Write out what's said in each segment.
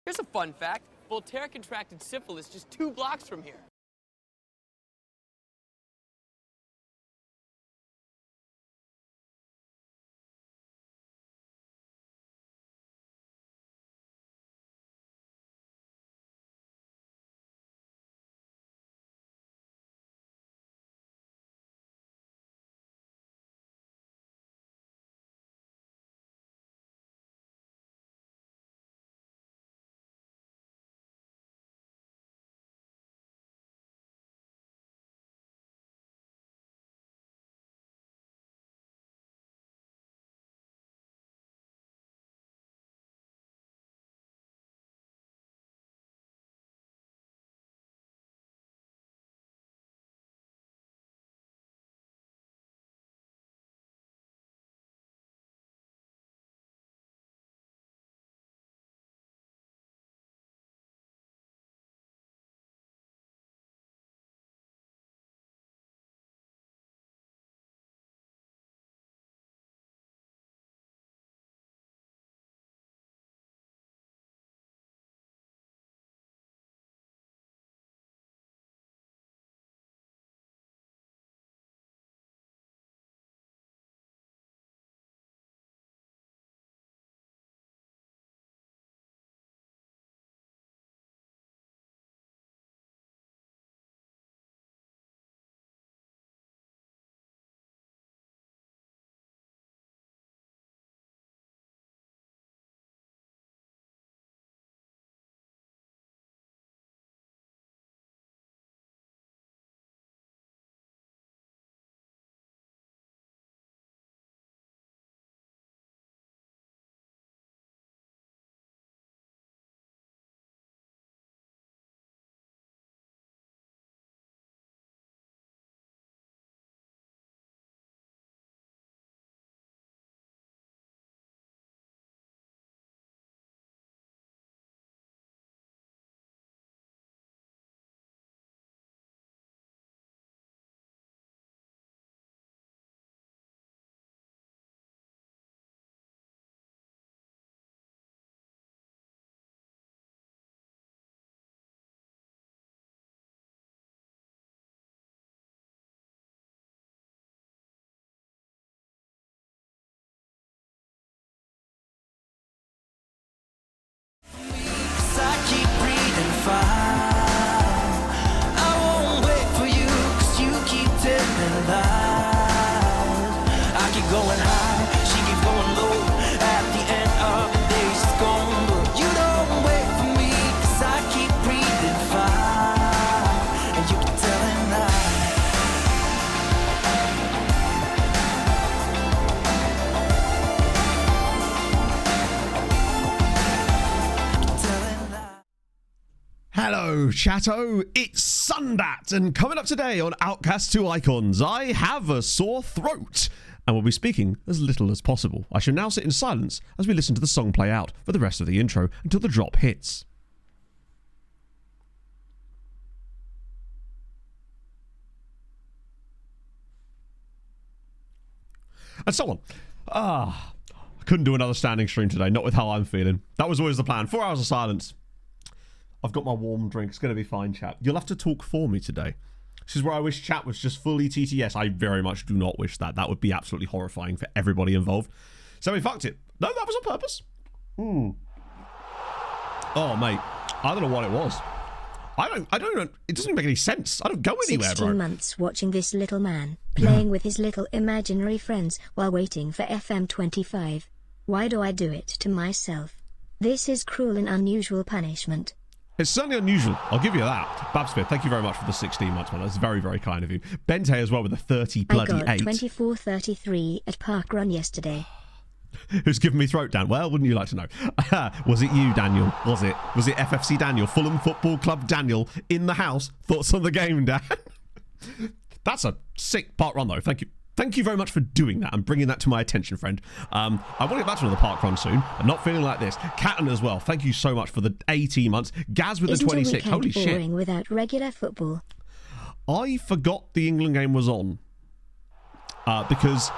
Here's a fun fact. Voltaire contracted syphilis just 2 blocks from here. Hello, chatto, it's Sundat, and coming up today on Outcasts 2 Icons, I have a sore throat, and will be speaking as little as possible. I shall now sit in silence as we listen to the song play out for the rest of the intro until the drop hits. And so on. I couldn't do another standing stream today, not with how I'm feeling. That was always the plan. 4 hours of silence. I've got my warm drink. It's going to be fine, chat. You'll have to talk for me today. This is where I wish chat was just fully TTS. I very much do not wish that. That would be absolutely horrifying for everybody involved. So we fucked it. No, that was on purpose. Oh, mate. I don't know what it was. I don't know. It doesn't make any sense. I don't go anywhere, 16 bro. months watching this little man playing with his little imaginary friends while waiting for FM25. Why do I do it to myself? This is cruel and unusual punishment. It's certainly unusual. I'll give you that. Babsmith, thank you very much for the 16 months, man. That's very, very kind of you. Bente as well with the 30 bloody I got 8. 24.33 at Park Run yesterday. Who's giving me throat, Dan? Well, wouldn't you like to know? Was it you, Daniel? Was it FFC Daniel? Fulham Football Club Daniel in the house? Thoughts on the game, Dan? That's a sick Park Run, though. Thank you. Thank you very much for doing that and bringing that to my attention, friend. I want to get back to another Park Run soon. I'm not feeling like this. Catton as well. Thank you so much for the 18 months. Gaz with the 26. Holy shit. Boring without regular football? I forgot the England game was on. Because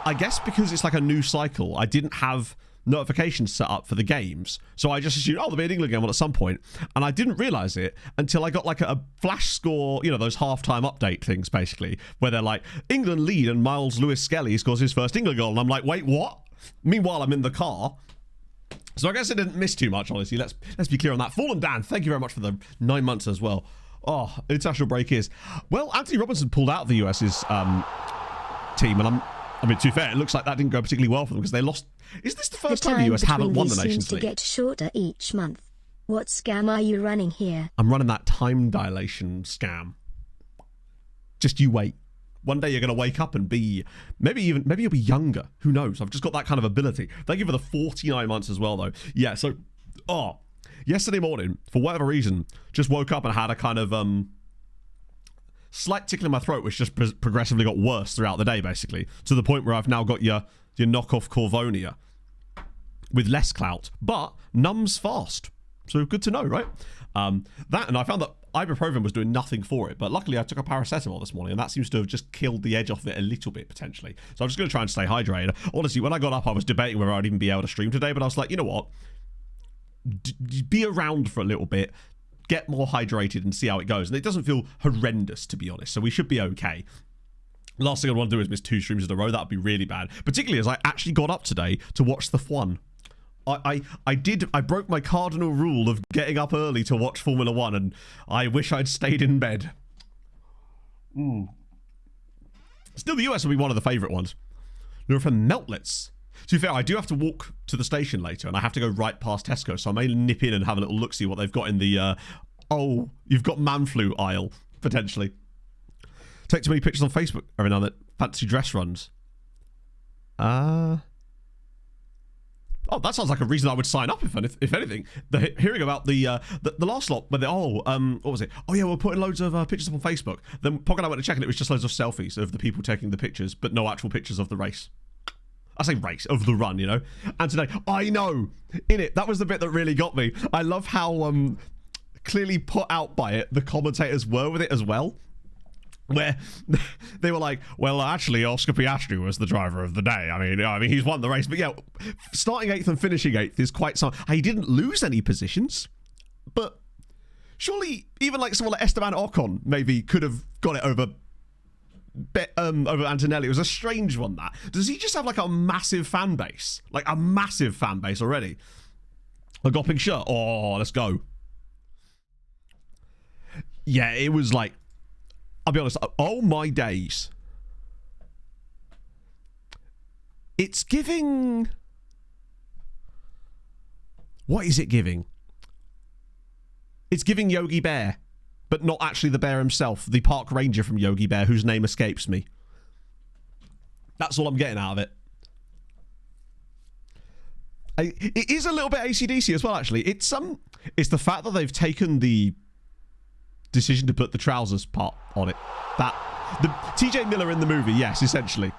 it's like a new cycle. I didn't have notifications set up for the games. So I just assumed, oh, there'll be an England game on at some point. And I didn't realise it until I got like a flash score, you know, those halftime update things, basically, where they're like, England lead and Miles Lewis-Skelly scores his first England goal. And I'm like, wait, what? Meanwhile, I'm in the car. So I guess I didn't miss too much, honestly. Let's be clear on that. Fallen Dan, thank you very much for the 9 months as well. Oh, international break is... Well, Anthony Robinson pulled out of the US's team, and I mean, to be fair, it looks like that didn't go particularly well for them because they lost... Is this the first time the US haven't won the Nations League? Seems to get shorter each month. What scam are you running here? I'm running that time dilation scam. Just you wait. One day you're going to wake up and be... Maybe you'll be younger. Who knows? I've just got that kind of ability. Thank you for the 49 months as well, though. Yeah, so... Oh... Yesterday morning, for whatever reason, just woke up and had a kind of slight tickle in my throat, which just progressively got worse throughout the day, basically, to the point where I've now got your knockoff Corvonia with less clout, but numbs fast. So good to know, right? That, and I found that ibuprofen was doing nothing for it, but luckily I took a paracetamol this morning, and that seems to have just killed the edge off it a little bit, potentially. So I'm just going to try and stay hydrated. Honestly, when I got up, I was debating whether I'd even be able to stream today, but I was like, you know what? Be around for a little bit, get more hydrated and see how it goes. And it doesn't feel horrendous, to be honest, so we should be okay. Last thing I want to do is miss 2 streams in a row. That would be really bad, particularly as I actually got up today to watch the F1. I broke my cardinal rule of getting up early to watch Formula 1, and I wish I'd stayed in bed. Still, the US will be one of the favourite ones. They're from Meltlets. To be fair, I do have to walk to the station later, and I have to go right past Tesco, so I may nip in and have a little look-see what they've got in the, oh, you've got man flu aisle, potentially. Take too many pictures on Facebook every now and then. Fancy dress runs. Oh, that sounds like a reason I would sign up, if anything. Hearing about the last lot, where what was it? Oh, yeah, we're putting loads of pictures up on Facebook. Then Pog and I went to check, and it was just loads of selfies of the people taking the pictures, but no actual pictures of the race. I say race, of the run, you know? And today, I know, in it, that was the bit that really got me. I love how clearly put out by it the commentators were with it as well. Where they were like, well, actually, Oscar Piastri was the driver of the day. I mean, he's won the race. But yeah, starting 8th and finishing 8th is quite some... He didn't lose any positions, but surely even like someone like Esteban Ocon maybe could have got it over Antonelli. It was a strange one, that. Does he just have like a massive fan base? Like a massive fan base already? A Gopping shirt? Oh, let's go. Yeah, it was like... I'll be honest. Oh my days. It's giving... What is it giving? It's giving Yogi Bear. But not actually the bear himself, the park ranger from Yogi Bear, whose name escapes me. That's all I'm getting out of it. It is a little bit AC/DC as well, actually. It's the fact that they've taken the decision to put the trousers part on it. That the TJ Miller in the movie, yes, essentially.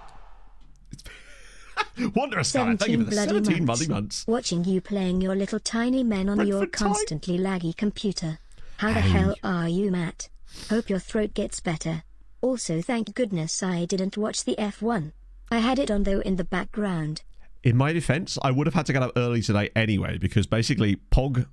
Wondrous guy. Thank you for the 17 bloody months. Watching you playing your little tiny men on your constantly laggy computer. How the hell are you, Matt? Hope your throat gets better. Also, thank goodness I didn't watch the F1. I had it on, though, in the background. In my defense, I would have had to get up early today anyway, because basically Pog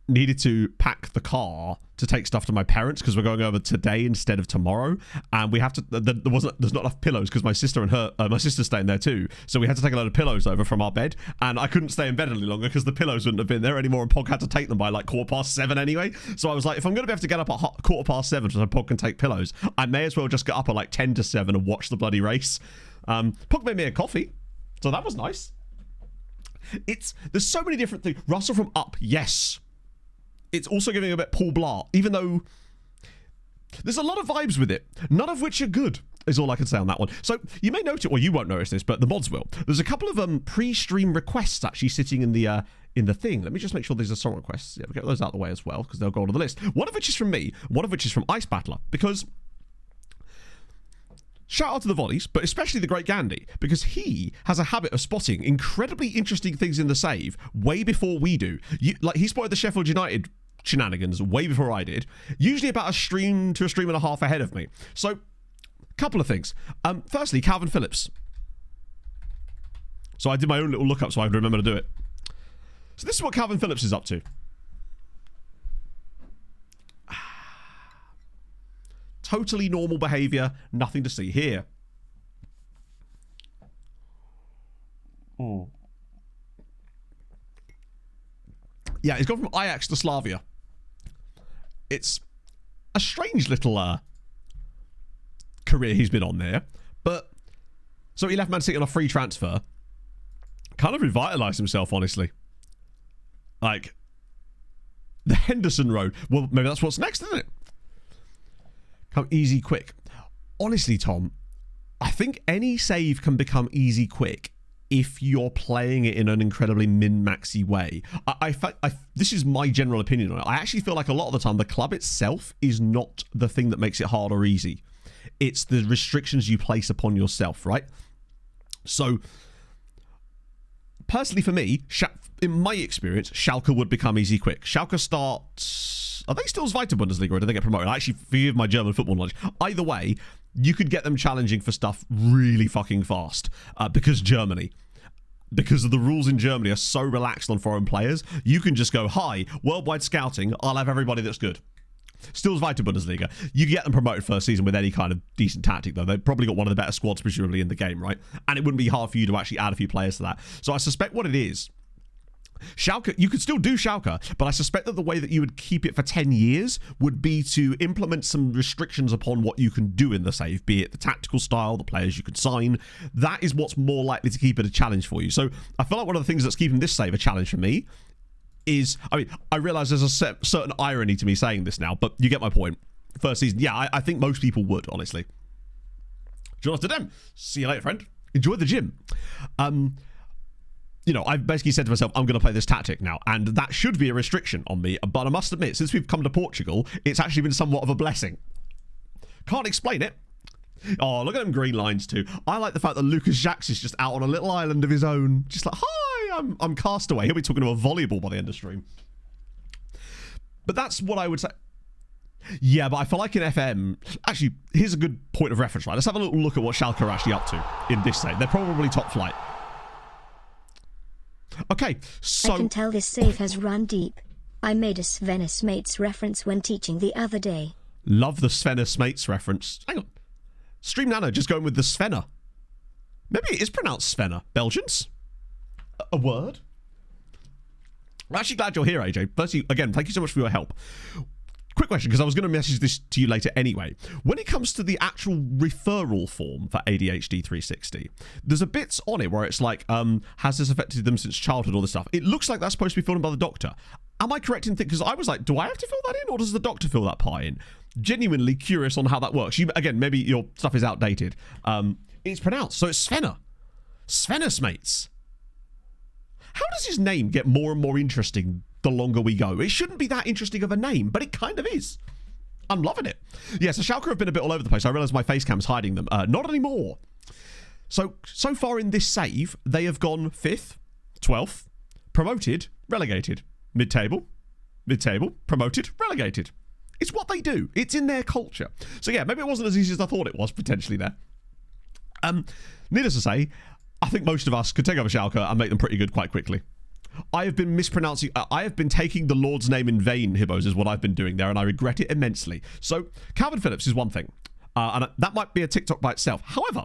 needed to pack the car to take stuff to my parents because we're going over today instead of tomorrow, and we have to. There's not enough pillows because my sister and my sister's staying there too, so we had to take a load of pillows over from our bed, and I couldn't stay in bed any longer because the pillows wouldn't have been there anymore, and Pog had to take them by like 7:15 anyway. So I was like, if I'm going to be able to get up at 7:15 so Pog can take pillows, I may as well just get up at like 10 to 7 and watch the bloody race. Pog made me a coffee, so that was nice. There's so many different things. Russell from Up, yes. It's also giving a bit Paul Blart, even though there's a lot of vibes with it, none of which are good, is all I can say on that one. So you may note it, or you won't notice this, but the mods will. There's a couple of pre-stream requests actually sitting in the thing. Let me just make sure these are song requests. Yeah, we'll get those out of the way as well, because they'll go on the list. One of which is from me, one of which is from Ice Battler, because... Shout out to the Volleys, but especially the Great Gandhi, because he has a habit of spotting incredibly interesting things in the save way before we do. He spotted the Sheffield United shenanigans way before I did, usually about a stream to a stream and a half ahead of me. So, couple of things. Firstly, Calvin Phillips. So I did my own little lookup so I would remember to do it. So this is what Calvin Phillips is up to. Totally normal behavior. Nothing to see here. Yeah, he's gone from Ajax to Slavia. It's a strange little career he's been on there. But, so he left Man City on a free transfer. Kind of revitalised himself, honestly. Like, the Henderson Road. Well, maybe that's what's next, isn't it? Come easy, quick. Honestly, Tom, I think any save can become easy, quick if you're playing it in an incredibly min-maxy way. This is my general opinion on it. I actually feel like a lot of the time the club itself is not the thing that makes it hard or easy. It's the restrictions you place upon yourself, right? So, personally for me, in my experience, Schalke would become easy quick. Schalke starts... Are they still Zweite Bundesliga or did they get promoted? I actually forgive my German football knowledge. Either way, you could get them challenging for stuff really fucking fast because Germany. Because the rules in Germany are so relaxed on foreign players, you can just go, hi, worldwide scouting, I'll have everybody that's good. Still Zweite Bundesliga. You get them promoted first season with any kind of decent tactic, though. They've probably got one of the better squads, presumably, in the game, right? And it wouldn't be hard for you to actually add a few players to that. So I suspect what it is, Schalke, you could still do Schalke, but I suspect that the way that you would keep it for 10 years would be to implement some restrictions upon what you can do in the save, be it the tactical style, the players you can sign. That is what's more likely to keep it a challenge for you. So I feel like one of the things that's keeping this save a challenge for me is, I mean, I realise there's a certain irony to me saying this now, but you get my point. First season, yeah, I think most people would, honestly. Jonathan, see you later, friend. Enjoy the gym. You know, I've basically said to myself, I'm going to play this tactic now, and that should be a restriction on me, but I must admit, since we've come to Portugal, it's actually been somewhat of a blessing. Can't explain it. Oh, look at them green lines too. I like the fact that Lucas Jacques is just out on a little island of his own, just like, hi, I'm Castaway. He'll be talking to a volleyball by the end of stream. But that's what I would say. Yeah, but I feel like in FM... Actually, here's a good point of reference, right? Let's have a little look at what Schalke are actually up to in this save. They're probably top flight. Okay, so... I can tell this save has run deep. I made a Svennis Mates reference when teaching the other day. Love the Svennis Mates reference. Hang on. Stream Nano just going with the Svenna. Maybe it is pronounced Svenna. Belgians? A word? I'm actually glad you're here, AJ. Firstly, again, thank you so much for your help. Quick question, because I was going to message this to you later anyway. When it comes to the actual referral form for ADHD 360, there's a bit on it where it's like, has this affected them since childhood, all this stuff. It looks like that's supposed to be filled in by the doctor. Am I correct in thinking, because I was like, do I have to fill that in, or does the doctor fill that part in? Genuinely curious on how that works. Again, maybe your stuff is outdated. It's pronounced, so it's Svenna. Svennis Mates. How does his name get more and more interesting the longer we go? It shouldn't be that interesting of a name, but it kind of is. I'm loving it. Yeah, so Schalke have been a bit all over the place. I realise my face cam's hiding them. Not anymore. So far in this save, they have gone 5th, 12th, promoted, relegated. Mid-table, promoted, relegated. It's what they do. It's in their culture. So yeah, maybe it wasn't as easy as I thought it was, potentially there. Needless to say, I think most of us could take over Schalke and make them pretty good quite quickly. I have been mispronouncing... I have been taking the Lord's name in vain, Hibbos, is what I've been doing there, and I regret it immensely. So, Calvin Phillips is one thing, and that might be a TikTok by itself. However,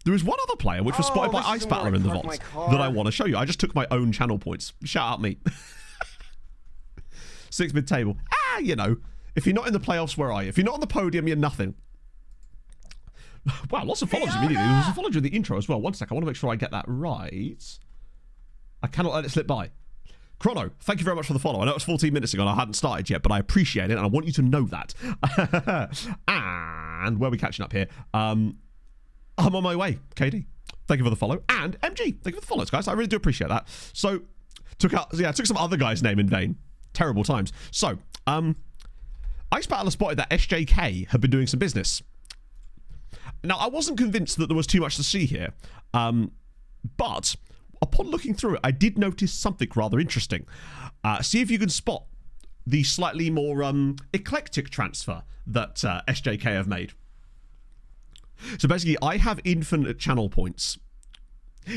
there is one other player which was spotted by Ice Battler in the vaults that I want to show you. I just took my own channel points. Shout out me. 6th mid-table. You know, if you're not in the playoffs, where are you? If you're not on the podium, you're nothing. Wow, lots of followers immediately. There was a follow during the intro as well. One sec, I want to make sure I get that right. I cannot let it slip by. Chrono, thank you very much for the follow. I know it's 14 minutes ago and I hadn't started yet, but I appreciate it and I want you to know that. And where are we catching up here? I'm on my way, KD. Thank you for the follow. And MG, thank you for the follows, guys. I really do appreciate that. So, took some other guy's name in vain. Terrible times. So, Ice Battler spotted that SJK had been doing some business. Now, I wasn't convinced that there was too much to see here, but upon looking through it, I did notice something rather interesting. See if you can spot the slightly more eclectic transfer that SJK have made. So basically, I have infinite channel points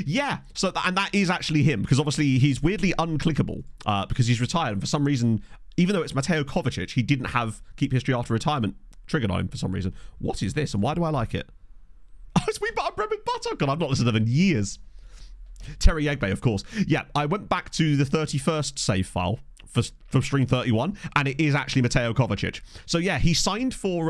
Yeah, so and that is actually him, because obviously he's weirdly unclickable because he's retired, and for some reason, even though it's Mateo Kovacic, he didn't have keep history after retirement triggered on him for some reason. What is this, and why do I like it? Oh, it's We Butter Bread with Butter. God, I've not listened to them in years. Terry Yegbe, of course. Yeah, I went back to the 31st save file for stream 31, and it is actually Mateo Kovacic. So yeah, he signed for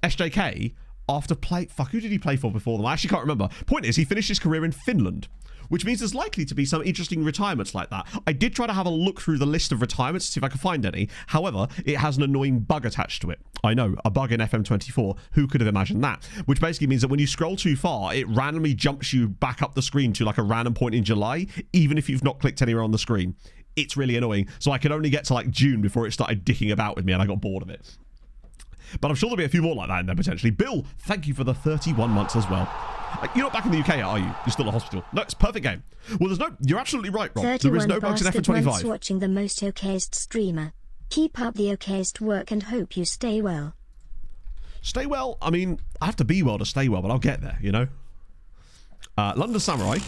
SJK after who did he play for before them? I actually can't remember. Point is, he finished his career in Finland, which means there's likely to be some interesting retirements like that. I did try to have a look through the list of retirements to see if I could find any. However, it has an annoying bug attached to it. I know, a bug in FM24. Who could have imagined that? Which basically means that when you scroll too far, it randomly jumps you back up the screen to like a random point in July, even if you've not clicked anywhere on the screen. It's really annoying. So I could only get to like June before it started dicking about with me and I got bored of it. But I'm sure there'll be a few more like that in there potentially. Bill, thank you for the 31 months as well. You're not back in the UK, are you? You're still at hospital. No, it's a perfect game. Well, you're absolutely right, Rob. There is no bugs in FM25. Watching the most okayest streamer. Keep up the okayest work and hope you stay well. Stay well? I mean, I have to be well to stay well, but I'll get there, you know? London Samurai.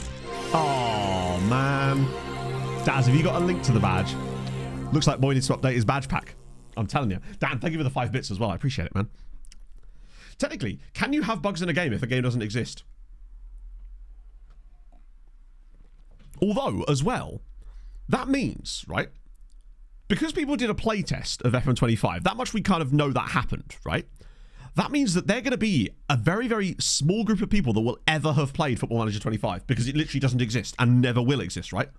Oh, man. Daz, have you got a link to the badge? Looks like Boy needs to update his badge pack. I'm telling you. Dan, thank you for the 5 bits as well. I appreciate it, man. Technically, can you have bugs in a game if a game doesn't exist? Although, as well, that means, right? Because people did a playtest of FM25, that much we kind of know that happened, right? That means that they're going to be a very, very small group of people that will ever have played Football Manager 25 because it literally doesn't exist and never will exist, right?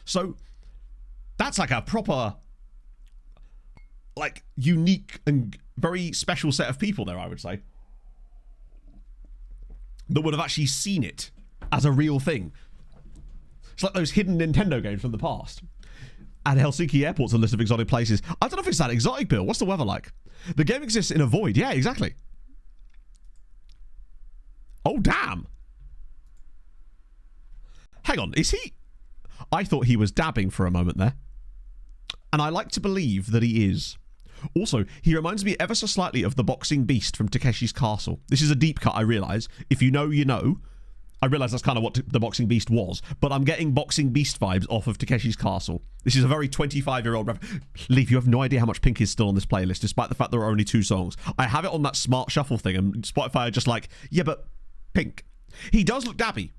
So, that's like a proper, like, unique and very special set of people there, I would say, that would have actually seen it as a real thing. It's like those hidden Nintendo games from the past. And Helsinki Airport's a list of exotic places. I don't know if it's that exotic, Bill. What's the weather like? The game exists in a void. Yeah, exactly. Oh, damn. Hang on, is he... I thought he was dabbing for a moment there. And I like to believe that he is. Also, he reminds me ever so slightly of the Boxing Beast from Takeshi's Castle. This is a deep cut, I realise. If you know, you know. I realise that's kind of what the Boxing Beast was, but I'm getting Boxing Beast vibes off of Takeshi's Castle. This is a very 25-year-old Leaf, you have no idea how much Pink is still on this playlist, despite the fact there are only 2 songs. I have it on that smart shuffle thing, and Spotify are just like, yeah, but Pink. He does look dabby.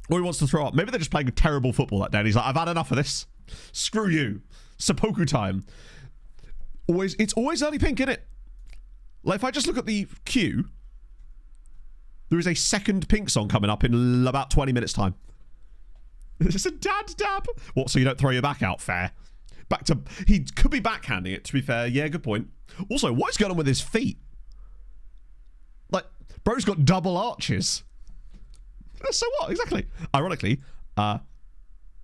Or he wants to throw up. Maybe they're just playing terrible football that day, and he's like, I've had enough of this. Screw you. Seppuku time. It's always early Pink, innit? Like, if I just look at the queue, there is a second Pink song coming up in about 20 minutes' time. It's a dad dab. What, so you don't throw your back out? Fair. Back to... He could be backhanding it, to be fair. Yeah, good point. Also, what is going on with his feet? Like, bro's got double arches. So what? Exactly. Ironically, oh,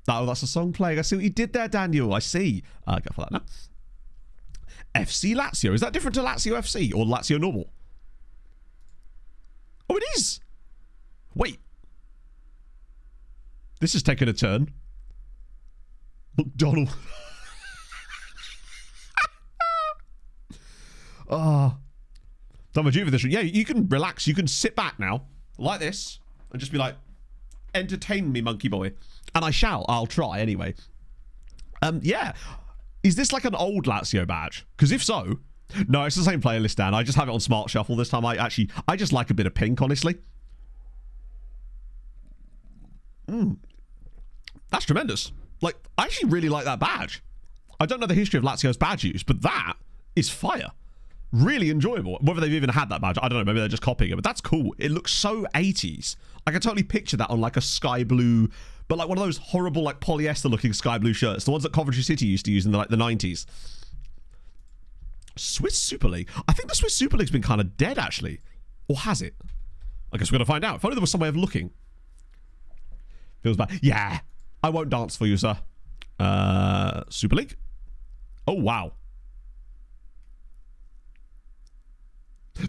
that's a song playing. I see what you did there, Daniel. I see. Go for that now. FC Lazio. Is that different to Lazio FC or Lazio normal? Oh, it is. Wait. This has taken a turn. McDonald. Oh. Done with you for this one. Yeah, you can relax. You can sit back now, like this, and just be like, entertain me, monkey boy. And I shall. I'll try anyway. Yeah. Is this like an old Lazio badge? Because if so, no, it's the same playlist, Dan. I just have it on Smart Shuffle this time. I just like a bit of Pink, honestly. That's tremendous. Like, I actually really like that badge. I don't know the history of Lazio's badge use, but that is fire. Really enjoyable. Whether they've even had that badge, I don't know. Maybe they're just copying it, but that's cool. It looks so 80s. I can totally picture that on like a sky blue, but like one of those horrible like polyester looking sky blue shirts, the ones that Coventry City used to use in the 90s. Swiss Super League. I think the Swiss Super League's been kind of dead, actually. Or has it? I guess we're going to find out. If only there was some way of looking. Feels bad. Yeah. I won't dance for you, sir. Super League. Oh, wow.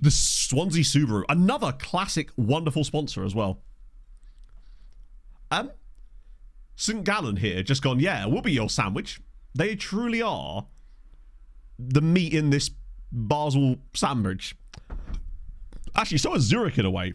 The Swansea Subaru. Another classic, wonderful sponsor as well. St. Gallen here just gone, yeah, we'll be your sandwich. They truly are the meat in this Basel sandwich. Actually, so is Zurich in a way.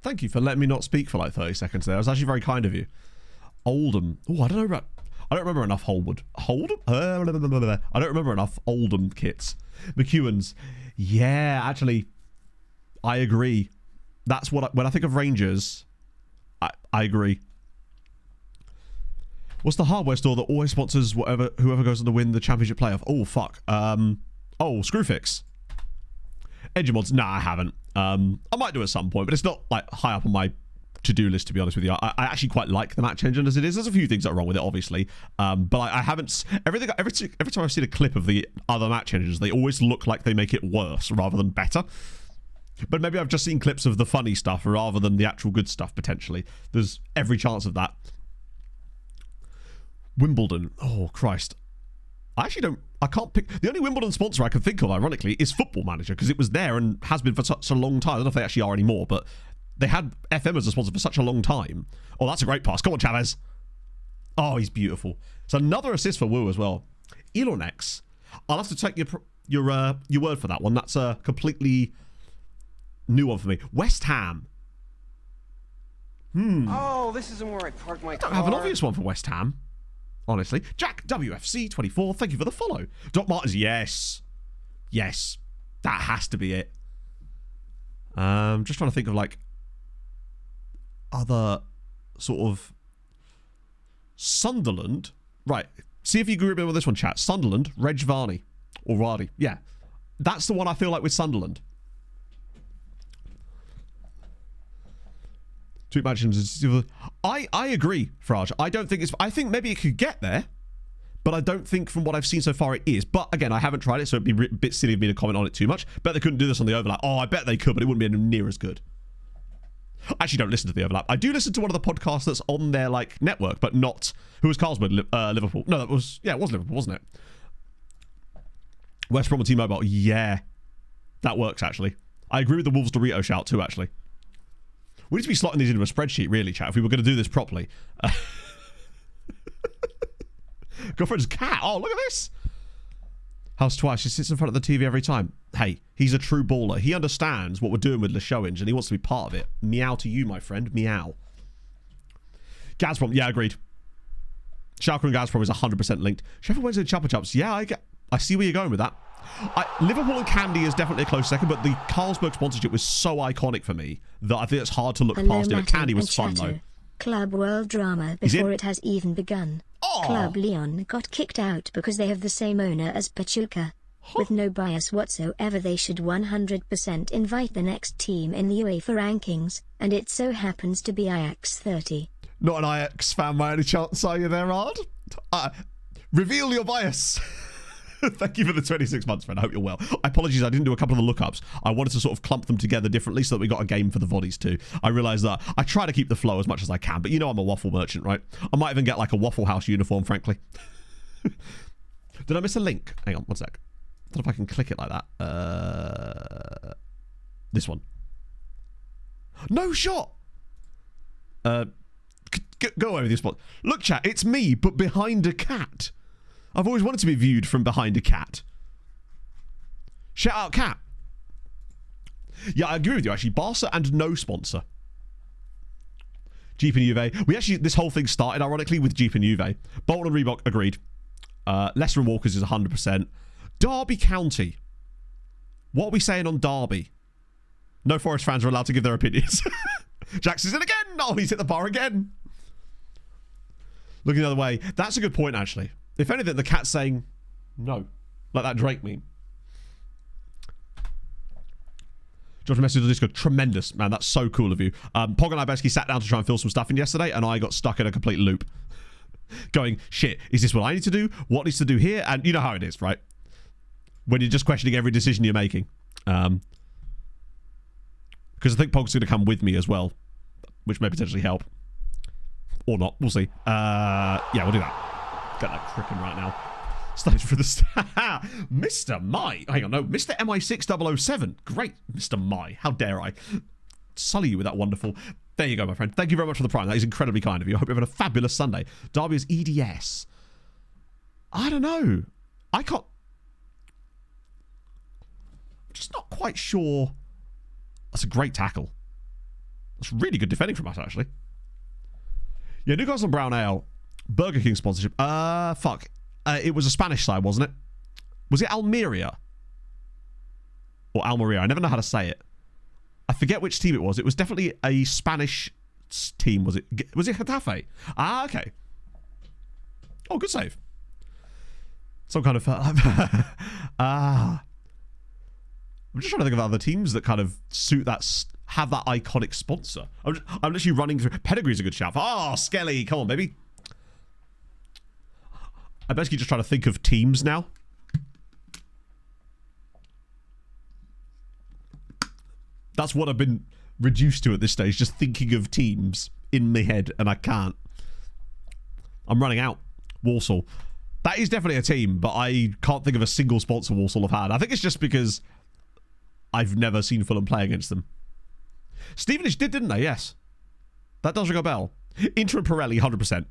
Thank you for letting me not speak for like 30 seconds there. That was actually very kind of you. Oldham. Oh, I don't remember enough Holwood. Holdham? I don't remember enough Oldham kits. McEwen's. Yeah, actually, I agree. That's what when I think of Rangers, I agree. What's the hardware store that always sponsors whoever goes on to win the championship playoff? Oh, fuck. Screwfix. Edgemods. Nah, I haven't. I might do at some point, but it's not like high up on my to-do list, to be honest with you. I actually quite like the match engine as it is. There's a few things that are wrong with it, obviously, but I haven't. Every time I've seen a clip of the other match engines, they always look like they make it worse rather than better. But maybe I've just seen clips of the funny stuff rather than the actual good stuff, potentially. There's every chance of that. Wimbledon. Oh, Christ. I can't pick. The only Wimbledon sponsor I can think of, ironically, is Football Manager, because it was there and has been for such a long time. I don't know if they actually are anymore, but they had FM as a sponsor for such a long time. Oh, that's a great pass. Come on, Chavez. Oh, he's beautiful. So another assist for Wu as well. Elonex. I'll have to take your word for that one. That's a completely new one for me. West Ham. Oh, this isn't where I parked my car. I don't have an obvious one for West Ham, honestly. Jack WFC24, thank you for the follow. Doc Martins, yes. Yes. That has to be it. Just trying to think of like other sort of Sunderland. Right. See if you agree with this one, chat. Sunderland, Reg Varney. Or Vardy. Yeah. That's the one I feel like with Sunderland. Two matches. I agree, Farage. I think maybe it could get there, but I don't think from what I've seen so far it is. But again, I haven't tried it, so it'd be a bit silly of me to comment on it too much. Bet they couldn't do this on the overlap. Oh, I bet they could, but it wouldn't be anywhere near as good. I actually don't listen to the overlap. I do listen to one of the podcasts that's on their like network, but not. Who was Carlsberg? Liverpool. No, it was Liverpool, wasn't it? West Brom and T-Mobile. Yeah, that works actually. I agree with the Wolves Dorito shout too. Actually. We need to be slotting these into a spreadsheet, really, chat, if we were going to do this properly. Girlfriend's cat. Oh, look at this. House twice. She sits in front of the TV every time. Hey, he's a true baller. He understands what we're doing with Leixões, and he wants to be part of it. Meow to you, my friend. Meow. Gazprom. Yeah, agreed. Schalke and Gazprom is 100% linked. Sheffield Wednesday Chupa Chups. Yeah, I see where you're going with that. Liverpool and Candy is definitely a close second, but the Carlsberg sponsorship was so iconic for me that I think it's hard to look past it. But Candy was fun, though. Club World drama before it has even begun. Oh. Club Leon got kicked out because they have the same owner as Pachuca. With no bias whatsoever, they should 100% invite the next team in the UEFA rankings, and it so happens to be Ajax 30. Not an Ajax fan by any chance, are you there, Ard? Reveal your bias. Thank you for the 26 months, friend. I hope you're well. Apologies, I didn't do a couple of the lookups. I wanted to sort of clump them together differently so that we got a game for the Voddies too. I realised that I try to keep the flow as much as I can, but you know I'm a waffle merchant, right? I might even get like a Waffle House uniform, frankly. Did I miss a link? Hang on, one sec. I don't know if I can click it like that. This one. No shot! Go away with your spot. Look, chat, it's me, but behind a cat. I've always wanted to be viewed from behind a cat. Shout out, cat. Yeah, I agree with you, actually. Barca and no sponsor. Jeep and Juve. This whole thing started, ironically, with Jeep and Juve. Bolton and Reebok, agreed. Leicester and Walkers is 100%. Derby County. What are we saying on Derby? No Forest fans are allowed to give their opinions. Jackson's in again. Oh, he's hit the bar again. Looking the other way. That's a good point, actually. If anything, the cat's saying no. Like that Drake meme. George message on Discord. Tremendous, man. That's so cool of you. Pog and I basically sat down to try and fill some stuff in yesterday, and I got stuck in a complete loop. Going, shit, is this what I need to do? What needs to do here? And you know how it is, right? When you're just questioning every decision you're making. Because I think Pog's going to come with me as well, which may potentially help. Or not. We'll see. Yeah, we'll do that. Get that cricking right now. Stage for the Mr. My. Hang on, no. Mr. MI6007. Great, Mr. My. How dare I sully you with that wonderful... There you go, my friend. Thank you very much for the prime. That is incredibly kind of you. I hope you're having a fabulous Sunday. Derby is EDS. I don't know. I can't... I'm just not quite sure. That's a great tackle. That's really good defending from us, actually. Yeah, Newcastle Brown Ale. Burger King sponsorship. Fuck. It was a Spanish side, wasn't it? Was it Almeria? Or Almeria? I never know how to say it. I forget which team it was. It was definitely a Spanish team. Was it Getafe? Ah, okay. Oh, good save. Some kind of... I'm just trying to think of other teams that kind of suit that... have that iconic sponsor. I'm literally running through... Pedigree's a good shout. Oh, Skelly. Come on, baby. I'm basically just trying to think of teams now. That's what I've been reduced to at this stage, just thinking of teams in my head, and I can't. I'm running out. Walsall. That is definitely a team, but I can't think of a single sponsor Walsall have had. I think it's just because I've never seen Fulham play against them. Stevenage did, didn't they? Yes. That does ring a bell. Inter and Pirelli, 100%.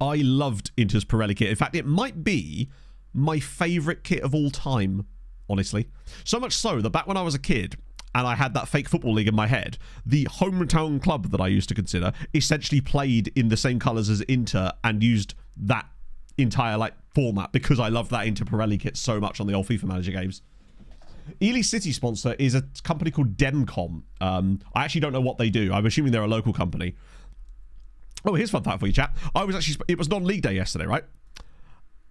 I loved Inter's Pirelli kit. In fact, it might be my favourite kit of all time, honestly. So much so that back when I was a kid and I had that fake football league in my head, the hometown club that I used to consider essentially played in the same colours as Inter and used that entire format because I loved that Inter Pirelli kit so much on the old FIFA Manager games. Ely City sponsor is a company called Demcom. I actually don't know what they do. I'm assuming they're a local company. Oh, here's a fun fact for you, chat. It was non-league day yesterday, right?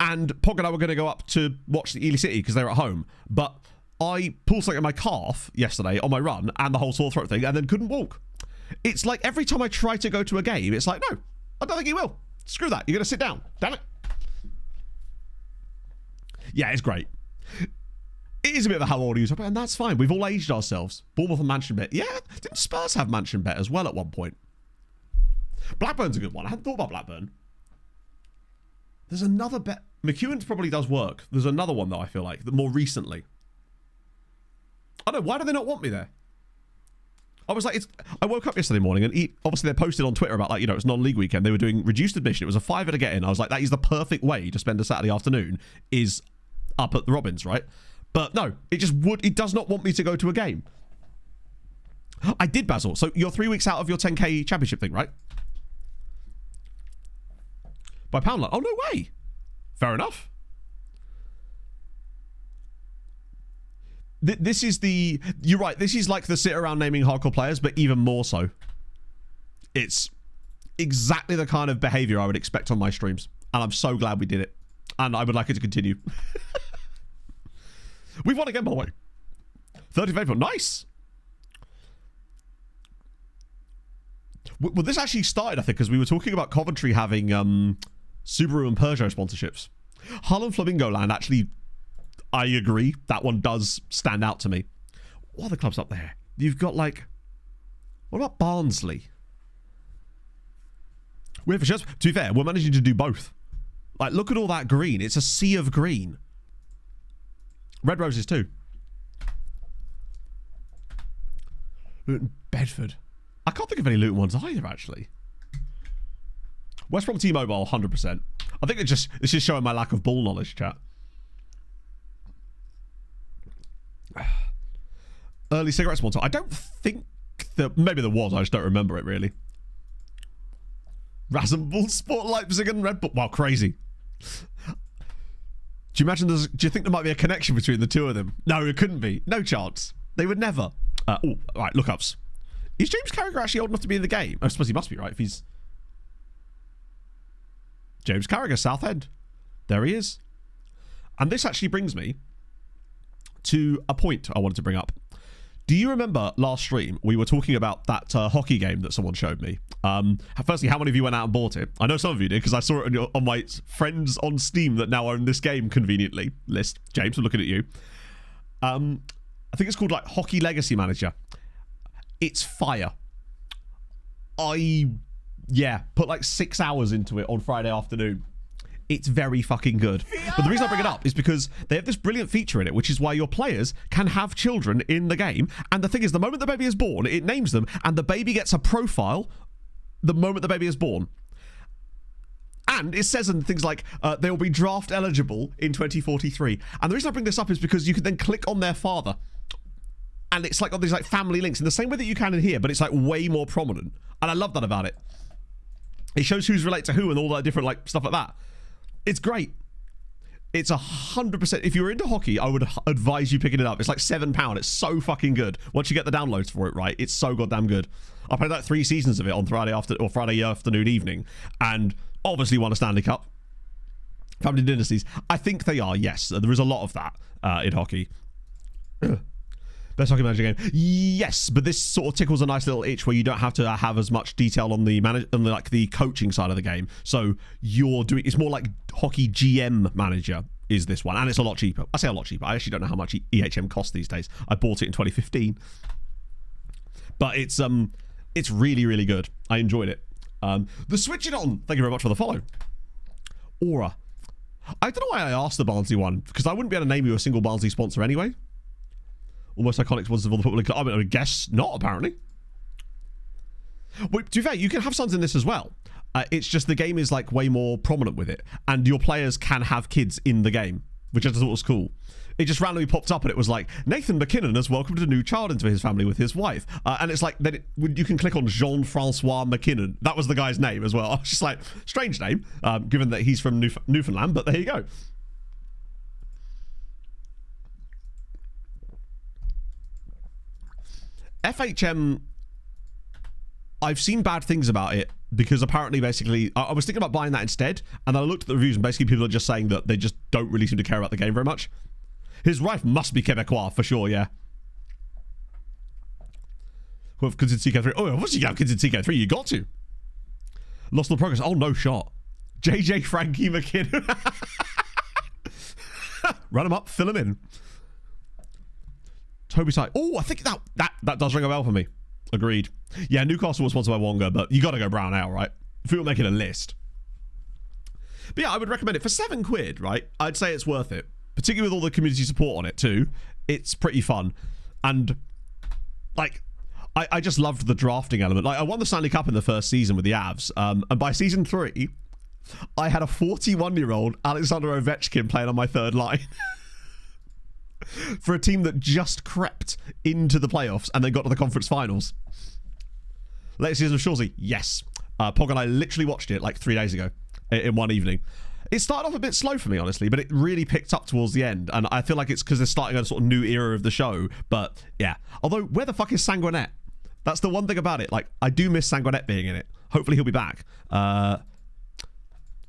And Pog and I were going to go up to watch the Ely City because they were at home. But I pulled something in my calf yesterday on my run and the whole sore throat thing and then couldn't walk. It's like every time I try to go to a game, it's like, no, I don't think you will. Screw that. You're going to sit down. Damn it. Yeah, it's great. It is a bit of a how old are you, and that's fine. We've all aged ourselves. Bournemouth and Mansion Bet. Yeah, didn't Spurs have Mansion Bet as well at one point? Blackburn's a good one. I hadn't thought about Blackburn. There's another bet. McEwen's probably does work. There's another one, though, I feel like, that more recently. I don't know. Why do they not want me there? I was like, I woke up yesterday morning and obviously they posted on Twitter about it's non-league weekend. They were doing reduced admission. It was a £5 to get in. I was like, that is the perfect way to spend a Saturday afternoon is up at the Robins, right? But no, it does not want me to go to a game. I did, Basil. So you're 3 weeks out of your 10k championship thing, right? By pound line. Oh, no way. Fair enough. This is you're right. This is like the sit around naming hardcore players, but even more so. It's exactly the kind of behavior I would expect on my streams. And I'm so glad we did it. And I would like it to continue. We've won again, by the way. 30th April. Nice. Well, this actually started, I think, because we were talking about Coventry having Subaru and Peugeot sponsorships. Hull and Flamingo Land, actually, I agree. That one does stand out to me. What other clubs up there? You've got, what about Barnsley? To be fair, we're managing to do both. Look at all that green. It's a sea of green. Red Roses too. Luton, Bedford. I can't think of any Luton ones either, actually. West Brom T-Mobile, 100%. I think it's just showing my lack of ball knowledge, chat. Early cigarette sponsor. I don't think that... Maybe there was. I just don't remember it, really. Rasenball, Sport Leipzig and Red Bull. Wow, crazy. Do you think there might be a connection between the two of them? No, it couldn't be. No chance. They would never. Right, look-ups. Is James Carragher actually old enough to be in the game? I suppose he must be, right? If he's... James Carragher, Southend. There he is. And this actually brings me to a point I wanted to bring up. Do you remember last stream we were talking about that hockey game that someone showed me? Firstly, how many of you went out and bought it? I know some of you did because I saw it on my friends on Steam that now own this game conveniently list. James, I'm looking at you. I think it's called Hockey Legacy Manager. It's fire. I put 6 hours into it on Friday afternoon. It's very fucking good. But the reason I bring it up is because they have this brilliant feature in it, which is why your players can have children in the game. And the thing is, the moment the baby is born, it names them, and the baby gets a profile the moment the baby is born. And it says in things like, they will be draft eligible in 2043. And the reason I bring this up is because you can then click on their father. And it's like got these like family links in the same way that you can in here, but it's like way more prominent. And I love that about it. It shows who's related to who and all that different like stuff like that. It's great. It's 100%. If you're into hockey, I would advise you picking it up. It's like £7. It's so fucking good. Once you get the downloads for it, right? It's so goddamn good. I played like 3 seasons of it on Friday afternoon, evening, and obviously won a Stanley Cup. Family Dynasties. I think they are, yes. There is a lot of that in hockey. Best hockey manager game. Yes, but this sort of tickles a nice little itch where you don't have to have as much detail on the coaching side of the game. So you're doing, it's more like hockey GM manager is this one, and it's a lot cheaper. I say a lot cheaper. I actually don't know how much EHM costs these days. I bought it in 2015, but it's really, really good. I enjoyed it. The switching on. Thank you very much for the follow. Aura. I don't know why I asked the Barnsley one, because I wouldn't be able to name you a single Barnsley sponsor anyway. Almost iconic sponsors of all the football club. I guess not, apparently. Well, to be fair, you can have sons in this as well. It's just the game is like way more prominent with it, and your players can have kids in the game, which I just thought was cool. It just randomly popped up, and it was like, Nathan McKinnon has welcomed a new child into his family with his wife. And it's like, then you can click on Jean-Francois McKinnon. That was the guy's name as well. I was just like, strange name, given that he's from Newfoundland, but there you go. FHM, I've seen bad things about it because apparently, basically, I was thinking about buying that instead, and then I looked at the reviews, and basically people are just saying that they just don't really seem to care about the game very much. His wife must be Quebecois, for sure, yeah. Who have kids in CK3? Oh, obviously you have kids in CK3, you got to. Lost all the progress. Oh, no shot. JJ Frankie McKinnon. Run him up, fill him in. Toby side. Oh, I think that does ring a bell for me. Agreed. Yeah, Newcastle was sponsored by Wonga, but you got to go Brown out, right? If we were making a list. But yeah, I would recommend it for £7, right? I'd say it's worth it, particularly with all the community support on it too. It's pretty fun, and like I just loved the drafting element. Like I won the Stanley Cup in the first season with the Avs, and by season 3, I had a 41-year-old Alexander Ovechkin playing on my third line. For a team that just crept into the playoffs and then got to the conference finals. Latest season of Shoresy, yes. Pog and I literally watched it like 3 days ago in one evening. It started off a bit slow for me, honestly, but it really picked up towards the end. And I feel like it's because they're starting a sort of new era of the show. But yeah. Although, where the fuck is Sanguinet? That's the one thing about it. Like, I do miss Sanguinet being in it. Hopefully he'll be back. Wow.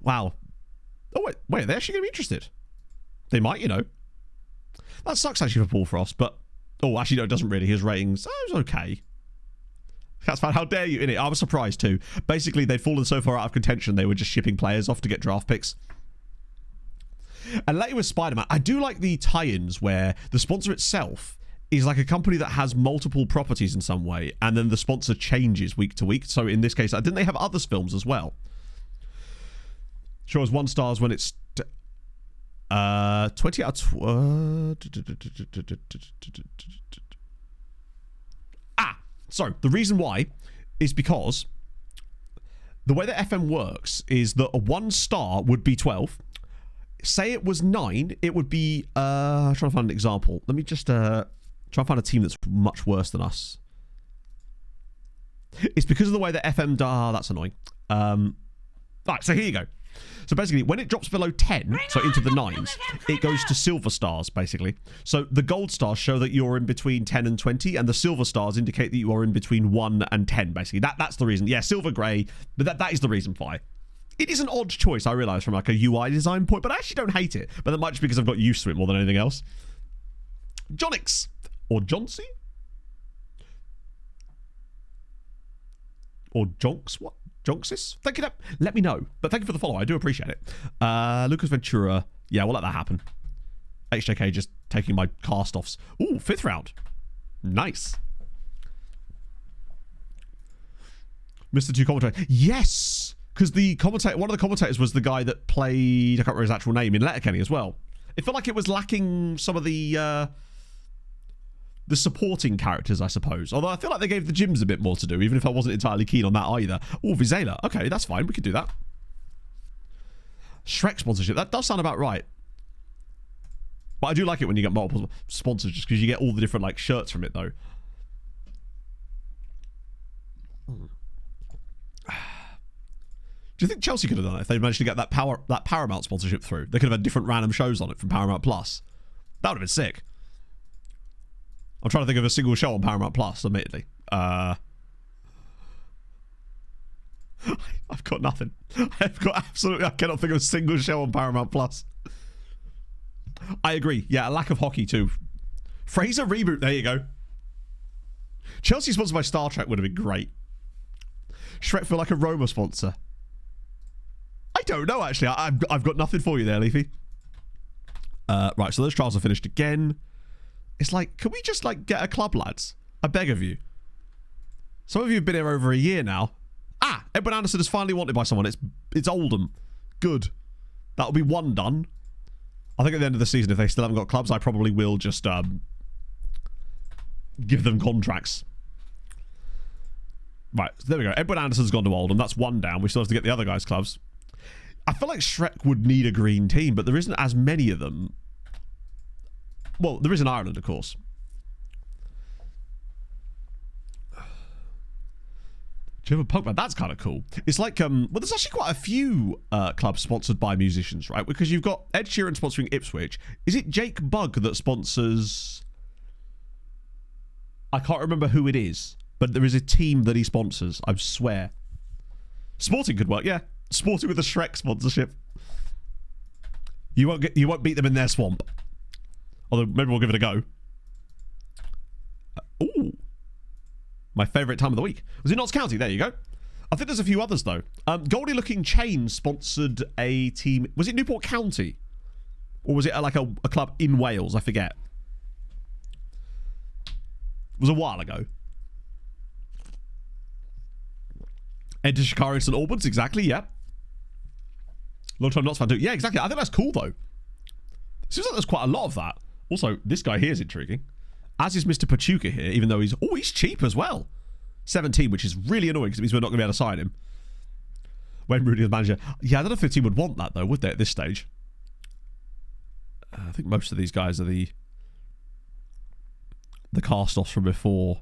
Oh, wait, are they actually going to be interested? They might, you know. That sucks actually for Paul Frost, but... Oh, actually, no, it doesn't really. His ratings... Oh, it was okay. That's fine. How dare you in it? I was surprised too. Basically, they'd fallen so far out of contention, they were just shipping players off to get draft picks. And later with Spider-Man, I do like the tie-ins where the sponsor itself is like a company that has multiple properties in some way, and then the sponsor changes week to week. So in this case, didn't they have others films as well? Shows 1 star when it's... 20 out of... So, the reason why is because the way that FM works is that a 1 star would be 12. Say it was 9, it would be... I'm trying to find an example. Let me just try and find a team that's much worse than us. It's because of the way that FM... that's annoying. Right, so here you go. So basically, when it drops below 10, so into the 9s, it goes to silver stars, basically. So the gold stars show that you're in between 10 and 20, and the silver stars indicate that you are in between 1 and 10, basically. That's the reason. Yeah, silver, grey, but that is the reason why. It is an odd choice, I realise, from like a UI design point, but I actually don't hate it. But that might just because I've got used to it more than anything else. Jonix. Or Johnsy? Or Jonks? What? Jonxis? Thank you. Let me know. But thank you for the follow. I do appreciate it. Lucas Ventura. Yeah, we'll let that happen. HJK just taking my cast-offs. Ooh, 5th round. Nice. Mr. 2 commentator. Yes! Because one of the commentators was the guy that played, I can't remember his actual name, in Letterkenny as well. It felt like it was lacking some of the supporting characters, I suppose. Although I feel like they gave the gyms a bit more to do, even if I wasn't entirely keen on that either. Oh, Vizela. Okay, that's fine. We could do that. Shrek sponsorship. That does sound about right. But I do like it when you get multiple sponsors just because you get all the different like shirts from it though. Do you think Chelsea could have done it if they managed to get that Paramount sponsorship through? They could have had different random shows on it from Paramount Plus. That would have been sick. I'm trying to think of a single show on Paramount Plus, admittedly. I've got nothing. I've got absolutely... I cannot think of a single show on Paramount Plus. I agree. Yeah, a lack of hockey too. Fraser reboot. There you go. Chelsea sponsored by Star Trek would have been great. Shrek feel like a Roma sponsor. I don't know, actually. I've got nothing for you there, Leafy. Right, so those trials are finished again. It's like, can we just, like, get a club, lads? I beg of you. Some of you have been here over a year now. Ah, Edwin Anderson is finally wanted by someone. It's Oldham. Good. That'll be one done. I think at the end of the season, if they still haven't got clubs, I probably will just give them contracts. Right, so there we go. Edwin Anderson's gone to Oldham. That's one down. We still have to get the other guys' clubs. I feel like Shrek would need a green team, but there isn't as many of them. Well, there is in Ireland, of course. Do you have a Pokemon? That's kind of cool. It's like, well, there's actually quite a few clubs sponsored by musicians, right? Because you've got Ed Sheeran sponsoring Ipswich. Is it Jake Bugg that sponsors... I can't remember who it is, but there is a team that he sponsors, I swear. Sporting could work, yeah. Sporting with a Shrek sponsorship. You won't beat them in their swamp. Although maybe we'll give it a go. Ooh. My favourite time of the week. Was it Notts County? There you go. I think there's a few others though. Goldie Looking Chain sponsored a team. Was it Newport County? Or was it like a club in Wales? I forget. It was a while ago. Enter Shikari and St Albans, exactly, yeah. Long time Notts fan too. Yeah, exactly. I think that's cool though. Seems like there's quite a lot of that. Also, this guy here is intriguing. As is Mr. Pachuca here, even though he's cheap as well. 17, which is really annoying because it means we're not going to be able to sign him. When Rooney is manager. Yeah, I don't know if the team would want that though, would they, at this stage? I think most of these guys are the cast-offs from before.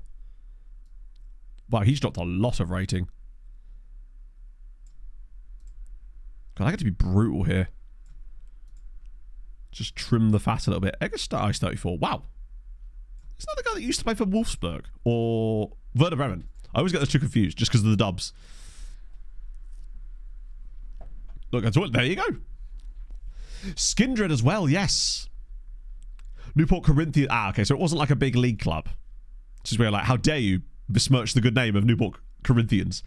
Wow, he's dropped a lot of rating. God, I get to be brutal here. Just trim the fat a little bit. Eggerstadt Ice 34. Wow. Is that the guy that used to play for Wolfsburg? Or Werder Bremen? I always get those two confused just because of the dubs. Look, there you go. Skindred as well, yes. Newport Corinthians. Ah, okay, so it wasn't like a big league club. It's just where like, how dare you besmirch the good name of Newport Corinthians.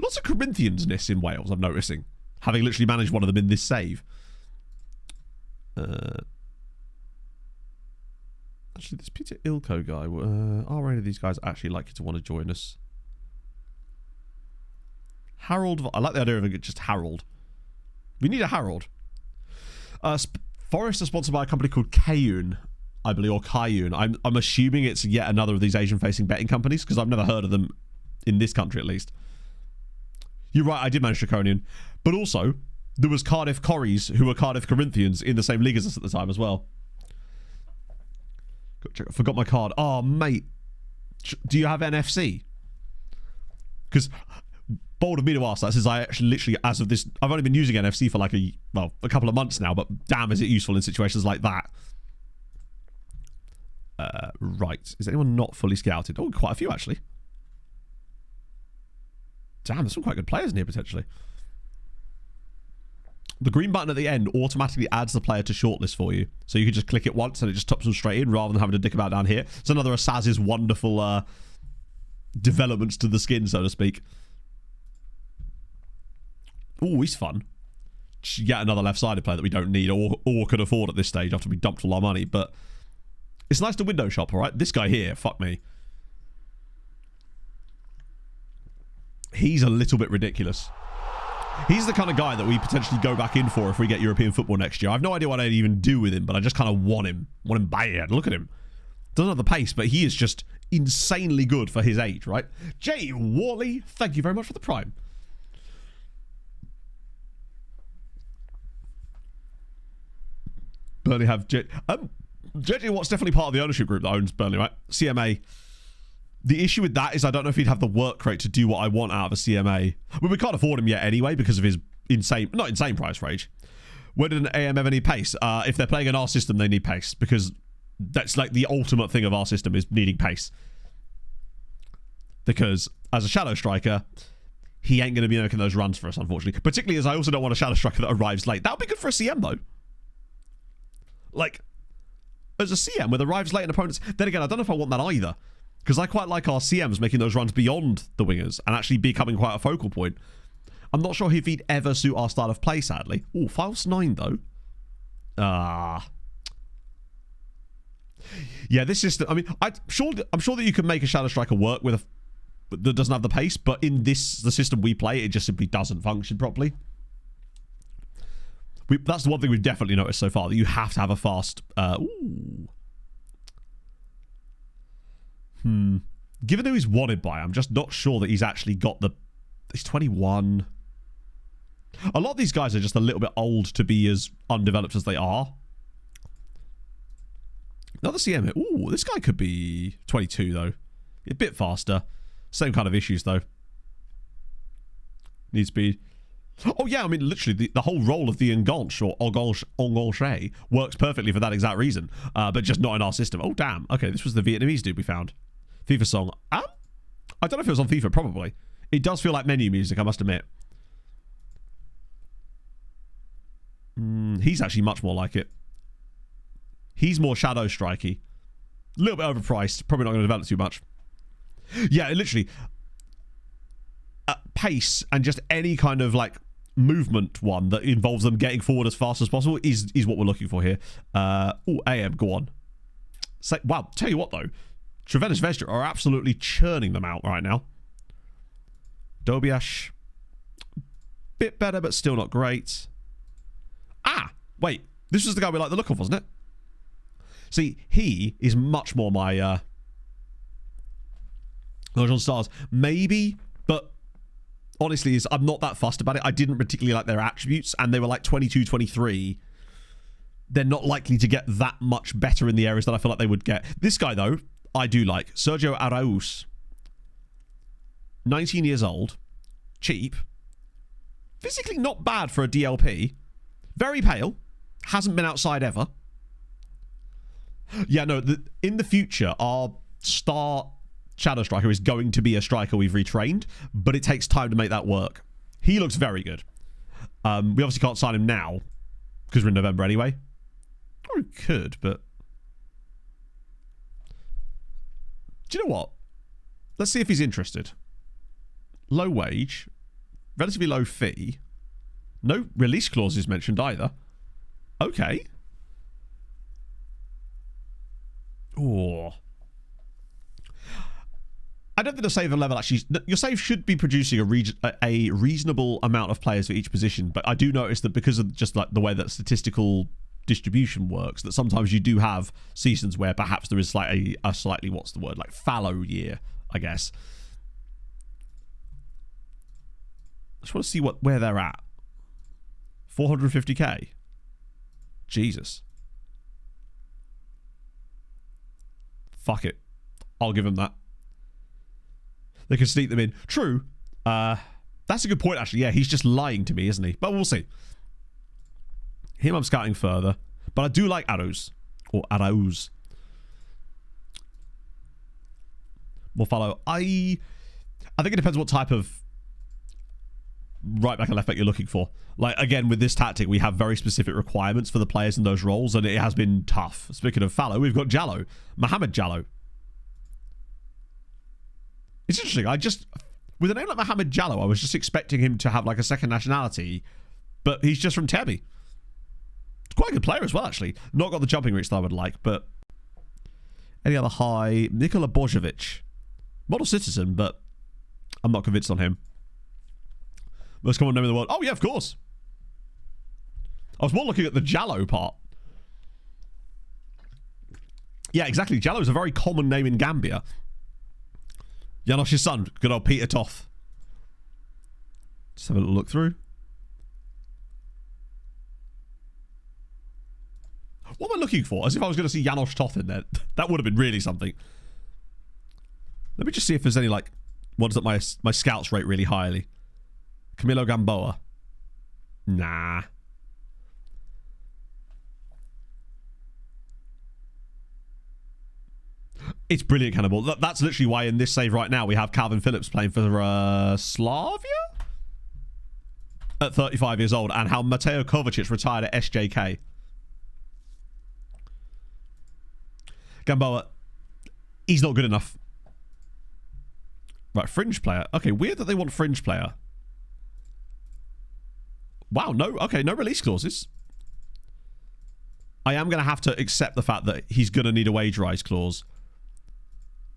Lots of Corinthians-ness in Wales, I'm noticing. Having literally managed one of them in this save. Actually, this Peter Ilko guy, are any of these guys actually likely to want to join us? Harold, I like the idea of just Harold. We need a Harold. Forest is sponsored by a company called Kayun, I believe, or Kayun. I'm assuming it's yet another of these Asian-facing betting companies because I've never heard of them in this country, at least. You're right, I did manage Draconian. But also, there was Cardiff Corries, who were Cardiff Corinthians, in the same league as us at the time as well. I forgot my card. Oh, mate. Do you have NFC? Because, bold of me to ask that, since I actually literally, as of this, I've only been using NFC for like a couple of months now, but damn is it useful in situations like that. Right. Is anyone not fully scouted? Oh, quite a few, actually. Damn, there's some quite good players in here, potentially. The green button at the end automatically adds the player to shortlist for you. So you can just click it once and it just tops them straight in rather than having to dick about down here. It's another of Saz's wonderful developments to the skin, so to speak. Oh, he's fun. Yet another left-sided player that we don't need or could afford at this stage after we dumped all our money. But it's nice to window shop, all right? This guy here, fuck me. He's a little bit ridiculous. He's the kind of guy that we potentially go back in for if we get European football next year. I have no idea what I'd even do with him, but I just kind of want him. Want him bad. Look at him. Doesn't have the pace, but he is just insanely good for his age, right? Jay Worley, thank you very much for the prime. Burnley have JJ Watt's definitely part of the ownership group that owns Burnley, right? CMA. The issue with that is I don't know if he'd have the work rate to do what I want out of a CMA. Well, we can't afford him yet anyway because of his not insane price range. Where did an AM ever need pace? If they're playing in our system, they need pace because that's like the ultimate thing of our system is needing pace. Because as a shadow striker, he ain't going to be making those runs for us, unfortunately. Particularly as I also don't want a shadow striker that arrives late. That would be good for a CM, though. Like, as a CM with arrives late and opponents... Then again, I don't know if I want that either. Because I quite like our CMs making those runs beyond the wingers and actually becoming quite a focal point. I'm not sure if he'd ever suit our style of play, sadly. Ooh, Files 9, though. Yeah, this system... I mean, I'm sure that you can make a shadow striker work with that doesn't have the pace, but in the system we play, it just simply doesn't function properly. That's the one thing we've definitely noticed so far, that you have to have a fast... Given who he's wanted by, I'm just not sure that he's actually got the... He's 21. A lot of these guys are just a little bit old to be as undeveloped as they are. Another CM. Ooh, this guy could be 22, though. A bit faster. Same kind of issues, though. Need speed. Oh, yeah, I mean, literally, the whole role of the enganche or enganche works perfectly for that exact reason, but just not in our system. Oh, damn. Okay, this was the Vietnamese dude we found. FIFA song. I don't know if it was on FIFA, probably. It does feel like menu music, I must admit. He's actually much more like it. He's more shadow strikey. A little bit overpriced. Probably not going to develop too much. Yeah, literally. Pace and just any kind of like movement one that involves them getting forward as fast as possible is what we're looking for here. AM, go on. Wow, tell you what though. Trevenis Vestra are absolutely churning them out right now. Dobiash. Bit better, but still not great. Wait. This was the guy we liked the look of, wasn't it? See, he is much more my... on stars. Maybe, but honestly, I'm not that fussed about it. I didn't particularly like their attributes, and they were like 22, 23. They're not likely to get that much better in the areas that I feel like they would get. This guy, though, I do like. Sergio Araúz. 19 years old. Cheap. Physically not bad for a DLP. Very pale. Hasn't been outside ever. Yeah, no, in the future, our star shadow striker is going to be a striker we've retrained, but it takes time to make that work. He looks very good. We obviously can't sign him now, because we're in November anyway. Or we could, but... Do you know what? Let's see if he's interested. Low wage. Relatively low fee. No release clauses mentioned either. Okay. Oh. I don't think the save level actually... Your save should be producing a reasonable amount of players for each position, but I do notice that because of just like the way that statistical distribution works, that sometimes you do have seasons where perhaps there is like a slightly, what's the word, like fallow year, I guess. I just want to see where they're at. 450k. Jesus. Fuck it. I'll give him that. They can sneak them in. True. That's a good point, actually. Yeah, he's just lying to me, isn't he? But we'll see. Him I'm scouting further. But I do like Araúz. Or Araúz. More follow. I think it depends what type of right back and left back you're looking for. Like, again, with this tactic, we have very specific requirements for the players in those roles, and it has been tough. Speaking of fallow, we've got Jallo. Mohamed Jallo. It's interesting. With a name like Mohamed Jallo, I was just expecting him to have like a second nationality, but he's just from Temi. Quite a good player as well, actually. Not got the jumping reach that I would like, but any other high? Nikola Božović. Model citizen, but I'm not convinced on him. Most common name in the world. Oh, yeah, of course. I was more looking at the Jallo part. Yeah, exactly. Jallo is a very common name in Gambia. Janosch's son. Good old Peter Toth. Just have a little look through. What am I looking for? As if I was going to see Janosch Toth in there. That would have been really something. Let me just see if there's any, like, ones that my scouts rate really highly. Camilo Gamboa. Nah. It's brilliant, Cannibal. That's literally why in this save right now we have Calvin Phillips playing for Slavia? At 35 years old, and how Mateo Kovacic retired at SJK. Gamboa, he's not good enough. Right, fringe player. Okay, weird that they want fringe player. Wow, no release clauses. I am going to have to accept the fact that he's going to need a wage rise clause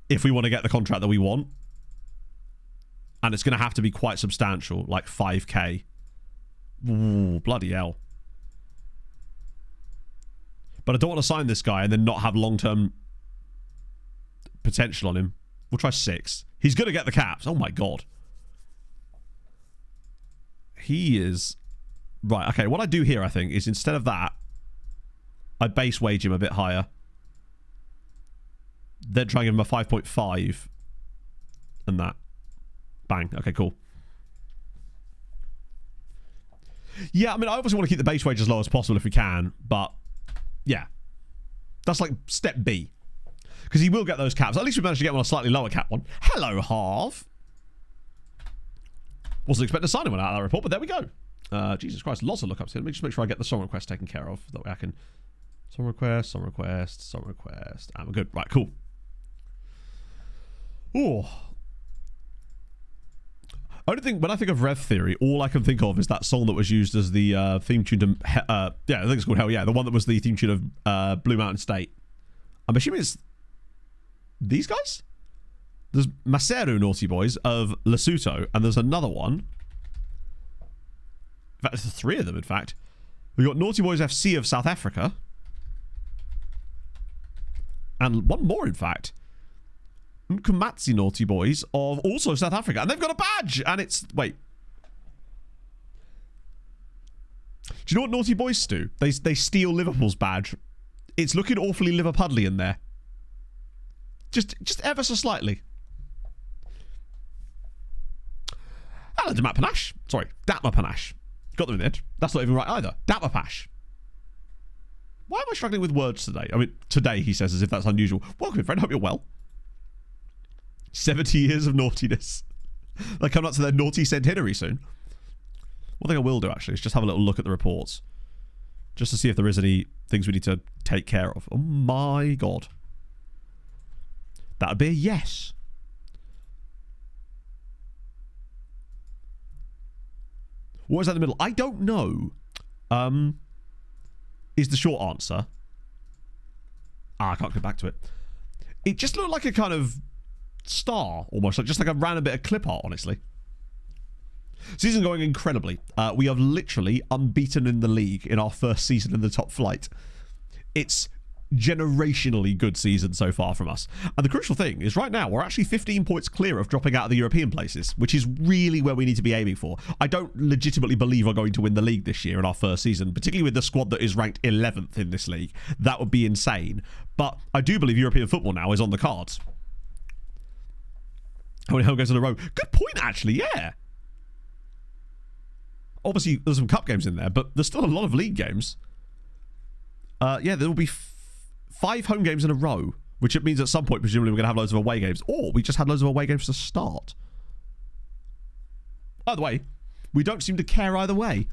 if we want to get the contract that we want. And it's going to have to be quite substantial, like 5k. Ooh, bloody hell. But I don't want to sign this guy and then not have long-term potential on him. We'll try 6. He's going to get the caps. Oh my god. He is... Right, okay, what I do here, I think, is instead of that, I base wage him a bit higher. Then try and give him a 5.5. And that. Bang. Okay, cool. Yeah, I mean, I obviously want to keep the base wage as low as possible if we can, but yeah. That's like step B. Because he will get those caps. At least we managed to get one a slightly lower cap one. Hello, Harv. Wasn't expecting to sign him out of that report, but there we go. Jesus Christ, lots of lookups here. Let me just make sure I get the song request taken care of. That way I can... Song request. And we're good. Right, cool. Ooh. Only thing, when I think of Rev Theory, all I can think of is that song that was used as the theme tune to... yeah, I think it's called Hell Yeah. The one that was the theme tune of Blue Mountain State. I'm assuming it's... These guys? There's Maseru Naughty Boys of Lesotho, and there's another one. In fact, there's 3 of them, in fact. We've got Naughty Boys FC of South Africa. And one more, in fact. Nkumatsi Naughty Boys of also South Africa. And they've got a badge! And it's... Wait. Do you know what Naughty Boys do? They steal Liverpool's badge. It's looking awfully Liverpudlian there. Just ever so slightly. Hello, Damat Panache. Sorry, Datma Panache. Got them in there. That's not even right either. Datma Pash. Why am I struggling with words today? I mean, today, he says, as if that's unusual. Welcome, friend. Hope you're well. 70 years of naughtiness. They're coming up to their naughty centenary soon. One thing I will do, actually, is just have a little look at the reports. Just to see if there is any things we need to take care of. Oh, my God. That would be a yes. What was that in the middle? I don't know. Is the short answer. I can't get back to it. It just looked like a kind of star, almost. Like just like a random bit of clip art, honestly. Season going incredibly. We have literally unbeaten in the league in our first season in the top flight. It's generationally good season so far from us. And the crucial thing is right now we're actually 15 points clear of dropping out of the European places, which is really where we need to be aiming for. I don't legitimately believe we're going to win the league this year in our first season, particularly with the squad that is ranked 11th in this league. That would be insane. But I do believe European football now is on the cards. How many home games in a row? Good point, actually, yeah. Obviously, there's some cup games in there, but there's still a lot of league games. Yeah, there will be 5 home games in a row, which it means at some point, presumably, we're going to have loads of away games. Or we just had loads of away games to start. By the way, we don't seem to care either way.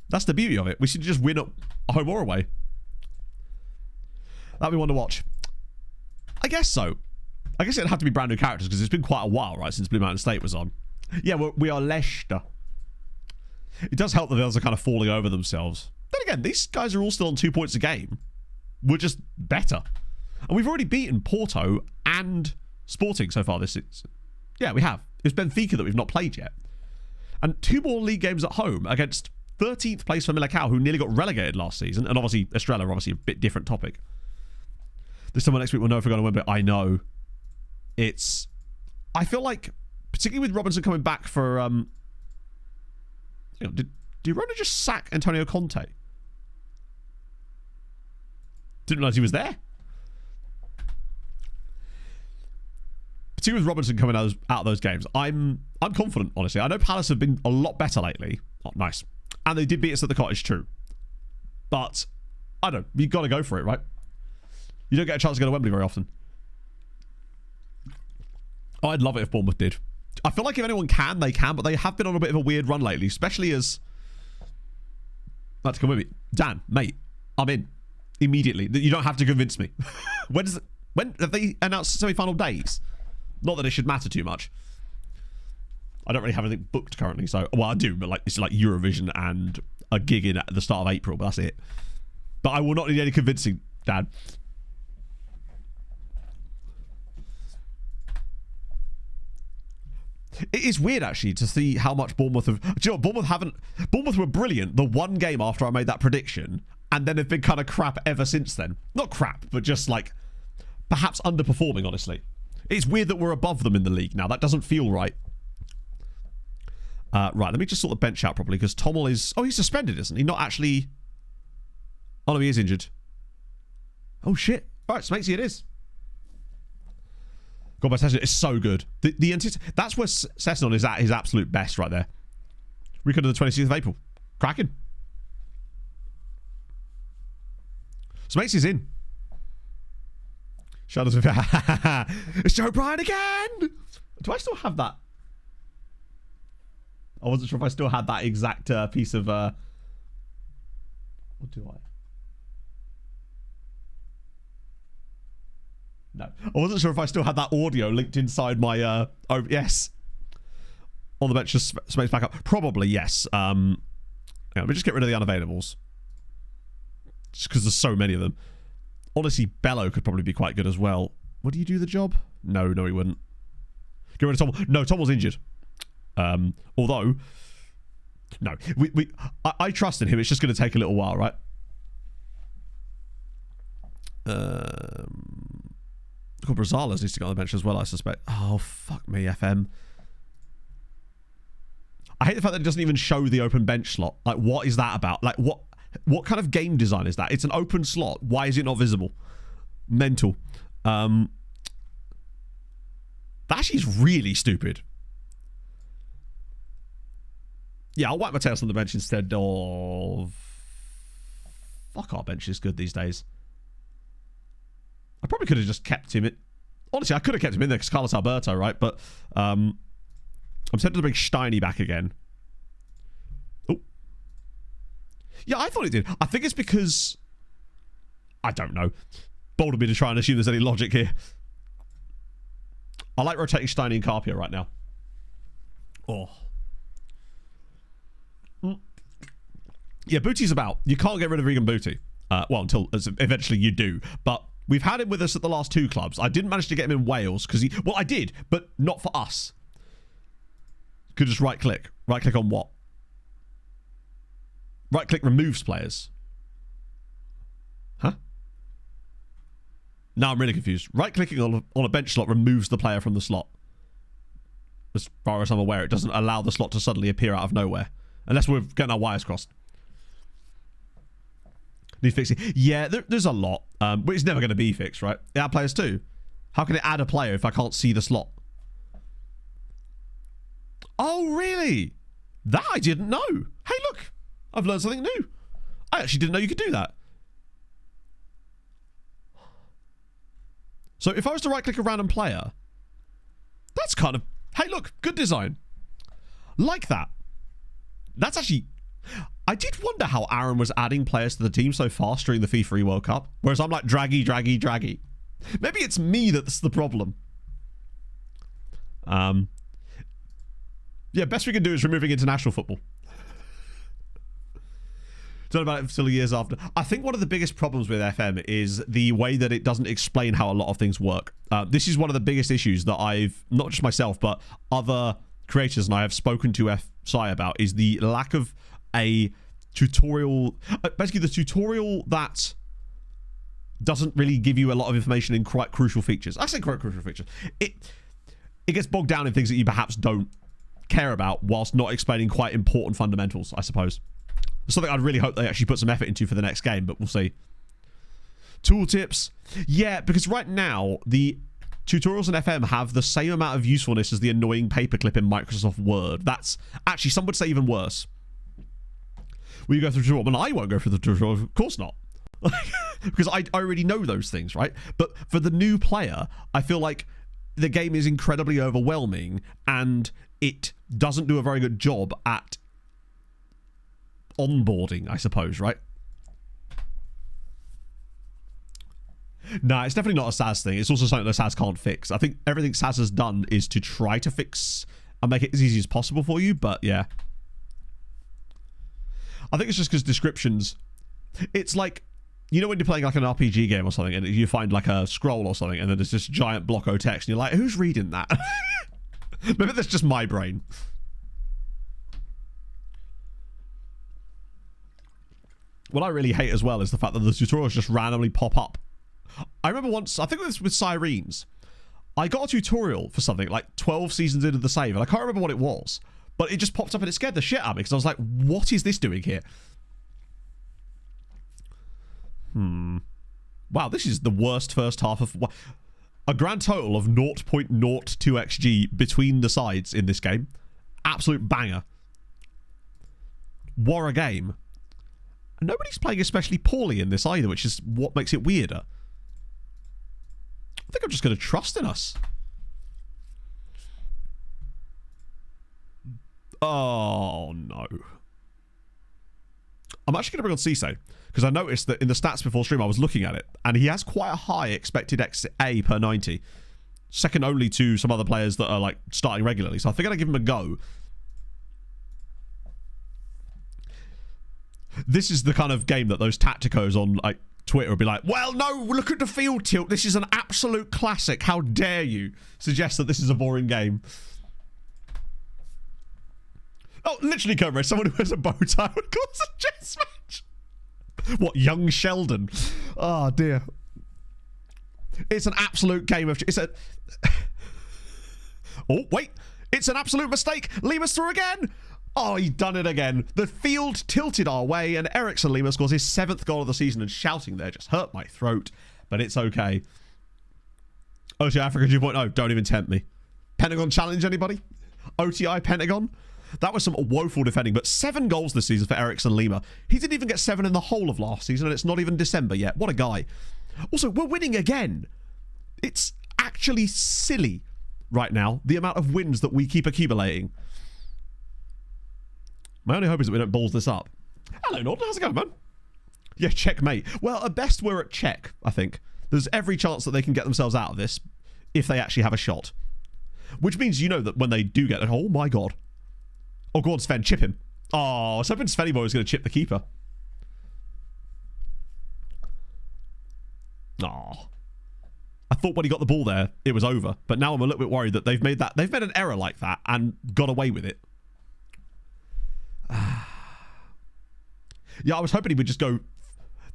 That's the beauty of it. We seem to just win at home or away. That'd be one to watch. I guess so. I guess it'd have to be brand new characters because it's been quite a while, right, since Blue Mountain State was on. Yeah, we are Leicester. It does help that the others are kind of falling over themselves. Then again, these guys are all still on 2 points a game. We're just better. And we've already beaten Porto and Sporting so far this season. Yeah, we have. It's Benfica that we've not played yet. And 2 more league games at home against 13th place for Millicao, who nearly got relegated last season. And obviously, Estrella, obviously a bit different topic. This time next week we'll know if we're going to win, but I know. I feel like, particularly with Robinson coming back for... did Rona just sack Antonio Conte? Didn't realize he was there. Particularly with Robinson coming out of those games, I'm confident, honestly. I know Palace have been a lot better lately. Oh, nice. And they did beat us at the Cottage, true. But, I don't know. You've got to go for it, right? You don't get a chance to go to Wembley very often. Oh, I'd love it if Bournemouth did. I feel like if anyone can, they can, but they have been on a bit of a weird run lately, especially as... That's come with me. Dan, mate, I'm in. Immediately. You don't have to convince me. When have they announced semi-final days? Not that it should matter too much. I don't really have anything booked currently, so... Well, I do, but like it's like Eurovision and a gig in at the start of April, but that's it. But I will not need any convincing, Dad. It is weird, actually, to see how much Bournemouth have... Do you know what? Bournemouth were brilliant the one game after I made that prediction, and then they've been kind of crap ever since then. Not crap, but just, like, perhaps underperforming, honestly. It's weird that we're above them in the league now. That doesn't feel right. Right, let me just sort the bench out properly, because Tommel is... Oh, he's suspended, isn't he? Not actually... Oh, no, he is injured. Oh, shit. Right, Smakesy it is. God, my Session is so good. That's where Session is at his absolute best right there. Weekend of the 26th of April. Cracking. Smakesy's in. Shadows of... It's Joe Bryan again! Do I still have that? I wasn't sure if I still had that exact piece of... What do I? No. I wasn't sure if I still had that audio linked inside my... Oh, yes. On the bench, just Smakes back up. Probably, yes. Yeah, let me just get rid of the unavailables. Just because there's so many of them. Honestly, Bello could probably be quite good as well. Would he do the job? No, he wouldn't. Get rid of Tommel. No, Tommel's injured. Although, no. I trust in him. It's just going to take a little while, right? Brazales needs to go on the bench as well, I suspect. Oh, fuck me, FM. I hate the fact that it doesn't even show the open bench slot. Like, what is that about? Like, what kind of game design is that? It's an open slot. Why is it not visible? Mental. That actually is really stupid. Yeah, I'll wipe my tails on the bench instead of... Fuck, our bench is good these days. I probably could have just kept him in... Honestly, I could have kept him in there because Carlos Alberto, right? But I'm tempted to bring Steiny back again. Oh. Yeah, I thought it did. I think it's because... I don't know. Bold of me to try and assume there's any logic here. I like rotating Steiny and Carpio right now. Oh. Yeah, Booty's about. You can't get rid of Regan Booty. Well, until eventually you do. But we've had him with us at the last two clubs. I didn't manage to get him in Wales because he... Well, I did, but not for us. Could just right-click. Right-click on what? Right-click removes players. Huh? Now I'm really confused. Right-clicking on a bench slot removes the player from the slot. As far as I'm aware, it doesn't allow the slot to suddenly appear out of nowhere. Unless we're getting our wires crossed. Need fixing. Yeah, there's a lot. But it's never going to be fixed, right? Add players too. How can it add a player if I can't see the slot? Oh, really? That I didn't know. Hey, look. I've learned something new. I actually didn't know you could do that. So if I was to right-click a random player, that's kind of... Hey, look. Good design. Like that. That's actually... I did wonder how Aaron was adding players to the team so fast during the FIFA World Cup. Whereas I'm like, draggy. Maybe it's me that's the problem. Yeah, best we can do is removing international football. Don't know about it until years after. I think one of the biggest problems with FM is the way that it doesn't explain how a lot of things work. This is one of the biggest issues that I've, not just myself, but other creators and I have spoken to FSI about, is the lack of a tutorial. Basically, the tutorial that doesn't really give you a lot of information in quite crucial features. I say quite crucial features. It gets bogged down in things that you perhaps don't care about whilst not explaining quite important fundamentals, I suppose. Something I'd really hope they actually put some effort into for the next game, but we'll see. Tooltips. Yeah, because right now, the tutorials in FM have the same amount of usefulness as the annoying paperclip in Microsoft Word. That's actually, some would say even worse. Will you go through the tutorial? Well, I won't go through the tutorial. Of course not. Because I already know those things, right? But for the new player, I feel like the game is incredibly overwhelming and it doesn't do a very good job at onboarding, I suppose, right? Nah, it's definitely not a SAS thing. It's also something that SAS can't fix. I think everything SAS has done is to try to fix and make it as easy as possible for you, but yeah. I think it's just because descriptions... It's like, you know when you're playing like an RPG game or something and you find like a scroll or something and then there's this giant block of text and you're like, who's reading that? Maybe that's just my brain. What I really hate as well is the fact that the tutorials just randomly pop up. I remember once, I think it was with Sirens, I got a tutorial for something like 12 seasons into the save, and I can't remember what it was, but it just popped up and it scared the shit out of me because I was like, what is this doing here? Wow, this is the worst first half of... A grand total of 0.02 XG between the sides in this game. Absolute banger. What a game. And nobody's playing especially poorly in this either, which is what makes it weirder. I think I'm just going to trust in us. Oh, no. I'm actually going to bring on Cisse, because I noticed that in the stats before stream, I was looking at it, and he has quite a high expected XA per 90. Second only to some other players that are, like, starting regularly. So I think I'll give him a go. This is the kind of game that those tacticos on, like, Twitter will be like, well, no, look at the field tilt. This is an absolute classic. How dare you suggest that this is a boring game? Oh, literally, Cobra, someone who has a bow tie would cause a chess match. What, young Sheldon? Oh, dear. It's an absolute game of... It's a... Oh, wait. It's an absolute mistake. Lima's through again. Oh, he done it again. The field tilted our way, and Ericsson Lima scores his 7th goal of the season, and shouting there just hurt my throat, but it's okay. OTI Africa 2.0, don't even tempt me. Pentagon challenge, anybody? OTI Pentagon? That was some woeful defending, but 7 goals this season for Ericsson Lima. He didn't even get 7 in the whole of last season, and it's not even December yet. What a guy. Also, we're winning again. It's actually silly right now, the amount of wins that we keep accumulating. My only hope is that we don't balls this up. Hello, Nord. How's it going, man? Yeah, checkmate. Well, at best, we're at check, I think. There's every chance that they can get themselves out of this if they actually have a shot. Which means you know that when they do get it... Oh, my God. Oh, go on, Sven. Chip him. Oh, I was hoping Svenny Boy was going to chip the keeper. Oh. I thought when he got the ball there, it was over. But now I'm a little bit worried that they've made an error like that and got away with it. Yeah, I was hoping he would just go...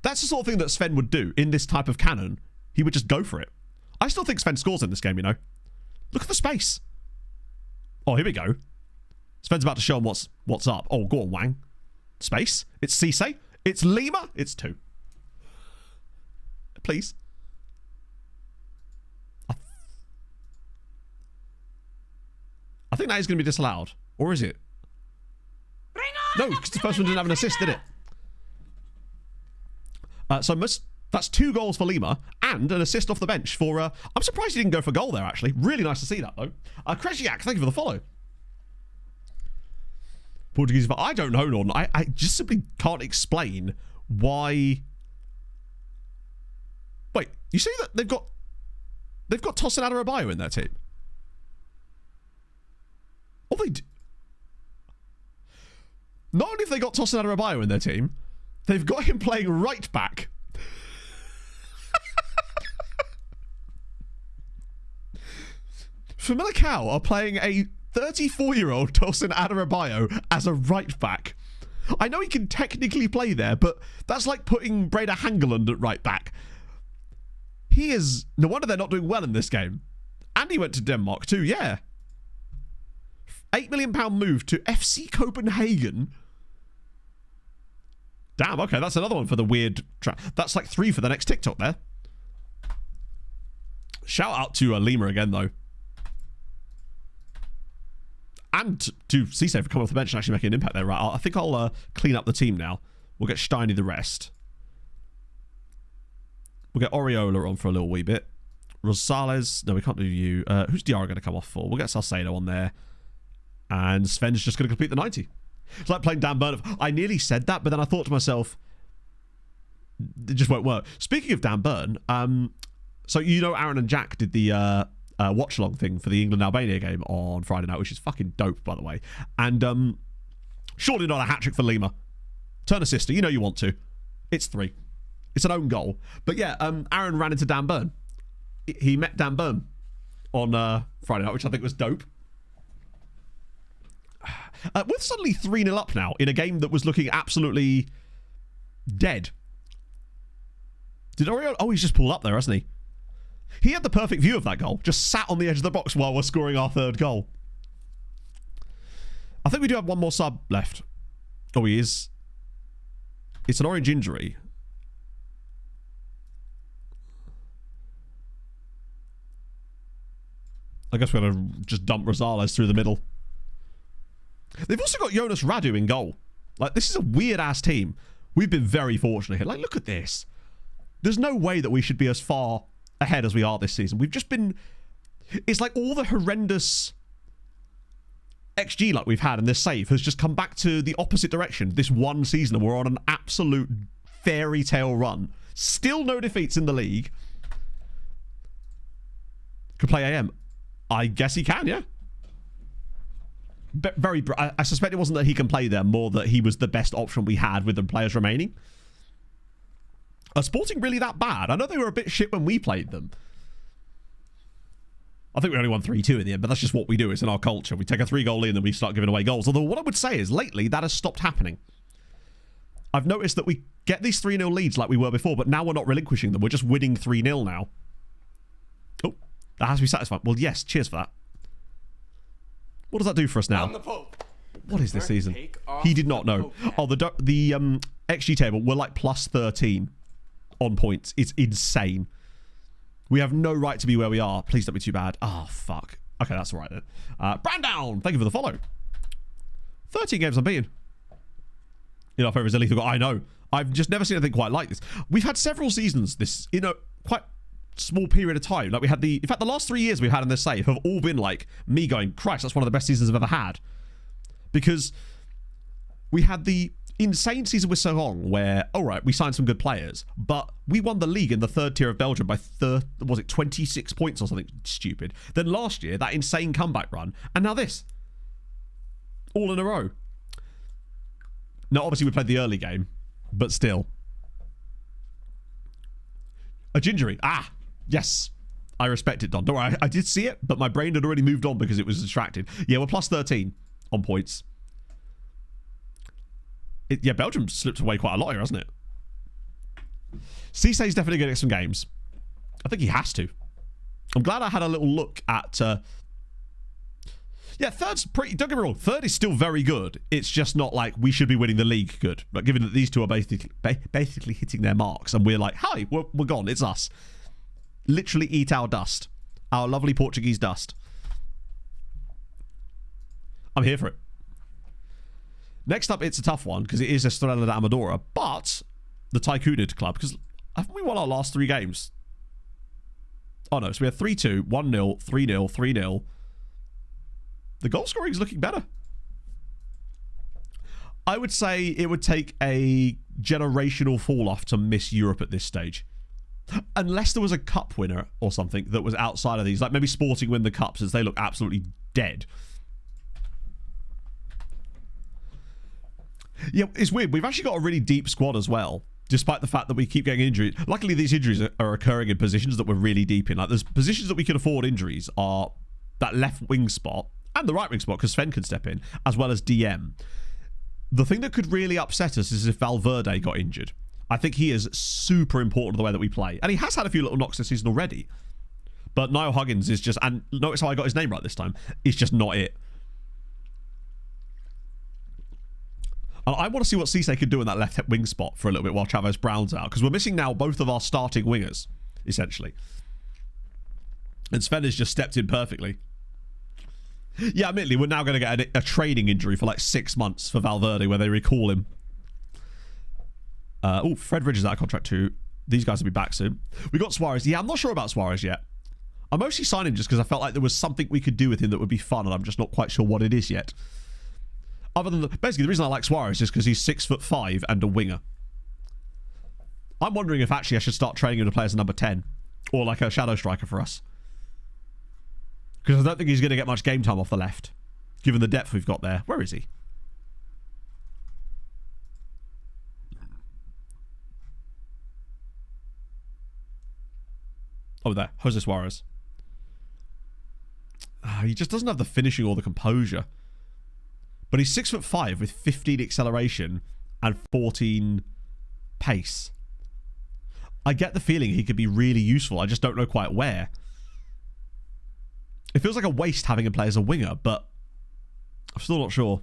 That's the sort of thing that Sven would do in this type of canon. He would just go for it. I still think Sven scores in this game, you know. Look at the space. Oh, here we go. Sven's about to show him what's up. Oh, go on, Wang. Space. It's Cisse. It's Lima. It's 2. Please. I think that is going to be disallowed. Or is it? No, because the first one didn't have an assist, did it? So that's 2 goals for Lima and an assist off the bench for... I'm surprised he didn't go for goal there, actually. Really nice to see that, though. Kresiak, thank you for the follow. Portuguese... I don't know, Norton. I just simply can't explain why... Wait, you see that they've got Tosin Adarabioyo in their team? Oh, they do... Not only have they got Tosin Adarabioyo in their team, they've got him playing right back. Famalicão are playing a 34-year-old Tosin Adarabioyo as a right back. I know he can technically play there, but that's like putting Breda Hangeland at right back. He is... No wonder they're not doing well in this game. And he went to Denmark too, yeah. £8 million move to FC Copenhagen. Damn, okay, that's another one for the weird... That's like 3 for the next TikTok there. Shout out to Lima again, though. And to Cisse for coming off the bench and actually making an impact there. Right, I think I'll clean up the team now. We'll get Steiny the rest. We'll get Oriola on for a little wee bit. Rosales. No, we can't do you. Who's Diarra going to come off for? We'll get Salcedo on there. And Sven's just going to complete the 90. It's like playing Dan Burn. I nearly said that, but then I thought to myself, it just won't work. Speaking of Dan Burn, so you know Aaron and Jack did the watch-along thing for the England-Albania game on Friday night, which is fucking dope, by the way. And surely not a hat-trick for Lima. Turn a sister. You know you want to. It's 3. It's an own goal. But yeah, Aaron ran into Dan Burn. He met Dan Burn on Friday night, which I think was dope. We're suddenly 3-0 up now in a game that was looking absolutely dead. Did Oriol... Oh, he's just pulled up there, hasn't he? He had the perfect view of that goal. Just sat on the edge of the box while we're scoring our 3rd goal. I think we do have one more sub left. Oh, he is. It's an orange injury. I guess we're going to just dump Rosales through the middle. They've also got Jonas Radu in goal. Like, this is a weird-ass team. We've been very fortunate here. Like, look at this. There's no way that we should be as far ahead as we are this season. We've just been... It's like all the horrendous XG like we've had in this save has just come back to the opposite direction. This one season, and we're on an absolute fairy tale run. Still no defeats in the league. Could play AM. I guess he can, yeah. I suspect it wasn't that he can play there, more that he was the best option we had with the players remaining. Are Sporting really that bad? I know they were a bit shit when we played them. I think we only won 3-2 in the end, but that's just what we do. It's in our culture. We take a 3-goal lead and then we start giving away goals. Although what I would say is, lately, that has stopped happening. I've noticed that we get these 3-0 leads like we were before, but now we're not relinquishing them. We're just winning 3-0 now. Oh, that has to be satisfying. Well, yes, cheers for that. What does that do for us now? What is this season? He did not know. Oh, the XG table, we're like plus 13 on points. It's insane. We have no right to be where we are. Please don't be too bad. Oh, fuck. Okay, that's all right then. Brandown, thank you for the follow. 13 games unbeaten. You know, if everyone's a lethal goal, I know. I've just never seen anything quite like this. We've had several seasons this, you know, quite small period of time. Like we had in fact, the last 3 years we've had in this save have all been like me going, Christ, that's one of the best seasons I've ever had. Because we had the insane season with Song where, all right, we signed some good players, but we won the league in the 3rd tier of Belgium by 26 points or something stupid. Then last year, that insane comeback run, and now this. All in a row. Now, obviously, we played the early game, but still. A gingery. Ah, yes. I respect it, Don. Don't worry, I did see it, but my brain had already moved on because it was distracted. Yeah, we're plus 13 on points. Yeah, Belgium slipped away quite a lot here, hasn't it? Cisse's definitely going to get some games. I think he has to. I'm glad I had a little look at... Yeah, 3rd's pretty... Don't get me wrong, 3rd is still very good. It's just not like we should be winning the league good. But given that these two are basically hitting their marks, and we're like, hi, we're gone, it's us. Literally eat our dust. Our lovely Portuguese dust. I'm here for it. Next up, it's a tough one, because it is Estrela da Amadora, but the Tycoonid club, because haven't we won our last 3 games? Oh no, so we have 3-2, 1-0, 3-0, 3-0. The goal scoring is looking better. I would say it would take a generational fall-off to miss Europe at this stage. Unless there was a cup winner or something that was outside of these. Like maybe Sporting win the cup since they look absolutely dead. Yeah, it's weird. We've actually got a really deep squad as well, despite the fact that we keep getting injuries. Luckily, these injuries are occurring in positions that we're really deep in. Like, there's positions that we can afford injuries are that left wing spot and the right wing spot, because Sven can step in, as well as DM. The thing that could really upset us is if Valverde got injured. I think he is super important to the way that we play. And he has had a few little knocks this season already. But Niall Huggins is just... And notice how I got his name right this time. It's just not it. And I want to see what Cisse could do in that left wing spot for a little bit while Chavez Brown's out. Because we're missing now both of our starting wingers, essentially. And Sven has just stepped in perfectly. Yeah, admittedly, we're now going to get a training injury for like 6 months for Valverde where they recall him. Oh, Fred Ridge is out of contract too. These guys will be back soon. We got Suarez. Yeah, I'm not sure about Suarez yet. I'm mostly signing just because I felt like there was something we could do with him that would be fun, and I'm just not quite sure what it is yet. Other than basically the reason I like Suarez is because he's 6'5" and a winger. I'm wondering if actually I should start training him to play as a number 10 or like a shadow striker for us. Because I don't think he's going to get much game time off the left, given the depth we've got there. Where is he? Oh, there. Jose Suarez. He just doesn't have the finishing or the composure. But he's 6'5" with 15 acceleration and 14 pace. I get the feeling he could be really useful. I just don't know quite where. It feels like a waste having him play as a winger, but I'm still not sure.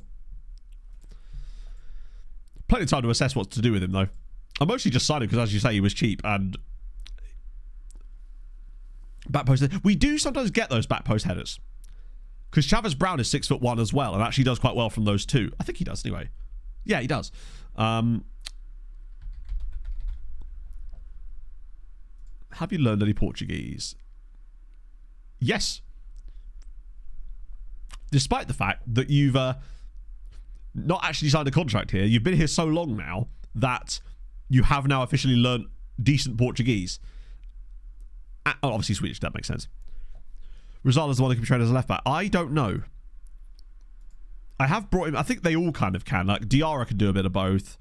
Plenty of time to assess what to do with him, though. I'm mostly just signing because, as you say, he was cheap and back post. We do sometimes get those back post headers. Because Chavez Brown is 6'1" as well, and actually does quite well from those two. I think he does, anyway. Yeah, he does. Have you learned any Portuguese? Yes. Despite the fact that you've not actually signed a contract here, you've been here so long now that you have now officially learned decent Portuguese. Obviously Swedish, that makes sense. Rosales the one that can be trained as a left back. I don't know. I have brought him. I think they all kind of can. Like Diarra can do a bit of both.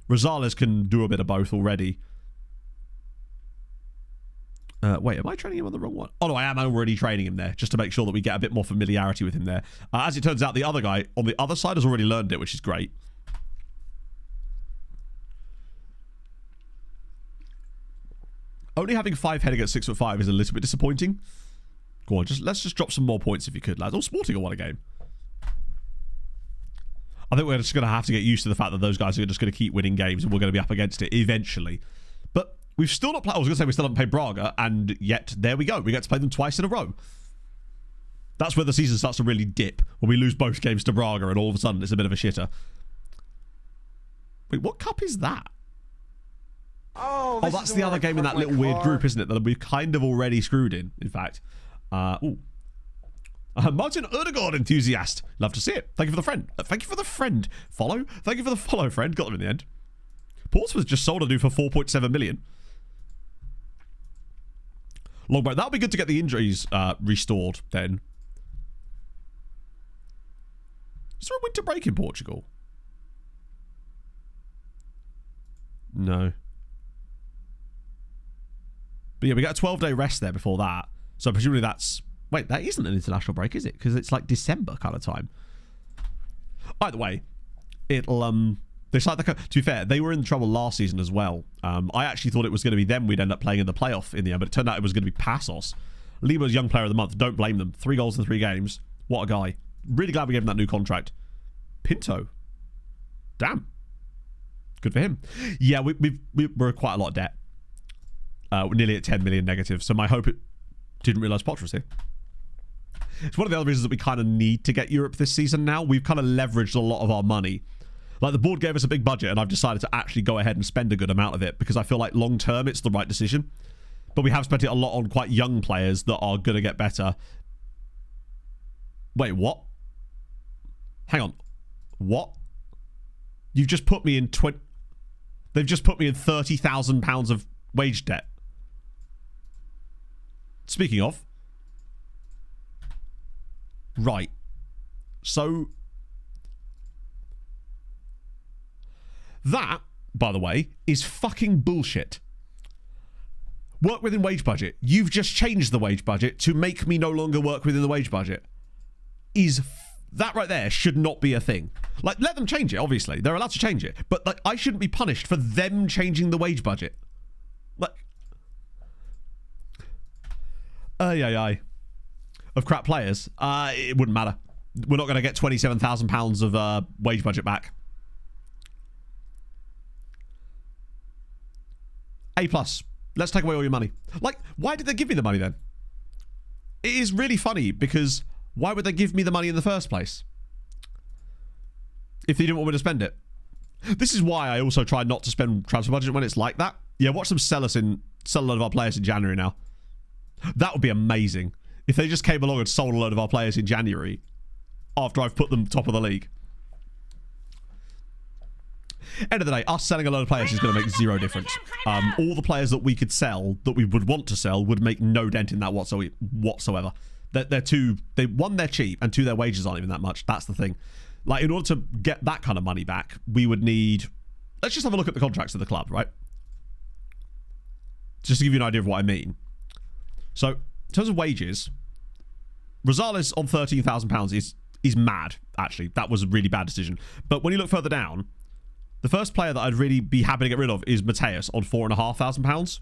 Rosales can do a bit of both already. Wait, am I training him on the wrong one? Oh no, I am already training him there, just to make sure that we get a bit more familiarity with him there. As it turns out, the other guy on the other side has already learned it, which is great. Only having 5 heading at 6'5" is a little bit disappointing. Go on, let's just drop some more points if you could, lads. Oh, Sporting will won a game. I think we're just going to have to get used to the fact that those guys are just going to keep winning games and we're going to be up against it eventually. But we've still not played. I was going to say we still haven't played Braga, and yet there we go. We get to play them twice in a row. That's where the season starts to really dip, when we lose both games to Braga and all of a sudden it's a bit of a shitter. Wait, what cup is that? Oh, that's the other game in that little weird group, isn't it? That we've kind of already screwed in fact. Martin Erdegaard enthusiast. Love to see it. Thank you for the friend. Thank you for the friend. Follow. Thank you for the follow, friend. Got them in the end. Portsmouth just sold a dude for 4.7 million. Long break. That'll be good to get the injuries restored then. Is there a winter break in Portugal? No. But yeah, we got a 12-day rest there before that. So presumably that's... Wait, that isn't an international break, is it? Because it's like December kind of time. Either way, it'll... to be fair, they were in trouble last season as well. I actually thought it was going to be them we'd end up playing in the playoff in the end, but it turned out it was going to be Passos. Lima's Young Player of the Month. Don't blame them. 3 goals in 3 games. What a guy. Really glad we gave him that new contract. Pinto. Damn. Good for him. Yeah, we're quite a lot of debt. We're nearly at 10 million negative, so my hope it didn't realise Potter was here. It's one of the other reasons that we kind of need to get Europe this season now. We've kind of leveraged a lot of our money. Like, the board gave us a big budget, and I've decided to actually go ahead and spend a good amount of it because I feel like long-term it's the right decision. But we have spent it a lot on quite young players that are going to get better. Wait, what? Hang on. What? You've just put me in They've just put me in £30,000 of wage debt. Speaking of. Right. So... that, by the way, is fucking bullshit. Work within wage budget. You've just changed the wage budget to make me no longer work within the wage budget. That right there should not be a thing. Like, let them change it, obviously. They're allowed to change it. But, like, I shouldn't be punished for them changing the wage budget. Like... of crap players. It wouldn't matter. We're not going to get £27,000 of wage budget back. A+. Let's take away all your money. Like, why did they give me the money then? It is really funny because why would they give me the money in the first place? If they didn't want me to spend it. This is why I also try not to spend transfer budget when it's like that. Yeah, watch them sell a lot of our players in January now. That would be amazing. If they just came along and sold a load of our players in January after I've put them top of the league. End of the day, us selling a load of players is going to make zero difference. All the players that we could sell, that we would want to sell, would make no dent in that whatsoever. They're cheap, and two, their wages aren't even that much. That's the thing. Like, in order to get that kind of money back, we would need... Let's just have a look at the contracts of the club, right? Just to give you an idea of what I mean. So, in terms of wages, Rosales on £13,000 is mad, actually. That was a really bad decision. But when you look further down, the first player that I'd really be happy to get rid of is Mateus on £4,500.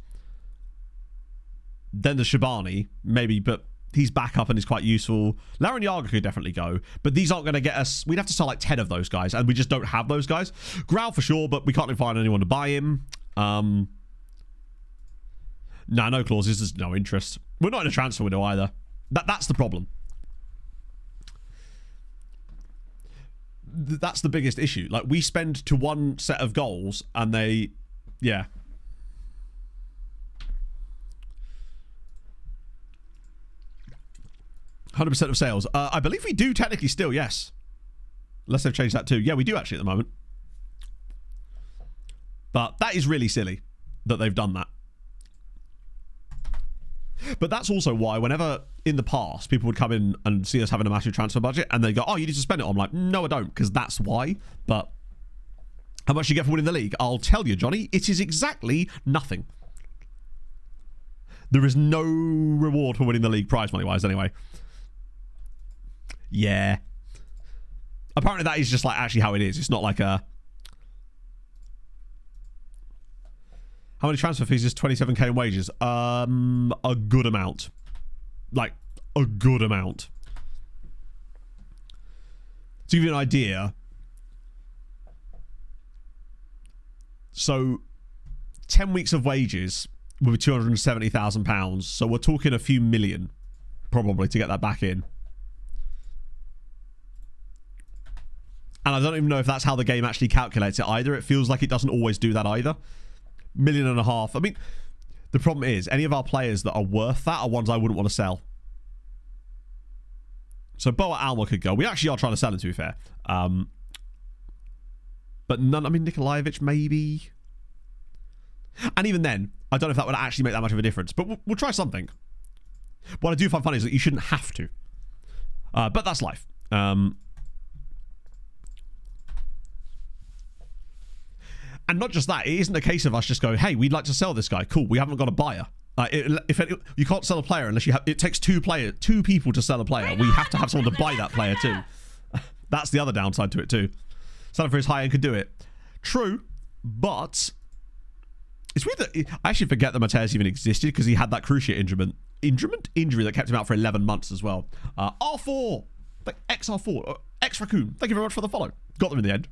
Then the Shabani, maybe, but he's back up and is quite useful. Laren Yaga could definitely go, but these aren't going to get us... We'd have to sell like 10 of those guys, and we just don't have those guys. Grau for sure, but we can't even find anyone to buy him. No clauses. There's no interest. We're not in a transfer window either. That's the problem. That's the biggest issue. Like, we spend to one set of goals, and they... Yeah. 100% of sales. I believe we do technically still, yes. Unless they've changed that too. Yeah, we do actually at the moment. But that is really silly that they've done that. But that's also why whenever in the past people would come in and see us having a massive transfer budget and they go, oh, you need to spend it. I'm like, no, I don't, because that's why. But how much you get for winning the league? I'll tell you, Johnny, it is exactly nothing. There is no reward for winning the league prize money-wise anyway. Yeah. Apparently that is just like actually how it is. It's not like a... How many transfer fees is 27k in wages? A good amount. Like, a good amount. To give you an idea. So, 10 weeks of wages will be £270,000. So we're talking a few million, probably, to get that back in. And I don't even know if that's how the game actually calculates it either. It feels like it doesn't always do that either. $1.5 million. I mean, the problem is, any of our players that are worth that are ones I wouldn't want to sell. So Boa Alma could go. We actually are trying to sell him, to be fair. But none, I mean, Nikolaevich, maybe. And even then, I don't know if that would actually make that much of a difference. But we'll try something. What I do find funny is that you shouldn't have to. But that's life. And not just that, it isn't a case of us just going, hey, we'd like to sell this guy. Cool, we haven't got a buyer. You can't sell a player unless you have... It takes two people to sell a player. We have to have someone to buy that player too. That's the other downside to it too. Someone for his high end could do it. True, but... It's weird that... I actually forget that Mateus even existed because he had that cruciate injury that kept him out for 11 months as well. R4! Like XR4. X Raccoon. Thank you very much for the follow. Got them in the end.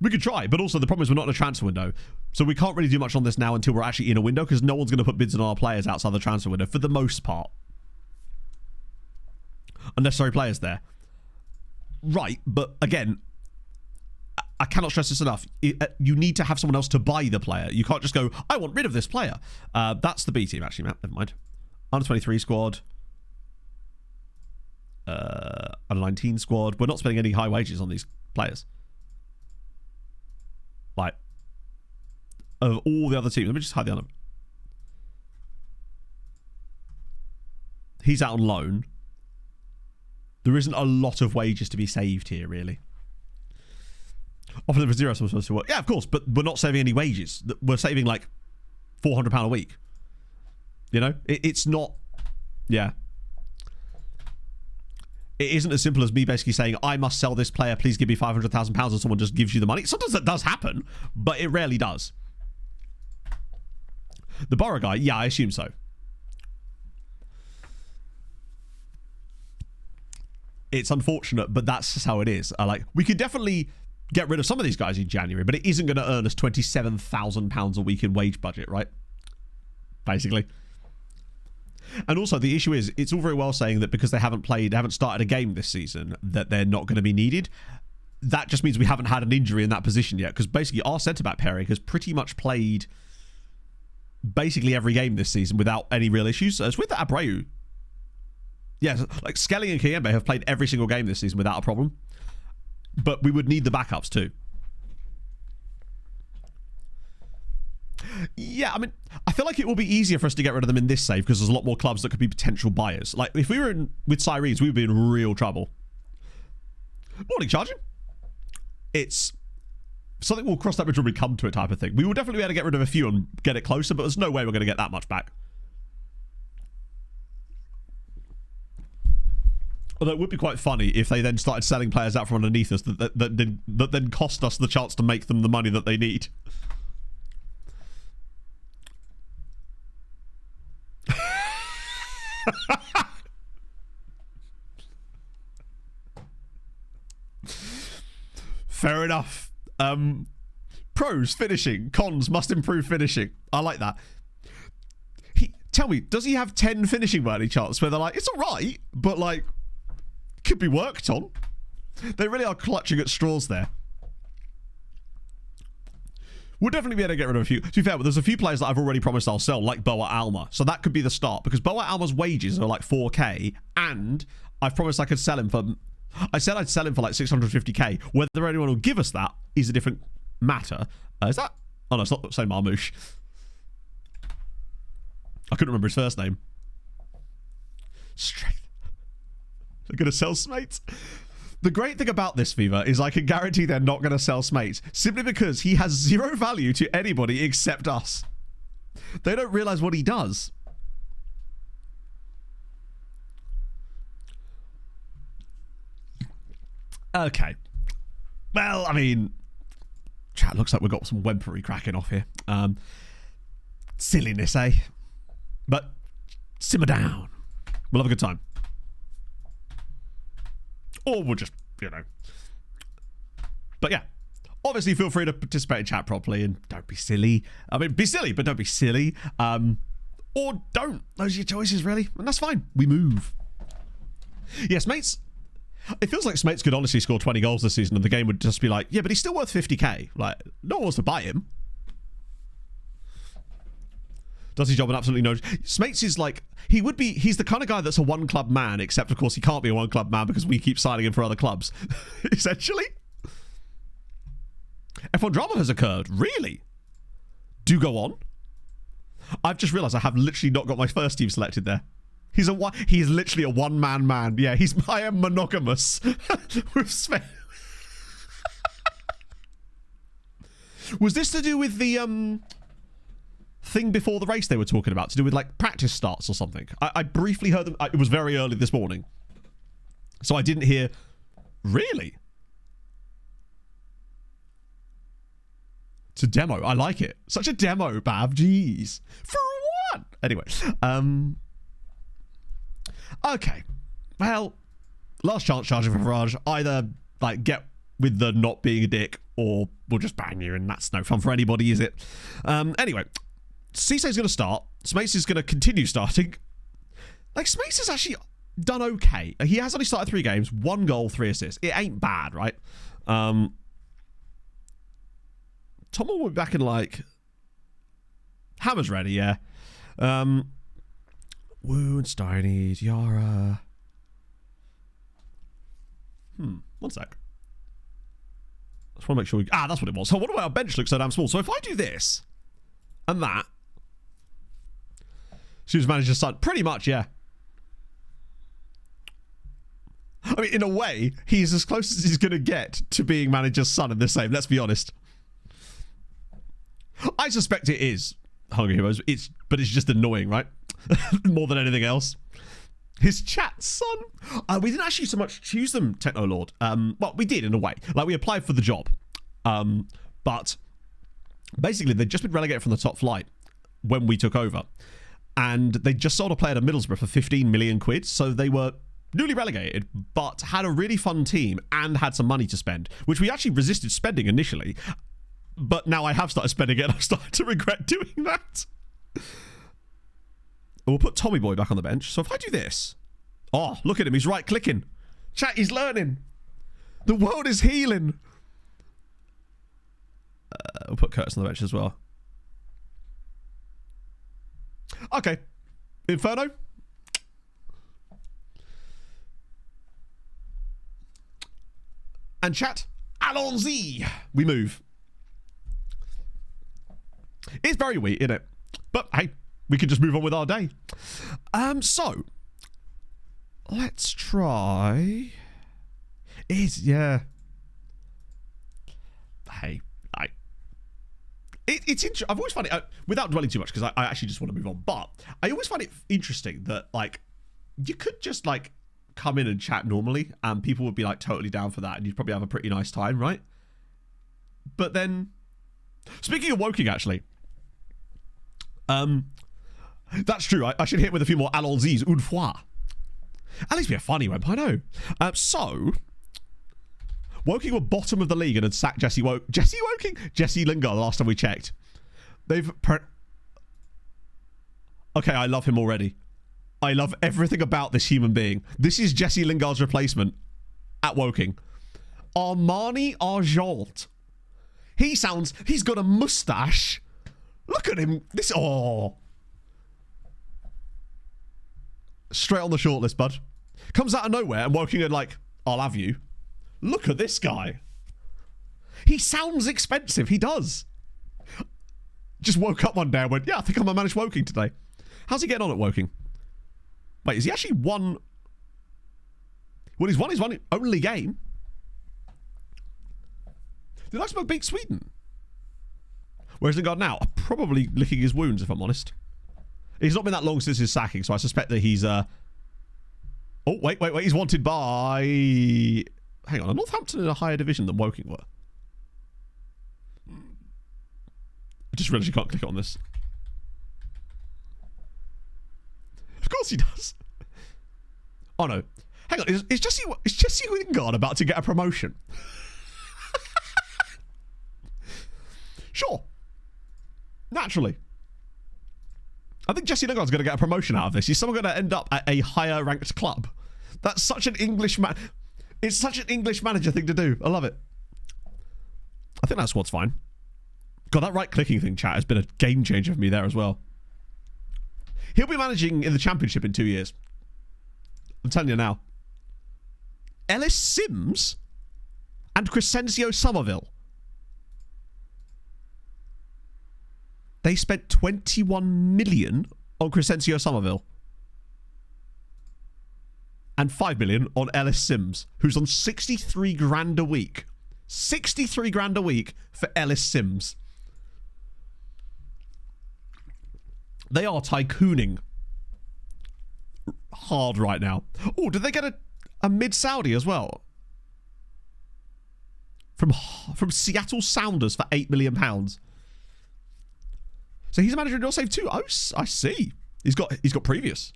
We could try, but also the problem is we're not in a transfer window. So we can't really do much on this now until we're actually in a window because no one's going to put bids on our players outside the transfer window for the most part. Unnecessary players there. Right, but again, I cannot stress this enough. You need to have someone else to buy the player. You can't just go, I want rid of this player. That's the B team, actually, Matt. Never mind. Under 23 squad. Under 19 squad. We're not spending any high wages on these players. Like, of all the other teams, let me just hide the other. He's out on loan. There isn't a lot of wages to be saved here, really. Offer them for zero, so I'm supposed to work. Yeah, of course, but we're not saving any wages. We're saving like £400 a week. You know, it's not. Yeah. It isn't as simple as me basically saying, I must sell this player, please give me £500,000 and someone just gives you the money. Sometimes that does happen, but it rarely does. The Borough guy, yeah, I assume so. It's unfortunate, but that's just how it is. Like, we could definitely get rid of some of these guys in January, but it isn't going to earn us £27,000 a week in wage budget, right? basically. And also, the issue is, it's all very well saying that because they haven't started a game this season, that they're not going to be needed. That just means we haven't had an injury in that position yet, because basically our centre-back pairing has pretty much played basically every game this season without any real issues. So it's with Abreu. Yeah, like Skelly and Kiyembe have played every single game this season without a problem. But we would need the backups too. Yeah, I mean, I feel like it will be easier for us to get rid of them in this save because there's a lot more clubs that could be potential buyers. Like, if we were in with Sirens, we would be in real trouble. Morning, Charging. It's something we'll cross that bridge when we come to it type of thing. We will definitely be able to get rid of a few and get it closer, but there's no way we're going to get that much back. Although it would be quite funny if they then started selling players out from underneath us that then cost us the chance to make them the money that they need. Fair enough. Pros, finishing. Cons, must improve finishing. I like that. Tell me, does he have 10 finishing by any chance where they're like, it's alright, but like, could be worked on? They really are clutching at straws there. We'll definitely be able to get rid of a few. To be fair, but there's a few players that I've already promised I'll sell, like Boa Alma. So that could be the start, because Boa Alma's wages are like 4k, and I've promised I could sell him for... I said I'd sell him for like 650k. Whether anyone will give us that is a different matter. Is that... Oh no, it's not the same Marmouche. I couldn't remember his first name. Strength. They're going to sell Smates. The great thing about this, Fever, is I can guarantee they're not going to sell Smates, simply because he has zero value to anybody except us. They don't realise what he does. Okay. Well, I mean, chat, looks like we've got some wempery cracking off here. Silliness, eh? But simmer down. We'll have a good time. Or we'll just, you know. But yeah. Obviously, feel free to participate in chat properly and don't be silly. I mean, be silly, but don't be silly. Or don't. Those are your choices, really. And that's fine. We move. Yes, mates. It feels like Smates could honestly score 20 goals this season and the game would just be like, yeah, but he's still worth 50k. Like, no one wants to buy him. Does his job and absolutely no... Smates is like... He's the kind of guy that's a one-club man, except, of course, he can't be a one-club man because we keep signing him for other clubs. Essentially. F1 drama has occurred. Really? Do go on. I've just realised I have literally not got my first team selected there. He's literally a one-man man. Yeah, I am monogamous with Sven. Was this to do with the thing before the race they were talking about? To do with like practice starts or something? I briefly heard them. It was very early this morning, so I didn't hear. Really? It's a demo. I like it. Such a demo, Bav. Jeez. For what? Anyway. Okay, well, last chance charging for Farage. Either like get with the not being a dick, or we'll just bang you, and that's no fun for anybody, is it? Anyway, Cece's going to start. Smace is going to continue starting. Like, Smace has actually done okay. He has only started 3 games, 1 goal, 3 assists. It ain't bad, right? Tom will be back in like Hammer's ready, yeah. Woo and Steinies, Yara. One sec. I just want to make sure we... that's what it was. So what about our bench looks so damn small? So if I do this and that, she was manager's son. Pretty much, yeah. I mean, in a way, he's as close as he's going to get to being manager's son in this same. Let's be honest. I suspect it is Hungry Heroes. But it's just annoying, right? More than anything else. His chat son. We didn't actually so much choose them, Techno Lord. Well, we did in a way. Like, we applied for the job. But basically, they'd just been relegated from the top flight when we took over. And they just sold a player to Middlesbrough for 15 million quid. So they were newly relegated, but had a really fun team and had some money to spend, which we actually resisted spending initially. But now I have started spending it and I've started to regret doing that. We'll put Tommy Boy back on the bench. So if I do this... Oh, look at him. He's right-clicking. Chat, he's learning. The world is healing. We'll put Curtis on the bench as well. Okay. Inferno. And chat, allons-y. We move. It's very weak, isn't it? But hey, we can just move on with our day. So let's try. Yeah. Hey, it's interesting. I've always found it without dwelling too much because I actually just want to move on. But I always find it interesting that like you could just like come in and chat normally, and people would be like totally down for that, and you'd probably have a pretty nice time, right? But then, speaking of woking, actually, that's true. I should hit with a few more allons-y une fois. At least be a funny one, I know. So, Woking were bottom of the league and had sacked Jesse Lingard the last time we checked. Okay, I love him already. I love everything about this human being. This is Jesse Lingard's replacement at Woking. Armani Argent. He's got a mustache. Look at him. Straight on the shortlist, bud. Comes out of nowhere and Woking are like, I'll have you. Look at this guy. He sounds expensive. He does. Just woke up one day and went, yeah, I think I'm going to manage Woking today. How's he getting on at Woking? Wait, is he actually won? Well, he's won his only game. Did Luxembourg beat Sweden? Where's Lingard now? Probably licking his wounds, if I'm honest. He's not been that long since his sacking, so I suspect that he's... Oh, wait. He's wanted by... Hang on, are Northampton in a higher division than Woking were? I just realised you can't click on this. Of course he does. Oh no. Hang on, is Jesse Lingard about to get a promotion? Sure. Naturally. I think Jesse Lingard's going to get a promotion out of this. He's someone going to end up at a higher ranked club. That's such an English man. It's such an English manager thing to do. I love it. I think that squad's fine. God, that right-clicking thing, chat, has been a game changer for me there as well. He'll be managing in the Championship in 2 years. I'm telling you now. Ellis Sims and Crescencio Somerville. They spent 21 million on Crescencio Somerville. And 5 million on Ellis Sims, who's on 63 grand a week. 63 grand a week for Ellis Sims. They are tycooning hard right now. Oh, did they get a mid-Saudi as well? From Seattle Sounders for £8 million. So he's a manager in your save too. Oh, I see. He's got previous.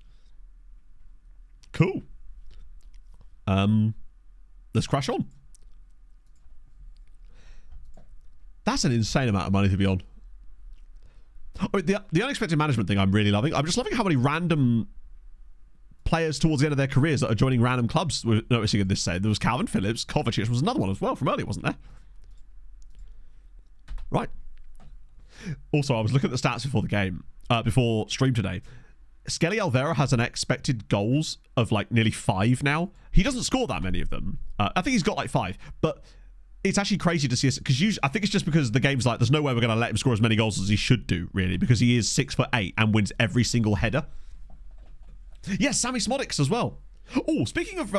Cool. Let's crash on. That's an insane amount of money to be on. Oh, the unexpected management thing I'm really loving. I'm just loving how many random players towards the end of their careers that are joining random clubs we're noticing in this set. There was Calvin Phillips, Kovacic was another one as well from earlier, wasn't there? Right. Also, I was looking at the stats before the game, before stream today. Skelly Alvera has an expected goals of like nearly 5 now. He doesn't score that many of them. I think he's got like 5, but it's actually crazy to see us because I think it's just because the game's like there's no way we're going to let him score as many goals as he should do, really, because he is 6'8" and wins every single header. Yes, Sammy Smodics as well. Oh, speaking of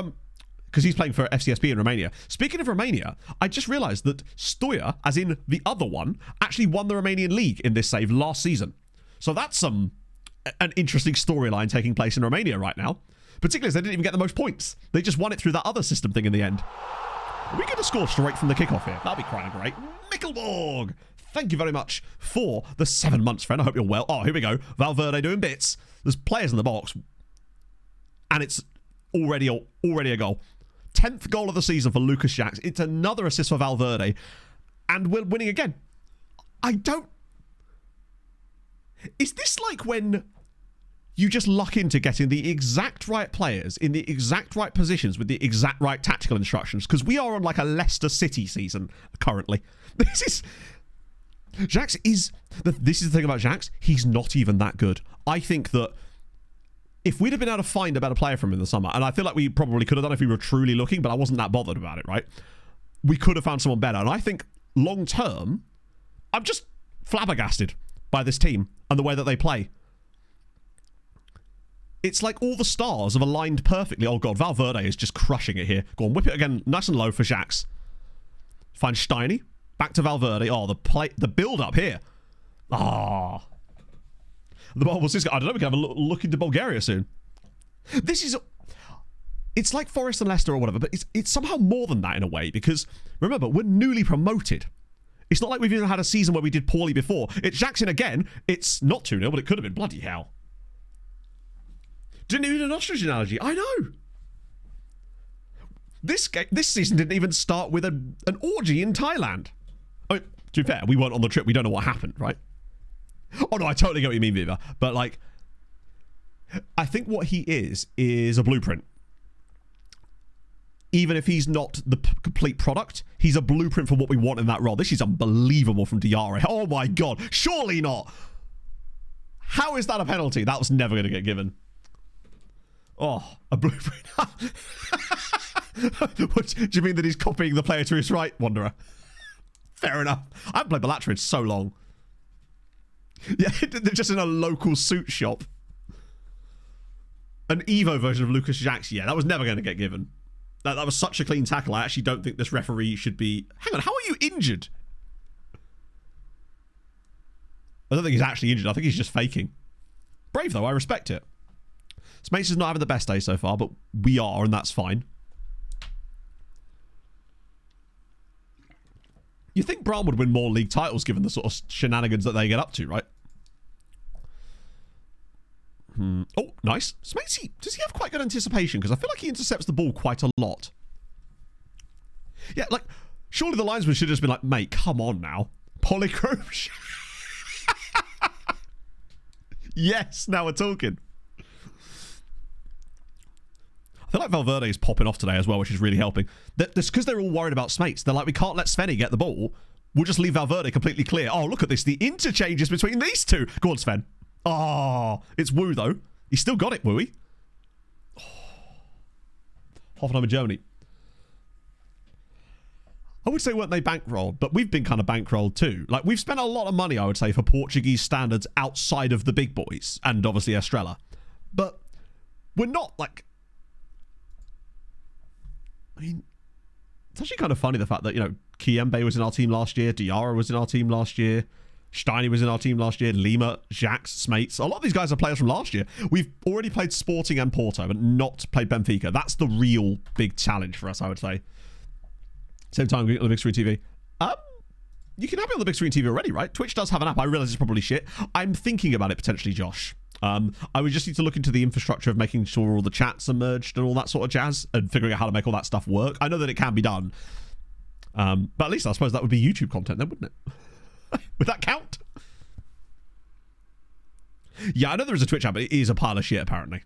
because he's playing for FCSB in Romania. Speaking of Romania, I just realised that Stoya, as in the other one, actually won the Romanian league in this save last season. So that's an interesting storyline taking place in Romania right now. Particularly as they didn't even get the most points. They just won it through that other system thing in the end. Are we going to score straight from the kickoff here? That'll be quite great. Mickelborg! Thank you very much for the 7 months, friend. I hope you're well. Oh, here we go. Valverde doing bits. There's players in the box. And it's already a goal. 10th goal of the season for Lucas Jacks. It's another assist for Valverde. And we're winning again. Is this like when you just luck into getting the exact right players in the exact right positions with the exact right tactical instructions, because we are on like a Leicester City season currently. Jax is... This is the thing about Jax. He's not even that good. I think that if we'd have been able to find a better player from him in the summer, and I feel like we probably could have done if we were truly looking, but I wasn't that bothered about it, right? We could have found someone better. And I think long term, I'm just flabbergasted by this team and the way that they play. It's like all the stars have aligned perfectly. Oh god, Valverde is just crushing it here. Go on, whip it again, nice and low for Jax. Find Steiny. Back to Valverde. Oh, the build up here. Ah. The Bulbul Cisco. I don't know, we can have a look into Bulgaria soon. This is... It's like Forest and Leicester or whatever, but it's somehow more than that in a way, because remember, we're newly promoted. It's not like we've even had a season where we did poorly before. It's Jackson again. It's not 2-0, but it could have been. Bloody hell. Didn't even an ostrich analogy. I know. This season didn't even start with an orgy in Thailand. I mean, to be fair, we weren't on the trip. We don't know what happened, right? Oh, no, I totally get what you mean, Viva. But, like, I think what he is a blueprint. Even if he's not the complete product, he's a blueprint for what we want in that role. This is unbelievable from Diarra. Oh, my God. Surely not. How is that a penalty? That was never going to get given. Oh, a blueprint. What, do you mean that he's copying the player to his right, Wanderer? Fair enough. I haven't played Balatria in so long. Yeah, they're just in a local suit shop. An Evo version of Lucas Jax. Yeah, that was never going to get given. That was such a clean tackle. I actually don't think this referee should be... Hang on, how are you injured? I don't think he's actually injured. I think he's just faking. Brave, though. I respect it. Smates is not having the best day so far, but we are, and that's fine. You think Brown would win more league titles given the sort of shenanigans that they get up to, right? Oh, nice. Smatesy, does he have quite good anticipation? Because I feel like he intercepts the ball quite a lot. Yeah, like, surely the linesman should have just been like, mate, come on now. Polychrome. Yes, now we're talking. I feel like Valverde is popping off today as well, which is really helping. That's because they're all worried about Smates. They're like, we can't let Sveni get the ball. We'll just leave Valverde completely clear. Oh, look at this. The interchanges between these two. Go on, Sven. Oh, it's Wu, though. He's still got it, Wooey. Oh. Hoffenheim in Germany. I would say weren't they bankrolled, but we've been kind of bankrolled too. Like, we've spent a lot of money, I would say, for Portuguese standards outside of the big boys, and obviously Estrella. But we're not, like... I mean, it's actually kind of funny the fact that, you know, Kiembe was in our team last year, Diarra was in our team last year, Steiny was in our team last year, Lima, Jax, Smates. A lot of these guys are players from last year. We've already played Sporting and Porto, but not played Benfica. That's the real big challenge for us, I would say. Same time, on the big screen TV. You can have it on the big screen TV already, right? Twitch does have an app. I realize it's probably shit. I'm thinking about it potentially, Josh. I would just need to look into the infrastructure of making sure all the chats are merged and all that sort of jazz and figuring out how to make all that stuff work. I know that it can be done. But at least I suppose that would be YouTube content then, wouldn't it? Would that count? Yeah, I know there is a Twitch app, but it is a pile of shit, apparently.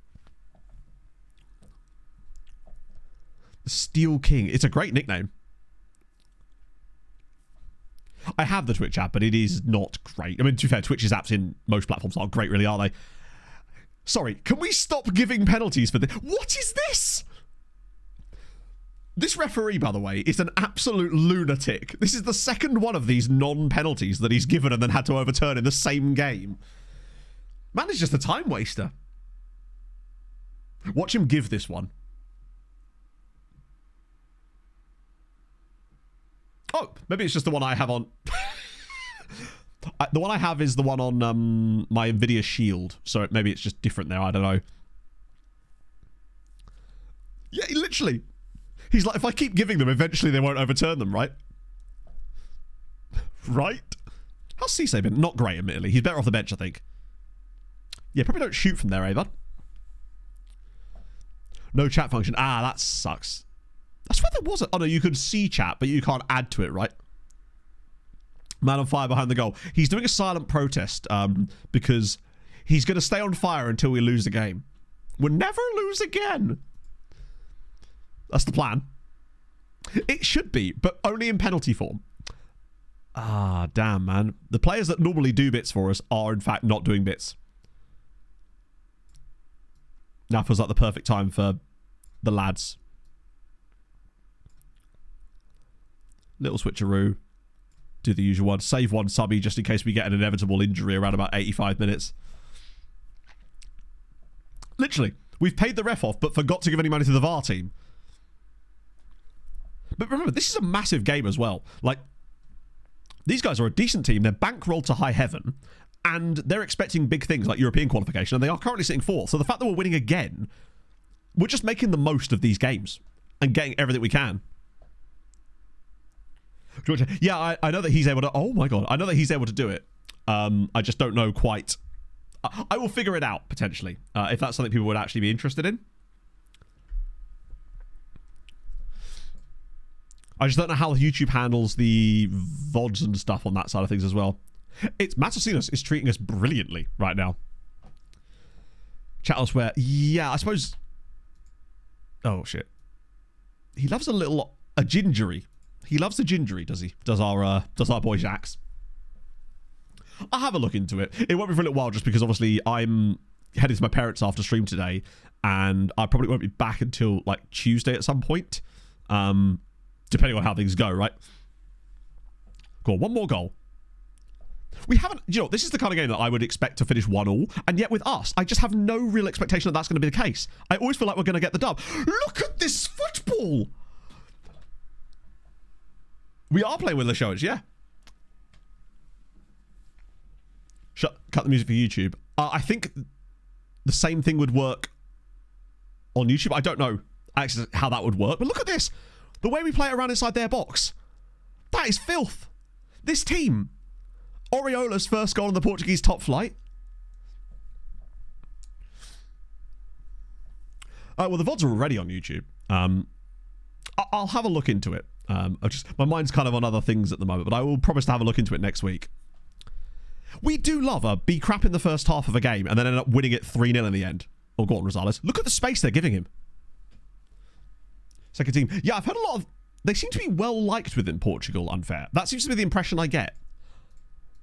The Steel King. It's a great nickname. I have the Twitch app, but it is not great. I mean, to be fair, Twitch's apps in most platforms aren't great, really, are they? Sorry, can we stop giving penalties for this? What is this? This referee, by the way, is an absolute lunatic. This is the second one of these non-penalties that he's given and then had to overturn in the same game. Man is just a time waster. Watch him give this one. Oh, maybe it's just the one I have on... the one I have is the one on my Nvidia Shield. So maybe it's just different there. I don't know. Yeah, literally. He's like, if I keep giving them, eventually they won't overturn them, right? Right? How's Cisse been? Not great, admittedly. He's better off the bench, I think. Yeah, probably don't shoot from there, eh, bud? No chat function. Ah, that sucks. I swear there was a... Oh, no, you could see chat, but you can't add to it, right? Man on fire behind the goal. He's doing a silent protest because He's going to stay on fire until we lose the game. We'll never lose again. That's the plan. It should be, but only in penalty form. Ah, damn, man. The players that normally do bits for us are, in fact, not doing bits. Now feels like the perfect time for the lads. Little switcheroo. Do the usual one. Save one subby just in case we get an inevitable injury around about 85 minutes. Literally. We've paid the ref off, but forgot to give any money to the VAR team. But remember, this is a massive game as well. Like, these guys are a decent team. They're bankrolled to high heaven. And they're expecting big things like European qualification. And they are currently sitting fourth. So the fact that we're winning again, we're just making the most of these games. And getting everything we can. Georgia, yeah, I know that he's able to... Oh, my God. I know that he's able to do it. I just don't know quite... I will figure it out, potentially. If that's something people would actually be interested in. I just don't know how YouTube handles the VODs and stuff on that side of things as well. Matosinos is treating us brilliantly right now. Chat elsewhere. Yeah, I suppose... Oh, shit. He loves a gingery. He loves a gingery, does he? Does our boy Jax. I'll have a look into it. It won't be for a little while just because obviously I'm heading to my parents after stream today and I probably won't be back until like Tuesday at some point. Depending on how things go, right? Cool, one more goal. We haven't, you know, this is the kind of game that I would expect to finish 1-1, and yet with us, I just have no real expectation that that's going to be the case. I always feel like we're going to get the dub. Look at this football! We are playing with Leixões, yeah. Cut the music for YouTube. I think the same thing would work on YouTube. I don't know actually how that would work, but look at this. The way we play it around inside their box. That is filth. This team. Oriola's first goal on the Portuguese top flight. Well, the VODs are already on YouTube. I'll have a look into it. My mind's kind of on other things at the moment, but I will promise to have a look into it next week. We do love a be crap in the first half of a game and then end up winning it 3-0 in the end. Oh, go on, Rosales. Look at the space they're giving him. Second team. Yeah, I've heard a lot of... They seem to be well liked within Portugal, unfair. That seems to be the impression I get.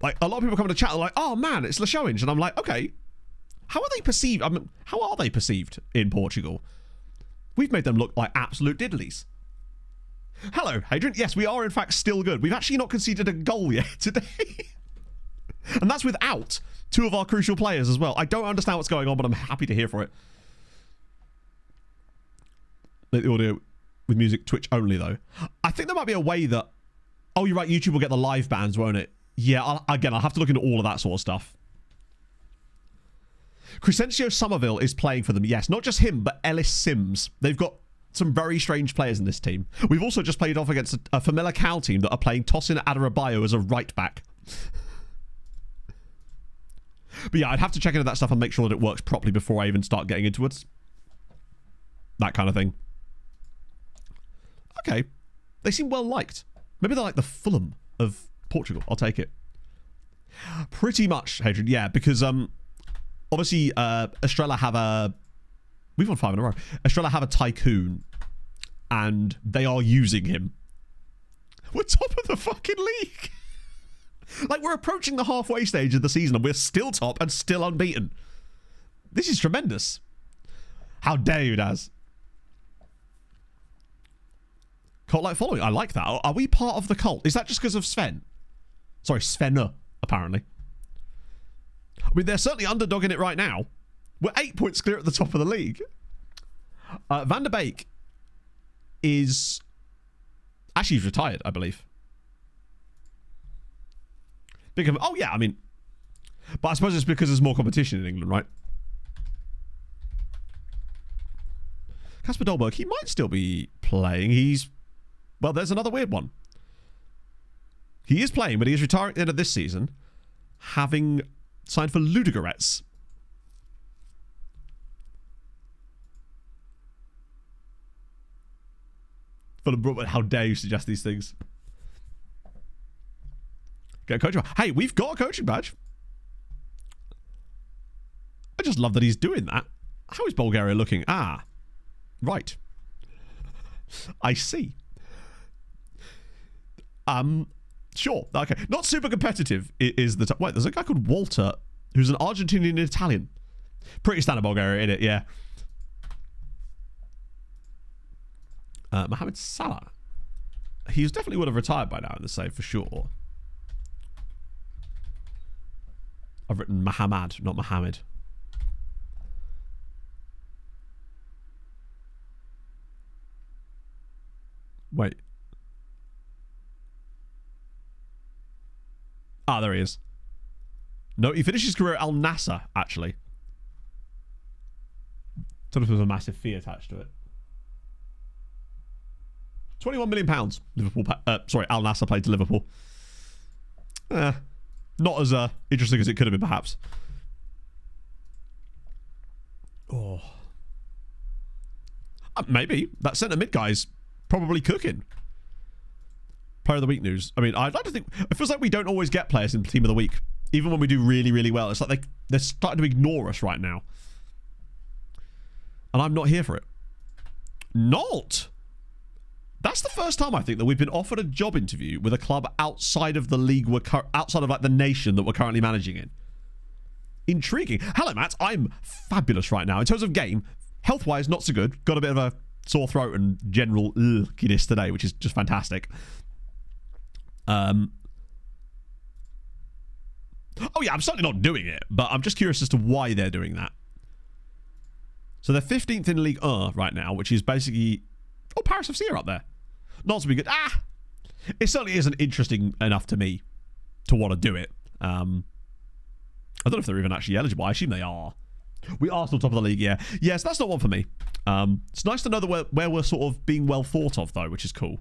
Like, a lot of people come to chat and like, oh man, it's Leixões. And I'm like, okay. How are they perceived? I mean, how are they perceived in Portugal? We've made them look like absolute diddlies. Hello, Hadrian. Yes, we are in fact still good. We've actually not conceded a goal yet today. And that's without two of our crucial players as well. I don't understand what's going on, but I'm happy to hear for it. The audio with music Twitch only, though. I think there might be a way that... Oh, you're right. YouTube will get the live bans, won't it? Yeah, I'll have to look into all of that sort of stuff. Crescencio Somerville is playing for them. Yes, not just him, but Ellis Sims. They've got some very strange players in this team. We've also just played off against a Famila Cal team that are playing Tosin Adarabioyo as a right back. But yeah, I'd have to check into that stuff and make sure that it works properly before I even start getting into it. That kind of thing. Okay. They seem well liked. Maybe they're like the Fulham of Portugal. I'll take it. Pretty much, Hadrian. Yeah, because obviously Estrella have a... We've won 5 in a row. Estrella have a tycoon and they are using him. We're top of the fucking league. Like, we're approaching the halfway stage of the season and we're still top and still unbeaten. This is tremendous. How dare you, Daz? Cult-like following. I like that. Are we part of the cult? Is that just because of Sven? Sorry, Svenna, apparently. I mean, they're certainly underdogging it right now. We're 8 points clear at the top of the league. Van der Beek is... Actually, he's retired, I believe. Oh, yeah, I mean... But I suppose it's because there's more competition in England, right? Kasper Dolberg, he might still be playing. He's... Well, there's another weird one. He is playing, but he is retiring at the end of this season, having signed for Ludogorets. How dare you suggest these things? Get a coaching badge. Hey, we've got a coaching badge. just love that he's doing that. How is Bulgaria looking? Ah, right. I see. Sure. Okay. Not super competitive is the... Wait, there's a guy called Walter who's an Argentinian Italian. Pretty standard Bulgaria, isn't it? Yeah. Mohamed Salah. He definitely would have retired by now in the save for sure. I've written Mohammed, not Mohammed. Wait. Ah, there he is. No, he finished his career at Al Nassr, actually. Don't know if there was a massive fee attached to it. £21 million. Liverpool. Sorry, Al Nassr played to Liverpool. Not as interesting as it could have been, perhaps. Oh. Maybe. That centre mid guy's probably cooking. Player of the week news. I mean, I'd like to think... It feels like we don't always get players in team of the week. Even when we do really, really well. It's like they're starting to ignore us right now. And I'm not here for it. Not! That's the first time I think that we've been offered a job interview with a club outside of the league, outside of like the nation that we're currently managing in. Intriguing. Hello, Matt. I'm fabulous right now. In terms of game, health-wise, not so good. Got a bit of a sore throat and general ugginess today, which is just fantastic. Oh yeah, I'm certainly not doing it, but I'm just curious as to why they're doing that. So they're 15th in League 1 right now, which is basically... Oh, Paris FC are up there. Not to be good. Ah! It certainly isn't interesting enough to me to want to do it. I don't know if they're even actually eligible. I assume they are. We are still top of the league, yeah. Yes, that's not one for me. It's nice to know that where we're sort of being well thought of, though, which is cool.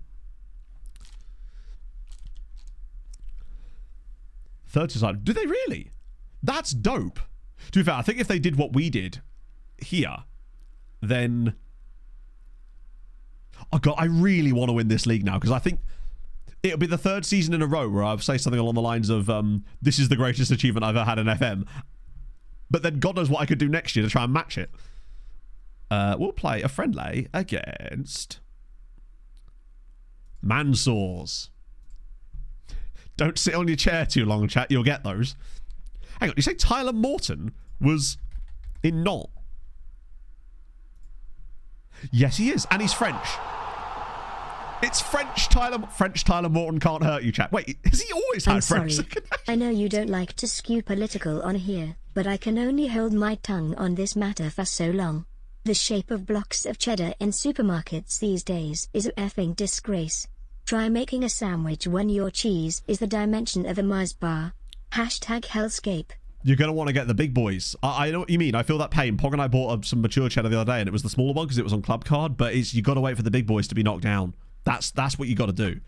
Third side. Do they really? That's dope. To be fair, I think if they did what we did here, then... Oh, God, I really want to win this league now, because I think it'll be the third season in a row where I'll say something along the lines of, this is the greatest achievement I've ever had in FM. But then God knows what I could do next year to try and match it. We'll play a friendly against Mansours. Don't sit on your chair too long, chat. You'll get those. Hang on, you say Tyler Morton was in Nantes? Yes, he is. And he's French. It's French Tyler Morton can't hurt you, chat. Wait, has he always had French? Sorry. I know you don't like to skew political on here, but I can only hold my tongue on this matter for so long. The shape of blocks of cheddar in supermarkets these days is a effing disgrace. Try making a sandwich when your cheese is the dimension of a Mars bar. Hashtag hellscape. You're going to want to get the big boys. I know what you mean. I feel that pain. Pog and I bought some mature cheddar the other day, and it was the smaller one because it was on club card, but you got to wait for the big boys to be knocked down. That's what you got to do.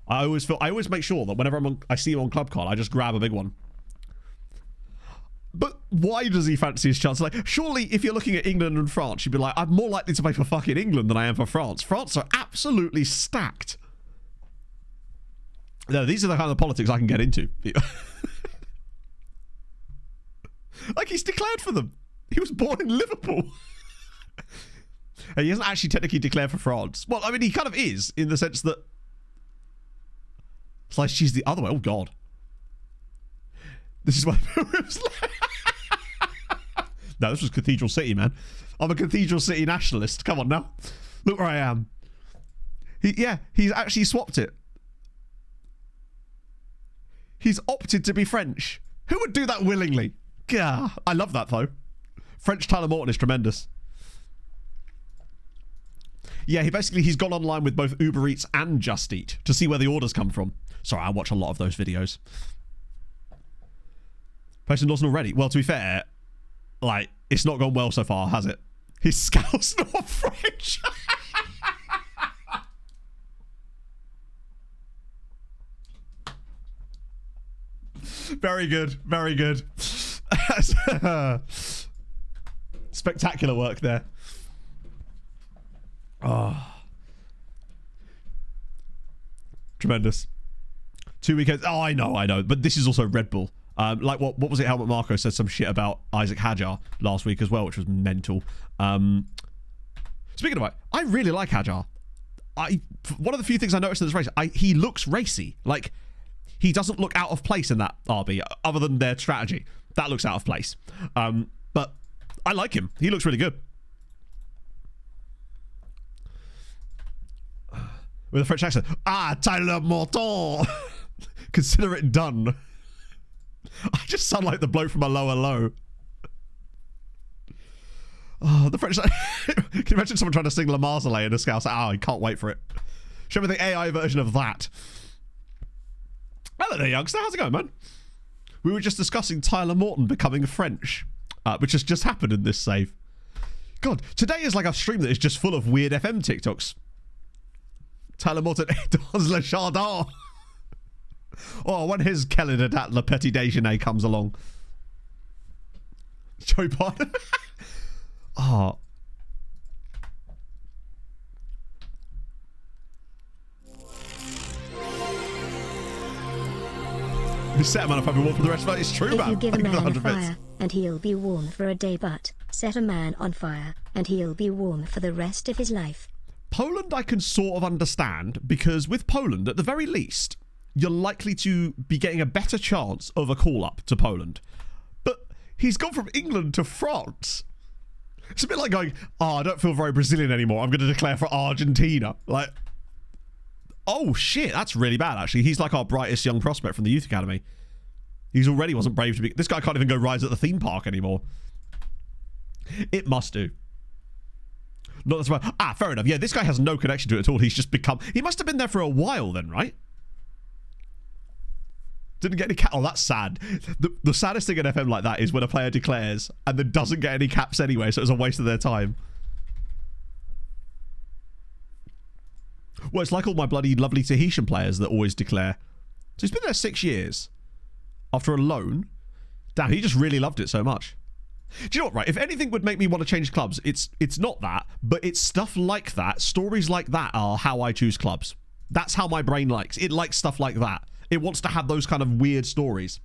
I always make sure that whenever I see him on club card, I just grab a big one. But why does he fancy his chance? Like, surely if you're looking at England and France, you'd be like, I'm more likely to play for fucking England than I am for France. France are absolutely stacked. No, these are the kind of politics I can get into. Like, he's declared for them. He was born in Liverpool. He hasn't actually technically declared for France. Well, I mean, he kind of is, in the sense that... Slice cheese the other way. Oh, God. This is why... No, this was Cathedral City, man. I'm a Cathedral City nationalist. Come on, now. Look where I am. He's actually swapped it. He's opted to be French. Who would do that willingly? Gah. I love that, though. French Tyler Morton is tremendous. Yeah, he's gone online with both Uber Eats and Just Eat to see where the orders come from. Sorry, I watch a lot of those videos. Person Dawson already. Well, to be fair, like, it's not gone well so far, has it? His Scouse not French. Very good. Very good. Spectacular work there. Oh. Tremendous. 2 weekends. Oh, I know. But this is also Red Bull. Like what was it? Helmut Marko said some shit about Isaac Hajar last week as well, which was mental. Speaking of it, I really like Hajar. One of the few things I noticed in this race, he looks racy. Like, he doesn't look out of place in that RB, other than their strategy. That looks out of place. But I like him. He looks really good. With a French accent. Tyler Morton. Consider it done. I just sound like the bloke from a lower low. Oh, the French. Can you imagine someone trying to sing La Marseillaise in a scouse? I can't wait for it. Show me the AI version of that. Hello there, youngster. How's it going, man? We were just discussing Tyler Morton becoming French, which has just happened in this save. God, today is like a stream that is just full of weird FM TikToks. Tyler Morton does le chardon. Oh, when his Kelly de dat le petit déjeuner comes along. Joe Biden. Oh. You set a man up, I've been warm for the rest of it. It's true, if man. You give a man a 100 bits. fire, and he'll be warm for a day, but set a man on fire, and he'll be warm for the rest of his life. Poland I can sort of understand, because with Poland, at the very least, you're likely to be getting a better chance of a call-up to Poland. But he's gone from England to France. It's a bit like going, I don't feel very Brazilian anymore. I'm going to declare for Argentina. Like, oh shit, that's really bad, actually. He's like our brightest young prospect from the youth academy. He's already wasn't brave to be... This guy can't even go rides at the theme park anymore. It must do. Not that's right. Fair enough. Yeah, this guy has no connection to it at all. He's just become... He must have been there for a while then, right? Didn't get any cap. Oh, that's sad. The saddest thing in FM like that is when a player declares and then doesn't get any caps anyway, so it's a waste of their time. Well, it's like all my bloody lovely Tahitian players that always declare. So he's been there 6 years. After a loan. Damn, he just really loved it so much. Do you know what, right? If anything would make me want to change clubs, it's not that, but it's stuff like that. Stories like that are how I choose clubs. That's how my brain likes. It likes stuff like that. It wants to have those kind of weird stories.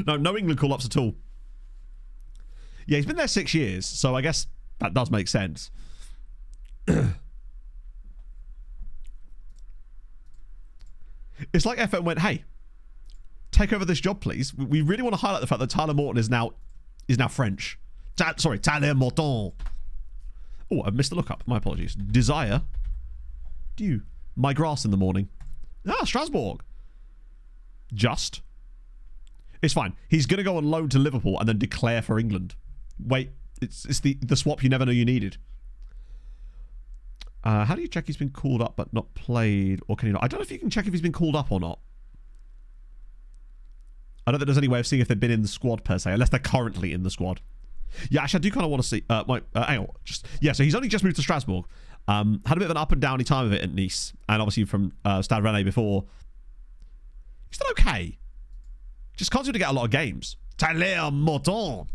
No England call-ups at all. Yeah, he's been there 6 years, so I guess that does make sense. It's like FM went, hey, take over this job, please. We really want to highlight the fact that Tyler Morton is now French. Sorry, Tyler Morton. Oh, I've missed the lookup. My apologies. Desire. Due. My grass in the morning. Strasbourg. Just. It's fine. He's going to go on loan to Liverpool and then declare for England. Wait, it's the swap you never knew you needed. How do you check he's been called up but not played? Or can you not? I don't know if you can check if he's been called up or not. I don't think there's any way of seeing if they've been in the squad per se, unless they're currently in the squad. Yeah, actually, I do kind of want to see... hang on. So he's only just moved to Strasbourg. Had a bit of an up and downy time of it at Nice. And obviously from Stade Rennais before. He's done okay. Just can't seem to get a lot of games. Tyler Morton.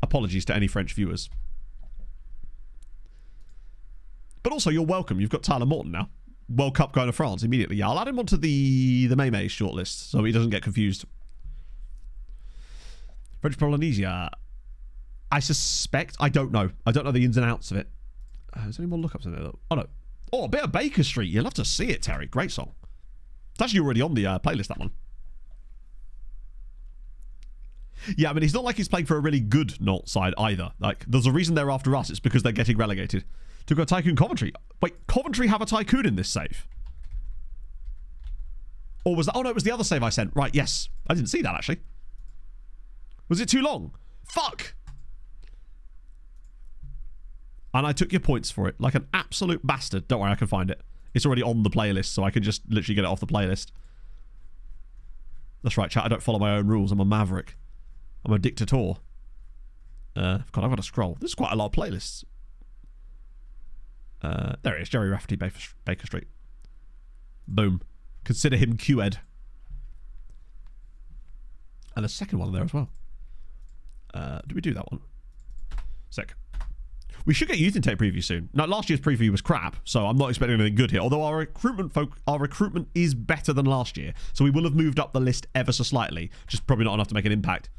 Apologies to any French viewers. But also, you're welcome. You've got Tyler Morton now. World Cup going to France immediately. Yeah, I'll add him onto the May shortlist so he doesn't get confused. French Polynesia. I suspect. I don't know. I don't know the ins and outs of it. Is there any more lookups in there? Oh, no. Oh, a bit of Baker Street. You'll have to see it, Terry. Great song. It's actually already on the playlist, that one. Yeah, I mean, it's not like he's playing for a really good Nantes side either. Like, there's a reason they're after us. It's because they're getting relegated. To go Tycoon Coventry. Wait, Coventry have a Tycoon in this save? Or was that... Oh, no, it was the other save I sent. Right, yes. I didn't see that, actually. Was it too long? Fuck! And I took your points for it. Like an absolute bastard. Don't worry, I can find it. It's already on the playlist, so I can just literally get it off the playlist. That's right, chat. I don't follow my own rules. I'm a maverick. I'm a dictator. God, I've got to scroll. There's quite a lot of playlists. There it is. Jerry Rafferty, Baker Street. Boom. Consider him Q-Ed. And a second one there as well. Did we do that one? Sick. We should get youth intake preview soon. Now, last year's preview was crap, so I'm not expecting anything good here. Although our recruitment is better than last year, so we will have moved up the list ever so slightly. Just probably not enough to make an impact.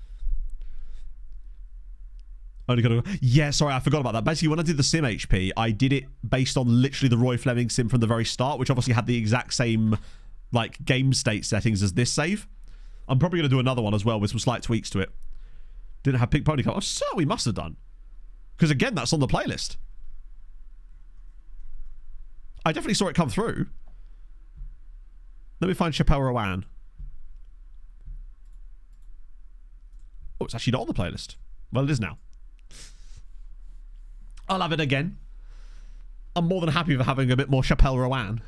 Yeah, sorry, I forgot about that. Basically, when I did the sim HP, I did it based on literally the Roy Fleming sim from the very start, which obviously had the exact same like game state settings as this save. I'm probably going to do another one as well with some slight tweaks to it. Didn't have Pink Pony Cup. Oh, so we must have done. Because again, that's on the playlist. I definitely saw it come through. Let me find Chappelle Rowan. Oh, it's actually not on the playlist. Well, it is now. I'll have it again. I'm more than happy for having a bit more Chappelle Rowan.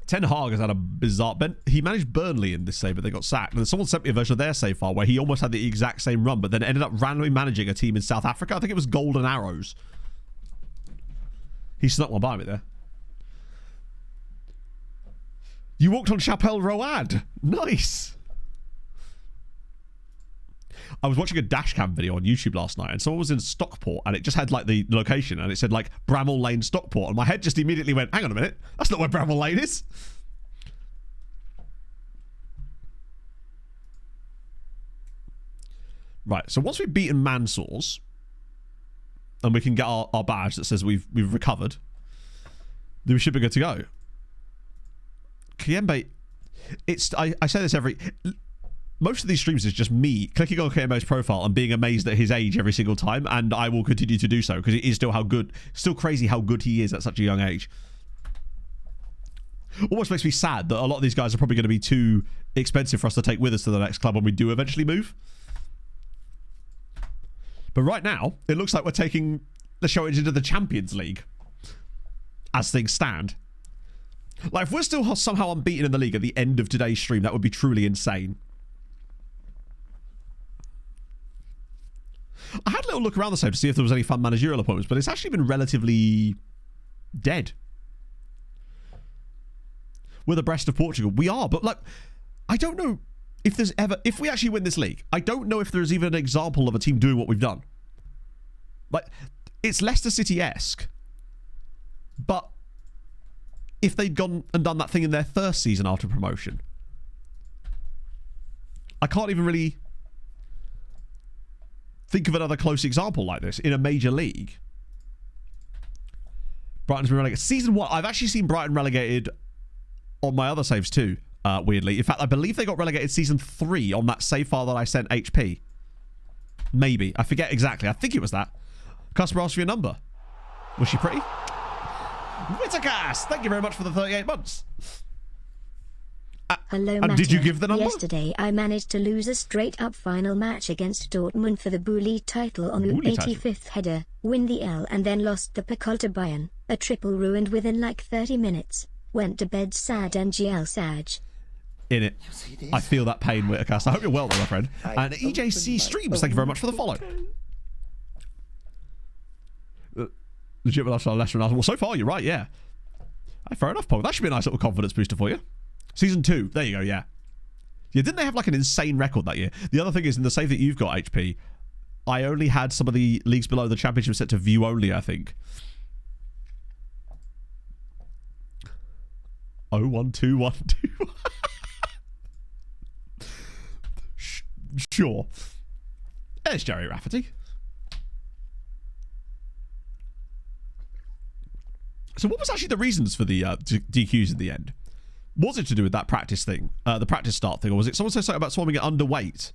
Ten Hag has had a bizarre... He managed Burnley in this save, but they got sacked. And someone sent me a version of their save file where he almost had the exact same run, but then ended up randomly managing a team in South Africa. I think it was Golden Arrows. He snuck one by me there. You walked on Chappelle Rowan. Nice. I was watching a dashcam video on YouTube last night and someone was in Stockport and it just had like the location and it said like Bramall Lane, Stockport, and my head just immediately went, hang on a minute, that's not where Bramall Lane is. Right, so once we've beaten Mansour's and we can get our badge that says we've recovered, then we should be good to go. Kiembe, I say this most of these streams is just me clicking on KMO's profile and being amazed at his age every single time, and I will continue to do so because it is still crazy how good he is at such a young age. Almost makes me sad that a lot of these guys are probably going to be too expensive for us to take with us to the next club when we do eventually move. But right now, it looks like we're taking the Leixões into the Champions League as things stand. Like, if we're still somehow unbeaten in the league at the end of today's stream, that would be truly insane. I had a little look around the save to see if there was any fun managerial appointments, but it's actually been relatively dead. We're the Brest of Portugal. We are, but like, I don't know if if we actually win this league, I don't know if there's even an example of a team doing what we've done. Like, it's Leicester City-esque, but if they'd gone and done that thing in their first season after promotion, I can't even really think of another close example like this in a major league. Brighton's been relegated. Season 1, I've actually seen Brighton relegated on my other saves too, weirdly. In fact, I believe they got relegated season 3 on that save file that I sent HP. Maybe. I forget exactly. I think it was that. Customer asked for your number. Was she pretty? Whitacast! Thank you very much for the 38 months. Hello, and did you give the number? Yesterday, I managed to lose a straight-up final match against Dortmund for the Bully title on the 85th header, win the L and then lost the Pokal to Bayern, a triple ruined within like 30 minutes. Went to bed sad and GL Sag. In it. I feel that pain, Whitacast. I hope you're well, my friend. And EJC Streams, thank you very much for the follow. Legit lifestyle lesson. Well, so far, you're right, yeah. Hey, fair enough, Paul. That should be a nice little confidence booster for you. Season 2. There you go, yeah. Yeah, didn't they have like an insane record that year? The other thing is, in the save that you've got, HP, I only had some of the leagues below the championship set to view only, I think. 01212. Sure. There's Jerry Rafferty. So what was actually the reasons for the DQs in the end? Was it to do with that practice thing, the practice start thing, or was it someone said something about swarming it underweight?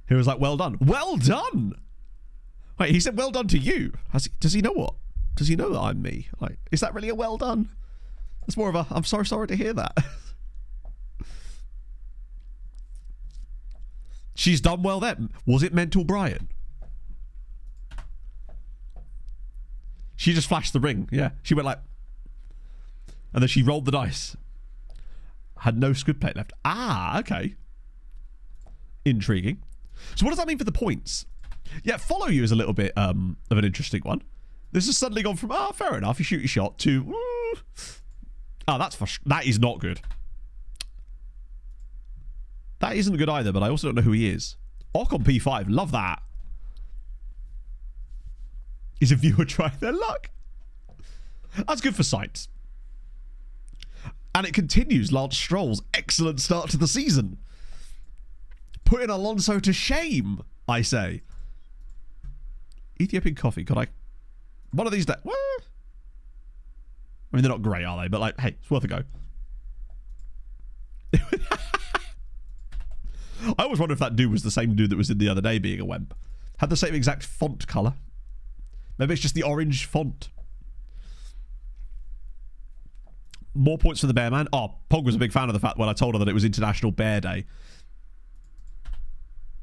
He was like, well done. Well done! Wait, he said well done to you. Does he know what? Does he know that I'm me? Like, is that really a well done? It's more of a, I'm so sorry to hear that. She's done well then. Was it Mental Brian? She just flashed the ring. Yeah. She went like... And then she rolled the dice. Had no squid plate left. Ah, okay. Intriguing. So what does that mean for the points? Yeah, follow you is a little bit of an interesting one. This has suddenly gone from, fair enough, you shoot your shot, to... that is not good. That isn't good either, but I also don't know who he is. Ock on P5. Love that. Is a viewer trying their luck? That's good for sites. And it continues. Lance Stroll's excellent start to the season. Putting Alonso to shame, I say. Ethiopian coffee. Could I... One of these days... What? I mean, they're not great, are they? But, like, hey, it's worth a go. I always wonder if that dude was the same dude that was in the other day being a wemp. Had the same exact font colour. Maybe it's just the orange font. More points for the Bear Man. Oh, Pog was a big fan of the fact when I told her that it was International Bear Day.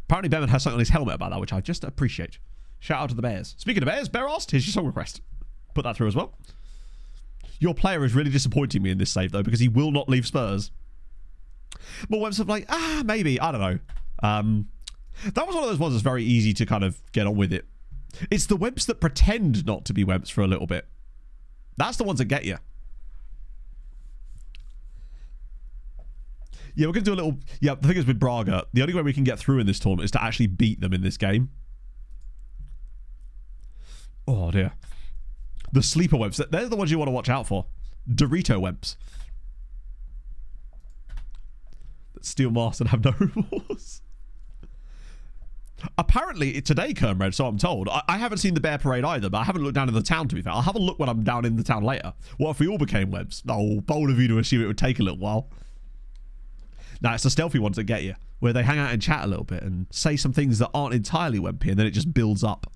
Apparently Bearman has something on his helmet about that, which I just appreciate. Shout out to the Bears. Speaking of Bears, Bear asked, here's your song request. Put that through as well. Your player is really disappointing me in this save, though, because he will not leave Spurs. More webs of like, maybe. I don't know. That was one of those ones that's very easy to kind of get on with it. It's the webs that pretend not to be webs for a little bit. That's the ones that get you. Yeah, we're going to do a little... Yeah, the thing is with Braga, the only way we can get through in this tournament is to actually beat them in this game. Oh, dear. The sleeper webs. They're the ones you want to watch out for. Dorito webs. That steal masks and have no remorse. Apparently, today, Kermred, so I'm told. I haven't seen the bear parade either, but I haven't looked down in the town, to be fair. I'll have a look when I'm down in the town later. What if we all became webs? Oh, bold of you to assume it would take a little while. Now, it's the stealthy ones that get you, where they hang out and chat a little bit and say some things that aren't entirely wempy, and then it just builds up.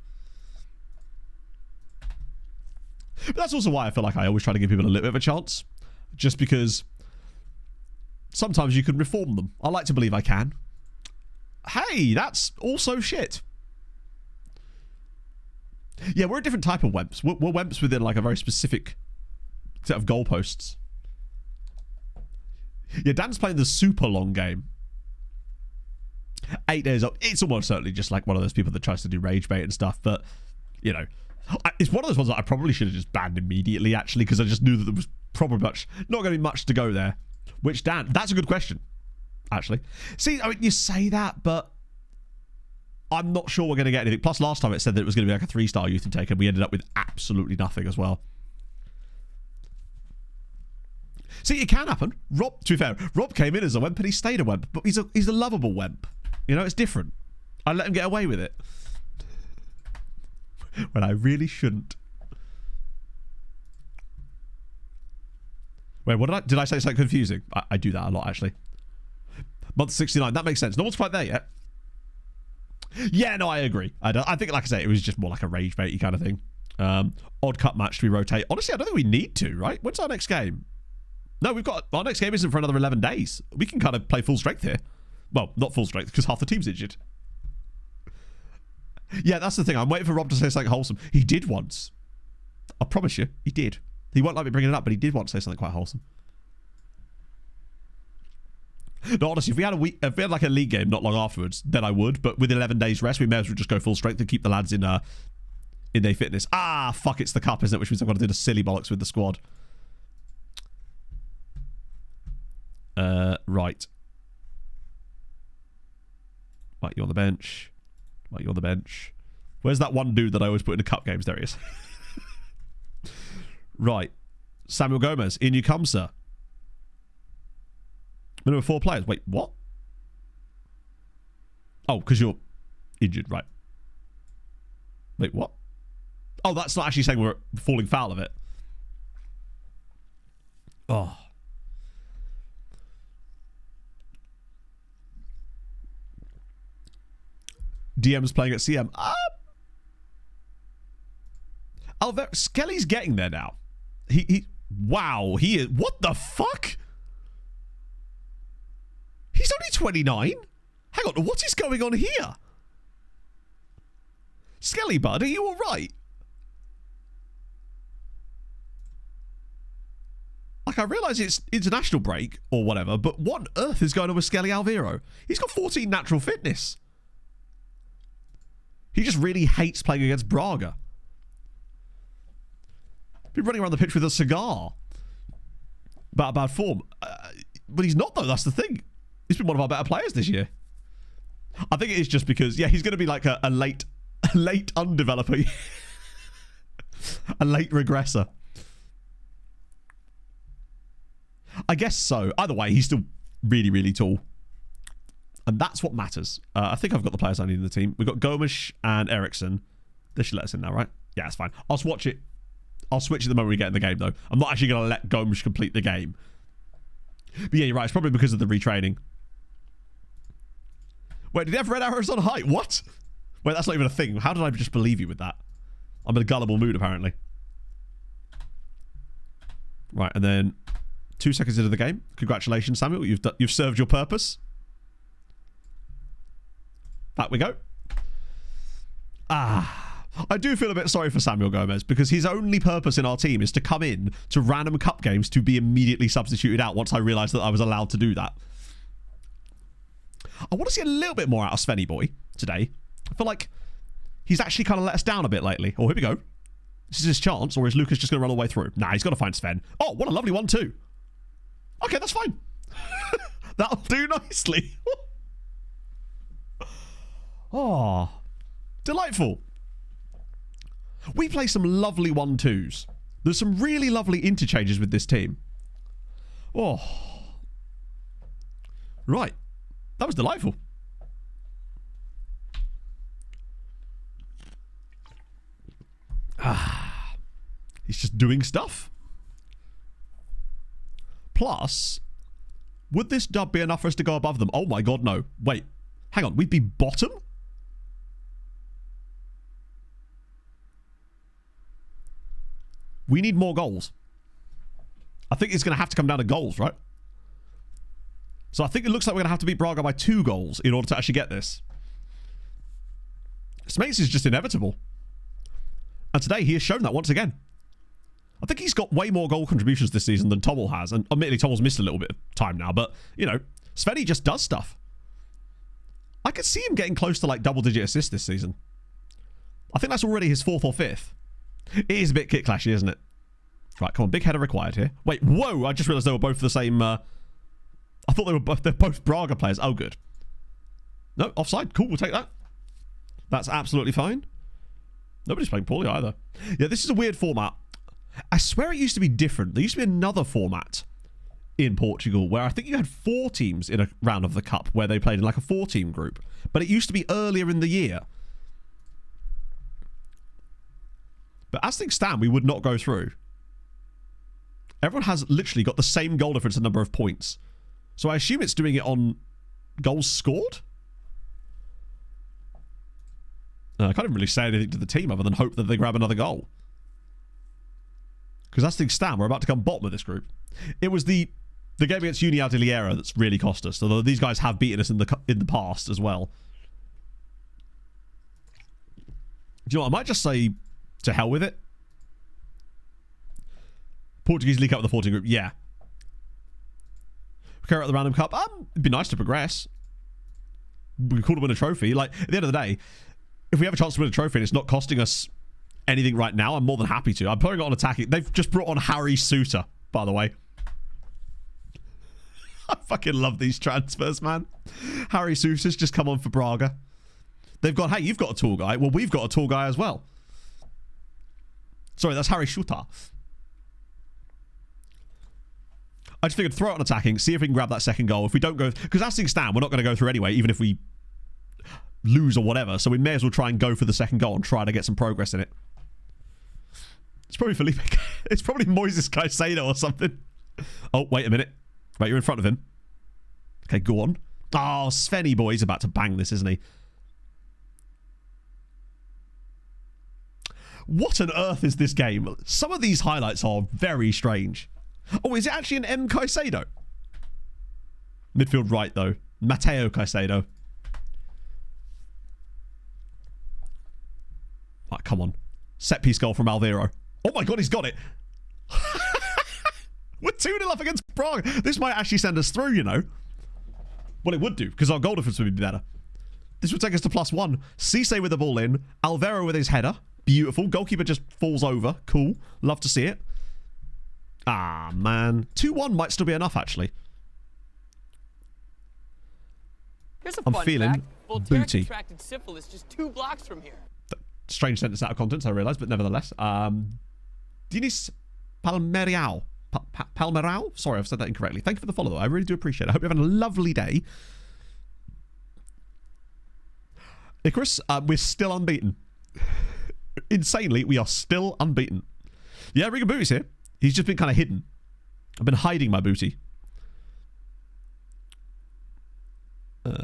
But that's also why I feel like I always try to give people a little bit of a chance, just because sometimes you can reform them. I like to believe I can. Hey, that's also shit. Yeah, we're a different type of wemps. We're wemps within like a very specific set of goalposts. Yeah, Dan's playing the super long game. 8 days up. It's almost certainly just like one of those people that tries to do rage bait and stuff. But, you know, it's one of those ones that I probably should have just banned immediately, actually, because I just knew that there was probably not going to be much to go there. Which, Dan, that's a good question, actually. See, I mean, you say that, but I'm not sure we're going to get anything. Plus, last time it said that it was going to be like a 3-star youth intake, and we ended up with absolutely nothing as well. See, it can happen. Rob, to be fair, Rob came in as a wemp and he stayed a wemp, but he's a lovable wemp. You know, it's different. I let him get away with it. When I really shouldn't. Wait, what did I say something confusing? I do that a lot, actually. Month 69, that makes sense. No one's quite there yet. Yeah, no, I agree. I think, like I say, it was just more like a rage baity kind of thing. Odd cut match to be rotate. Honestly, I don't think we need to, right? When's our next game? No, our next game isn't for another 11 days. We can kind of play full strength here. Well, not full strength, because half the team's injured. Yeah, that's the thing. I'm waiting for Rob to say something wholesome. He did once. I promise you, he did. He won't like me bringing it up, but he did once say something quite wholesome. No, honestly, if we had like a league game not long afterwards, then I would. But with 11 days rest, we may as well just go full strength and keep the lads in their fitness. Ah, fuck, it's the cup, isn't it? Which means I've got to do the silly bollocks with the squad. Right. Mike, you on the bench. Mike, you on the bench. Where's that one dude that I always put in the cup games? There he is. Right. Samuel Gomez. In you come, sir. Minimum 4 players. Wait, what? Oh, because you're injured, right. Wait, what? Oh, that's not actually saying we're falling foul of it. Oh. DM's playing at CM. Skelly's getting there now. Wow, he is. What the fuck? He's only 29. Hang on, what is going on here? Skelly bud, are you all right? Like, I realise it's international break or whatever, but what on earth is going on with Skelly Alviro? He's got 14 natural fitness. He just really hates playing against Braga. Been running around the pitch with a cigar. About bad form. But he's not, though. That's the thing. He's been one of our better players this year. I think it is just because, yeah, he's going to be like a late undeveloper. A late regressor. I guess so. Either way, he's still really, really tall. And that's what matters. I think I've got the players I need in the team. We've got Gomes and Eriksson. This should let us in now, right? Yeah, it's fine. I'll switch it. I'll switch it the moment we get in the game, though. I'm not actually going to let Gomes complete the game. But yeah, you're right. It's probably because of the retraining. Wait, did he have red arrows on height? What? Wait, that's not even a thing. How did I just believe you with that? I'm in a gullible mood, apparently. Right, and then 2 seconds into the game. Congratulations, Samuel. You've served your purpose. Back we go. I do feel a bit sorry for Samuel Gomez because his only purpose in our team is to come in to random cup games to be immediately substituted out once I realised that I was allowed to do that. I want to see a little bit more out of Svenny Boy today. I feel like he's actually kind of let us down a bit lately. Oh, here we go. This is his chance, or is Lucas just going to run all the way through? Nah, he's got to find Sven. Oh, what a lovely 1-2. Okay, that's fine. That'll do nicely. Oh, delightful. We play some lovely 1-2s. There's some really lovely interchanges with this team. Oh. Right. That was delightful. He's just doing stuff. Plus, would this dub be enough for us to go above them? Oh my god, no. Wait. Hang on. We'd be bottom? We need more goals. I think it's going to have to come down to goals, right? So I think it looks like we're going to have to beat Braga by 2 goals in order to actually get this. Smates is just inevitable. And today he has shown that once again. I think he's got way more goal contributions this season than Tommel has. And admittedly, Tommel's missed a little bit of time now. But, you know, Svenny just does stuff. I could see him getting close to like double-digit assists this season. I think that's already his 4th or 5th. It is a bit kit clashy, isn't it? Right, come on. Big header required here. Wait, whoa. I just realised they were both the same... I thought they're both Braga players. Oh, good. No, offside. Cool, we'll take that. That's absolutely fine. Nobody's playing poorly either. Yeah, this is a weird format. I swear it used to be different. There used to be another format in Portugal where I think you had 4 teams in a round of the cup where they played in like a 4-team group. But it used to be earlier in the year. But as things stand, we would not go through. Everyone has literally got the same goal difference and number of points. So I assume it's doing it on goals scored? I can't even really say anything to the team other than hope that they grab another goal. Because as things stand, we're about to come bottom of this group. It was the game against União de Liera that's really cost us. Although these guys have beaten us in the past as well. Do you know what? I might just say to hell with it. Portuguese League Cup with the 14 group. Yeah. Carry out the random cup. It'd be nice to progress. We could win a trophy. Like, at the end of the day, if we have a chance to win a trophy and it's not costing us anything right now, I'm more than happy to. I'm putting it on attacking. They've just brought on Harry Suter, by the way. I fucking love these transfers, man. Harry Suter's just come on for Braga. They've gone, hey, you've got a tall guy. Well, we've got a tall guy as well. Sorry, that's Harry Suter. I just figured throw it on attacking, see if we can grab that second goal. If we don't go... Because as things stand, we're not going to go through anyway, even if we lose or whatever. So we may as well try and go for the second goal and try to get some progress in it. It's probably Felipe. It's probably Moises Caicedo or something. Oh, wait a minute. Right, you're in front of him. Okay, go on. Oh, Svenny boy's about to bang this, isn't he? What on earth is this game? Some of these highlights are very strange. Oh, is it actually an M. Caicedo? Midfield right, though. Mateo Caicedo. Right, come on. Set piece goal from Alvaro. Oh my god, he's got it. We're 2-0 up against Prague. This might actually send us through, you know. Well, it would do, because our goal difference would be better. This would take us to +1. Cisse with the ball in. Alvaro with his header. Beautiful. Goalkeeper just falls over. Cool. Love to see it. Ah, man. 2-1 might still be enough, actually. Here's a I'm fun feeling fact. Voltaire booty. contracted syphilis just 2 blocks from here. Strange sentence out of context, I realise, but nevertheless. Dinis Palmeriao. Palmerao? Sorry, I've said that incorrectly. Thank you for the follow, though. I really do appreciate it. I hope you're having a lovely day. Icarus, we're still unbeaten. Insanely, we are still unbeaten. Yeah, Regan Booty's here. He's just been kind of hidden. I've been hiding my booty. Do you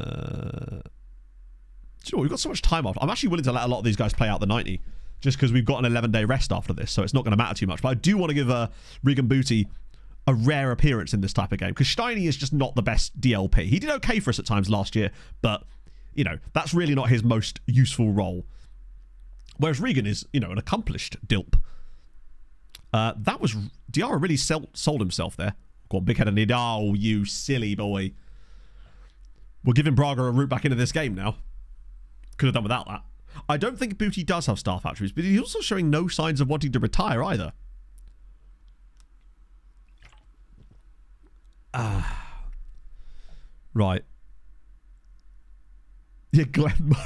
know what? We've got so much time off. I'm actually willing to let a lot of these guys play out the 90 just because we've got an 11-day rest after this, so it's not going to matter too much. But I do want to give Regan Booty a rare appearance in this type of game because Steiny is just not the best DLP. He did okay for us at times last year, but, you know, that's really not his most useful role. Whereas Regan is, you know, an accomplished dilp. That was... Diarra really sold himself there. Go on, big head of need. Oh, you silly boy. We're giving Braga a route back into this game now. Could have done without that. I don't think Booty does have staff attributes, but he's also showing no signs of wanting to retire either. Right. Yeah, Glenn Murray.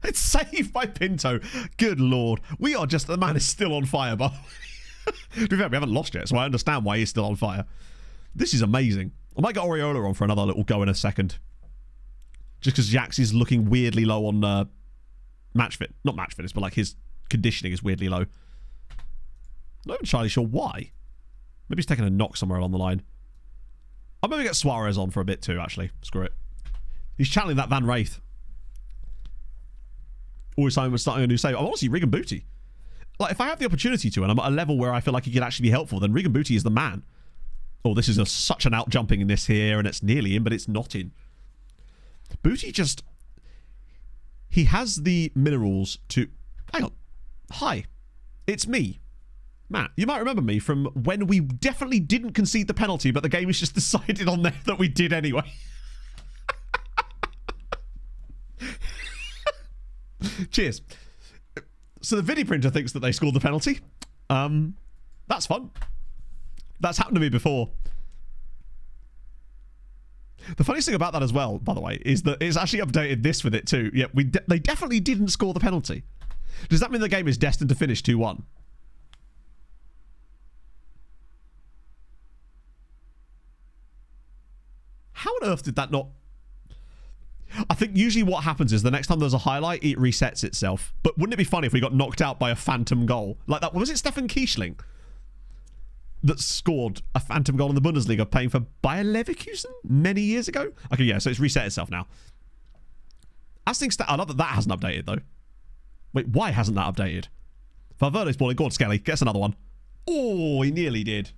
It's saved by Pinto. Good lord. We are just... The man is still on fire, but... To be fair, we haven't lost yet, so I understand why he's still on fire. This is amazing. I might get Oriola on for another little go in a second. Just because Jax is looking weirdly low on match fit. Not match fitness, but like his conditioning is weirdly low. Not even entirely sure why. Maybe he's taking a knock somewhere along the line. I'm going to get Suarez on for a bit too, actually. Screw it. He's channeling that Van Wraith. Always time we're starting a new save. I want to see Regan Booty. Like, if I have the opportunity to, and I'm at a level where I feel like he could actually be helpful, then Regan Booty is the man. Oh, this is such an out-jumping in this here, and it's nearly in, but it's not in. Booty just... He has the minerals to... Hang on. Hi. It's me. Matt, you might remember me from when we definitely didn't concede the penalty, but the game has just decided on there that we did anyway. Cheers. So the Vidi printer thinks that they scored the penalty. That's fun. That's happened to me before. The funniest thing about that as well, by the way, is that it's actually updated this with it too. Yeah, they definitely didn't score the penalty. Does that mean the game is destined to finish 2-1? How on earth did that not... I think usually what happens is the next time there's a highlight, it resets itself. But wouldn't it be funny if we got knocked out by a phantom goal? Like that, was it Stefan Kiesling that scored a phantom goal in the Bundesliga playing for Bayer Leverkusen many years ago? Okay, yeah, so it's reset itself now. As things stand, I love that that hasn't updated though. Wait, why hasn't that updated? Valverde's balling. Go on, Skelly. Get us another one. Oh, he nearly did.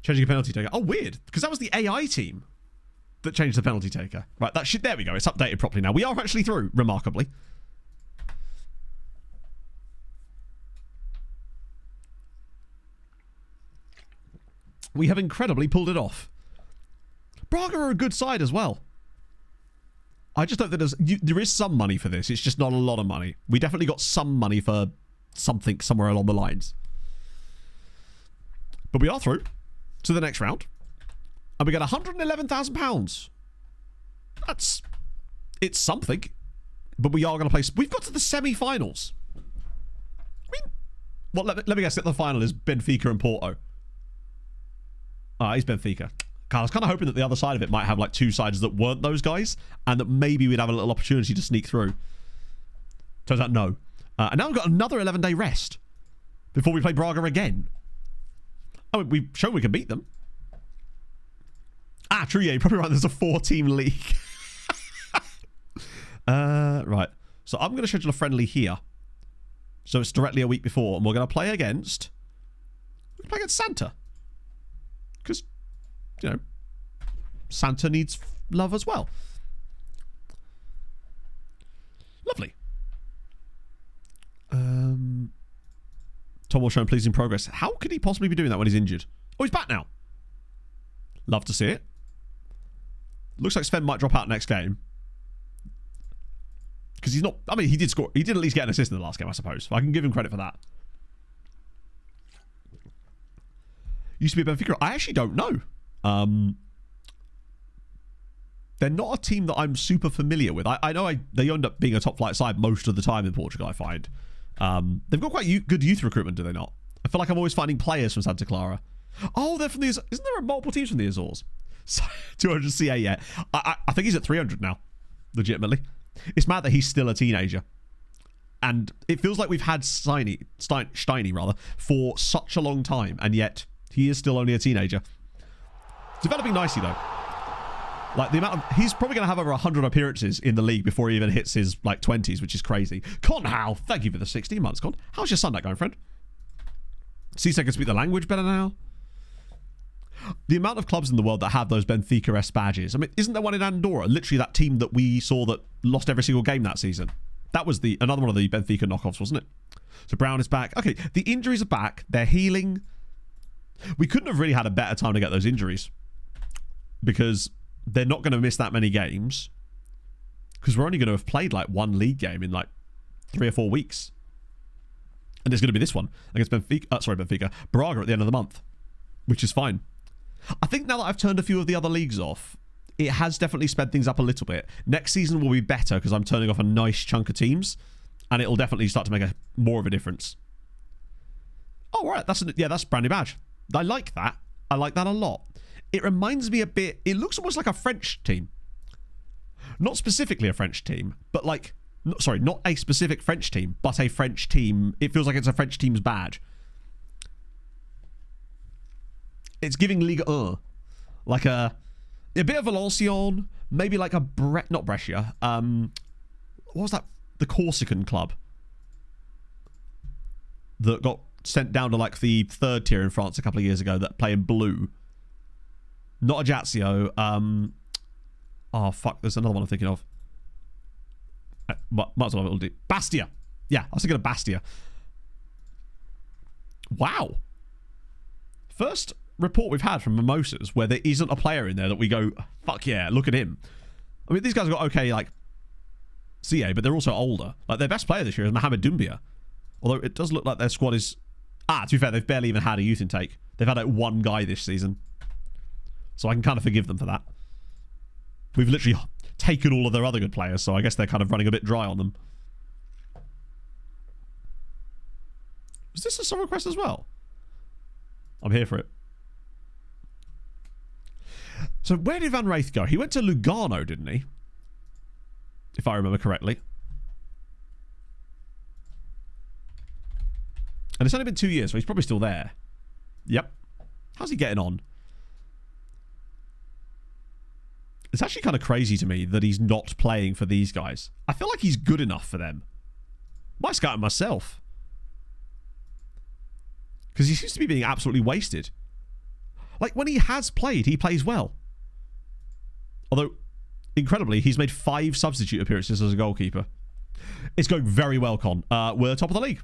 Changing a penalty taker. Oh, weird. Because that was the AI team that changed the penalty taker. Right, that shit. There we go. It's updated properly now. We are actually through, remarkably. We have incredibly pulled it off. Braga are a good side as well. I just don't think there is some money for this. It's just not a lot of money. We definitely got some money for something somewhere along the lines. But we are through to the next round. And we get £111,000. It's something. But we are going to play... We've got to the semi-finals. I mean... Well, let me guess that the final is Benfica and Porto. Ah, it's Benfica. God, I was kind of hoping that the other side of it might have like two sides that weren't those guys, and that maybe we'd have a little opportunity to sneak through. Turns out no. And now we've got another 11-day rest before we play Braga again. Oh, we've shown we can beat them. Ah, true, yeah, you're probably right. There's a 4-team league. Right. So I'm going to schedule a friendly here. So it's directly a week before, and we're going to play against... We're going to play against Santa. Because... You know, Santa needs love as well. Lovely. Tom will show pleasing progress. How could he possibly be doing that when he's injured? Oh, he's back now. Love to see it. Looks like Sven might drop out next game. Because he's not... I mean, he did score. He did at least get an assist in the last game, I suppose. So I can give him credit for that. Used to be a Benfica. I actually don't know. they're not a team that I'm super familiar with. I know they end up being a top flight side most of the time in Portugal, I find. They've got quite good youth recruitment, do they not? I feel like I'm always finding players from Santa Clara. Oh, they're from the... Isn't there multiple teams from the Azores? So, 200 CA, yeah. I think he's at 300 now, legitimately. It's mad that he's still a teenager. And it feels like we've had Steiny rather, for such a long time, and yet he is still only a teenager. Developing nicely, though. Like, the amount of... He's probably going to have over 100 appearances in the league before he even hits his, like, 20s, which is crazy. Con Howe, thank you for the 16 months, Con. How's your Sunday going, friend? Cisse can speak the language better now. The amount of clubs in the world that have those Benfica-esque badges. I mean, isn't there one in Andorra? Literally that team that we saw that lost every single game that season. That was another one of the Benfica knockoffs, wasn't it? So Brown is back. Okay, the injuries are back. They're healing. We couldn't have really had a better time to get those injuries. Because they're not going to miss that many games. Because we're only going to have played like one league game in like 3 or 4 weeks. And there's going to be this one against Benfica. Braga at the end of the month. Which is fine. I think now that I've turned a few of the other leagues off, it has definitely sped things up a little bit. Next season will be better because I'm turning off a nice chunk of teams. And it'll definitely start to make more of a difference. Oh, right. That's a brand new badge. I like that. I like that a lot. It reminds me a bit... It looks almost like a French team. Not specifically a French team, but like... Sorry, not a specific French team, but a French team. It feels like it's a French team's badge. It's giving Ligue 1. Like a bit of Valenciennes, maybe like a not Brescia. What was that? The Corsican club that got sent down to like the 3rd tier in France a couple of years ago that play in blue. Not Ajaccio. Oh fuck, there's another one I'm thinking of. Might as well do Bastia. Yeah, I was thinking of Bastia. Wow. First report we've had from Mimosas where there isn't a player in there that we go, fuck yeah, look at him. I mean, these guys have got okay, like, CA, but they're also older. Like, their best player this year is Mohamed Doumbia. Although it does look like their squad is... to be fair, they've barely even had a youth intake. They've had, like, one guy this season. So I can kind of forgive them for that. We've literally taken all of their other good players, so I guess they're kind of running a bit dry on them. Was this a song request as well? I'm here for it. So where did Van Wraith go? He went to Lugano, didn't he? If I remember correctly. And it's only been 2 years, so he's probably still there. Yep. How's he getting on? It's actually kind of crazy to me that he's not playing for these guys. I feel like he's good enough for them. Might scout him myself. Because he seems to be being absolutely wasted. Like, when he has played, he plays well. Although, incredibly, he's made 5 substitute appearances as a goalkeeper. It's going very well, Con. We're top of the league.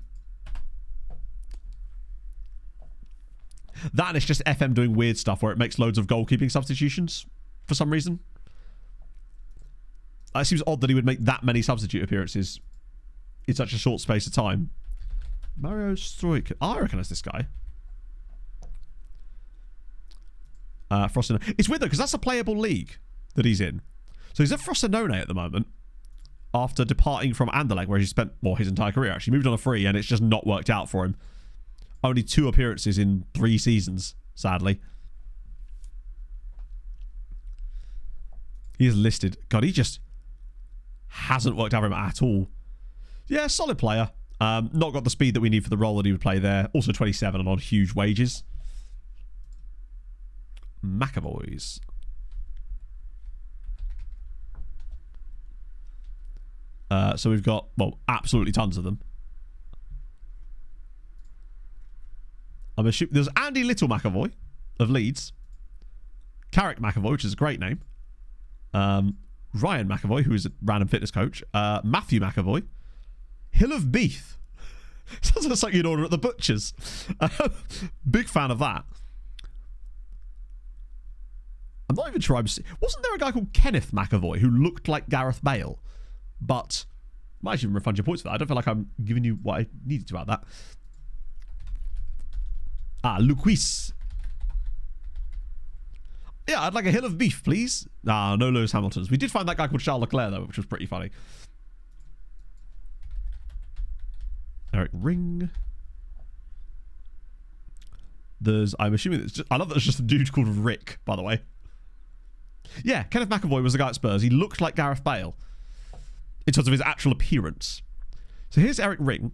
That and it's just FM doing weird stuff where it makes loads of goalkeeping substitutions for some reason. It seems odd that he would make that many substitute appearances in such a short space of time. Mario Stroik. I recognise this guy. Frosinone. It's weird though, because that's a playable league that he's in. So he's at Frosinone at the moment after departing from Anderlecht, where he spent, well, his entire career actually. Moved on a free and it's just not worked out for him. Only 2 appearances in 3 seasons, sadly. He is listed. God, he just hasn't worked out for him at all. Yeah, solid player. Not got the speed that we need for the role that he would play there. Also 27 and on huge wages. McAvoys. So we've got, well, absolutely tons of them. I'm assuming there's Andy Little McAvoy of Leeds. Carrick McAvoy, which is a great name. Ryan McAvoy, who is a random fitness coach. Matthew McAvoy. Hill of Beef. Sounds like you'd order at the butcher's. Big fan of that. I'm not even sure wasn't there a guy called Kenneth McAvoy who looked like Gareth Bale? But might actually refund your points for that. I don't feel like I'm giving you what I needed to about that. Luquis. Yeah, I'd like a hill of beef, please. No Lewis Hamiltons. We did find that guy called Charles Leclerc, though, which was pretty funny. Eric Ring. I'm assuming it's just, I love that it's just a dude called Rick, by the way. Yeah, Kenneth McAvoy was the guy at Spurs. He looked like Gareth Bale in terms of his actual appearance. So here's Eric Ring.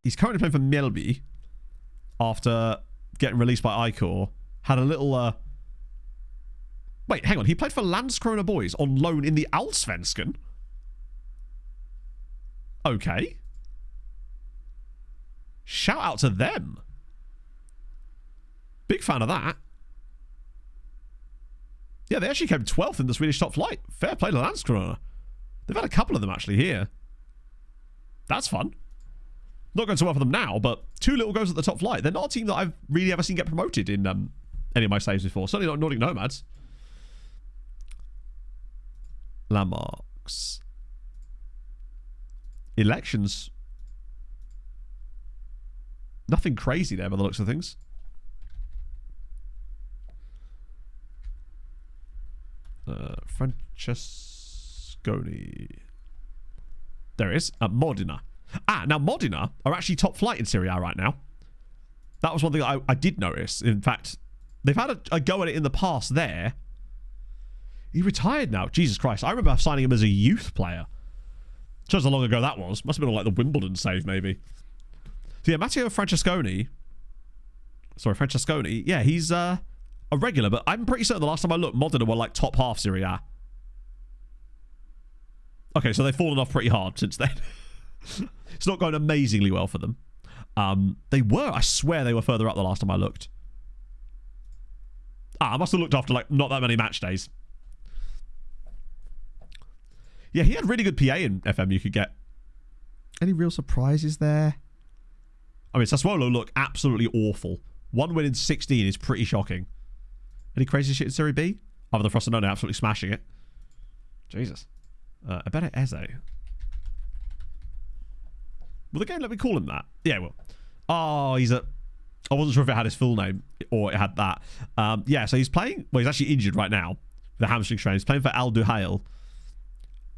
He's currently playing for Mjällby after getting released by Icor. Had a little... Wait, hang on. He played for Landskrona Boys on loan in the Allsvenskan. Okay. Shout out to them. Big fan of that. Yeah, they actually came 12th in the Swedish top flight. Fair play to Landskrona. They've had a couple of them actually here. That's fun. Not going so well for them now, but 2 little goes at the top flight. They're not a team that I've really ever seen get promoted in any of my saves before. Certainly not Nordic Nomads. Landmarks. Elections. Nothing crazy there by the looks of things. Francesconi. There it is. Modena. Now Modena are actually top flight in Serie A right now. That was one thing I did notice. In fact, they've had a go at it in the past there. He retired now. Jesus Christ. I remember signing him as a youth player. Shows how long ago that was. Must have been on like the Wimbledon save, maybe. So yeah, Matteo Francesconi. Sorry, Francesconi. Yeah, he's a regular, but I'm pretty certain the last time I looked, Modena were like top half Serie A. Okay, so they've fallen off pretty hard since then. It's not going amazingly well for them. They were, I swear they were further up the last time I looked. I must have looked after like not that many match days. Yeah, he had really good PA in FM you could get. Any real surprises there? I mean, Sassuolo look absolutely awful. 1 win in 16 is pretty shocking. Any crazy shit in Serie B? Other than Frosinone absolutely smashing it. Jesus. I bet it Eze. Will the game let me call him that? Yeah, it will. Oh, he's a... I wasn't sure if it had his full name or it had that. Yeah, so he's playing... Well, he's actually injured right now. The hamstring strain. He's playing for Al Duhail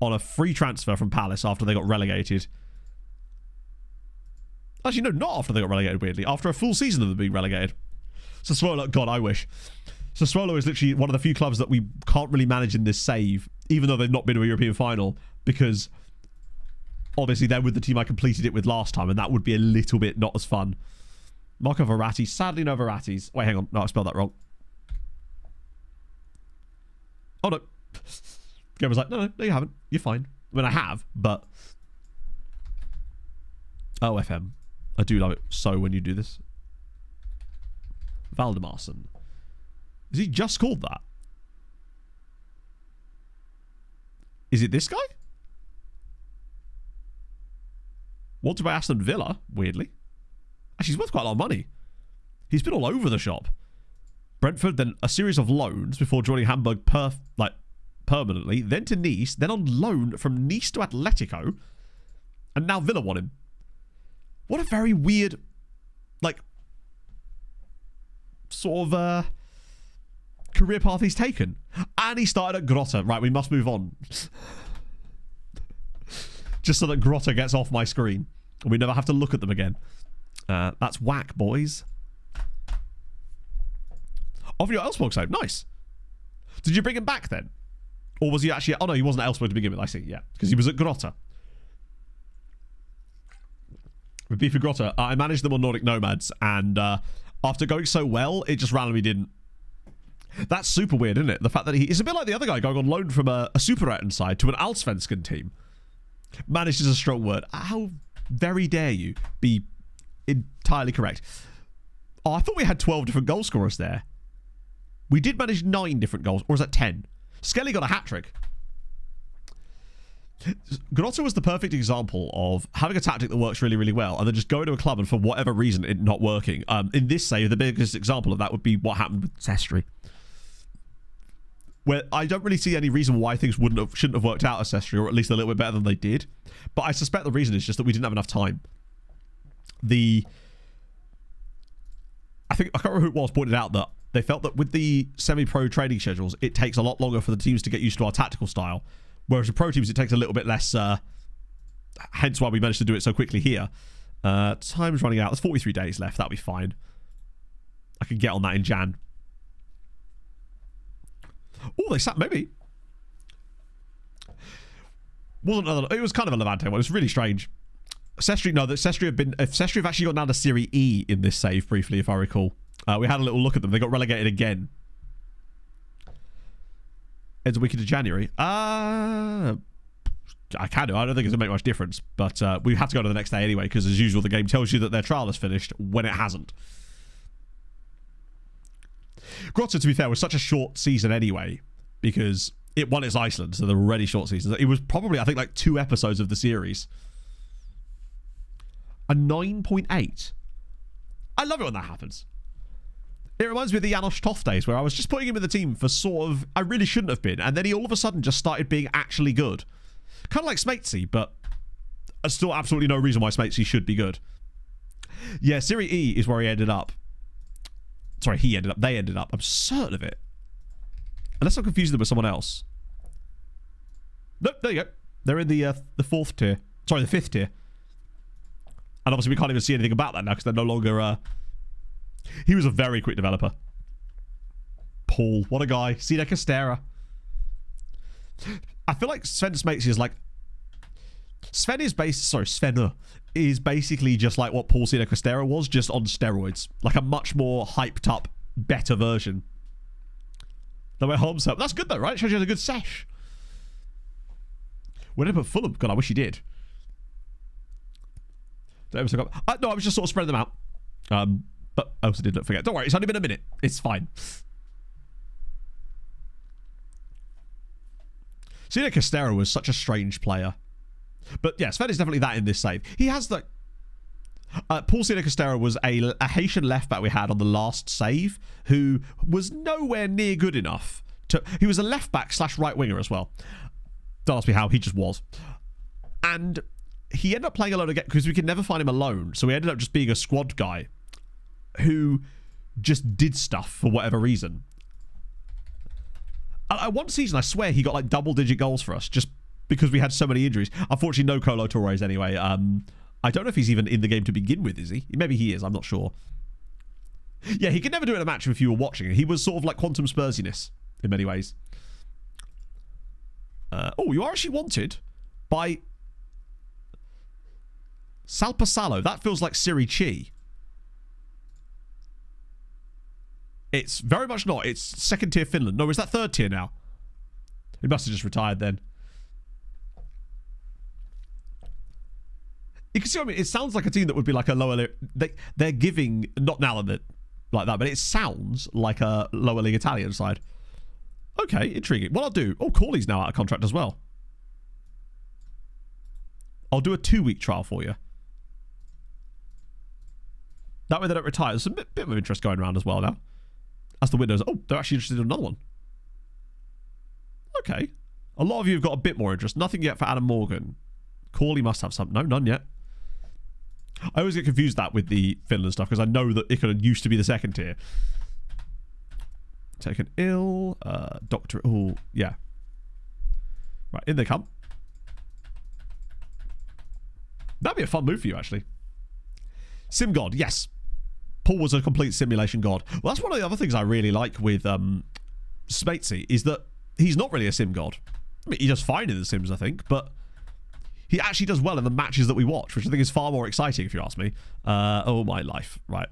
on a free transfer from Palace after they got relegated. Actually, no, not after they got relegated, weirdly. After a full season of them being relegated. Sassuolo, God, I wish. Sassuolo is literally one of the few clubs that we can't really manage in this save, even though they've not been to a European final, because obviously they're with the team I completed it with last time, and that would be a little bit not as fun. Marco Verratti. Sadly, no Verrattis. Wait, hang on. No, I spelled that wrong. Oh, no. Game was like, no, you haven't. You're fine. I mean, I have, but... Oh, FM. I do love it so when you do this. Valdemarsson. Is he just called that? Is it this guy? Wanted by Aston Villa, weirdly. Actually, he's worth quite a lot of money. He's been all over the shop. Brentford, then a series of loans before joining Hamburg permanently, then to Nice, then on loan from Nice to Atletico, and now Villa want him. What a very weird, like, sort of career path he's taken. And he started at Grotta. Right, we must move on. Just so that Grotta gets off my screen and we never have to look at them again. That's whack, boys. Off your Elfsborg save. Nice. Did you bring him back then? Or was he actually... Oh, no, he wasn't at Elfsborg to begin with. I see, yeah. Because he was at Grotta. With Beefy Grotta, I managed them on Nordic Nomads, and after going so well, it just randomly didn't. That's super weird, isn't it? The fact that it's a bit like the other guy going on loan from a Superettan side to an Allsvenskan team. Managed is a strong word. How very dare you be entirely correct? Oh, I thought we had 12 different goal scorers there. We did manage 9 different goals, or is that 10? Skelly got a hat-trick. Grotta was the perfect example of having a tactic that works really, really well and then just going to a club and for whatever reason it not working. In this save, the biggest example of that would be what happened with Sestri. Where I don't really see any reason why things shouldn't have worked out at Sestri, or at least a little bit better than they did. But I suspect the reason is just that we didn't have enough time. I can't remember who it was, pointed out that they felt that with the semi-pro training schedules, it takes a lot longer for the teams to get used to our tactical style. Whereas with pro teams, it takes a little bit less. Hence why we managed to do it so quickly here. Time's running out. There's 43 days left. That'll be fine. I can get on that in Jan. Oh, they sat maybe. Wasn't another. It was kind of a Levante one. It was really strange. Sestri, no, that Sestri have actually got down to Serie E in this save briefly, if I recall. We had a little look at them. They got relegated again. Ends the weekend of January. I can do. I don't think it's going to make much difference. But we have to go to the next day anyway, because as usual, the game tells you that their trial is finished when it hasn't. Grotto, to be fair, was such a short season anyway, because it won its Iceland, so they're already short seasons. It was probably, I think, like 2 episodes of the series. A 9.8. I love it when that happens. It reminds me of the Janos Toth days, where I was just putting him in the team for sort of... I really shouldn't have been, and then he all of a sudden just started being actually good. Kind of like Smatesy, but there's still absolutely no reason why Smatesy should be good. Yeah, Serie E is where he ended up. Sorry, he ended up. They ended up. I'm certain of it. Unless I'm confusing them with someone else. Nope, there you go. They're in the 4th tier. Sorry, the 5th tier. And obviously we can't even see anything about that now because they're no longer... He was a very quick developer. Paul, what a guy. Sina Castera. I feel like Sven Smatesy is like... Sven is basically just like what Paul Sina Castera was, just on steroids. Like a much more hyped up, better version. That went home up. That's good though, right? Shows you had a good sesh. Where did I put Fulham? God, I wish he did. No, I was just sort of spreading them out. But I also didn't forget. Don't worry, it's only been a minute. It's fine. Sina Castera was such a strange player. But yeah, Sven is definitely that in this save. He has the... Paul Sina Castera was a Haitian left back we had on the last save who was nowhere near good enough to... He was a left back / right winger as well. Don't ask me how, he just was. And he ended up playing a load of games because we could never find him alone. So he ended up just being a squad guy who just did stuff for whatever reason. One season, I swear, he got like double-digit goals for us just because we had so many injuries. Unfortunately, no Colo Torres anyway. I don't know if he's even in the game to begin with, is he? Maybe he is, I'm not sure. Yeah, he could never do it in a match if you were watching. He was sort of like Quantum Spursiness in many ways. Oh, you are actually wanted by Salpasalo. That feels like Siri Chi. It's very much not. It's 2nd tier Finland. No, is that 3rd tier now? He must have just retired then. You can see what I mean. It sounds like a team that would be like a lower... They're giving... Not now that like that, but it sounds like a lower league Italian side. Okay, intriguing. What I'll do... Oh, Corley's now out of contract as well. I'll do a 2-week trial for you. That way they don't retire. There's a bit of interest going around as well now. As the windows... Oh, they're actually interested in another one. Okay. A lot of you have got a bit more interest. Nothing yet for Adam Morgan. Corley must have some. No, none yet. I always get confused that with the Finland stuff because I know that Ikonen used to be the 2nd tier. Taken ill. Doctor... Oh, yeah. Right, in they come. That'd be a fun move for you, actually. Sim God, yes. Paul was a complete simulation god. Well, that's one of the other things I really like with Smatesy is that he's not really a sim god. I mean, he does fine in the Sims, I think, but he actually does well in the matches that we watch, which I think is far more exciting, if you ask me. Oh, my life. Right.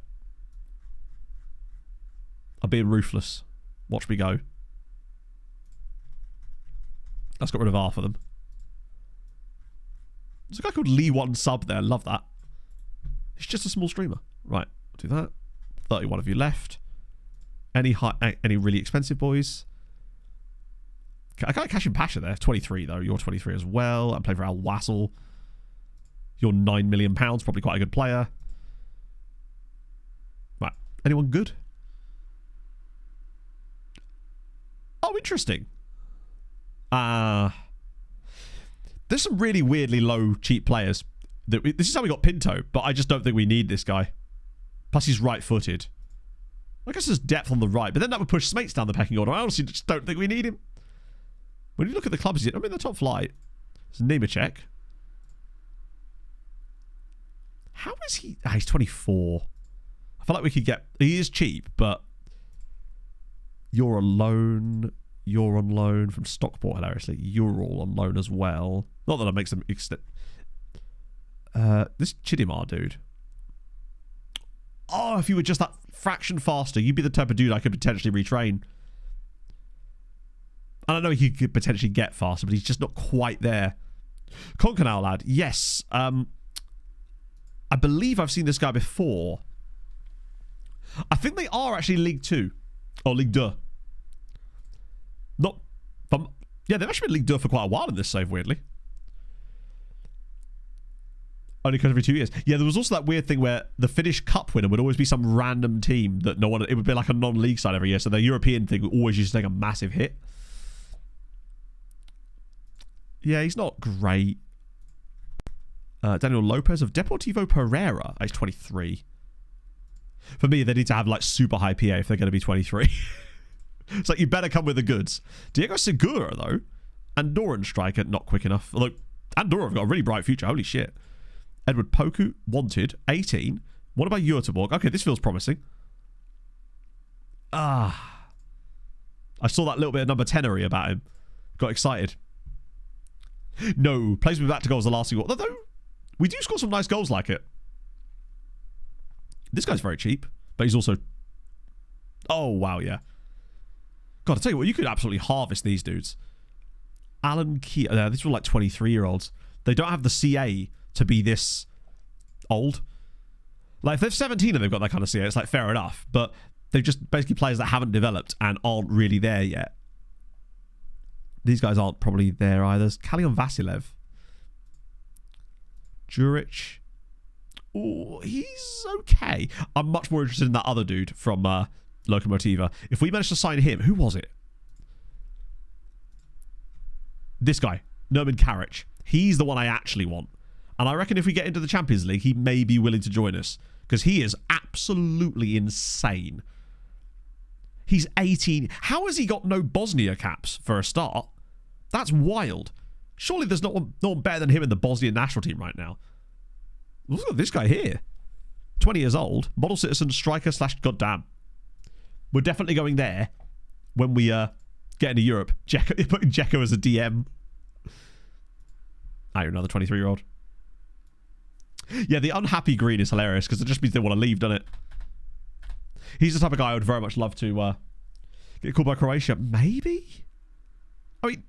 I'm being ruthless. Watch me go. Let's get rid of R for them. There's a guy called Lee1 Sub there. Love that. He's just a small streamer. Right. Do that. 31 of you left. Any really expensive boys? I got Cash and Pasha there. 23 though. You're 23 as well. I'm playing for Al Wassel. You're £9 million. Probably quite a good player. Right. Anyone good? Oh, interesting. There's some really weirdly low cheap players. This is how we got Pinto, but I just don't think we need this guy. Plus he's right-footed. I guess there's depth on the right, but then that would push Smates down the pecking order. I honestly just don't think we need him. When you look at the clubs, I'm in the top flight. It's Nemechek. How is he? He's 24. I feel like we could get... He is cheap, but... You're on loan. You're on loan from Stockport, hilariously. You're all on loan as well. Not that it makes them... this Chidimar dude. Oh, if you were just that fraction faster, you'd be the type of dude I could potentially retrain. And I know he could potentially get faster, but he's just not quite there. Concanal lad, yes. I believe I've seen this guy before. I think they are actually League 2. Or League 2. Not... yeah, they've actually been League 2 for quite a while in this save, weirdly. Only because every 2 years. Yeah, there was also that weird thing where the Finnish Cup winner would always be some random team that no one... It would be like a non-league side every year. So the European thing always used to take a massive hit. Yeah, he's not great. Daniel Lopez of Deportivo Pereira. He's 23. For me, they need to have like super high PA if they're going to be 23. It's like, you better come with the goods. Diego Segura, though. Andorran striker, not quick enough. Although, Andorra have got a really bright future. Holy shit. Edward Poku, wanted, 18. What about Göteborg? Okay, this feels promising. I saw that little bit of number 10-ery about him. Got excited. No, plays me back to goals the last goal. Though, we do score some nice goals like it. This guy's very cheap, but he's also... Oh, wow, yeah. God, I tell you what, you could absolutely harvest these dudes. Alan Key... these were like 23-year-olds. They don't have the CA to be this old. Like, if they're 17 and they've got that kind of CA, it's like, fair enough. But they're just basically players that haven't developed and aren't really there yet. These guys aren't probably there either. Kalion Vasilev. Juric. Oh, he's okay. I'm much more interested in that other dude from Lokomotiva. If we manage to sign him, who was it? This guy, Nermin Karic. He's the one I actually want. And I reckon if we get into the Champions League, he may be willing to join us. Because he is absolutely insane. He's 18. How has he got no Bosnia caps for a start? That's wild. Surely there's no one better than him in the Bosnian national team right now. Look at this guy here. 20 years old. Model citizen, striker / goddamn. We're definitely going there when we get into Europe. Putting Dzeko as a DM. You're another 23-year-old. Yeah, the unhappy green is hilarious because it just means they want to leave, doesn't it? He's the type of guy I would very much love to get called by Croatia. Maybe? I mean,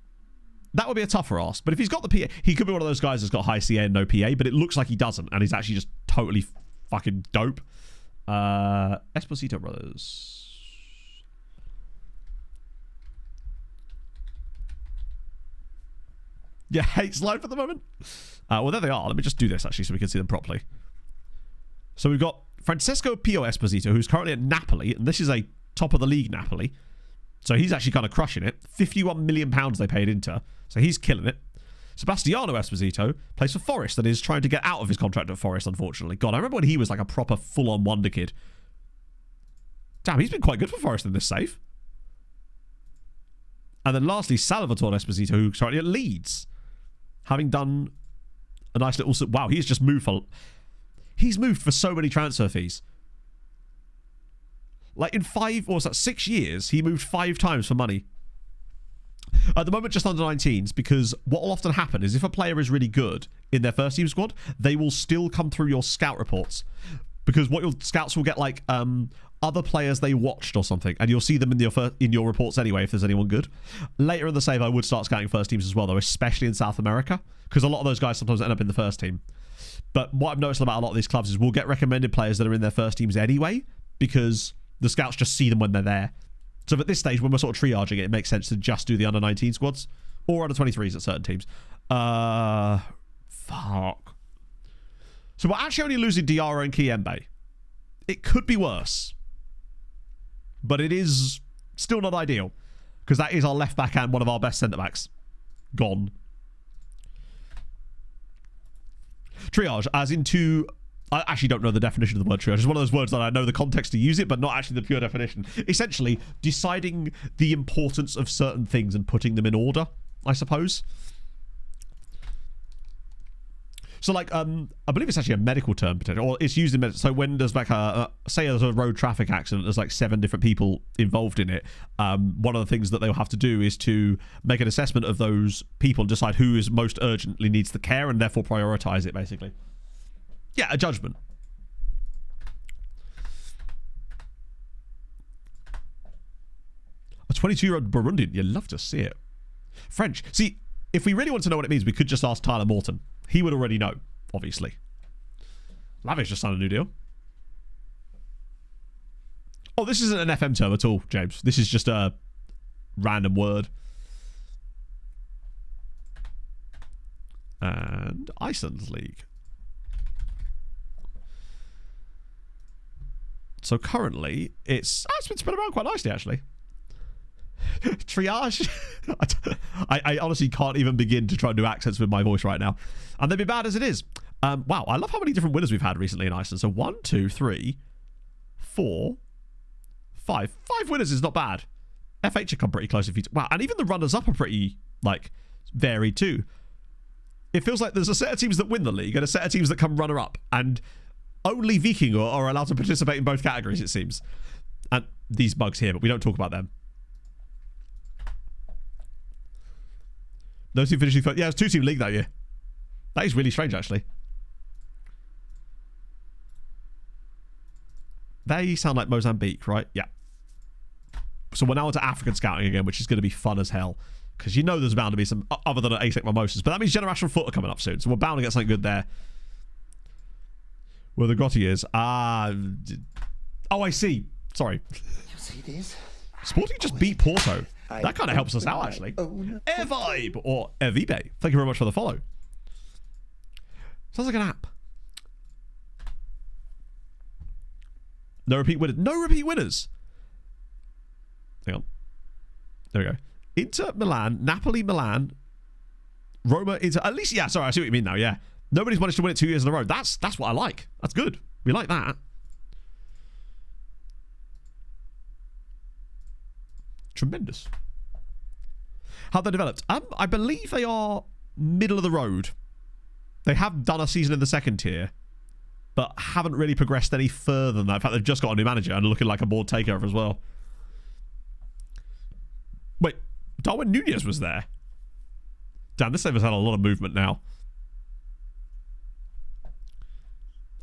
that would be a tougher ask. But if he's got the PA, he could be one of those guys that's got high CA and no PA, but it looks like he doesn't, and he's actually just totally fucking dope. Esposito brothers. Yeah, hates life at the moment. Well, there they are. Let me just do this, actually, so we can see them properly. So we've got Francesco Pio Esposito, who's currently at Napoli, and this is a top-of-the-league Napoli. So he's actually kind of crushing it. £51 million they paid Inter, so he's killing it. Sebastiano Esposito plays for Forest and is trying to get out of his contract at Forest, unfortunately. God, I remember when he was like a proper full-on wonder kid. Damn, he's been quite good for Forest in this save. And then lastly, Salvatore Esposito, who's currently at Leeds. Having done a nice little... Wow, he's just moved for... He's moved for so many transfer fees. Like in 6 years, he moved 5 times for money. At the moment, just under 19s, because what will often happen is if a player is really good in their first team squad, they will still come through your scout reports. Because what your scouts will get, like, other players they watched or something, and you'll see them in your reports anyway if there's anyone good. Later in the save, I would start scouting first teams as well, though, especially in South America, because a lot of those guys sometimes end up in the first team. But what I've noticed about a lot of these clubs is we'll get recommended players that are in their first teams anyway, because the scouts just see them when they're there. So at this stage, when we're sort of triaging it, it makes sense to just do the under-19 squads, or under-23s at certain teams. Fuck. So we're actually only losing Diarra and Kiembe. It could be worse. But it is still not ideal. Because that is our left back and one of our best centre-backs. Gone. Triage, as into I actually don't know the definition of the word triage. It's one of those words that I know the context to use it, but not actually the pure definition. Essentially, deciding the importance of certain things and putting them in order, I suppose. So, like, I believe it's actually a medical term, potentially, or it's used in medicine. So when there's like say there's a road traffic accident, there's like 7 different people involved in it. One of the things that they'll have to do is to make an assessment of those people and decide who is most urgently needs the care and therefore prioritize it, basically. Yeah, a judgment. A 22-year-old Burundian. You'd love to see it. French. See, if we really want to know what it means, we could just ask Tyler Morton. He would already know, obviously. Lavish just signed a new deal. Oh, this isn't an FM term at all, James. This is just a random word. And Iceland's league. So currently, it's been spread around quite nicely, actually. Triage. I honestly can't even begin to try and do accents with my voice right now, and they'd be bad as it is. Wow, I love how many different winners we've had recently in Iceland. So 1, 2, 3, 4, 5 winners is not bad. FH have come pretty close. Wow, and even the runners up are pretty like varied too. It feels like there's a set of teams that win the league and a set of teams that come runner up, and only Viking are allowed to participate in both categories, it seems. And these bugs here, but we don't talk about them. No team finishing first. Yeah, it's 2-team league that year. That is really strange, actually. They sound like Mozambique, right? Yeah. So we're now into African scouting again, which is going to be fun as hell. Because you know there's bound to be some, other than ASIC Mimosas. But that means Generational Foot are coming up soon. So we're bound to get something good there. Where the Gotti is. Oh, I see. Sorry. You see this? Sporting just beat Porto. That kind of helps us out, actually. Air Vibe or Ervibe. Thank you very much for the follow. Sounds like an app. No repeat winners. No repeat winners. Hang on. There we go. Inter Milan, Napoli Milan, Roma Inter. At least, yeah, sorry, I see what you mean now, yeah. Nobody's managed to win it 2 years in a row. That's what I like. That's good. We like that. Tremendous. How they developed? I believe they are middle of the road. They have done a season in the second tier, but haven't really progressed any further than that. In fact, they've just got a new manager and looking like a board takeover as well. Wait, Darwin Nunez was there. Damn, this has had a lot of movement now.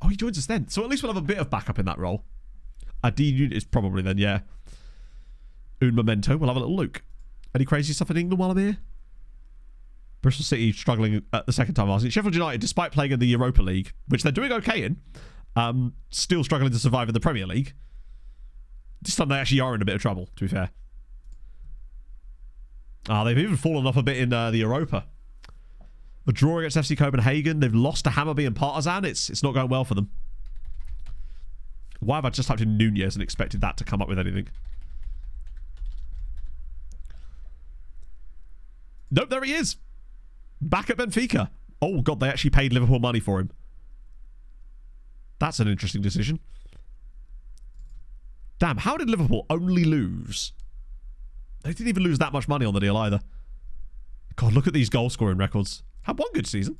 Oh, he joins us then. So at least we'll have a bit of backup in that role. D unit is probably then, yeah. Un momento. We'll have a little look. Any crazy stuff in England while I'm here? Bristol City struggling at the second time last year. Sheffield United, despite playing in the Europa League, which they're doing okay in, still struggling to survive in the Premier League. This time they actually are in a bit of trouble, to be fair. They've even fallen off a bit in the Europa. A draw against FC Copenhagen. They've lost to Hammarby and Partizan. It's not going well for them. Why have I just typed in Nunez and expected that to come up with anything? Nope, there he is. Back at Benfica. Oh, God, they actually paid Liverpool money for him. That's an interesting decision. Damn, how did Liverpool only lose? They didn't even lose that much money on the deal either. God, look at these goal-scoring records. Had one good season.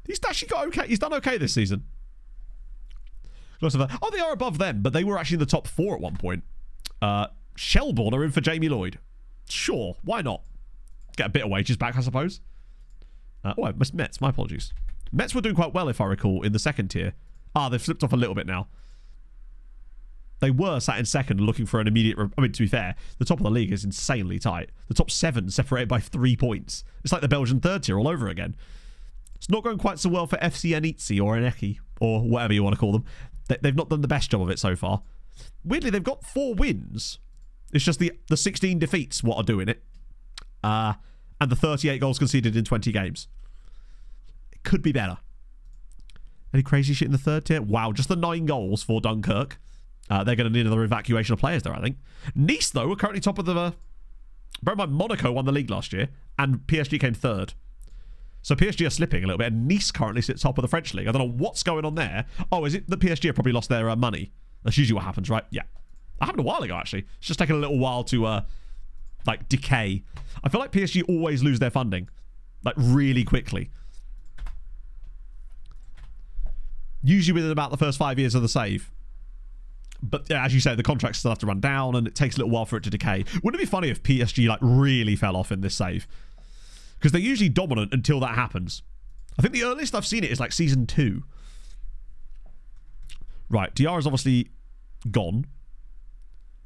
He's actually got okay. He's done okay this season. Oh, they are above them, but they were actually in the top 4 at one point. Shelbourne are in for Jamie Lloyd. Sure, why not? Get a bit of wages back, I suppose. Oh, I missed Mets. My apologies. Mets were doing quite well, if I recall, in the second tier. They've slipped off a little bit now. They were sat in second looking for an immediate... I mean, to be fair, the top of the league is insanely tight. The top 7 separated by 3 points. It's like the Belgian third tier all over again. It's not going quite so well for FC Anitsi or Aneki, or whatever you want to call them. They've not done the best job of it so far. Weirdly, they've got 4 wins. It's just the 16 defeats what are doing it. And the 38 goals conceded in 20 games. It could be better. Any crazy shit in the third tier? Wow, just the 9 goals for Dunkirk. They're going to need another evacuation of players there, I think. Nice, though, are currently top of the... Bear in mind, Monaco won the league last year, and PSG came third. So PSG are slipping a little bit, and Nice currently sits top of the French league. I don't know what's going on there. Oh, is it that PSG have probably lost their money? That's usually what happens, right? Yeah. That happened a while ago, actually. It's just taken a little while to, like, decay. I feel like PSG always lose their funding, like, really quickly. Usually within about the first 5 years of the save. But yeah, as you say, the contracts still have to run down, and it takes a little while for it to decay. Wouldn't it be funny if PSG, like, really fell off in this save? Because they're usually dominant until that happens. I think the earliest I've seen it is like season 2. Right, DR is obviously gone.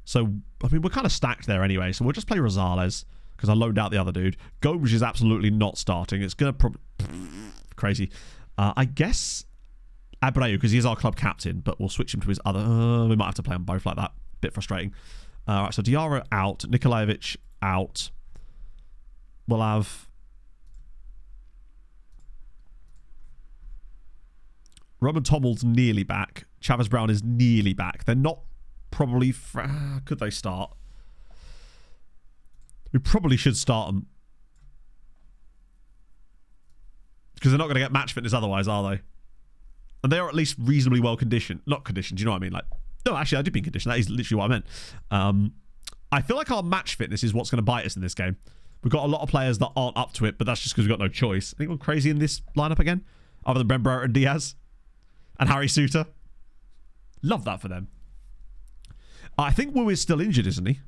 So, I mean, we're kind of stacked there anyway. So we'll just play Rosales because I loaned out the other dude. Gomes is absolutely not starting. It's going to probably... Crazy. I guess Abreu, because he's our club captain, but we'll switch him to his other... we might have to play them both like that. Bit frustrating. Right, so Diarra out. Nikolaevich out. We'll have... Roman Tommel's nearly back. Chavez Brown is nearly back. They're not probably... could they start? We probably should start them. Because they're not going to get match fitness otherwise, are they? And they are at least reasonably well conditioned. Not conditioned, you know what I mean? Like, no, actually, I did mean conditioned. That is literally what I meant. I feel like our match fitness is what's going to bite us in this game. We've got a lot of players that aren't up to it, but that's just because we've got no choice. Anyone crazy in this lineup again? Other than Brembert and Diaz? And Harry Suter? Love that for them. I think Wu is still injured, isn't he?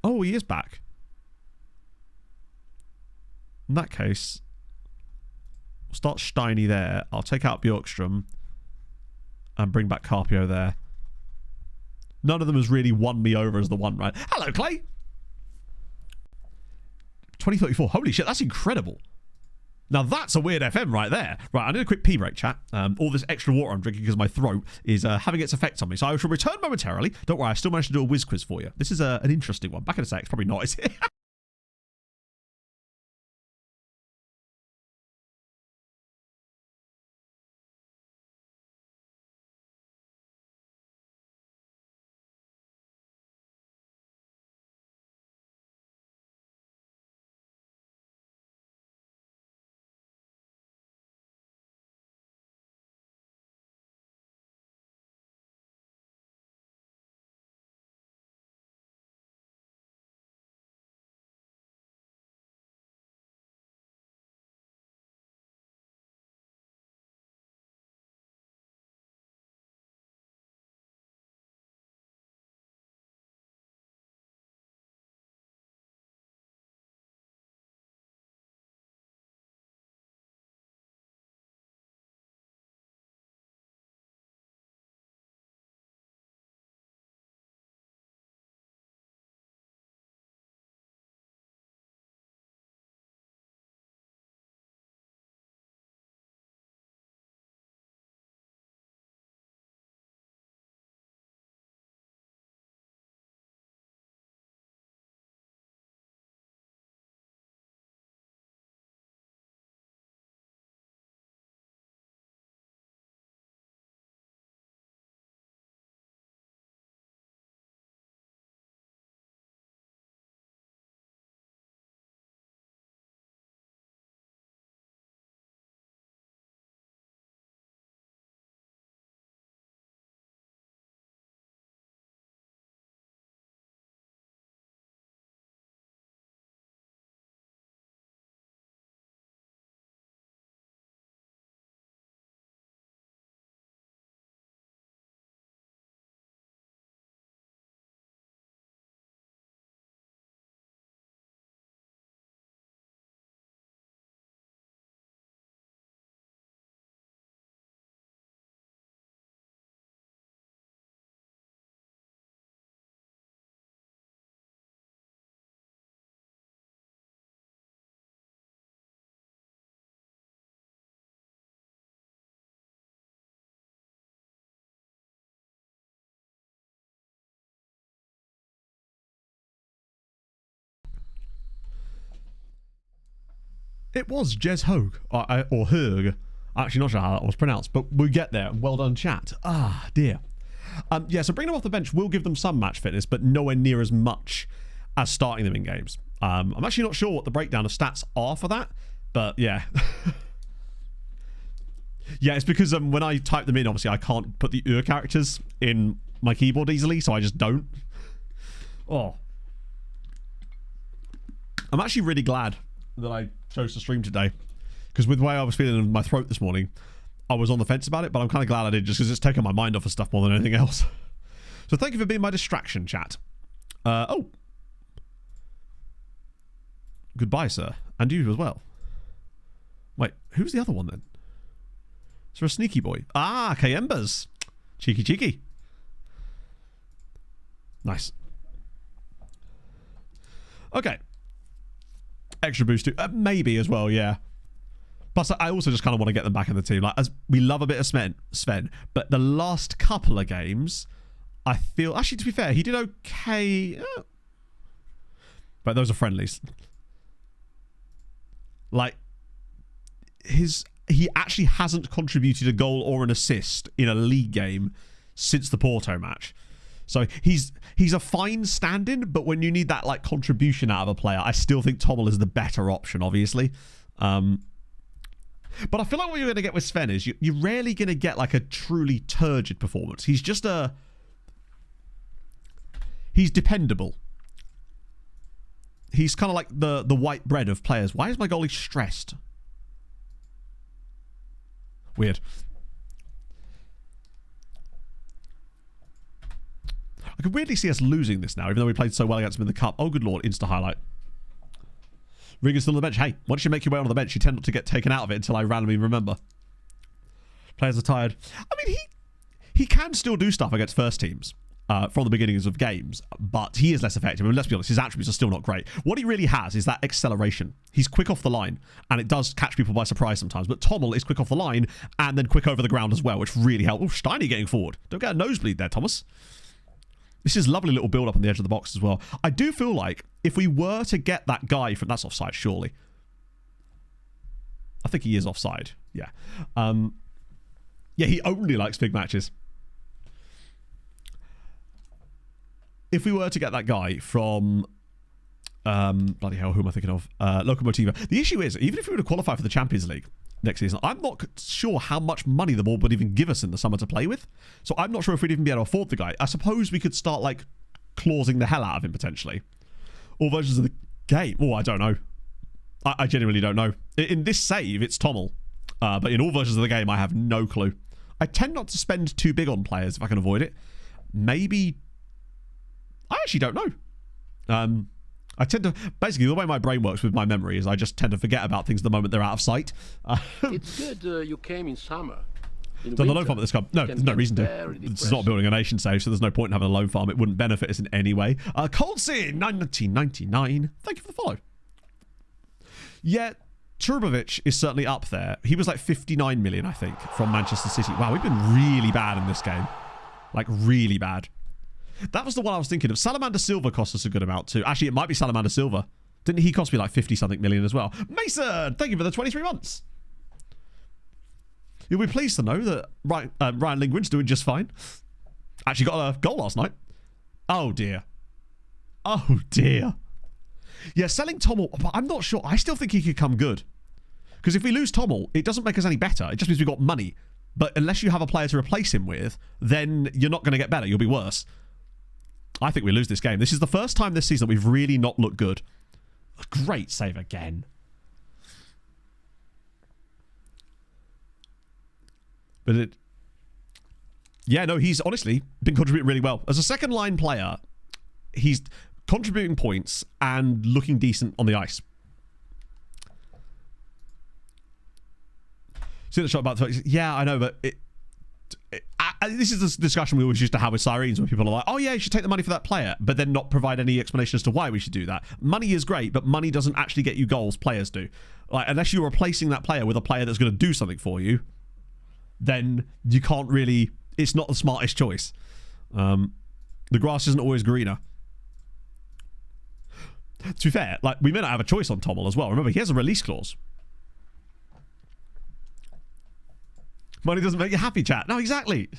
Oh, he is back. In that case, we'll start Steiny there. I'll take out Bjorkstrom and bring back Carpio there. None of them has really won me over as the one, right? Hello, Clay! 2034. Holy shit, that's incredible. Now that's a weird FM right there. Right, I need a quick pee break, chat. All this extra water I'm drinking because my throat is having its effects on me. So I shall return momentarily. Don't worry, I still managed to do a whiz quiz for you. This is an interesting one. Back in a sec. It's probably not, is it? It was Jez Hogue, or Hogue. Actually, not sure how that was pronounced, but we get there. Well done, chat. Ah, dear. Yeah, so bringing them off the bench will give them some match fitness, but nowhere near as much as starting them in games. I'm actually not sure what the breakdown of stats are for that, but yeah. Yeah, it's because when I type them in, obviously I can't put the characters in my keyboard easily, so I just don't. Oh. I'm actually really glad that I chose to stream today, because with the way I was feeling in my throat this morning, I was on the fence about it, but I'm kind of glad I did, just because it's taken my mind off of stuff more than anything else. So thank you for being my distraction, chat. Oh. Goodbye, sir. And you as well. Wait, who's the other one then? Is there a sneaky boy? Ah, Kayembas. Cheeky, cheeky. Nice. Okay. Extra boost too. Maybe as well, yeah. Plus, I also just kind of want to get them back in the team. Like, as we love a bit of Sven, but the last couple of games, I feel... Actually, to be fair, he did okay. But those are friendlies. Like, he actually hasn't contributed a goal or an assist in a league game since the Porto match. So he's a fine stand-in, but when you need that like contribution out of a player, I still think Tommel is the better option, obviously. But I feel like what you're going to get with Sven is you're rarely going to get like a truly turgid performance. He's just he's dependable. He's kind of like the white bread of players. Why is my goalie stressed? Weird. I could weirdly see us losing this now, even though we played so well against him in the cup. Oh, good lord, insta highlight. Ringer's still on the bench. Hey, once you make your way onto the bench, you tend not to get taken out of it until I randomly remember. Players are tired. I mean, he can still do stuff against first teams from the beginnings of games, but he is less effective. I mean, let's be honest, his attributes are still not great. What he really has is that acceleration. He's quick off the line, and it does catch people by surprise sometimes, but Tommel is quick off the line and then quick over the ground as well, which really helps. Oh, Steiny getting forward. Don't get a nosebleed there, Thomas. This is a lovely little build-up on the edge of the box as well. I do feel like if we were to get that guy from... That's offside, surely. I think he is offside. Yeah. Yeah, he only likes big matches. If we were to get that guy from... bloody hell, who am I thinking of? Lokomotiva. The issue is, even if we were to qualify for the Champions League next season, I'm not sure how much money the board would even give us in the summer to play with. So I'm not sure if we'd even be able to afford the guy. I suppose we could start, like, clausing the hell out of him, potentially. All versions of the game. Oh, I don't know. I genuinely don't know. In this save, it's Tommel. But in all versions of the game, I have no clue. I tend not to spend too big on players if I can avoid it. Maybe... I actually don't know. I tend to... Basically, the way my brain works with my memory is I just tend to forget about things the moment they're out of sight. It's good you came in summer. There's a loan farm at this club. No, there's no reason to. It's not building a nation save, so there's no point in having a loan farm. It wouldn't benefit us in any way. Cold Sea, 1999. Thank you for the follow. Yeah, Trubovic is certainly up there. He was like 59 million, I think, from Manchester City. Wow, we've been really bad in this game. Like, really bad. That was the one I was thinking of. Salamander Silva cost us a good amount too. Actually, it might be Salamander Silva. Didn't he cost me like 50-something million as well? Mason, thank you for the 23 months. You'll be pleased to know that Ryan Lingwin's doing just fine. Actually got a goal last night. Oh, dear. Oh, dear. Yeah, selling Tommel, but I'm not sure. I still think he could come good. Because if we lose Tommel, it doesn't make us any better. It just means we've got money. But unless you have a player to replace him with, then you're not going to get better. You'll be worse. I think we lose this game. This is the first time this season that we've really not looked good. A great save again. But it... Yeah, no, he's honestly been contributing really well. As a second line player, he's contributing points and looking decent on the ice. See the shot about... Yeah, I know, but this is the discussion we always used to have with Sirens, where people are like, oh yeah, you should take the money for that player, but then not provide any explanation as to why we should do that. Money is great, but money doesn't actually get you goals. Players do. Like, unless you're replacing that player with a player that's going to do something for you, then you can't really... It's not the smartest choice. The grass isn't always greener. To be fair, like, we may not have a choice on Tommel as well. Remember, he has a release clause. Money doesn't make you happy, chat. No, exactly.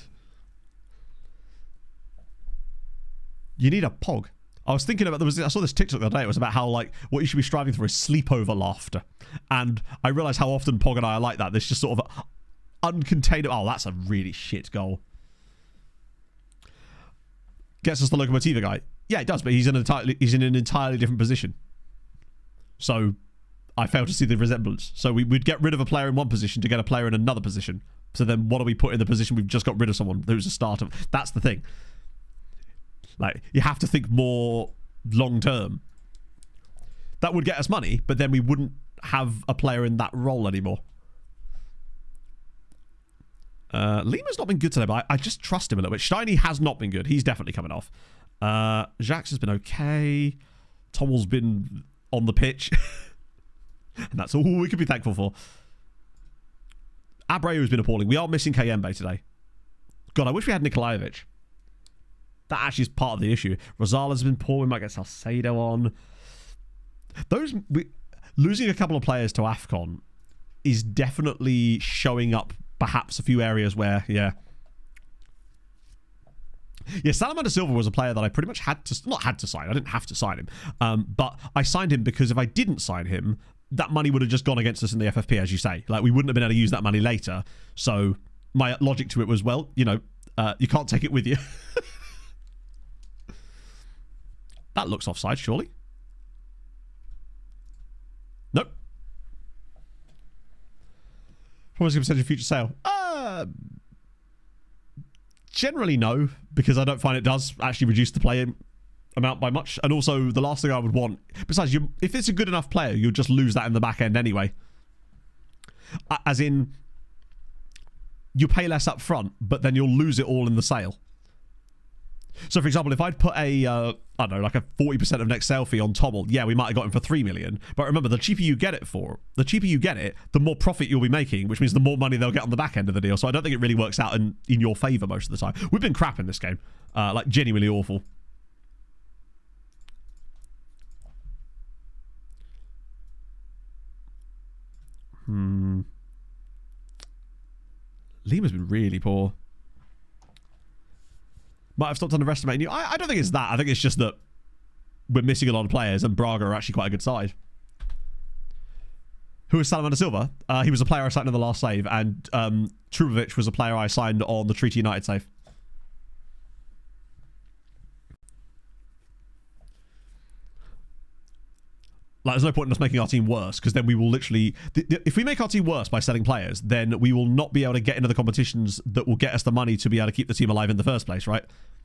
You need a POG. I was thinking about, I saw this TikTok the other day. It was about how, like, what you should be striving for is sleepover laughter. And I realised how often Pog and I are like that. This just sort of uncontainable. Oh, that's a really shit goal. Gets us the Locomotiva guy. Yeah, it does, but he's in an entirely different position. So I fail to see the resemblance. So we'd get rid of a player in one position to get a player in another position. So then what do we put in the position we've just got rid of someone who's a starter? That's the thing. Like, you have to think more long term. That would get us money, but then we wouldn't have a player in that role anymore. Lima's not been good today, but I just trust him a little bit. Steiny has not been good. He's definitely coming off. Jacques has been okay. Tommel's been on the pitch. And that's all we could be thankful for. Abreu has been appalling. We are missing Kayembe today. God, I wish we had Nikolajevic. That actually is part of the issue. Rosala's been poor. We might get Salcedo on. Losing a couple of players to AFCON is definitely showing up perhaps a few areas where, yeah, Salamander Silva was a player that I pretty much not had to sign. I didn't have to sign him. But I signed him because if I didn't sign him, that money would have just gone against us in the FFP, as you say. Like, we wouldn't have been able to use that money later. So my logic to it was, well, you know, you can't take it with you. That looks offside, surely. Nope. Promising percentage of future sale. Generally no, because I don't find it does actually reduce the play amount by much. And also, the last thing I would want, besides, if it's a good enough player, you'll just lose that in the back end anyway. As in, you pay less up front, but then you'll lose it all in the sale. So, for example, if I'd put a, I don't know, like a 40% of next sale fee on Tommel, yeah, we might have got him for 3 million. But remember, the cheaper you get it, the more profit you'll be making, which means the more money they'll get on the back end of the deal. So I don't think it really works out in your favour most of the time. We've been crap in this game. Like, genuinely awful. Lima's been really poor. Might have stopped underestimating you. I don't think it's that. I think it's just that we're missing a lot of players and Braga are actually quite a good side. Who is Salamander Silva? He was a player I signed in the last save, and Trubovic was a player I signed on the Treaty United save. Like, there's no point in us making our team worse, because then we will literally... if we make our team worse by selling players, then we will not be able to get into the competitions that will get us the money to be able to keep the team alive in the first place, right?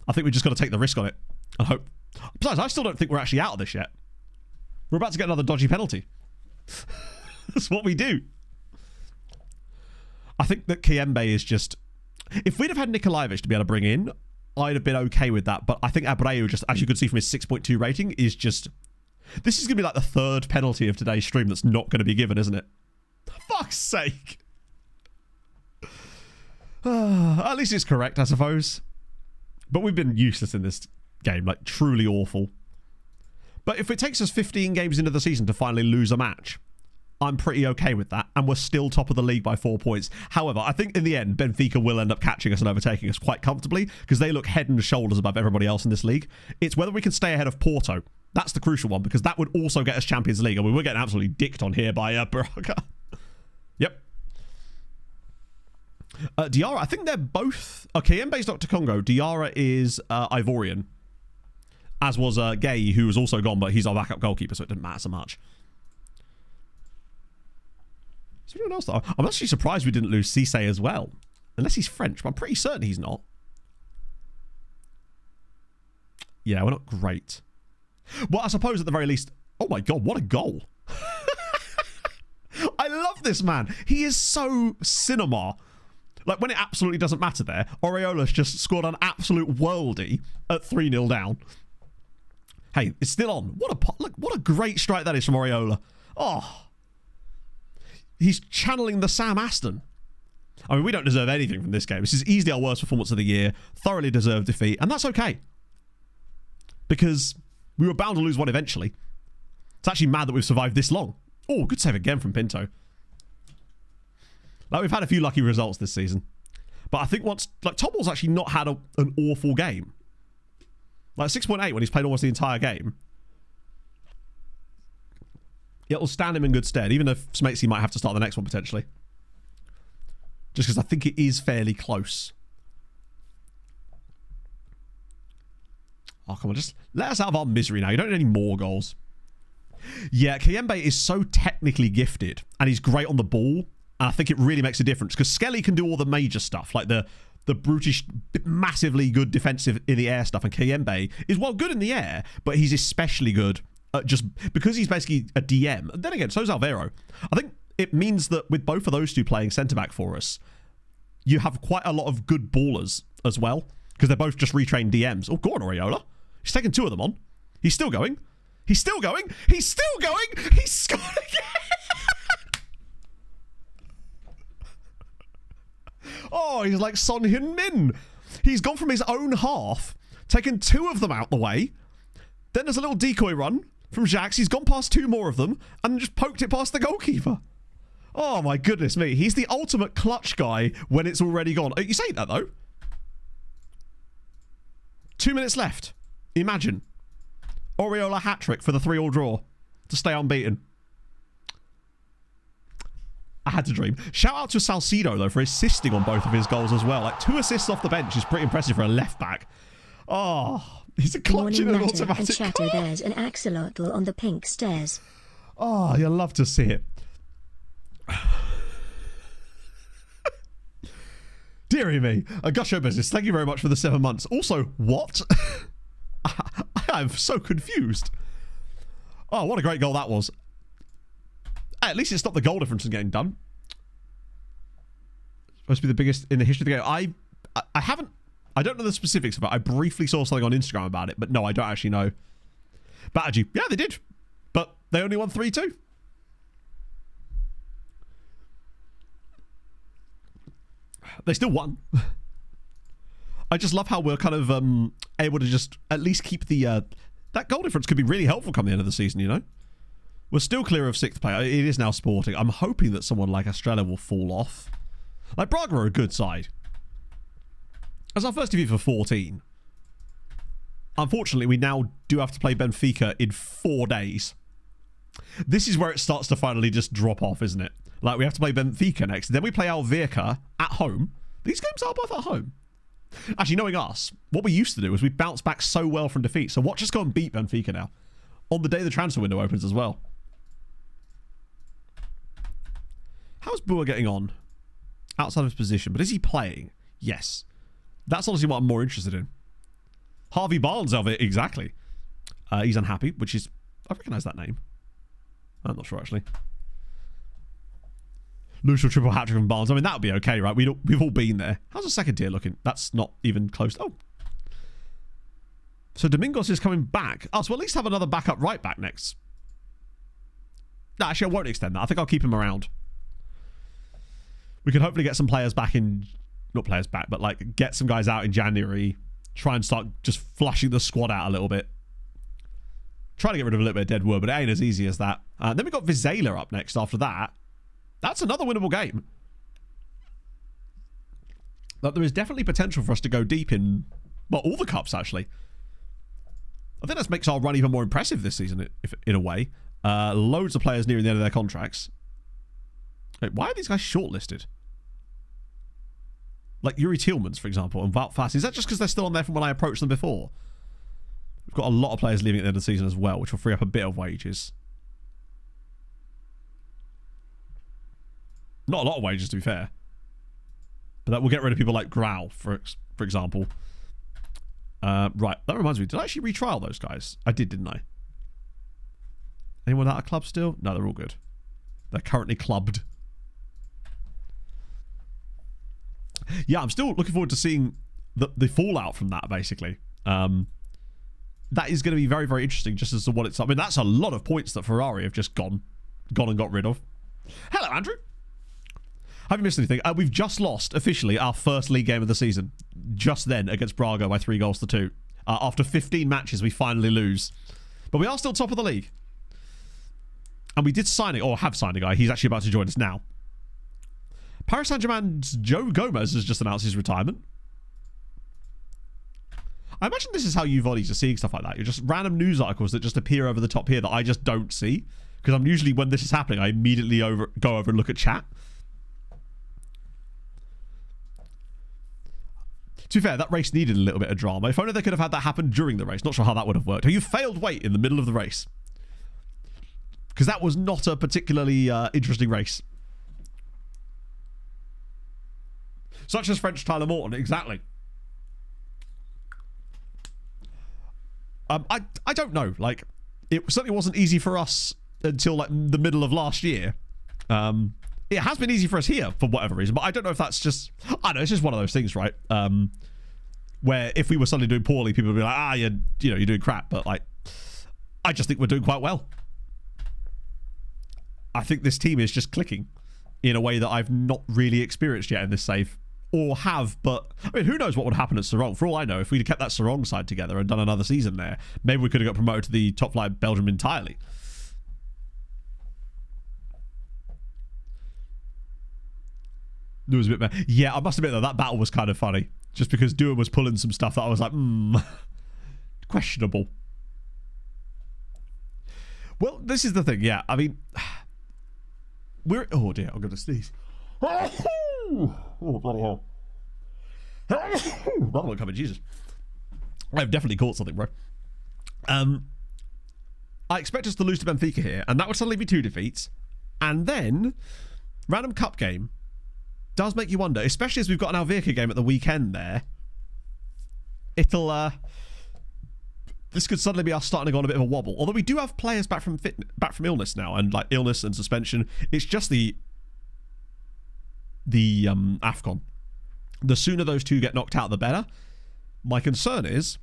I think we've just got to take the risk on it and hope. Besides, I still don't think we're actually out of this yet. We're about to get another dodgy penalty. That's what we do. I think that Kayembe is just... If we'd have had Nikolajevic to be able to bring in, I'd have been okay with that. But I think Abreu, just as you can see from his 6.2 rating, is just... This is going to be like the third penalty of today's stream that's not going to be given, isn't it? For fuck's sake. At least it's correct, I suppose. But we've been useless in this game, like truly awful. But if it takes us 15 games into the season to finally lose a match, I'm pretty okay with that. And we're still top of the league by 4 points. However, I think in the end, Benfica will end up catching us and overtaking us quite comfortably because they look head and shoulders above everybody else in this league. It's whether we can stay ahead of Porto. That's the crucial one, because that would also get us Champions League. And we were getting absolutely dicked on here by Braga. Yep. Diarra, I think they're both... Okay, Mbe's Dr. Congo. Diarra is Ivorian. As was Gay, who was also gone, but he's our backup goalkeeper, so it didn't matter so much. Is there anyone else that... I'm actually surprised we didn't lose Cisse as well. Unless he's French, but I'm pretty certain he's not. Yeah, we're not great. Well, I suppose at the very least... Oh my god, what a goal. I love this man. He is so cinema. Like, when it absolutely doesn't matter there, Oriola's just scored an absolute worldie at 3-0 down. Hey, it's still on. What a great strike that is from Oriola. Oh. He's channeling the Sam Aston. I mean, we don't deserve anything from this game. This is easily our worst performance of the year. Thoroughly deserved defeat. And that's okay. Because... we were bound to lose one eventually. It's actually mad that we've survived this long. Oh, good save again from Pinto. Like, we've had a few lucky results this season. But I think once... Like, Tommel's actually not had an awful game. Like 6.8 when he's played almost the entire game. It'll stand him in good stead, even if Smatesy might have to start the next one potentially. Just because I think it is fairly close. Oh, come on, just let us out of our misery now. You don't need any more goals. Yeah, Kayembe is so technically gifted, and he's great on the ball, and I think it really makes a difference, because Skelly can do all the major stuff, like the brutish, massively good defensive in the air stuff, and Kayembe is, well, good in the air, but he's especially good just because he's basically a DM. And then again, so's Alvaro. I think it means that with both of those two playing centre-back for us, you have quite a lot of good ballers as well, because they're both just retrained DMs. Oh, go on, Areola. He's taken 2 of them on. He's still going. He's still going. He's still going. He's scored again. Oh, he's like Son Heung-min. He's gone from his own half, taken 2 of them out the way. Then there's a little decoy run from Jax. He's gone past 2 more of them and just poked it past the goalkeeper. Oh, my goodness me. He's the ultimate clutch guy when it's already gone. You say that, though. 2 minutes left. Imagine. Oriola hat-trick for the 3-3 draw to stay unbeaten. I had to dream. Shout out to Salcido, though, for assisting on both of his goals as well. Like, 2 assists off the bench is pretty impressive for a left-back. Oh, he's a clutch in an automatic. And Chateau, there's an axolotl on the pink stairs. Oh, you'll love to see it. Deary me. A Gusho business. Thank you very much for the 7 months. Also, what? I'm so confused. Oh, what a great goal that was. At least it stopped the goal difference from getting done. Supposed to be the biggest in the history of the game. I don't know the specifics of it. I briefly saw something on Instagram about it, but no, I don't actually know. Battergy, yeah, they did. But they only won 3-2. They still won. I just love how we're kind of able to just at least keep the... that goal difference could be really helpful come the end of the season, you know? We're still clear of 6th place. It is now Sporting. I'm hoping that someone like Estrella will fall off. Like, Braga are a good side. As our first TV for 14. Unfortunately, we now do have to play Benfica in 4 days. This is where it starts to finally just drop off, isn't it? Like, we have to play Benfica next. Then we play Alverca at home. These games are both at home. Actually, knowing us, what we used to do is we bounce back so well from defeat. So watch us go and beat Benfica now. On the day the transfer window opens as well. How's Boer getting on? Outside of his position. But is he playing? Yes. That's honestly what I'm more interested in. Harvey Barnes of it, exactly. He's unhappy, which is... I recognise that name. I'm not sure, actually. Lucial triple hat-trick from Barnes. I mean, that would be okay, right? We've all been there. How's the second tier looking? That's not even close. Oh. So Domingos is coming back. Oh, so we'll at least have another backup right back next. No, actually, I won't extend that. I think I'll keep him around. We can hopefully get some players back in... Not players back, but like get some guys out in January. Try and start just flushing the squad out a little bit. Try to get rid of a little bit of dead wood, but it ain't as easy as that. Then we've got Vizela up next after that. That's another winnable game. But there is definitely potential for us to go deep in, well, all the cups, actually. I think that makes our run even more impressive this season, in a way. Loads of players nearing the end of their contracts. Wait, why are these guys shortlisted? Like Yuri Tillmans, for example, and Wout Fass. Is that just because they're still on there from when I approached them before? We've got a lot of players leaving at the end of the season as well, which will free up a bit of wages. Not a lot of wages, to be fair. But that will get rid of people like Grau, for example. Right, that reminds me. Did I actually retrial those guys? I did, didn't I? Anyone out of club still? No, they're all good. They're currently clubbed. Yeah, I'm still looking forward to seeing the fallout from that, basically. That is going to be very, very interesting just as to what it's... I mean, that's a lot of points that Ferrari have just gone and got rid of. Hello, Andrew. Have you missed anything? We've just lost, officially, our first league game of the season. Just then, against Braga by 3-2. After 15 matches, we finally lose. But we are still top of the league. And we did sign it, or have signed a guy. He's actually about to join us now. Paris Saint-Germain's Joe Gomez has just announced his retirement. I imagine this is how you volleys are seeing stuff like that. You're just random news articles that just appear over the top here that I just don't see. Because I'm usually, when this is happening, I immediately go over and look at chat. To be fair, that race needed a little bit of drama. If only they could have had that happen during the race. Not sure how that would have worked. You failed weight in the middle of the race. Because that was not a particularly interesting race. Such as French Tyler Morton, exactly. I don't know. Like, it certainly wasn't easy for us until like the middle of last year. It has been easy for us here for whatever reason, but I don't know if that's just, I don't know, it's just one of those things, right? Where if we were suddenly doing poorly, people would be like, you're doing crap. But like, I just think we're doing quite well. I think this team is just clicking in a way that I've not really experienced yet in this save. Or have, but I mean, who knows what would happen at Sarong? For all I know, if we'd kept that Sarong side together and done another season there, maybe we could have got promoted to the top flight Belgium entirely. There was a bit better. Yeah, I must admit that battle was kind of funny. Just because Dua was pulling some stuff that I was like, questionable. Well, this is the thing, yeah. I mean, oh dear, I'm going to sneeze. Oh, bloody hell. Another one coming, Jesus. I've definitely caught something, bro. I expect us to lose to Benfica here, and that would suddenly be 2 defeats. And then, random cup game does make you wonder, especially as we've got an Alverca game at the weekend there. It'll, this could suddenly be us starting to go on a bit of a wobble. Although we do have players back from illness now, and like illness and suspension. It's just the AFCON. The sooner those two get knocked out, the better. My concern is,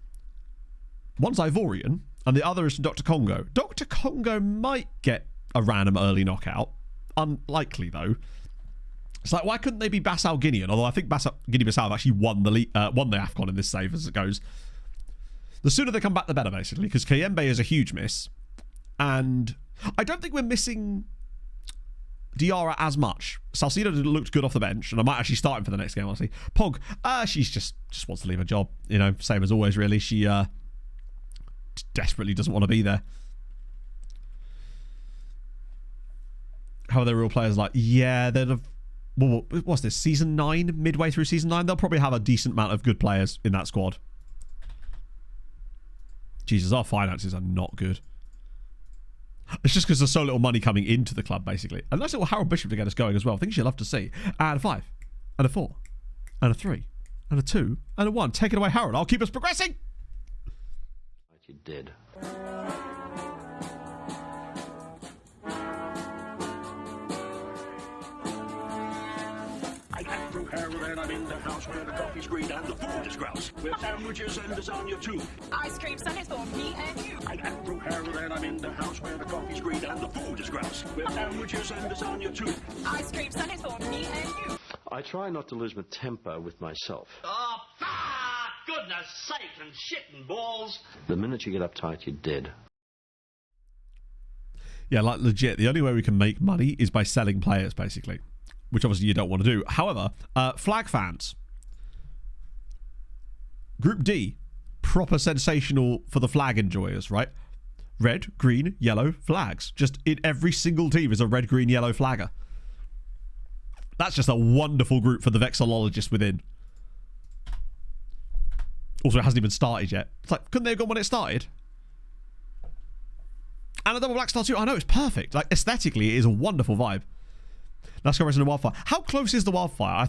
one's Ivorian, and the other is Dr. Congo. Dr. Congo might get a random early knockout. Unlikely, though. It's like, why couldn't they be Bassal Guinean? Although I think Guinea-Bissau have actually won the AFCON in this save as it goes. The sooner they come back, the better, basically, because Kayembe is a huge miss. And I don't think we're missing Diarra as much. Salcido looked good off the bench, and I might actually start him for the next game, honestly. Pog, she's just wants to leave her job. You know, same as always, really. She desperately doesn't want to be there. How are the real players like? Yeah, they're... Well, what's this? Season 9? Midway through Season 9? They'll probably have a decent amount of good players in that squad. Jesus, our finances are not good. It's just because there's so little money coming into the club, basically. And nice little Harold Bishop to get us going as well. Things you'll love to see. And a 5. And a 4. And a 3. And a 2. And a 1. Take it away, Harold. I'll keep us progressing. Like you did. Harold, and I'm in the house where the coffee's green and the food is grouse. With sandwiches and lasagna too. Ice cream sundaes for me and you. I'm Andrew Harold, and I'm in the house where the coffee's green and the food is grouse. With sandwiches and lasagna too. Ice cream sundaes for me and you. I try not to lose my temper with myself. Oh, goodness sake and shit and balls. The minute you get uptight, you're dead. Yeah, like legit. The only way we can make money is by selling players, basically. Which obviously you don't want to do. However, flag fans. Group D. Proper sensational for the flag enjoyers, right? Red, green, yellow flags. Just in every single team is a red, green, yellow flagger. That's just a wonderful group for the vexillologists within. Also, it hasn't even started yet. It's like, couldn't they have gone when it started? And a double black star too. I know, it's perfect. Like, aesthetically, it is a wonderful vibe. NASCAR Racing and Wildfire. How close is the Wildfire?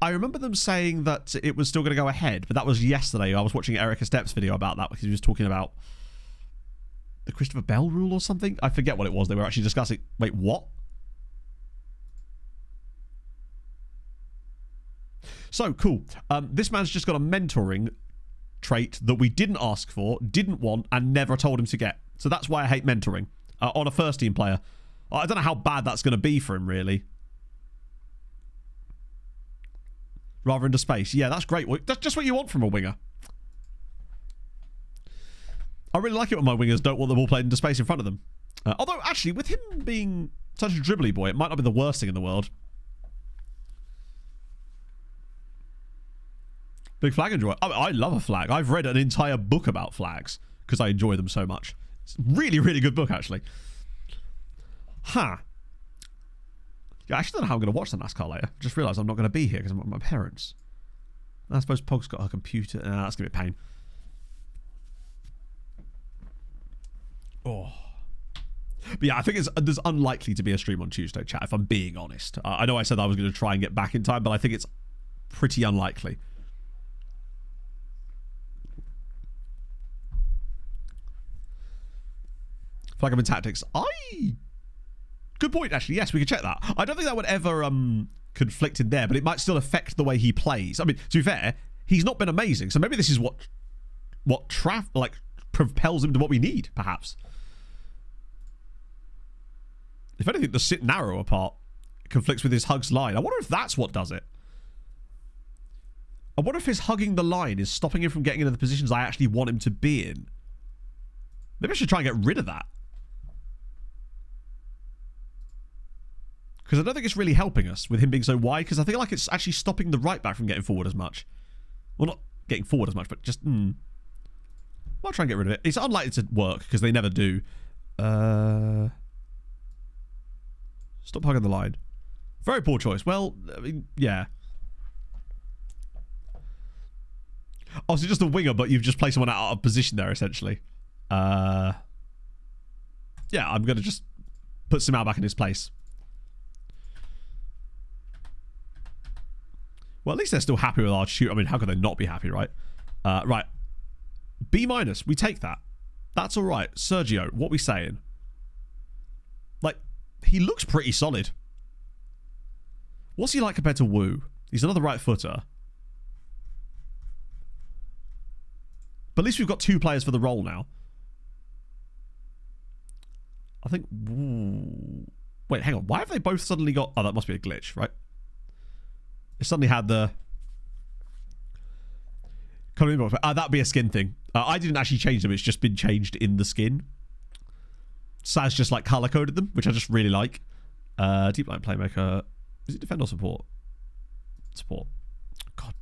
I remember them saying that it was still going to go ahead, but that was yesterday. I was watching Erica Stepp's video about that because he was talking about the Christopher Bell rule or something. I forget what it was. They were actually discussing. Wait, what? So, cool. This man's just got a mentoring trait that we didn't ask for, didn't want, and never told him to get. So that's why I hate mentoring on a first-team player. I don't know how bad that's going to be for him, really. Rather into space. Yeah, that's great. That's just what you want from a winger. I really like it when my wingers don't want the ball played into space in front of them. Although, actually, with him being such a dribbly boy, it might not be the worst thing in the world. Big flag enjoyer. I love a flag. I've read an entire book about flags because I enjoy them so much. It's a really, really good book, actually. Huh. Yeah, I actually don't know how I'm going to watch the NASCAR later. Just realised I'm not going to be here because I'm with my parents. I suppose Pog's got her computer. That's going to be a pain. Oh. But yeah, I think there's unlikely to be a stream on Tuesday, chat, if I'm being honest. I know I said I was going to try and get back in time, but I think it's pretty unlikely. Flag and tactics. Good point, actually. Yes, we could check that. I don't think that would ever conflict in there, but it might still affect the way he plays. I mean, to be fair, he's not been amazing, so maybe this is what propels him to what we need, perhaps. If anything, the sit narrower part conflicts with his hugs line. I wonder if that's what does it. I wonder if his hugging the line is stopping him from getting into the positions I actually want him to be in. Maybe I should try and get rid of that. Because I don't think it's really helping us with him being so wide, because I think like it's actually stopping the right back from getting forward as much. Well, not getting forward as much, but just... I'll try and get rid of it. It's unlikely to work, because they never do. Stop hugging the line. Very poor choice. Well, I mean, yeah. Oh, so just a winger, but you've just placed someone out of position there, essentially. Yeah, I'm going to just put Simao back in his place. Well, at least they're still happy with our shoot. I mean, how could they not be happy, right? Right. B-, we take that. That's all right. Sergio, what we saying? Like, he looks pretty solid. What's he like compared to Wu? He's another right footer. But at least we've got 2 players for the role now. I think... Ooh. Wait, hang on. Why have they both suddenly got... Oh, that must be a glitch, right? It suddenly had the... that'd be a skin thing. I didn't actually change them. It's just been changed in the skin. Saz just like color-coded them, which I just really like. Deep line playmaker. Is it defend or support? Support. God.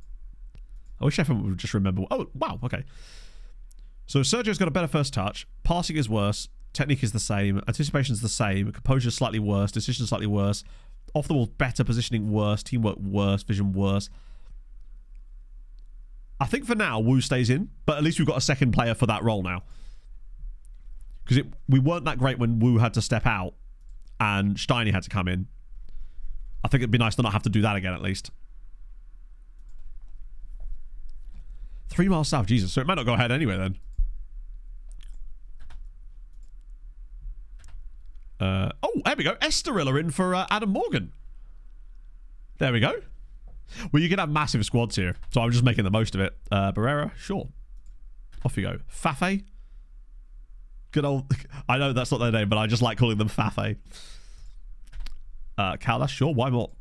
I wish everyone would just remember. Oh, wow. Okay. So Sergio's got a better first touch. Passing is worse. Technique is the same. Anticipation is the same. Composure is slightly worse. Decision slightly worse. Off the ball better. Positioning worse. Teamwork worse. Vision worse. I think for now, Wu stays in, but at least we've got a second player for that role now. Because we weren't that great when Wu had to step out and Steiny had to come in. I think it'd be nice to not have to do that again, at least. 3 miles south, Jesus. So it might not go ahead anyway, then. Oh, there we go. Esterilla in for Adam Morgan. There we go. Well, you can have massive squads here, so I'm just making the most of it. Barrera, sure. Off you go. Fafe. Good old... I know that's not their name, but I just like calling them Fafe. Caldas, sure. Why not?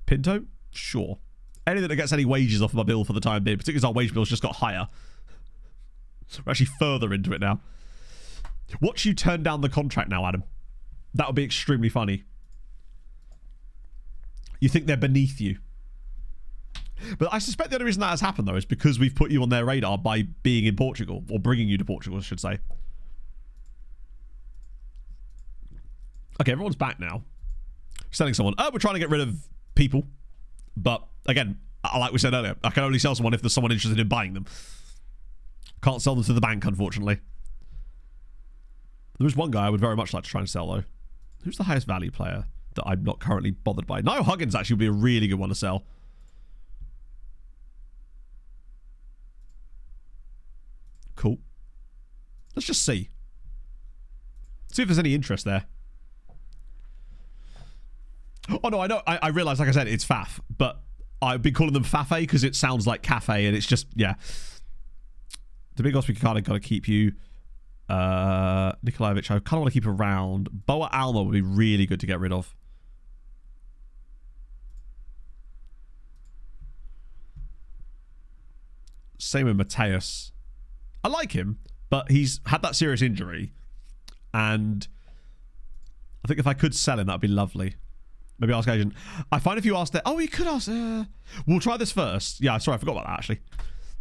Pinto? Sure. Anything that gets any wages off of my bill for the time being, particularly as our wage bill's just got higher. We're actually further into it now. Watch you turn down the contract now, Adam. That would be extremely funny. You think they're beneath you. But I suspect the only reason that has happened, though, is because we've put you on their radar by being in Portugal. Or bringing you to Portugal, I should say. Okay, everyone's back now. Selling someone. We're trying to get rid of people. But, again, like we said earlier, I can only sell someone if there's someone interested in buying them. Can't sell them to the bank, unfortunately. There is one guy I would very much like to try and sell, though. Who's the highest value player that I'm not currently bothered by? Niall Huggins actually would be a really good one to sell. Cool. Let's just see. See if there's any interest there. Oh, no, I know. I realise, like I said, it's Faf. But I've been calling them Fafe because it sounds like cafe, and it's just, yeah. Domingos, we kind of got to keep you. Nikolaevich, I kind of want to keep around. Boa Alma would be really good to get rid of. Same with Mateus. I like him, but he's had that serious injury. And I think if I could sell him, that would be lovely. Maybe ask agent. I find if you ask that... Oh, you could ask... we'll try this first. Yeah, sorry, I forgot about that, actually.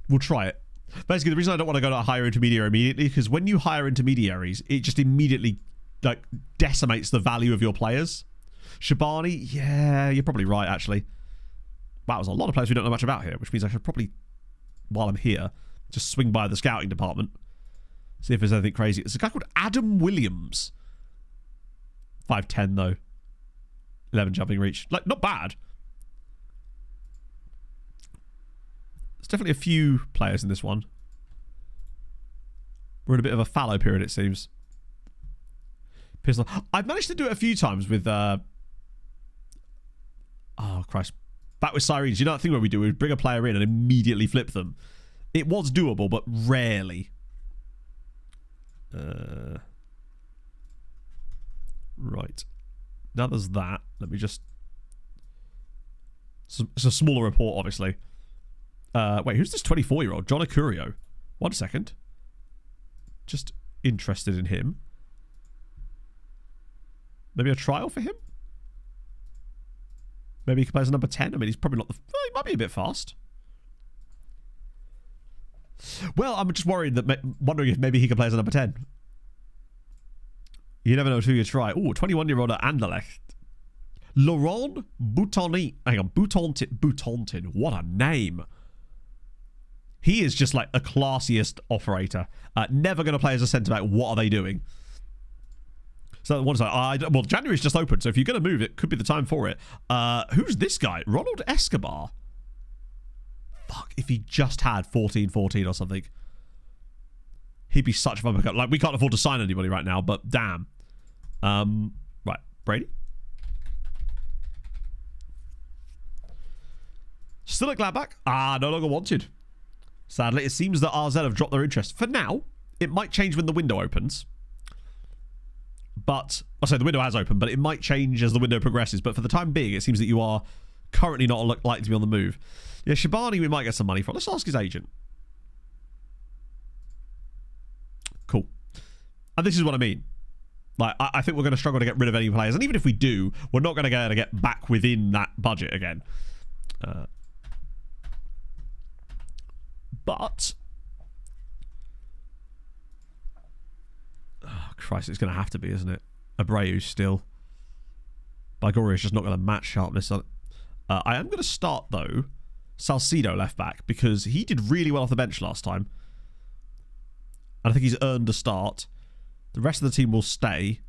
We'll try it. Basically, the reason I don't want to go to a hire intermediary immediately, because when you hire intermediaries, it just immediately like decimates the value of your players. Shabani, yeah, you're probably right, actually. Wow, there's a lot of players we don't know much about here, which means I should probably, while I'm here, just swing by the scouting department. See if there's anything crazy. There's a guy called Adam Williams. 5'10", though. 11 jumping reach. Like, not bad. There's definitely a few players in this one. We're in a bit of a fallow period, it seems. Pistol. I've managed to do it a few times with... oh, Christ. Back with Sirens. You know that thing where we do? We bring a player in and immediately flip them. It was doable, but rarely. Right. Now there's that. Let me just... It's a smaller report, obviously. Wait, who's this 24-year-old? John Acurio. 1 second. Just interested in him. Maybe a trial for him? Maybe he can play as a number 10. I mean, he's probably not the... Well, he might be a bit fast. Well, I'm just worried that... Wondering if maybe he can play as a number 10. You never know who you try. Oh, 21-year-old at Anderlecht. Laurent Boutonnet. Hang on, Boutontin. What a name. He is just like a classiest operator. Never going to play as a centre-back. What are they doing? So one side, well, January's just open, so if you're going to move, it could be the time for it. Who's this guy? Ronald Escobar. Fuck, if he just had 14-14 or something. He'd be such a fun pickup. Like, we can't afford to sign anybody right now, but damn. Right, Brady. Still at Gladbach? No longer wanted. Sadly, it seems that RZ have dropped their interest. For now, it might change when the window opens. But, I'll say the window has opened, but it might change as the window progresses. But for the time being, it seems that you are currently not likely to be on the move. Yeah, Shabani, we might get some money from. Let's ask his agent. Cool. And this is what I mean. Like, I think we're going to struggle to get rid of any players. And even if we do, we're not going to be able to get back within that budget again. But... Oh, Christ, it's going to have to be, isn't it? Abreu still. Bagoria is just not going to match sharpness. I am going to start, though, Salcido left back, because he did really well off the bench last time. And I think he's earned a start. The rest of the team will stay.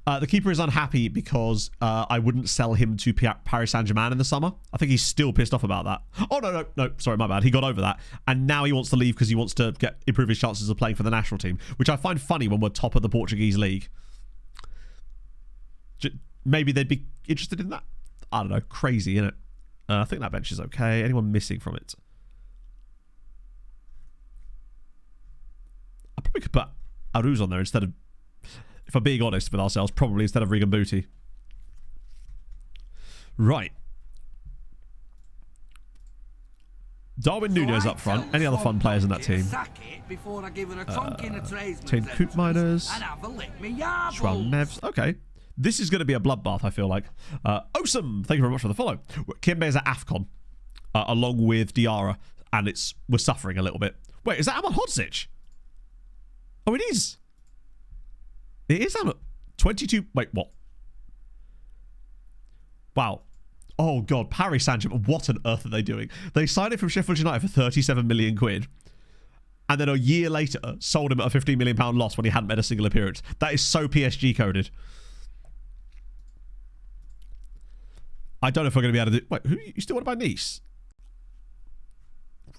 The keeper is unhappy because I wouldn't sell him to Paris Saint-Germain in the summer. I think he's still pissed off about that. Oh, no. Sorry, my bad. He got over that. And now he wants to leave because he wants to improve his chances of playing for the national team, which I find funny when we're top of the Portuguese league. Maybe they'd be interested in that. I don't know. Crazy, innit? I think that bench is okay. Anyone missing from it? I probably could put Aruz on there instead of... If I'm being honest with ourselves, probably instead of Regan Booty. Right. Darwin Nunez up front. Any other fun players in that team? Tin Coop Miners. Schwal Nevs. Okay. This is going to be a bloodbath, I feel like. Awesome. Thank you very much for the follow. Kimbe is at AFCON. Along with Diarra. And we're suffering a little bit. Wait, is that Ahmad Hodzic? Oh, it is. It is 22... Wait, what? Wow. Oh, God. Paris Saint-Germain. What on earth are they doing? They signed him from Sheffield United for 37 million quid. And then a year later, sold him at a £15 million loss when he hadn't made a single appearance. That is so PSG coded. I don't know if we're going to be able to do... Wait, who you still want to buy Nice?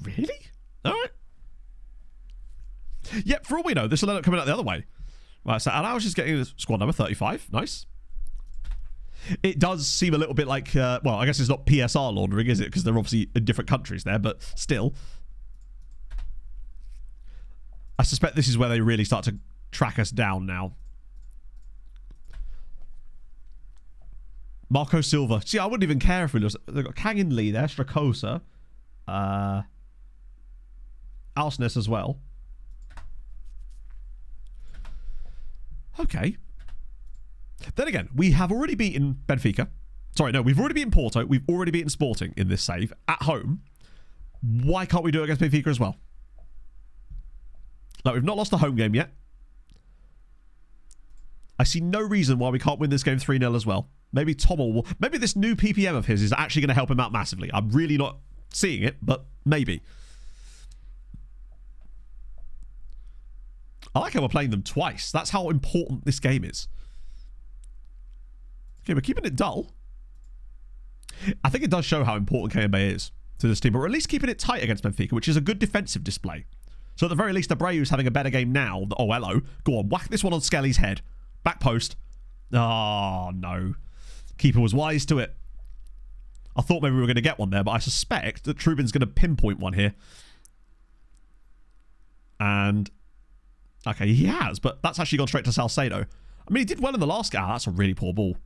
Really? All right. Yep, for all we know, this will end up coming out the other way. Right, so Alau's just getting squad number 35. Nice. It does seem a little bit like... well, I guess it's not PSR laundering, is it? Because they're obviously in different countries there, but still. I suspect this is where they really start to track us down now. Marco Silva. See, I wouldn't even care if we lose. They've got Kangin Lee there, Strakosa. Alsnes as well. Okay. Then again, we have already beaten Benfica. Sorry, no, we've already beaten Porto. We've already beaten Sporting in this save at home. Why can't we do it against Benfica as well? Like, we've not lost a home game yet. I see no reason why we can't win this game 3-0 as well. Maybe Tommel will... Maybe this new PPM of his is actually going to help him out massively. I'm really not seeing it, but maybe. I like how we're playing them twice. That's how important this game is. Okay, we're keeping it dull. I think it does show how important KMB is to this team, but we're at least keeping it tight against Benfica, which is a good defensive display. So at the very least, Abreu's having a better game now. Oh, hello. Go on, whack this one on Skelly's head. Back post. Oh, no. Keeper was wise to it. I thought maybe we were going to get one there, but I suspect that Trubin's going to pinpoint one here. And... okay, he has, but that's actually gone straight to Salcedo. I mean, he did well in the last game. That's a really poor ball.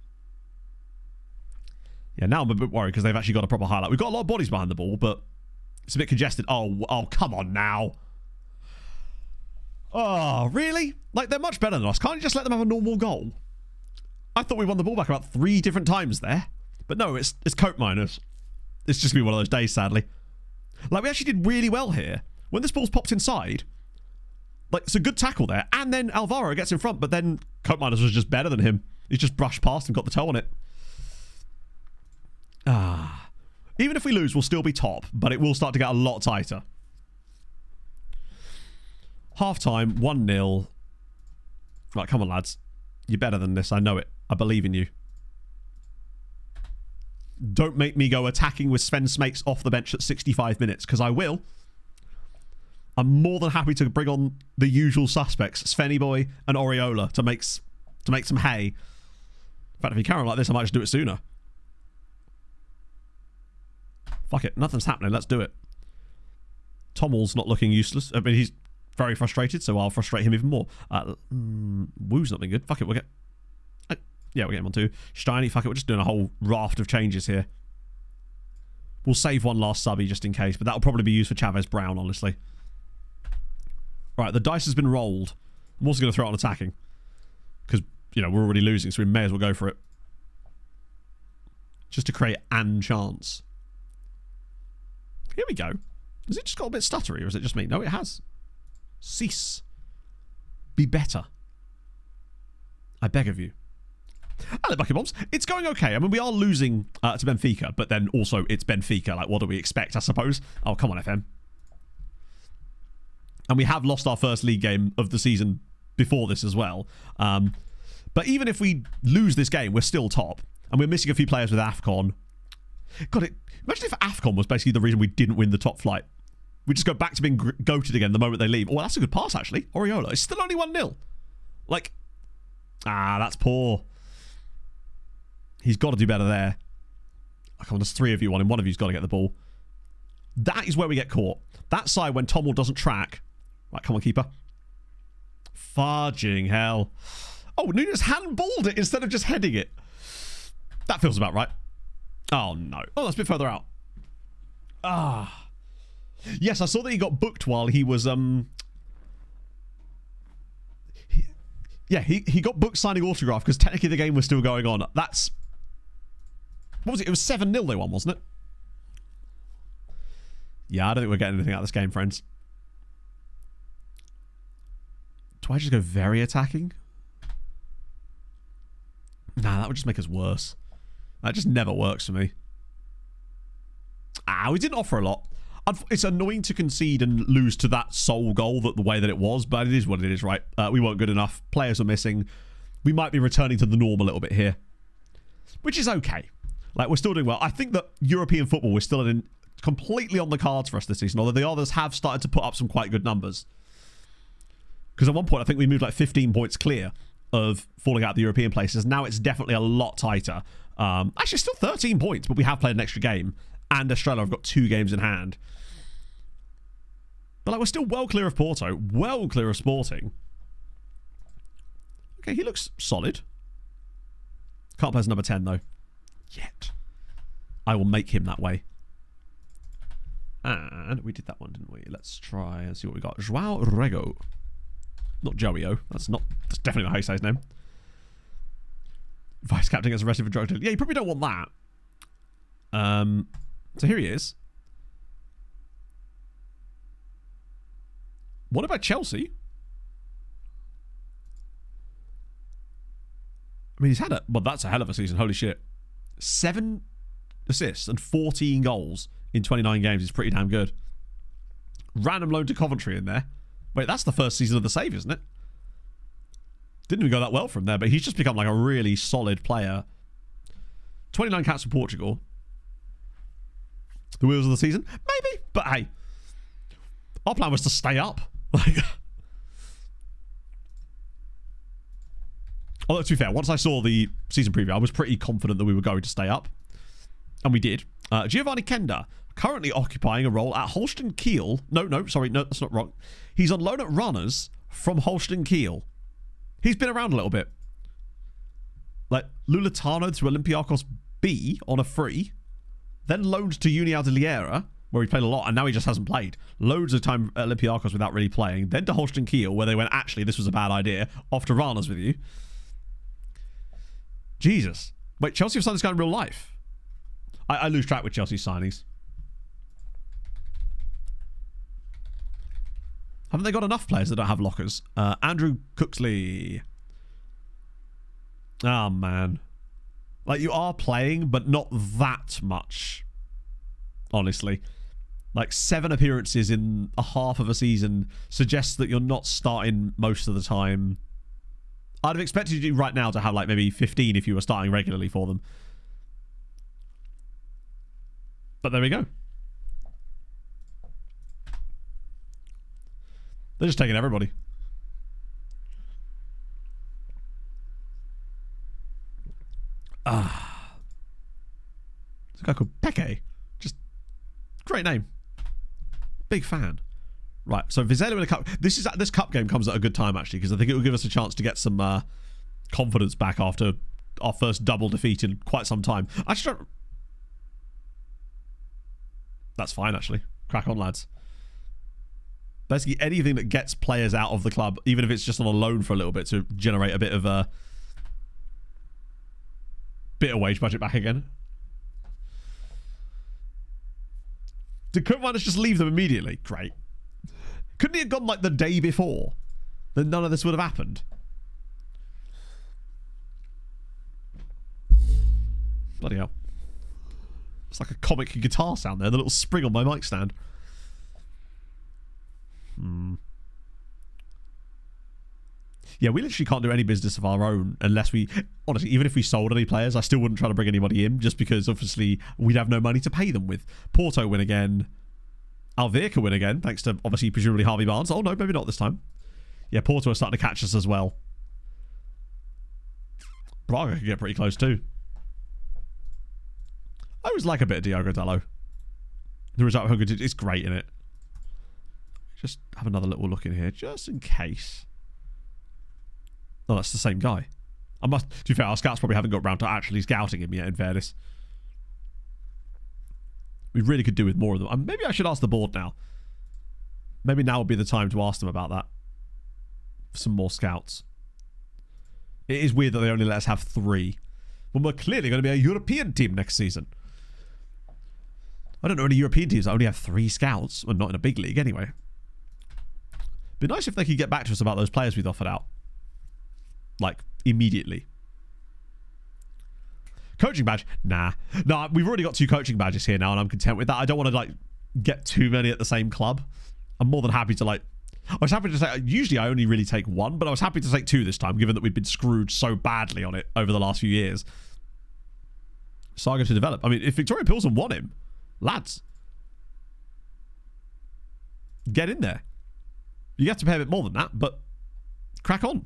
Yeah, now I'm a bit worried because they've actually got a proper highlight. We've got a lot of bodies behind the ball, but it's a bit congested. Oh, come on now. Oh, really? Like, they're much better than us. Can't you just let them have a normal goal? I thought we won the ball back about 3 different times there. But no, it's coke miners. It's just going to be one of those days, sadly. Like, we actually did really well here. When this ball's popped inside, like, it's a good tackle there. And then Alvaro gets in front, but then coke miners was just better than him. He's just brushed past and got the toe on it. Even if we lose, we'll still be top, but it will start to get a lot tighter. Half-time, 1-0. Right, come on, lads. You're better than this. I know it. I believe in you. Don't make me go attacking with Sven Smakes off the bench at 65 minutes, because I will. I'm more than happy to bring on the usual suspects, Svenny Boy and Oriola, to make some hay. In fact, if you carry on like this, I might just do it sooner. Fuck it. Nothing's happening. Let's do it. Tommel's not looking useless. I mean, he's very frustrated, so I'll frustrate him even more. Woo's not been good. Fuck it. We'll get... yeah, we'll get him on 2. Steiny, fuck it. We're just doing a whole raft of changes here. We'll save one last subby just in case, but that'll probably be used for Chavez Brown, honestly. Alright, the dice has been rolled. I'm also going to throw it on attacking. Because, you know, we're already losing, so we may as well go for it. Just to create an chance. Here we go. Has it just got a bit stuttery, or is it just me? No, it has. Cease. Be better. I beg of you. Hello, Bucket Bombs. It's going okay. I mean, we are losing to Benfica, but then also it's Benfica. Like, what do we expect, I suppose? Oh, come on, FM. And we have lost our first league game of the season before this as well. But even if we lose this game, we're still top. And we're missing a few players with AFCON. God, imagine if AFCON was basically the reason we didn't win the top flight. We just go back to being goated again the moment they leave. Oh, that's a good pass, actually. Oriola. It's still only 1-0. Like, that's poor. He's got to do better there. Oh, come on, there's 3 of you on him. One of you's got to get the ball. That is where we get caught. That side, when Tommel doesn't track. Right, come on, keeper. Fudging hell. Oh, Nunes handballed it instead of just heading it. That feels about right. Oh, no. Oh, that's a bit further out. Yes, I saw that he got booked while he was, he got booked signing autograph because technically the game was still going on. That's... what was it? It was 7-0 they won, wasn't it? Yeah, I don't think we're getting anything out of this game, friends. Do I just go very attacking? Nah, that would just make us worse. That just never works for me. We didn't offer a lot. It's annoying to concede and lose to that sole goal the way that it was, but it is what it is, right? We weren't good enough. Players are missing. We might be returning to the norm a little bit here, which is okay. Like, we're still doing well. I think that European football is still completely on the cards for us this season, although the others have started to put up some quite good numbers. Because at one point, I think we moved like 15 points clear of falling out the European places. Now it's definitely a lot tighter. Actually, still 13 points, but we have played an extra game. And Estrella have got 2 games in hand. But like, we're still well clear of Porto. Well clear of Sporting. Okay, he looks solid. Can't play as number 10, though. Yet. I will make him that way. And we did that one, didn't we? Let's try and see what we got. João Rego. Not Joey-O. That's definitely not how you say his name. Vice captain gets arrested for drug dealing. Yeah, you probably don't want that. So here he is. What about Chelsea? I mean, he's had well, that's a hell of a season. Holy shit. 7 assists and 14 goals in 29 games is pretty damn good. Random loan to Coventry in there. Wait, that's the first season of the save, isn't it? Didn't even go that well from there, but he's just become like a really solid player. 29 caps for Portugal. The wheels of the season? Maybe, but hey. Our plan was to stay up. Like, although, to be fair, once I saw the season preview, I was pretty confident that we were going to stay up. And we did. Giovanni Kenda, currently occupying a role at Holstein Kiel. No, that's not wrong. He's on loan at Runners from Holstein Kiel. He's been around a little bit. Like, Lulatano to Olympiacos B on a free. Then loaned to União de Liera, where he played a lot, and now he just hasn't played. Loads of time at Olympiacos without really playing. Then to Holstein Kiel, where they went, actually, this was a bad idea. Off to Runners with you. Jesus. Wait, Chelsea have signed this guy in real life? I lose track with Chelsea's signings. Haven't they got enough players that don't have lockers? Andrew Cooksley. Oh, man. Like, you are playing, but not that much. Honestly. Like, 7 appearances in a half of a season suggests that you're not starting most of the time. I'd have expected you right now to have, like, maybe 15 if you were starting regularly for them. But there we go. They're just taking everybody. It's a guy called Peke. Just great name. Big fan. Right, so Vizela in a cup. This cup game comes at a good time actually, because I think it will give us a chance to get some confidence back after our first double defeat in quite some time. I just don't. That's fine actually. Crack on, lads. Basically anything that gets players out of the club, even if it's just on a loan for a little bit, to generate a bit of wage budget back again. Did Koopmeiners just leave them immediately? Great. Couldn't he have gone like the day before? Then none of this would have happened. Bloody hell. It's like a comic guitar sound there. The little spring on my mic stand. Yeah, we literally can't do any business of our own unless we... Honestly, even if we sold any players, I still wouldn't try to bring anybody in just because, obviously, we'd have no money to pay them with. Porto win again. Alverca win again, thanks to, obviously, presumably Harvey Barnes. Oh, no, maybe not this time. Yeah, Porto are starting to catch us as well. Braga could get pretty close, too. I always like a bit of Diogo Dalot. The result of Hunger is great in it. Just have another little look in here, just in case. Oh, that's the same guy. To be fair, our scouts probably haven't got around to actually scouting him yet, in fairness. We really could do with more of them. Maybe I should ask the board now. Maybe now would be the time to ask them about that. Some more scouts. It is weird that they only let us have 3. When we're clearly going to be a European team next season. I don't know any European teams that only have 3 scouts. Well, not in a big league anyway. Be nice if they could get back to us about those players we've offered out. Like, immediately. Coaching badge? Nah. No, we've already got 2 coaching badges here now, and I'm content with that. I don't want to, like, get too many at the same club. I'm more than happy to, like... I was happy to say... Usually I only really take 1, but I was happy to take 2 this time, given that we've been screwed so badly on it over the last few years. Saga to develop. I mean, if Victoria Pilsen want him, lads, get in there. You have to pay a bit more than that, but crack on.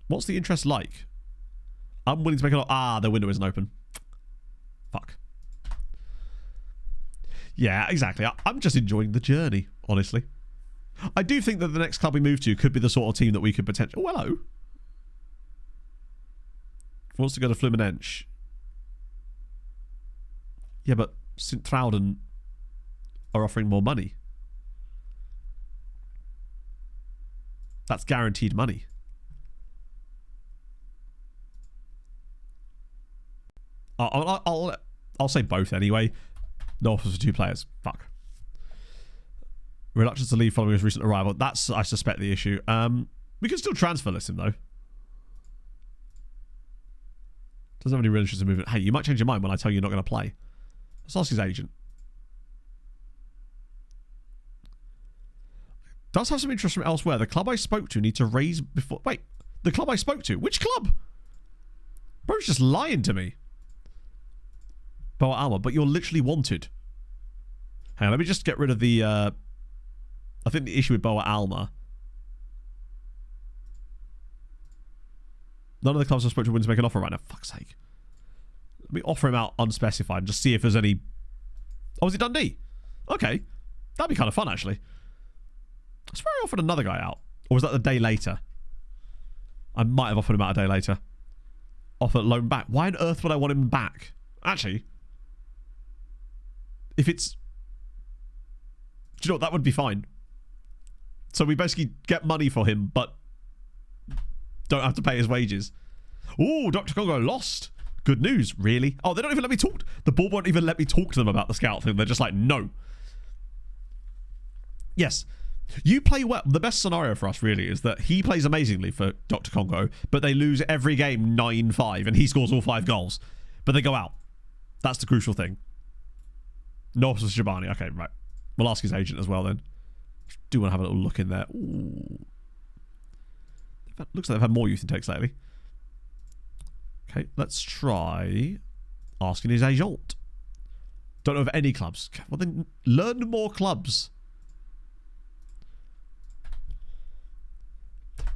What's the interest like? I'm willing to make an offer. The window isn't open. Fuck. Yeah, exactly. I'm just enjoying the journey, honestly. I do think that the next club we move to could be the sort of team that we could potentially... Oh, hello. Wants to go to Fluminense. Yeah, but St. Trouden are offering more money. That's guaranteed money. I'll say both anyway. No offers for 2 players. Fuck. Reluctance to leave following his recent arrival. That's, I suspect, the issue. We can still transfer list him, though. Doesn't have any real interest in movement. Hey, you might change your mind when I tell you you're not going to play. Let's ask his agent. Does have some interest from elsewhere. The club I spoke to need to raise before... Wait, the club I spoke to? Which club? Bro's just lying to me. Boa Alma, but you're literally wanted. Hang on, let me just get rid of the... I think the issue with Boa Alma... None of the clubs I spoke to are willing to make an offer right now. Fuck's sake. Let me offer him out unspecified and just see if there's any... Oh, is it Dundee? Okay. That'd be kind of fun, actually. I swear I offered another guy out. Or was that the day later? I might have offered him out a day later. Offer loan back. Why on earth would I want him back? Actually, if it's... Do you know what? That would be fine. So we basically get money for him, but don't have to pay his wages. Ooh, Dr. Congo lost. Good news. Really? Oh, they don't even let me talk. The board won't even let me talk to them about the scout thing. They're just like, no. Yes. You play well. The best scenario for us, really, is that he plays amazingly for Dr. Congo, but they lose every game 9-5, and he scores all 5 goals. But they go out. That's the crucial thing. No offers for Shabani. Okay, right. We'll ask his agent as well, then. Do want to have a little look in there. Ooh. Looks like they've had more youth intakes lately. Okay, let's try asking his agent. Don't know of any clubs. Well, then learn more clubs.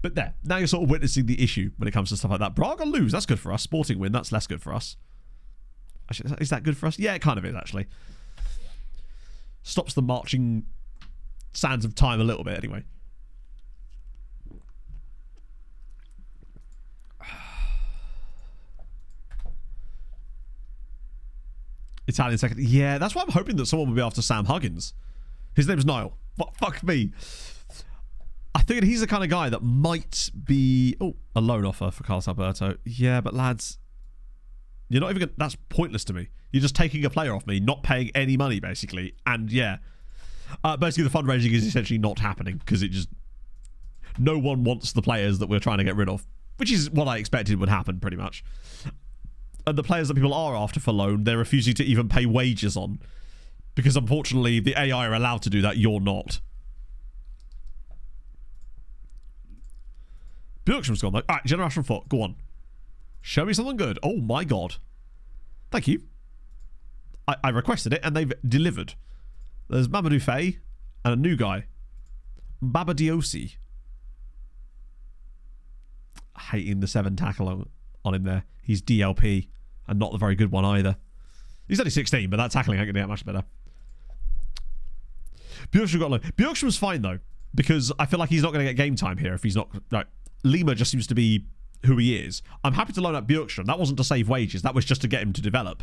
But there, now you're sort of witnessing the issue when it comes to stuff like that. Braga lose, that's good for us. Sporting win, that's less good for us. Actually, is that good for us? Yeah, it kind of is, actually. Stops the marching sands of time a little bit, anyway. Italian second. Yeah, that's why I'm hoping that someone will be after Sam Huggins. His name's Niall. Fuck me. I think he's the kind of guy that might be... Oh, a loan offer for Carlos Alberto. Yeah, but lads, you're not even going to... That's pointless to me. You're just taking a player off me, not paying any money, basically. And yeah. Basically, the fundraising is essentially not happening because it just... No one wants the players that we're trying to get rid of, which is what I expected would happen, pretty much. And the players that people are after for loan, they're refusing to even pay wages on. Because unfortunately, the AI are allowed to do that. You're not. Bjorkstrom's gone though. Alright, Generation 4. Go on. Show me something good. Oh my god. Thank you. I requested it and they've delivered. There's Mamadou Faye and a new guy. Babadiosi. Hating the 7 tackle on him there. He's DLP and not the very good one either. He's only 16, but that tackling ain't going to get much better. Bjorkstrom got low. Bjorkstrom's fine though, because I feel like he's not going to get game time here if he's not... Like, Lima just seems to be who he is. I'm happy to loan up Bjorkstrom. That wasn't to save wages. That was just to get him to develop.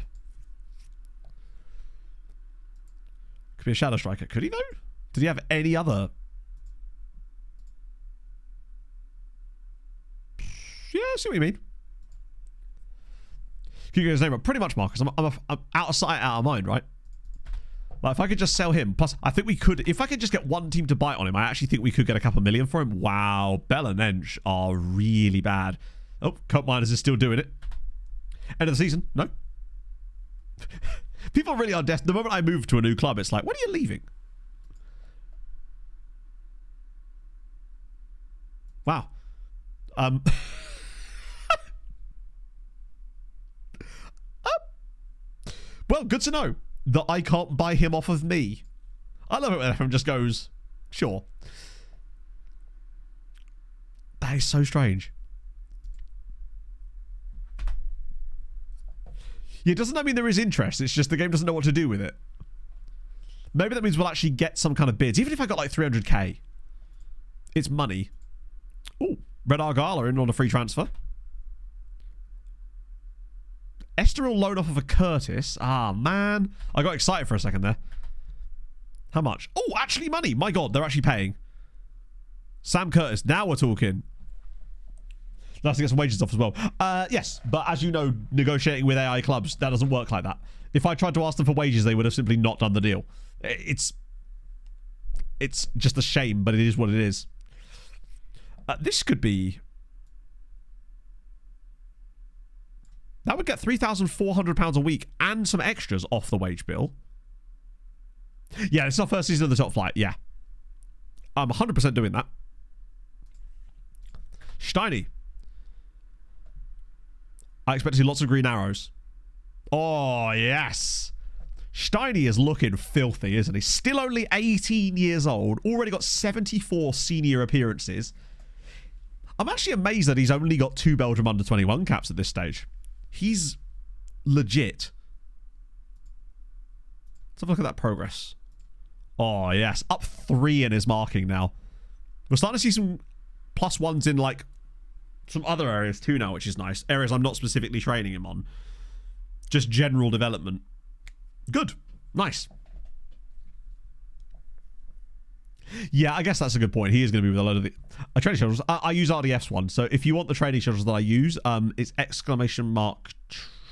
Could be a shadow striker. Could he though? Did he have any other... Yeah, I see what you mean. Can you get his name up? Pretty much, Marcus. I'm out of sight, out of mind, right? Like, if I could just sell him, plus I think we could, if I could just get one team to bite on him, I actually think we could get a couple million for him. Wow, Bell and Ench are really bad. Oh, Cope Miners is still doing it. End of the season? No. People really are desperate. The moment I move to a new club, it's like, when are you leaving? Wow. Well, good to know that I can't buy him off of me. I love it when everyone just goes, sure. That is so strange. Yeah, doesn't that mean there is interest? It's just the game doesn't know what to do with it. Maybe that means we'll actually get some kind of bids. Even if I got like 300k. It's money. Ooh, Red Argyle are in on a free transfer. Esteril loan off of a Curtis. Ah, man. I got excited for a second there. How much? Oh, actually money. My God, they're actually paying. Sam Curtis. Now we're talking. That's to get some wages off as well. Yes, but as you know, negotiating with AI clubs, that doesn't work like that. If I tried to ask them for wages, they would have simply not done the deal. It's just a shame, but it is what it is. This could be... That would get £3,400 a week and some extras off the wage bill. Yeah, it's our first season of the top flight. Yeah. I'm 100% doing that. Steiny. I expect to see lots of green arrows. Oh, yes. Steiny is looking filthy, isn't he? Still only 18 years old. Already got 74 senior appearances. I'm actually amazed that he's only got 2 Belgium under-21 caps at this stage. He's legit. Let's have a look at that progress. Oh, yes. Up 3 in his marking now. We're starting to see some +1s in, like, some other areas too now, which is nice. Areas I'm not specifically training him on. Just general development. Good. Nice. Yeah, I guess that's a good point. He is going to be with a load of the training schedules. I use RDF's one, so if you want the training schedules that I use, it's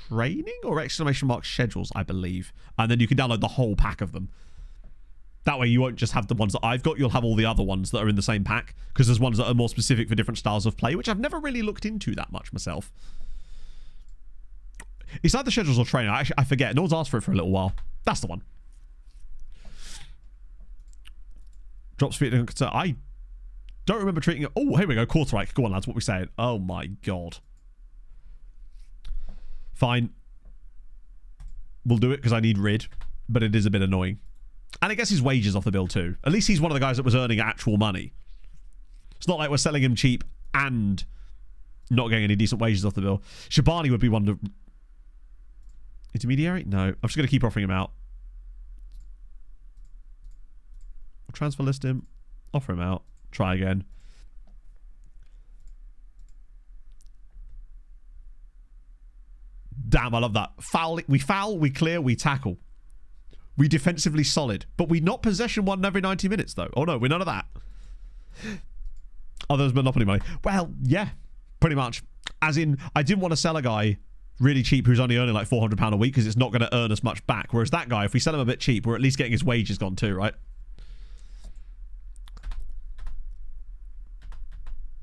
!training or !schedules, I believe. And then you can download the whole pack of them. That way you won't just have the ones that I've got, you'll have all the other ones that are in the same pack, because there's ones that are more specific for different styles of play, which I've never really looked into that much myself. It's either schedules or training. I forget. No one's asked for it for a little while. That's the one. Drop speed. I don't remember treating it. Oh, here we go. Quarterreich. Go on, lads. What we saying? Oh, my God. Fine. We'll do it because I need rid, but it is a bit annoying. And it gets his wages off the bill too. At least he's one of the guys that was earning actual money. It's not like we're selling him cheap and not getting any decent wages off the bill. Shabani would be one to... Intermediary? No. I'm just going to keep offering him out. Transfer list him. Offer him out. Try again. Damn, I love that. Foul, we clear, we tackle. We defensively solid. But we not possession one every 90 minutes, though. Oh, no, we're none of that. Oh, there's Monopoly money. Well, yeah, pretty much. As in, I didn't want to sell a guy really cheap who's only earning like £400 a week because it's not going to earn us much back. Whereas that guy, if we sell him a bit cheap, we're at least getting his wages gone too, right?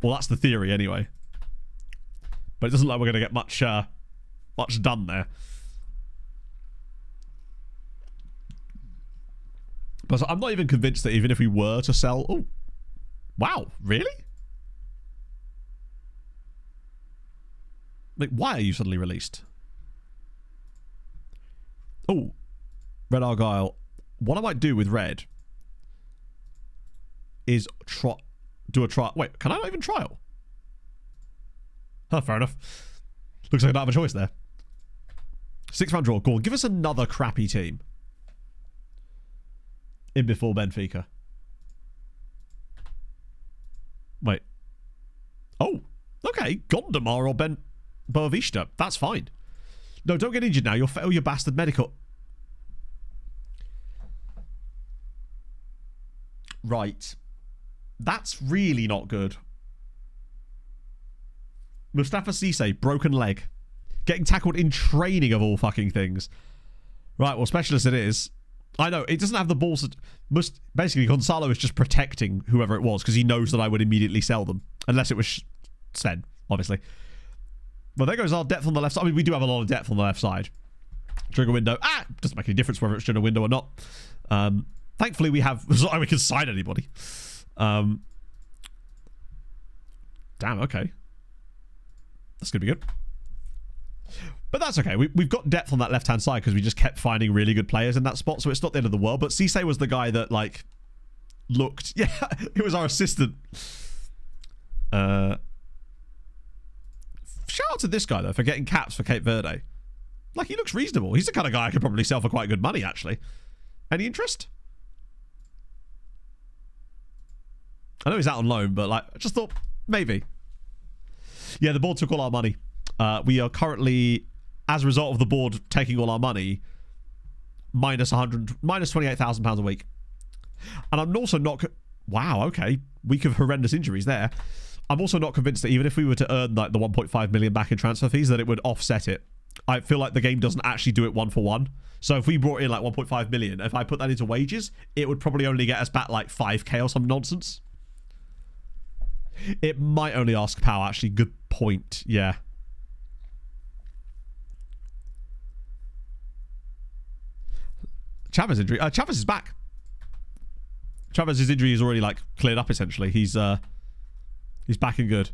Well, that's the theory anyway. But it doesn't look like we're going to get much done there. But I'm not even convinced that even if we were to sell... Oh, wow, really? Like, why are you suddenly released? Oh, Red Argyle. What I might do with Red is do a trial. Wait, can I not even trial? Oh, fair enough. Looks like I don't have a choice there. 6-round draw. Go on, give us another crappy team. In before Benfica. Wait. Oh, okay. Gondomar or Ben Boavista. That's fine. No, don't get injured now. You'll fail your bastard medical. Right. That's really not good. Mustafa Cisse, broken leg. Getting tackled in training of all fucking things. Right, well, specialist it is. I know, it doesn't have the balls. Basically, Gonzalo is just protecting whoever it was because he knows that I would immediately sell them. Unless it was Sven, obviously. Well, there goes our depth on the left side. I mean, we do have a lot of depth on the left side. Trigger window. Doesn't make any difference whether it's trigger window or not. Thankfully, we have... So we can sign anybody. Damn, okay. That's going to be good. But that's okay. We've got depth on that left-hand side because we just kept finding really good players in that spot, so it's not the end of the world. But Cisse was the guy that, like, looked... Yeah, it was our assistant. Shout out to this guy, though, for getting caps for Cape Verde. Like, he looks reasonable. He's the kind of guy I could probably sell for quite good money, actually. Any interest? I know he's out on loan, but, like, I just thought, maybe. Yeah, the board took all our money. We are currently, as a result of the board taking all our money, minus £28,000 a week. And I'm also not... Wow, okay. Week of horrendous injuries there. I'm also not convinced that even if we were to earn like the 1.5 million back in transfer fees, that it would offset it. I feel like the game doesn't actually do it 1-for-1. So if we brought in like 1.5 million, if I put that into wages, it would probably only get us back like 5k or some nonsense. It might only ask power, actually. Good point. Yeah. Chavez injury. Chavez is back. Chavez's injury is already like cleared up essentially. He's back and good.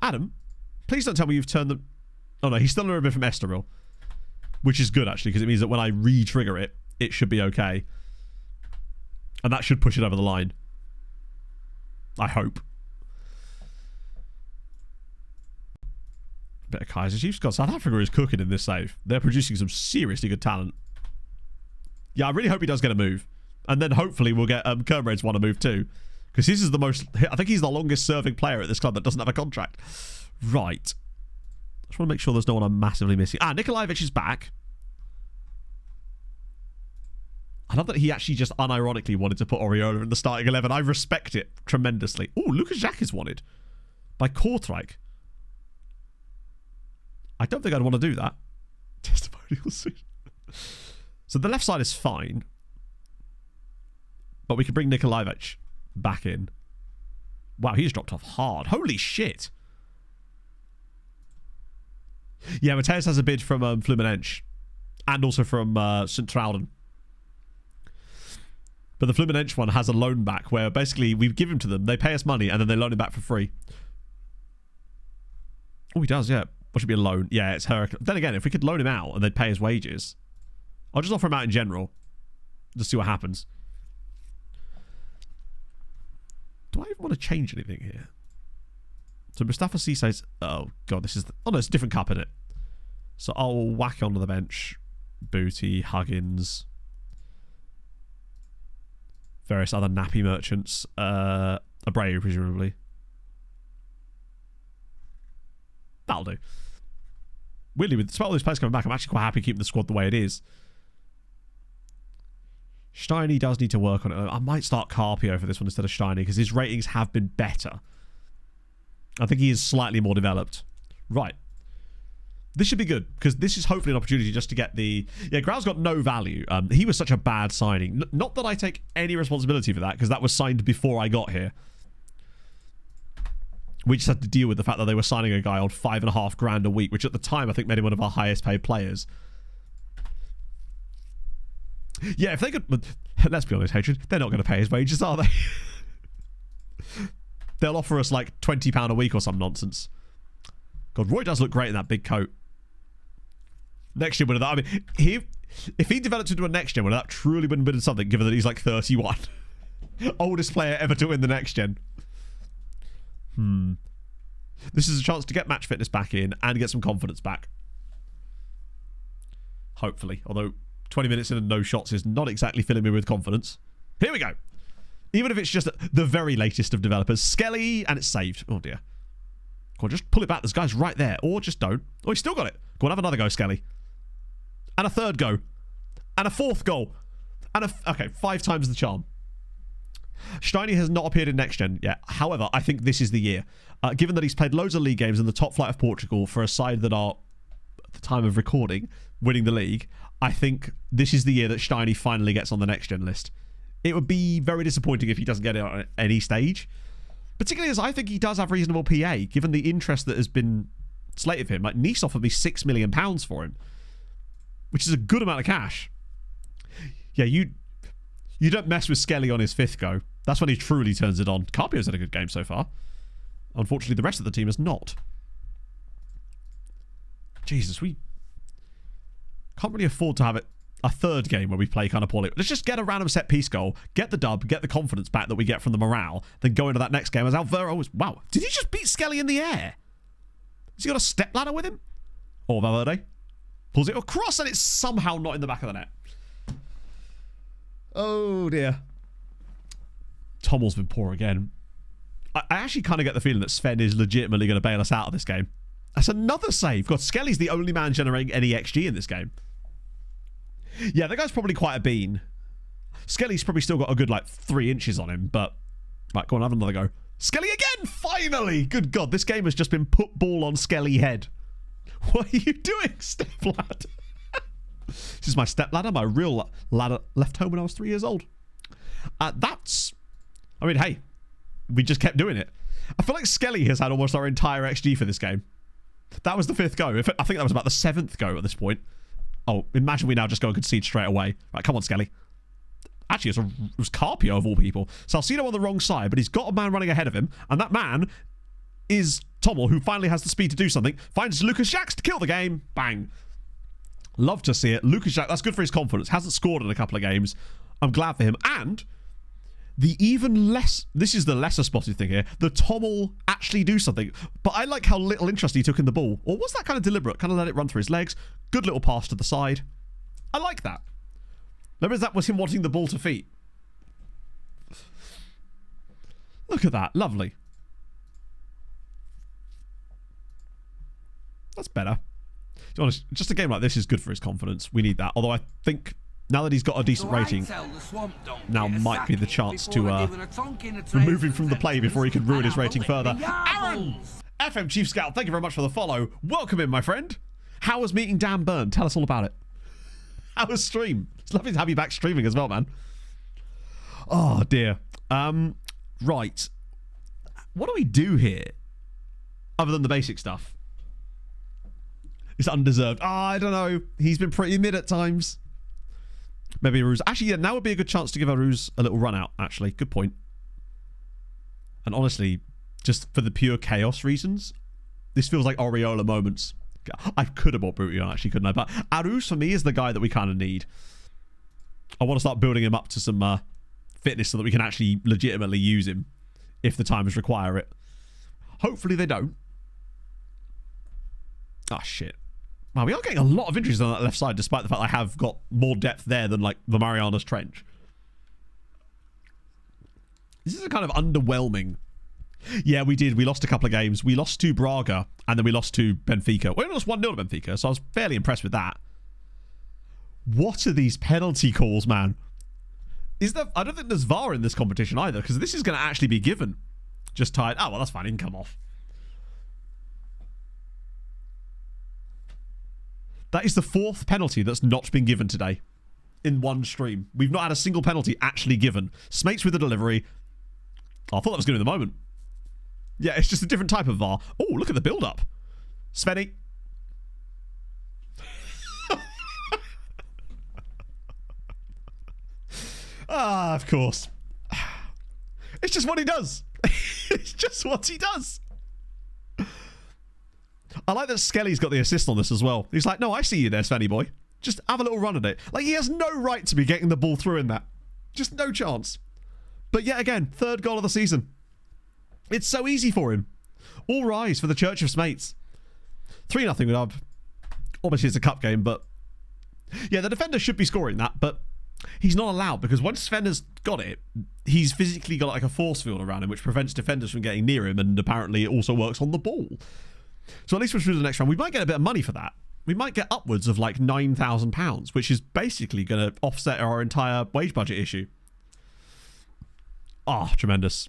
Adam, please don't tell me you've turned the... Oh no, he's still a little bit from Estoril, which is good actually, because it means that when I re-trigger it, it should be okay. And that should push it over the line. I hope. Bit of Kaiser Chiefs. God, South Africa is cooking in this save. They're producing some seriously good talent. Yeah, I really hope he does get a move. And then hopefully we'll get Kermreds want to move too. Because this is the most... I think he's the longest serving player at this club that doesn't have a contract. Right. I just want to make sure there's no one I'm massively missing. Nikolaevich is back. I love that he actually just unironically wanted to put Oriola in the starting 11. I respect it tremendously. Oh, Lucas Jacques is wanted by Kortrijk. I don't think I'd want to do that. Testimonial soon. So the left side is fine. But we can bring Nikolaevich back in. Wow, he's dropped off hard. Holy shit. Yeah, Mateus has a bid from Fluminense. And also from St. Trouden. But the Fluminense one has a loan back where basically we give him to them, they pay us money, and then they loan him back for free. Oh, he does, yeah. What should be a loan? Yeah, it's Hurricane. Then again, if we could loan him out and they'd pay his wages, I'll just offer him out in general. Just see what happens. Do I even want to change anything here? So Mustafa Cisse's... Oh, God, this is... Oh, no, it's a different cup, isn't it? So I'll whack onto the bench. Booty, Huggins... Various other nappy merchants. Abreu, presumably. That'll do. Weirdly, despite all these players coming back, I'm actually quite happy keeping the squad the way it is. Steiny does need to work on it. I might start Carpio for this one instead of Steiny, because his ratings have been better. I think he is slightly more developed. Right. This should be good, because this is hopefully an opportunity just to get the... Yeah, Grau's got no value. He was such a bad signing. Not that I take any responsibility for that, because that was signed before I got here. We just had to deal with the fact that they were signing a guy on $5.5 grand a week, which at the time I think made him one of our highest paid players. Yeah, if they could... Let's be honest, Hatred, they're not going to pay his wages, are they? They'll offer us like £20 a week or some nonsense. God, Roy does look great in that big coat. Next gen winner, that, I mean, if he developed into a next gen winner, that truly wouldn't have been something, given that he's like 31. Oldest player ever to win the next gen. This is a chance to get match fitness back in and get some confidence back. Hopefully. Although 20 minutes in and no shots is not exactly filling me with confidence. Here we go. Even if it's just the very latest of developers. Skelly, and it's saved. Oh dear. Go on, just pull it back. This guy's right there. Or just don't. Oh, he's still got it. Go on, have another go, Skelly. And a third go. And a fourth goal. And okay, 5 times the charm. Steiny has not appeared in next gen yet. However, I think this is the year. Given that he's played loads of league games in the top flight of Portugal for a side that are, at the time of recording, winning the league, I think this is the year that Steiny finally gets on the next gen list. It would be very disappointing if he doesn't get it at any stage. Particularly as I think he does have reasonable PA, given the interest that has been slated for him. Like, Nice offered me £6 million for him, which is a good amount of cash. Yeah, you don't mess with Skelly on his 5th go. That's when he truly turns it on. Carpio's had a good game so far. Unfortunately, the rest of the team has not. Jesus, we can't really afford to have it a third game where we play kind of poorly. Let's just get a random set piece goal, get the dub, get the confidence back that we get from the morale, then go into that next game as Alvaro was... Wow, did he just beat Skelly in the air? Has he got a step ladder with him? Or Valverde pulls it across and it's somehow not in the back of the net. Oh dear. Tommel's been poor again. I actually kind of get the feeling that Sven is legitimately going to bail us out of this game. That's another save. God, Skelly's the only man generating any XG in this game. Yeah, that guy's probably quite a bean. Skelly's probably still got a good, like, 3 inches on him, but... Right, go on, have another go. Skelly again, finally! Good God, this game has just been put ball on Skelly head. What are you doing, steplad? This is my stepladder, my real ladder left home when I was 3 years old. I mean, hey, we just kept doing it. I feel like Skelly has had almost our entire XG for this game. That was the 5th go. I think that was about the 7th go at this point. Oh, imagine we now just go and concede straight away. Right, come on, Skelly. Actually, it was Carpio of all people. Salcido on the wrong side, but he's got a man running ahead of him, and that man is Tommel, who finally has the speed to do something. Finds Lucas Jacques to kill the game. Bang. Love to see it. Lucas Jacques, that's good for his confidence. Hasn't scored in a couple of games. I'm glad for him. And the even less, this is the lesser spotted thing here, the Tommel actually do something. But I like how little interest he took in the ball. Or was that kind of deliberate? Kind of let it run through his legs. Good little pass to the side. I like that. Maybe that was him wanting the ball to feet. Look at that. Lovely. That's better. To be honest, just a game like this is good for his confidence. We need that. Although I think now that he's got a decent rating, now might be the chance to remove him from the play before he can ruin his rating further. Aaron! FM Chief Scout, thank you very much for the follow. Welcome in, my friend. How was meeting Dan Byrne? Tell us all about it. How was stream? It's lovely to have you back streaming as well, man. Oh, dear. Right. What do we do here? Other than the basic stuff. It's undeserved. I don't know. He's been pretty mid at times. Maybe Aruz. Actually, yeah, now would be a good chance to give Aruz a little run out, actually. Good point. And honestly, just for the pure chaos reasons, this feels like Oriola moments. I could have bought Booty on, actually, couldn't I? But Aruz, for me, is the guy that we kind of need. I want to start building him up to some fitness so that we can actually legitimately use him if the times require it. Hopefully they don't. Oh, shit. Wow, we are getting a lot of injuries on that left side, despite the fact I have got more depth there than, like, the Marianas Trench. This is a kind of underwhelming. Yeah, we did. We lost a couple of games. We lost to Braga, and then we lost to Benfica. We only lost 1-0 to Benfica, so I was fairly impressed with that. What are these penalty calls, man? I don't think there's VAR in this competition either, because this is going to actually be given. Just tied. Oh, well, that's fine. He can come off. That is the 4th penalty that's not been given today in one stream. We've not had a single penalty actually given. Smates with the delivery. Oh, I thought that was going to be the moment. Yeah, it's just a different type of VAR. Oh, look at the build-up. Svenny. Ah, of course. It's just what he does. It's just what he does. I like that Skelly's got the assist on this as well. He's like, no, I see you there, Svenny boy. Just have a little run at it. Like, he has no right to be getting the ball through in that. Just no chance. But yet again, 3rd goal of the season. It's so easy for him. All rise for the Church of Smates. 3-0 with Ub. Obviously, it's a cup game, but... Yeah, the defender should be scoring that, but he's not allowed, because once Sven has got it, he's physically got like a force field around him, which prevents defenders from getting near him, and apparently it also works on the ball. So at least we're through to the next round. We might get a bit of money for that. We might get upwards of like £9,000, which is basically going to offset our entire wage budget issue. Ah, oh, tremendous.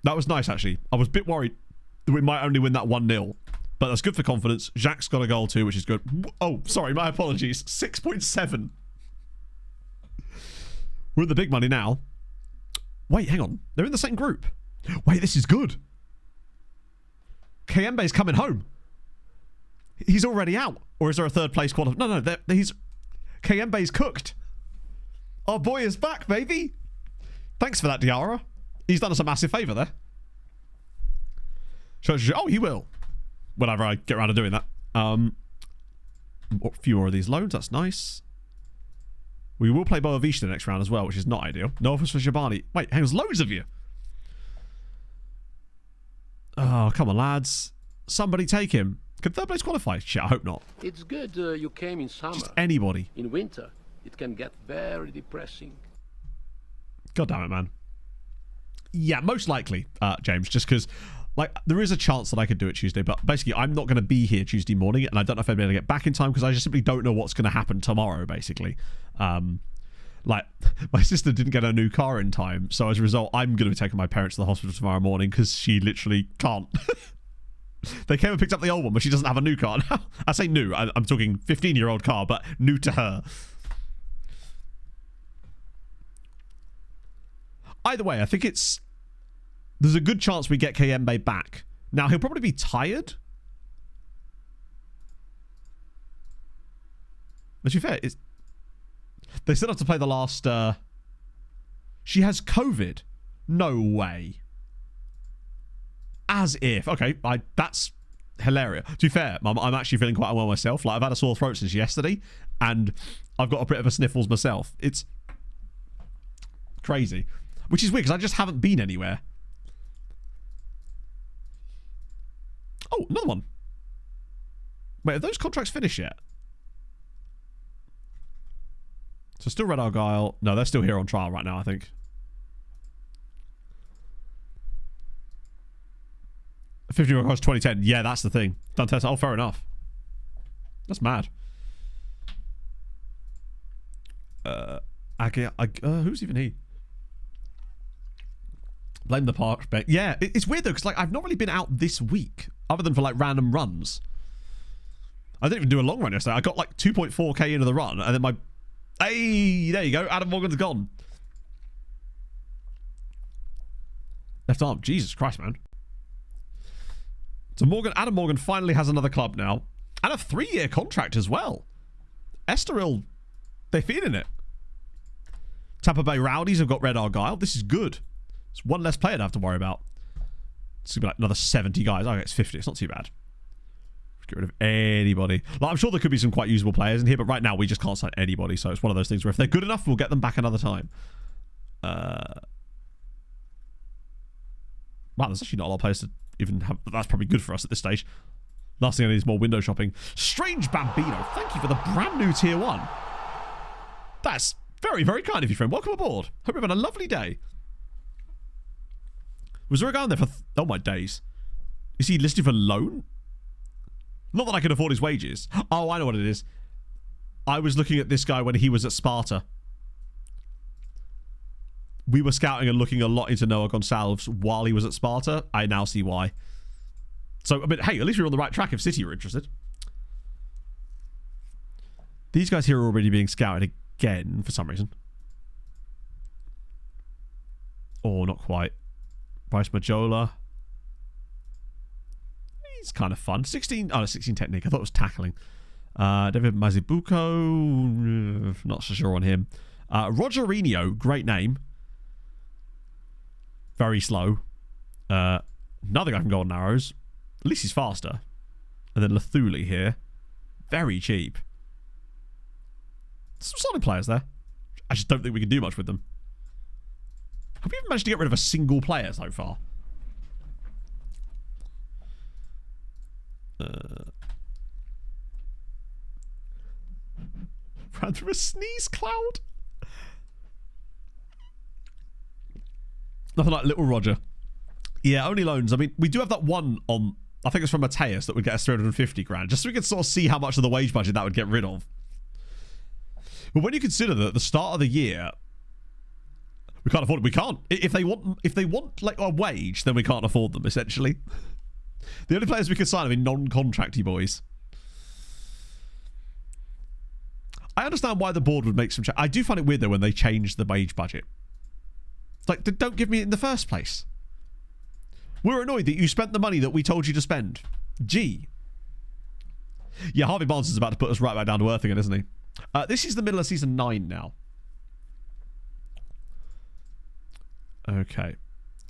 That was nice, actually. I was a bit worried that we might only win that 1-0. But that's good for confidence. Jacques got a goal too, which is good. Oh, sorry, my apologies. 6.7. We're at the big money now. Wait, hang on. They're in the same group. Wait, this is good. Kayembe's coming home. He's already out. Or is there a 3rd place qualifier? No, he's... Kayembe's cooked. Our boy is back, baby. Thanks for that, Diarra. He's done us a massive favour there. Oh, he will. Whenever I get around to doing that. A few more of these loans. That's nice. We will play Boavista the next round as well, which is not ideal. No offers for Shabani. Wait, there's loads of you. Oh, come on, lads. Somebody take him. Can 3rd place qualify? Shit, I hope not. It's good you came in summer. Just anybody. In winter, it can get very depressing. God damn it, man. Yeah, most likely, James, just because, like, there is a chance that I could do it Tuesday, but basically I'm not going to be here Tuesday morning, and I don't know if I'll be able to get back in time because I just simply don't know what's going to happen tomorrow, basically. Like, my sister didn't get a new car in time, so as a result, I'm going to be taking my parents to the hospital tomorrow morning because she literally can't. They came and picked up the old one, but she doesn't have a new car now. I say new, I'm talking 15-year-old car, but new to her. Either way, I think there's a good chance we get Kayembe back. Now, he'll probably be tired. But to be fair, they still have to play the last... She has COVID. No way. As if. Okay, that's hilarious. To be fair, I'm actually feeling quite unwell myself. Like, I've had a sore throat since yesterday, and I've got a bit of a sniffles myself. It's crazy. Which is weird, because I just haven't been anywhere. Oh, another one. Wait, have those contracts finished yet? So still Red Argyle. No, they're still here on trial right now, I think. 50 across 2010. Yeah, that's the thing. Dantes. Oh, fair enough. That's mad. Who's even he? Blame the park. Yeah, it's weird though, because like I've not really been out this week, other than for like random runs. I didn't even do a long run yesterday. I got like 2.4k into the run, and then hey, there you go. Adam Morgan's gone. Left arm. Jesus Christ, man. So Adam Morgan finally has another club now. And a 3-year contract as well. Estoril, they're feeling it. Tampa Bay Rowdies have got Red Argyle. This is good. It's one less player to have to worry about. It's going to be like another 70 guys. Okay, it's 50. It's not too bad. Get rid of anybody. Like, I'm sure there could be some quite usable players in here, but right now we just can't sign anybody. So it's one of those things where if they're good enough, we'll get them back another time. Wow, there's actually not a lot of players to even have. That's probably good for us at this stage. Last thing I need is more window shopping. Strange Bambino, thank you for the brand new tier 1. That's very, very kind of you, friend. Welcome aboard. Hope you're having a lovely day. Was there a guy on there for... oh, my days. Is he listed for loan? Not that I can afford his wages. Oh, I know what it is. I was looking at this guy when he was at Sparta. We were scouting and looking a lot into Noah Gonçalves while he was at Sparta. I now see why. So, I mean, hey, at least we're on the right track if City are interested. These guys here are already being scouted again for some reason. Oh, not quite. Bryce Majola. He's kind of fun. 16 technique. I thought it was tackling. David Mazibuko. Not so sure on him. Rogerinho. Great name. Very slow. Another guy from Golden Arrows. At least he's faster. And then Lethuli here. Very cheap. Some solid players there. I just don't think we can do much with them. Have we even managed to get rid of a single player so far? Ran through a sneeze cloud. Nothing like Little Roger. Yeah, only loans. I mean, we do have that one on... I think it's from Mateus that would get us 350 grand, just so we could sort of see how much of the wage budget that would get rid of. But when you consider that at the start of the year, we can't afford it. We can't. If they want like a wage, then we can't afford them, essentially. The only players we could sign are non-contracty boys. I understand why the board would make some change. I do find it weird, though, when they change the wage budget. Like, don't give me it in the first place. We're annoyed that you spent the money that we told you to spend. Gee. Yeah, Harvey Barnes is about to put us right back down to earth again, isn't he? This is the middle of season 9 now. Okay.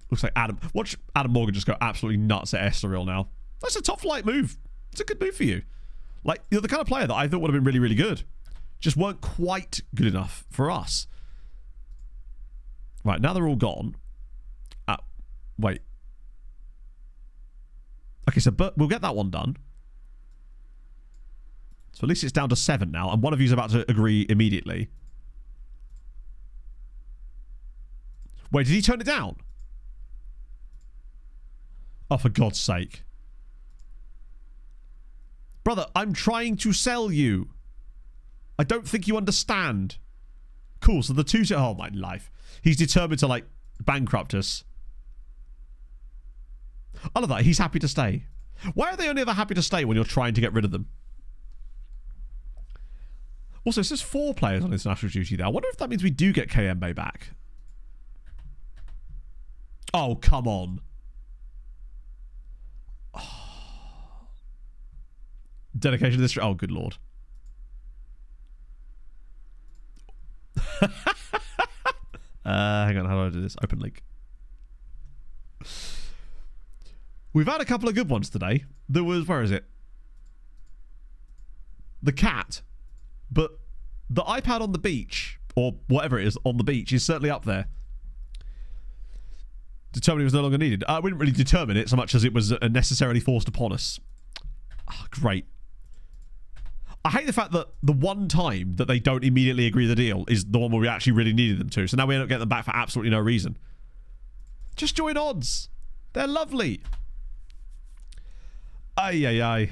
Looks like watch Adam Morgan just go absolutely nuts at Estoril now. That's a top flight move. It's a good move for you. Like, you're the kind of player that I thought would have been really, really good. Just weren't quite good enough for us. Right, now they're all gone. Wait. Okay, so we'll get that one done. So at least it's down to 7 now, and one of you is about to agree immediately. Wait, did he turn it down? Oh, for God's sake. Brother, I'm trying to sell you. I don't think you understand. Cool, so the two... Oh, my life. He's determined to, like, bankrupt us. I love that. He's happy to stay. Why are they only ever happy to stay when you're trying to get rid of them? Also, it says 4 players on international duty there. I wonder if that means we do get KMB back. Oh, come on. Oh. Dedication to this... Oh, good lord. Hang on, how do I do this? Open link. We've had a couple of good ones today. There was... Where is it? The cat... But the iPad on the beach, or whatever it is, on the beach, is certainly up there. Determined it was no longer needed. We didn't really determine it so much as it was necessarily forced upon us. Oh, great. I hate the fact that the one time that they don't immediately agree the deal is the one where we actually really needed them to. So now we end up getting them back for absolutely no reason. Just join odds. They're lovely. Ay, ay, ay.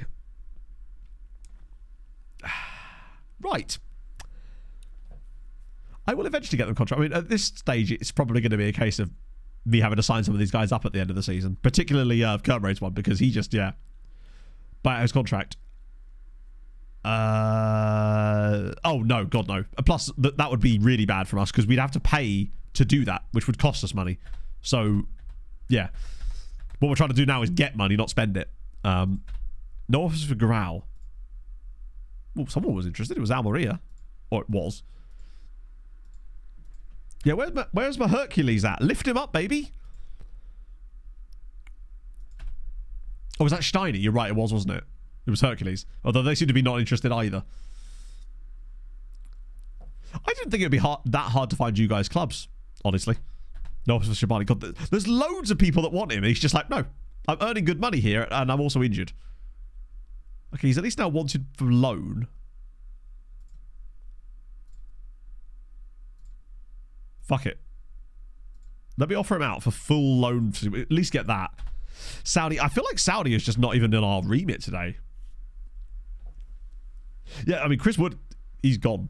Right. I will eventually get them contract. I mean, at this stage, it's probably going to be a case of me having to sign some of these guys up at the end of the season. Particularly Kermraid's one, because he just, buy out his contract. Oh, no. God, no. Plus, that would be really bad from us, because we'd have to pay to do that, which would cost us money. So, yeah. What we're trying to do now is get money, not spend it. No offers for Growl. Well, someone was interested. It was Almeria. Or it was. Yeah, where's my Hercules at? Lift him up, baby. Oh, was that Steiny? You're right, it was, wasn't it? It was Hercules. Although they seem to be not interested either. I didn't think it would be that hard to find you guys clubs, honestly. No, for Shabani. God, there's loads of people that want him, and he's just like, no. I'm earning good money here, and I'm also injured. Okay, he's at least now wanted for loan. Fuck it. Let me offer him out for full loan. At least get that. Saudi. I feel like Saudi is just not even in our remit today. Yeah, I mean, Chris Wood, he's gone.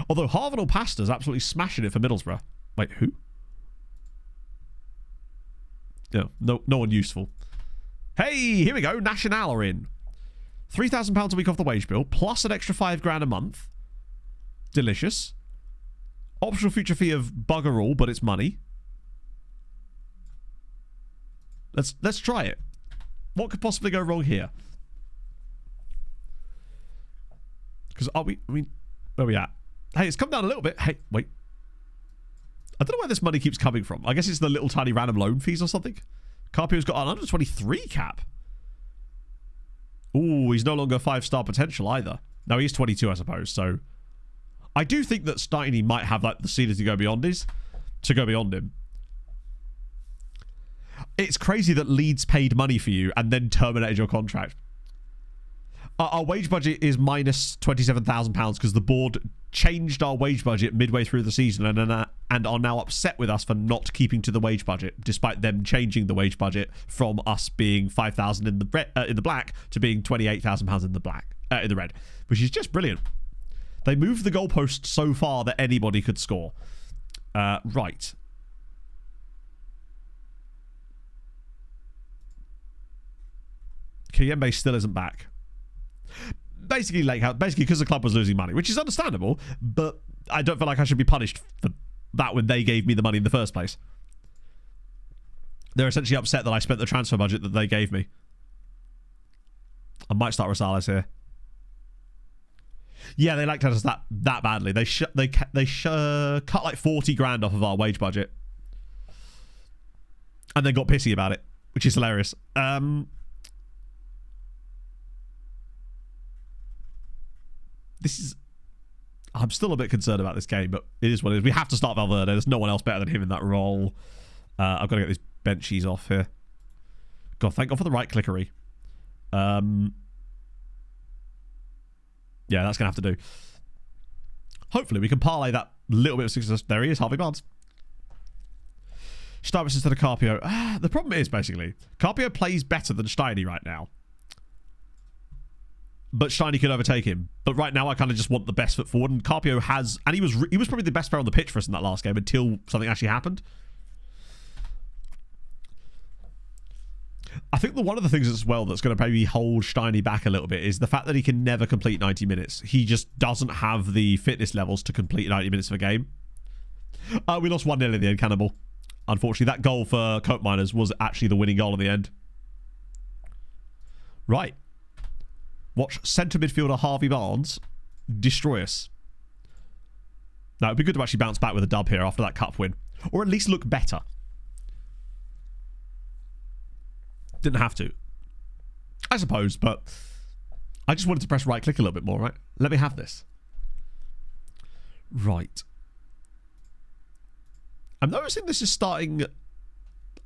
Although Harvard Pasta's absolutely smashing it for Middlesbrough. Wait, who? Yeah, no one useful. Hey, here we go. National are in. £3,000 a week off the wage bill, plus an extra £5,000 a month. Delicious. Optional future fee of bugger all, but it's money. Let's try it. What could possibly go wrong here? Because I mean, where are we at? Hey, it's come down a little bit. Hey, wait. I don't know where this money keeps coming from. I guess it's the little tiny random loan fees or something. Carpio's got an 123 cap. Ooh, he's no longer 5-star potential either. No, he's 22, I suppose. So, I do think that Steiny might have like the ceiling to go beyond him. It's crazy that Leeds paid money for you and then terminated your contract. Our wage budget is minus £27,000 because the board changed our wage budget midway through the season and are now upset with us for not keeping to the wage budget, despite them changing the wage budget from us being £5,000 in the black to being £28,000 in the red, which is just brilliant. They moved the goalpost so far that anybody could score. Right. Kiyembe still isn't back. Basically because the club was losing money, which is understandable, but I don't feel like I should be punished for that when they gave me the money in the first place. They're essentially upset that I spent the transfer budget that they gave me. I might start Rosales here. Yeah, they liked us that badly. They cut like 40 grand off of our wage budget, and then got pissy about it, which is hilarious. I'm still a bit concerned about this game, but it is what it is. We have to start Valverde. There's no one else better than him in that role. I've got to get these benchies off here. God, thank God for the right clickery. Yeah, that's going to have to do. Hopefully, we can parlay that little bit of success. There he is, Harvey Barnes. Starbus instead of Carpio. The problem is, basically, Carpio plays better than Steiny right now. but Shiny could overtake him. But right now, I kind of just want the best foot forward. And Carpio has, and he was probably the best player on the pitch for us in that last game until something actually happened. I think one of the things as well that's going to maybe hold Shiny back a little bit is the fact that he can never complete 90 minutes. He just doesn't have the fitness levels to complete 90 minutes of a game. We lost 1-0 in the end, Cannibal. Unfortunately, that goal for Coke Miners was actually the winning goal in the end. Right. Watch centre midfielder Harvey Barnes destroy us. Now, it'd be good to actually bounce back with a dub here after that cup win. Or at least look better. Didn't have to. I suppose, but I just wanted to press right click a little bit more, right? Let me have this. Right. I'm noticing this is starting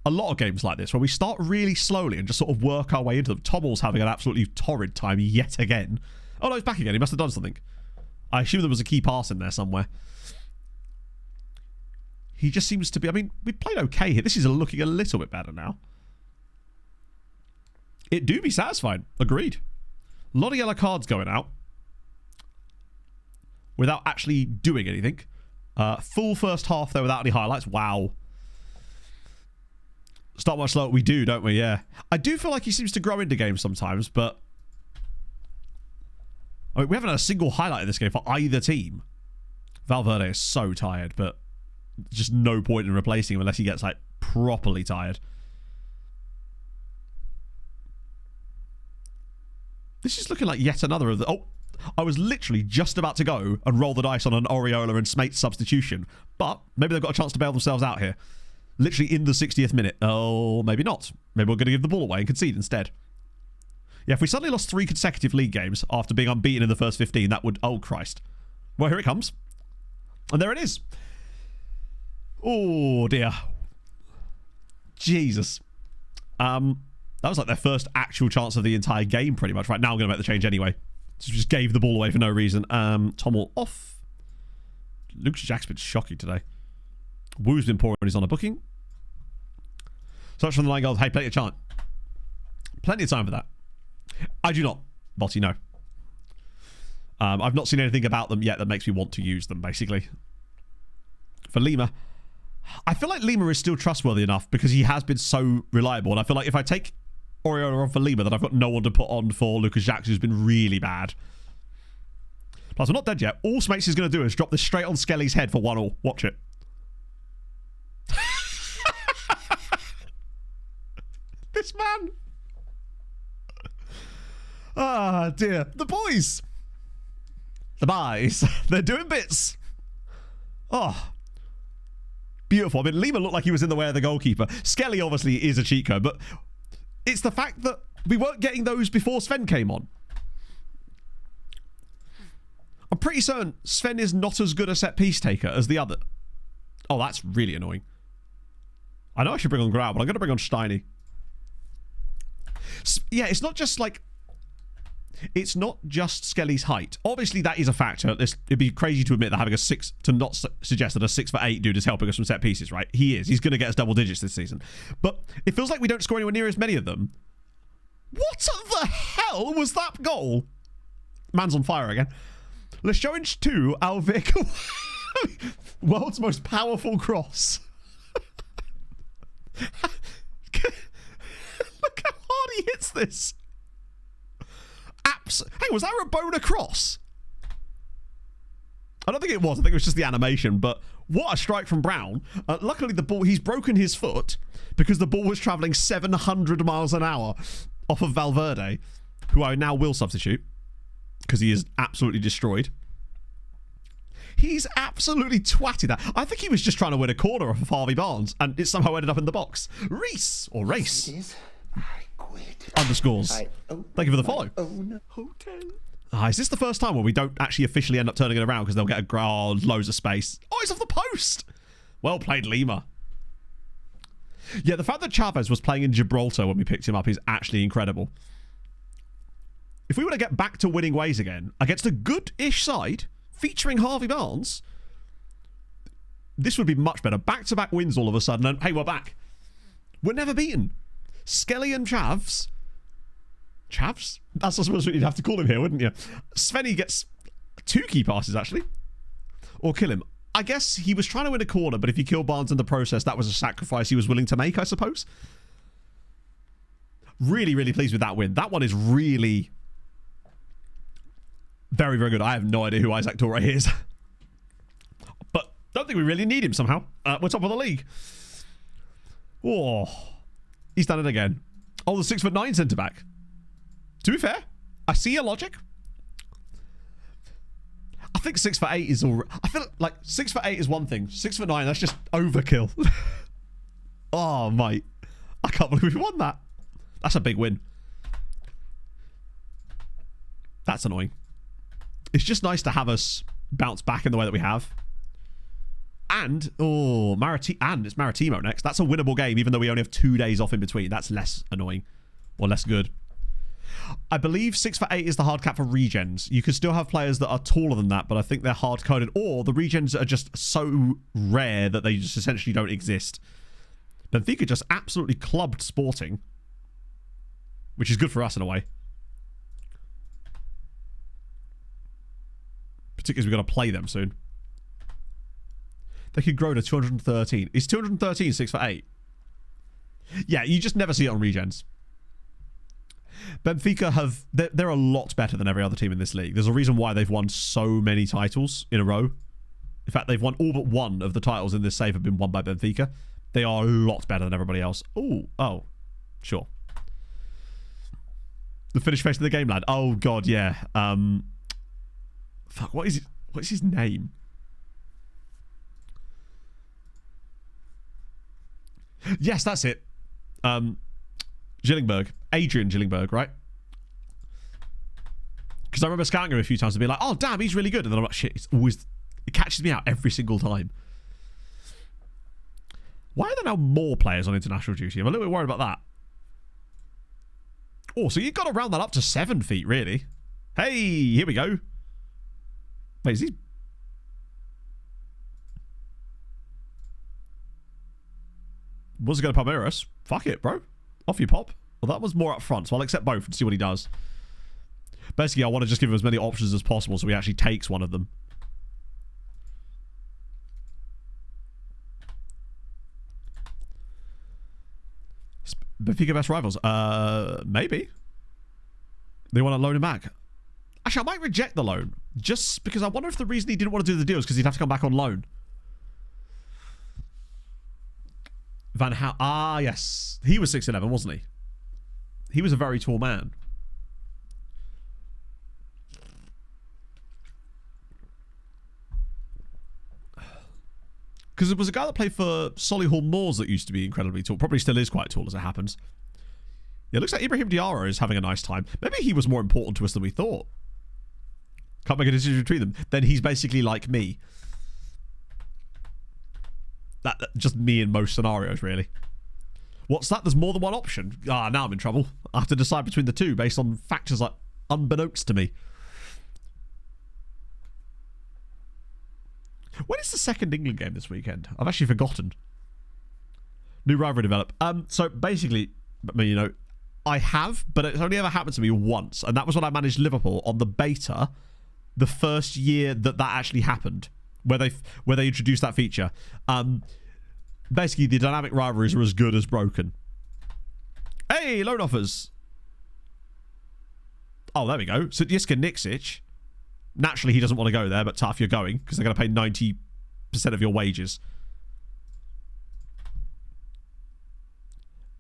a lot of games like this, where we start really slowly and just sort of work our way into them. Tommel's having an absolutely torrid time yet again. Oh no, he's back again. He must have done something. I assume there was a key pass in there somewhere. He just seems to be... I mean, we played okay here. This is looking a little bit better now. It do be satisfied. Agreed. A lot of yellow cards going out without actually doing anything. Full first half there without any highlights. Wow. Start much slower. We do, don't we? Yeah. I do feel like he seems to grow into games sometimes, but... I mean, we haven't had a single highlight in this game for either team. Valverde is so tired, but just no point in replacing him unless he gets, like, properly tired. This is looking like yet another of the... Oh, I was literally just about to go and roll the dice on an Oriola and Smate substitution, but maybe they've got a chance to bail themselves out here. Literally in the 60th minute. Oh, maybe not. Maybe we're going to give the ball away and concede instead. Yeah, if we suddenly lost 3 consecutive league games after being unbeaten in the first 15, that would... Oh, Christ. Well, here it comes. And there it is. Oh, dear. Jesus. That was like their first actual chance of the entire game, pretty much. Right, now I'm going to make the change anyway. So just gave the ball away for no reason. Tommel off. Lucas Jack's been shocking today. Woo's been poor when he's on a booking. Search from the line goals. Hey, plenty of time. Plenty of time for that. I do not. Botty, no. I've not seen anything about them yet that makes me want to use them, basically. For Lima, I feel like Lima is still trustworthy enough because he has been so reliable. And I feel like if I take Oriola on for Lima, then I've got no one to put on for Lucas Jacques, who's been really bad. Plus, we're not dead yet. All Smates is going to do is drop this straight on Skelly's head for 1-1. Watch it. This man. Ah, dear. The boys. The boys. They're doing bits. Oh. Beautiful. I mean, Lima looked like he was in the way of the goalkeeper. Skelly obviously is a cheat code, but it's the fact that we weren't getting those before Sven came on. I'm pretty certain Sven is not as good a set-piece taker as the other. Oh, that's really annoying. I know I should bring on Grau, but I'm going to bring on Steiny. Yeah, it's not just like... It's not just Skelly's height. Obviously, that is a factor. It'd be crazy to admit that having a 6... To not suggest that a 6'8" dude is helping us from set pieces, right? He is. He's going to get us double digits this season. But it feels like we don't score anywhere near as many of them. What the hell was that goal? Man's on fire again. Leixões 2, our vehicle. World's most powerful cross. Look how hard he hits this. Hey, was that a Rabona cross? I don't think it was. I think it was just the animation. But what a strike from Brown. Luckily, the ball... He's broken his foot because the ball was travelling 700 miles an hour off of Valverde, who I now will substitute because he is absolutely destroyed. He's absolutely twatted that. I think he was just trying to win a corner off of Harvey Barnes, and it somehow ended up in the box. Reese, or Race. Underscores. Thank you for the follow. Is this the first time where we don't actually officially end up turning it around because they'll get loads of space? Oh, he's off the post. Well played, Lima. Yeah, the fact that Chavez was playing in Gibraltar when we picked him up is actually incredible. If we were to get back to winning ways again against a good-ish side featuring Harvey Barnes, this would be much better. Back-to-back wins all of a sudden, and hey, we're back. We're never beaten. Skelly and Chavs Chavs? That's I suppose what you'd have to call him here, wouldn't you? Svenny gets 2 key passes, actually. Or kill him. I guess he was trying to win a corner, but if he killed Barnes in the process, that was a sacrifice he was willing to make, I suppose. Really, really pleased with that win. That one is really very, very good. I have no idea who Isaac Torre is. But don't think we really need him somehow. We're top of the league. Oh, he's done it again. Oh, the 6'9" centre-back. To be fair, I see your logic. I think 6'8" is all. I feel like 6'8" is one thing. 6'9", that's just overkill. Oh, mate. I can't believe we won that. That's a big win. That's annoying. It's just nice to have us bounce back in the way that we have. And, oh, it's Maritimo next. That's a winnable game, even though we only have 2 days off in between. That's less annoying. Or less good. I believe 6'8" is the hard cap for regens. You could still have players that are taller than that, but I think they're hard-coded. Or the regens are just so rare that they just essentially don't exist. Benfica just absolutely clubbed Sporting. Which is good for us in a way. Particularly as we've got to play them soon. They could grow to 213. Is 213 6'8"? Yeah, you just never see it on regens. Benfica have... They're a lot better than every other team in this league. There's a reason why they've won so many titles in a row. In fact, they've won all but one of the titles in this save have been won by Benfica. They are a lot better than everybody else. Oh, sure. The Finnish face of the game, lad. Oh, God, yeah. Fuck, what is it? What is his name? Yes, that's it. Gillingberg. Adrian Gillingberg, right? Because I remember scouting him a few times and being like, oh, damn, he's really good. And then I'm like, shit, it catches me out every single time. Why are there now more players on international duty? I'm a little bit worried about that. Oh, so you've got to round that up to 7 feet, really. Hey, here we go. Wait, is he... Was it going to Palmeiras? Fuck it, bro. Off you pop. Well, that was more up front, so I'll accept both and see what he does. Basically, I want to just give him as many options as possible so he actually takes one of them. Benfica best rivals? Maybe. They want to loan him back. Actually, I might reject the loan. Just because I wonder if the reason he didn't want to do the deal is because he'd have to come back on loan. Van Hal. Ah, yes. He was 6'11", wasn't he? He was a very tall man. Because there was a guy that played for Solihull Moors that used to be incredibly tall. Probably still is quite tall as it happens. Yeah, it looks like Ibrahim Diarra is having a nice time. Maybe he was more important to us than we thought. Can't make a decision between them. Then he's basically like me. That just me in most scenarios, really. What's that? There's more than one option. Ah, now I'm in trouble. I have to decide between the two based on factors like unbeknownst to me. When is the second England game this weekend? I've actually forgotten. New rivalry develop. So basically, you know, I have, but it's only ever happened to me once, and that was when I managed Liverpool on the beta, the first year that actually happened, where they introduced that feature. Basically, the dynamic rivalries are as good as broken. Hey, loan offers. Oh, there we go. So Jiska Nixic. Naturally, he doesn't want to go there, but tough, you're going, because they're going to pay 90% of your wages.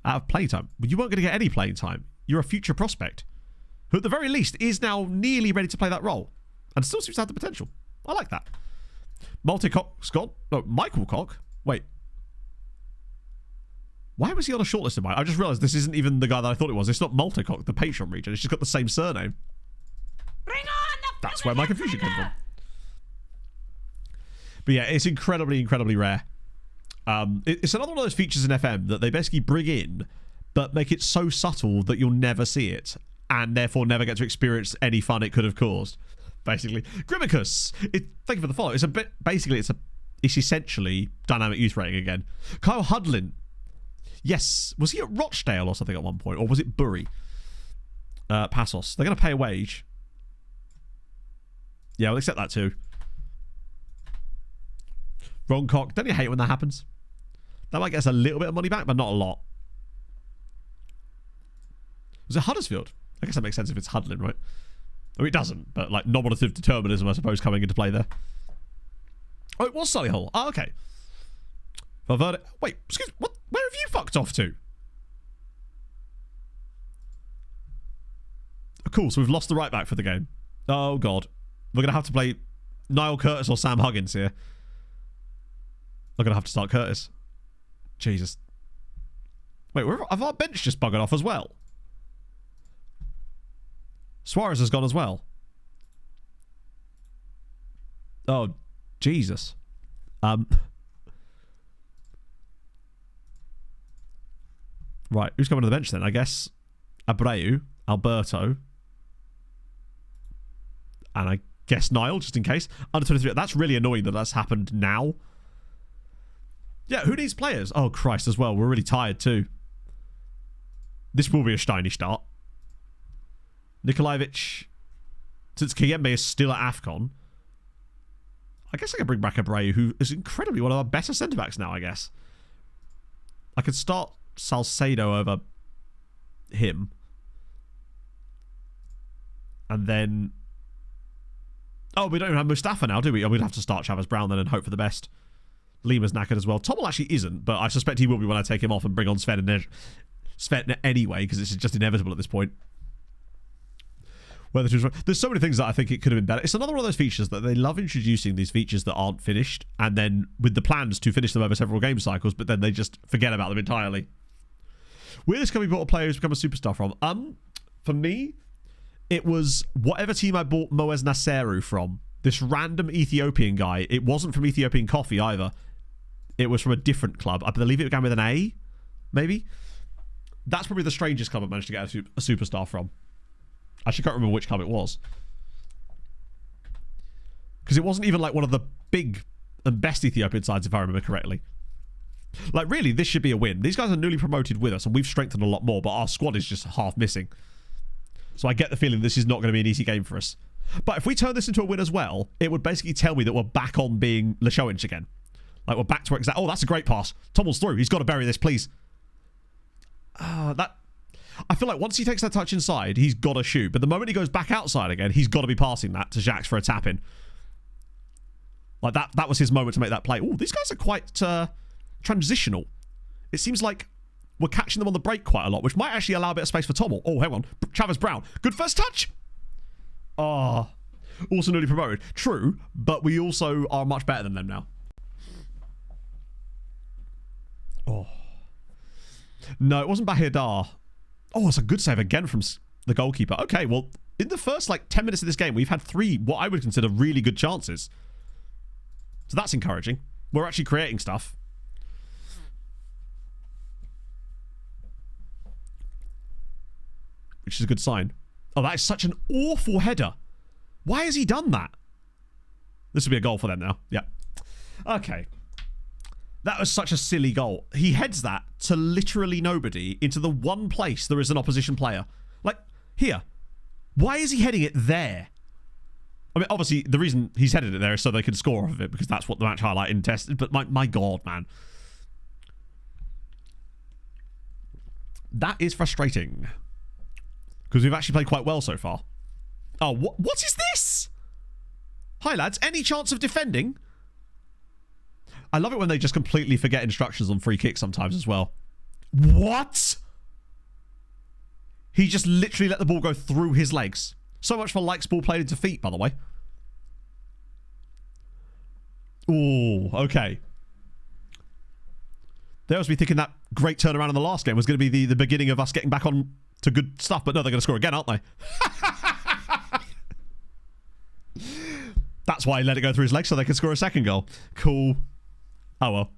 Out of playtime. Well, you weren't going to get any playing time. You're a future prospect, who at the very least is now nearly ready to play that role, and still seems to have the potential. I like that. Scott? No, Michael Cock? Wait. Why was he on a shortlist of mine? I just realised this isn't even the guy that I thought it was. It's not Multicock, the Patreon region. It's just got the same surname. Bring on the That's where my confusion came from. But yeah, it's incredibly, incredibly rare. It's another one of those features in FM that they basically bring in, but make it so subtle that you'll never see it, and therefore never get to experience any fun it could have caused. Basically, Grimicus. Thank you for the follow. It's essentially dynamic youth rating again. Kyle Hudlin. Yes, was he at Rochdale or something at one point, or was it Bury? Passos. They're going to pay a wage. Yeah, we'll accept that too. Wrong cock. Don't you hate when that happens? That might get us a little bit of money back, but not a lot. Was it Huddersfield? I guess that makes sense if it's huddling, right? I mean, it doesn't, but like nominative determinism, I suppose, coming into play there. Oh, it was Solihull. Oh, okay. Valverde. Wait, excuse me. What? Where have you fucked off to? Oh, cool, so we've lost the right back for the game. Oh, God. We're going to have to play Niall Curtis or Sam Huggins here. I'm going to have to start Curtis. Jesus. Wait, have our bench just buggered off as well? Suarez has gone as well. Oh, Jesus. Right, who's coming to the bench then? I guess Abreu, Alberto, and I guess Niall, just in case. Under 23. That's really annoying that that's happened now. Yeah, who needs players? Oh, Christ, as well. We're really tired too. This will be a Steiny start. Nikolaevich, since Kiyembe is still at AFCON, I guess I can bring back Abreu, who is incredibly one of our better centre-backs now, I guess. I could start Salcedo over him. And then... Oh, we don't even have Mustafa now, do we? Oh, we'd have to start Chavez Brown then and hope for the best. Lima's knackered as well. Tommel actually isn't, but I suspect he will be when I take him off and bring on Sven anyway, because it's just inevitable at this point. There's so many things that I think it could have been better. It's another one of those features that they love introducing, these features that aren't finished, and then with the plans to finish them over several game cycles, but then they just forget about them entirely. Weirdest company bought a player who's become a superstar from? For me, it was whatever team I bought Moez Nasseru from. This random Ethiopian guy. It wasn't from Ethiopian Coffee either. It was from a different club. I believe it began with an A, maybe? That's probably the strangest club I've managed to get a superstar from. I actually can't remember which club it was. Because it wasn't even like one of the big and best Ethiopian sides, if I remember correctly. Like, really, this should be a win. These guys are newly promoted with us, and we've strengthened a lot more, but our squad is just half missing. So I get the feeling this is not going to be an easy game for us. But if we turn this into a win as well, it would basically tell me that we're back on being Leixões again. Like, we're back to exact... Oh, that's a great pass. Tommel's through. He's got to bury this, please. I feel like once he takes that touch inside, he's got to shoot. But the moment he goes back outside again, he's got to be passing that to Jacques for a tap-in. Like, that was his moment to make that play. Oh, these guys are quite transitional. It seems like we're catching them on the break quite a lot, which might actually allow a bit of space for Tommel. Oh, hang on. Chavez Brown. Good first touch. Oh, also newly promoted. True, but we also are much better than them now. Oh. No, it wasn't Bahir Dar. Oh, it's a good save again from the goalkeeper. Okay, well, in the first, 10 minutes of this game, we've had 3, what I would consider really good chances. So that's encouraging. We're actually creating stuff. Which is a good sign. Oh, that is such an awful header. Why has he done that? This will be a goal for them now. Yeah. Okay. That was such a silly goal. He heads that to literally nobody into the one place there is an opposition player. Like, here. Why is he heading it there? I mean, obviously, the reason he's headed it there is so they can score off of it, because that's what the match highlight in tested. But my God, man. That is frustrating. Because we've actually played quite well so far. Oh, what is this? Hi, lads. Any chance of defending? I love it when they just completely forget instructions on free kicks sometimes as well. What? He just literally let the ball go through his legs. So much for Likes ball played into feet, by the way. Ooh, okay. They must be thinking that great turnaround in the last game was going to be the beginning of us getting back on to good stuff, but no, they're going to score again, aren't they? That's why he let it go through his legs, so they can score a second goal. Cool. Oh, well.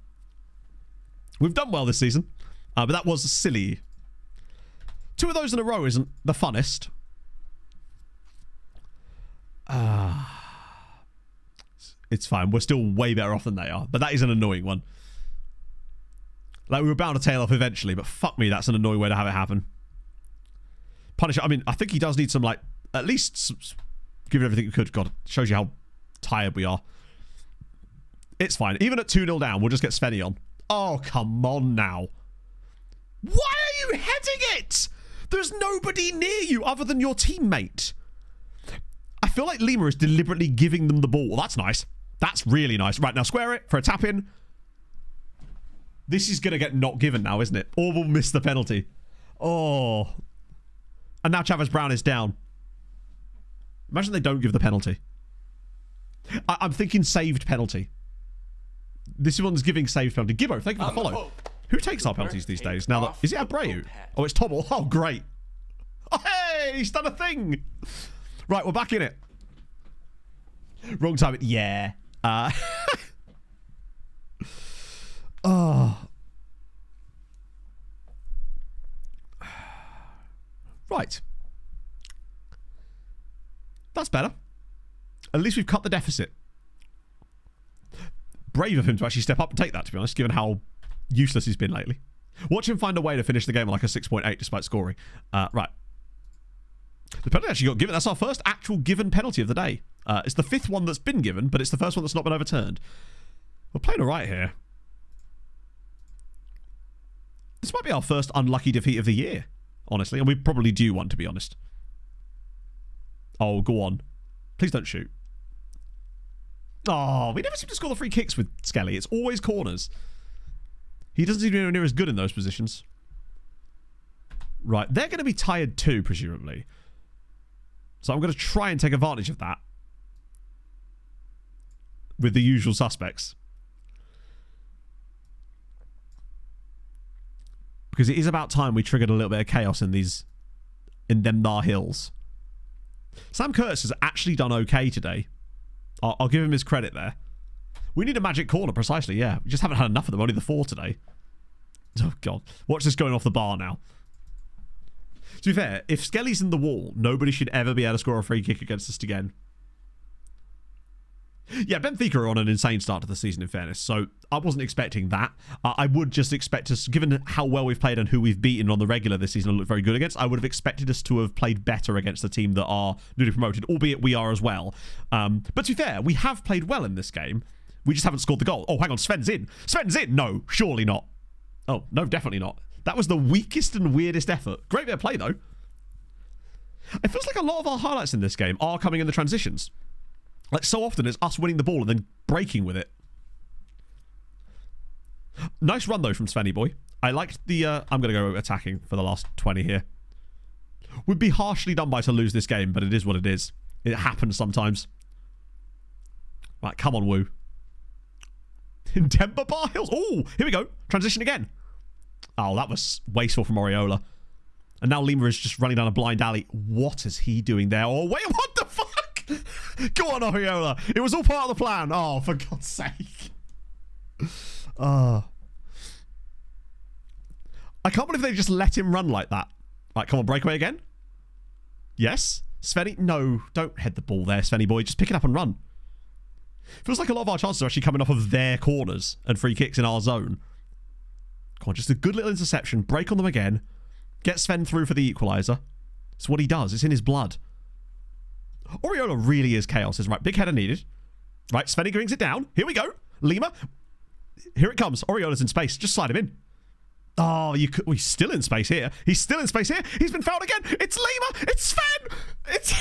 We've done well this season, but that was silly. 2 of those in a row isn't the funnest. It's fine. We're still way better off than they are, but that is an annoying one. Like, we were bound to tail off eventually, but fuck me, that's an annoying way to have it happen. punish it. I mean, I think he does need some, like, at least give it everything we could. God, it shows you how tired we are. It's fine. Even at 2-0 down, we'll just get Svenny on. Oh, come on now. Why are you heading it? There's nobody near you other than your teammate. I feel like Lima is deliberately giving them the ball. Well, that's nice. That's really nice. Right, now square it for a tap in. This is going to get not given now, isn't it? Or we'll miss the penalty. Oh. And now Chavez Brown is down. Imagine they don't give the penalty. I'm thinking saved penalty. This one's giving saved penalty. Gibbo, thank you for the follow. Who takes our penalties these days? Now, is it Abreu? Oh, it's Tobble. Oh, great. Oh, hey, he's done a thing. Right, we're back in it. Wrong time. Yeah. Oh. Right. That's better. At least we've cut the deficit. Brave of him to actually step up and take that, to be honest, given how useless he's been lately. Watch him find a way to finish the game on like a 6.8 despite scoring. Right. The penalty actually got given. That's our first actual given penalty of the day. It's the 5th one that's been given, but it's the first one that's not been overturned. We're playing all right here. This might be our first unlucky defeat of the year, honestly. And we probably do one, to be honest. Oh, go on. Please don't shoot. Oh, we never seem to score the free kicks with Skelly. It's always corners. He doesn't seem to be anywhere near as good in those positions. Right, they're going to be tired too, presumably. So I'm going to try and take advantage of that. With the usual suspects. Because it is about time we triggered a little bit of chaos in them thar hills. Sam Curtis has actually done okay today. I'll give him his credit there. We need a magic corner, precisely, yeah. We just haven't had enough of them, only the 4 today. Oh, God. Watch this going off the bar now. To be fair, if Skelly's in the wall, nobody should ever be able to score a free kick against us again. Yeah, Benfica are on an insane start to the season, in fairness, so I wasn't expecting that. I would just expect us, given how well we've played and who we've beaten on the regular this season and looked very good against, I would have expected us to have played better against the team that are newly promoted, albeit we are as well. But to be fair, we have played well in this game. We just haven't scored the goal. Oh, hang on, Sven's in. Sven's in! No, surely not. Oh, no, definitely not. That was the weakest and weirdest effort. Great bit of play, though. It feels like a lot of our highlights in this game are coming in the transitions. Like, so often it's us winning the ball and then breaking with it. Nice run, though, from Svenny boy. I liked the... I'm going to go attacking for the last 20 here. We'd be harshly done by to lose this game, but it is what it is. It happens sometimes. Right, come on, Woo. In Temper Bar Hills. Oh, here we go. Transition again. Oh, that was wasteful from Oriola. And now Lima is just running down a blind alley. What is he doing there? Oh, wait, what the fuck? Go on, Oriola. It was all part of the plan. Oh, for God's sake. I can't believe they just let him run like that. Right, come on, breakaway again. Yes. Svenny, no, don't head the ball there, Svenny boy. Just pick it up and run. Feels like a lot of our chances are actually coming off of their corners and free kicks in our zone. Come on, just a good little interception. Break on them again. Get Sven through for the equaliser. It's what he does. It's in his blood. Oriola really is chaos. Right, big header needed. Right, Svenny brings it down. Here we go. Lima. Here it comes. Oriola's in space. Just slide him in. Oh, you could. Well, he's still in space here. He's still in space here. He's been fouled again. It's Lima. It's Sven. It's...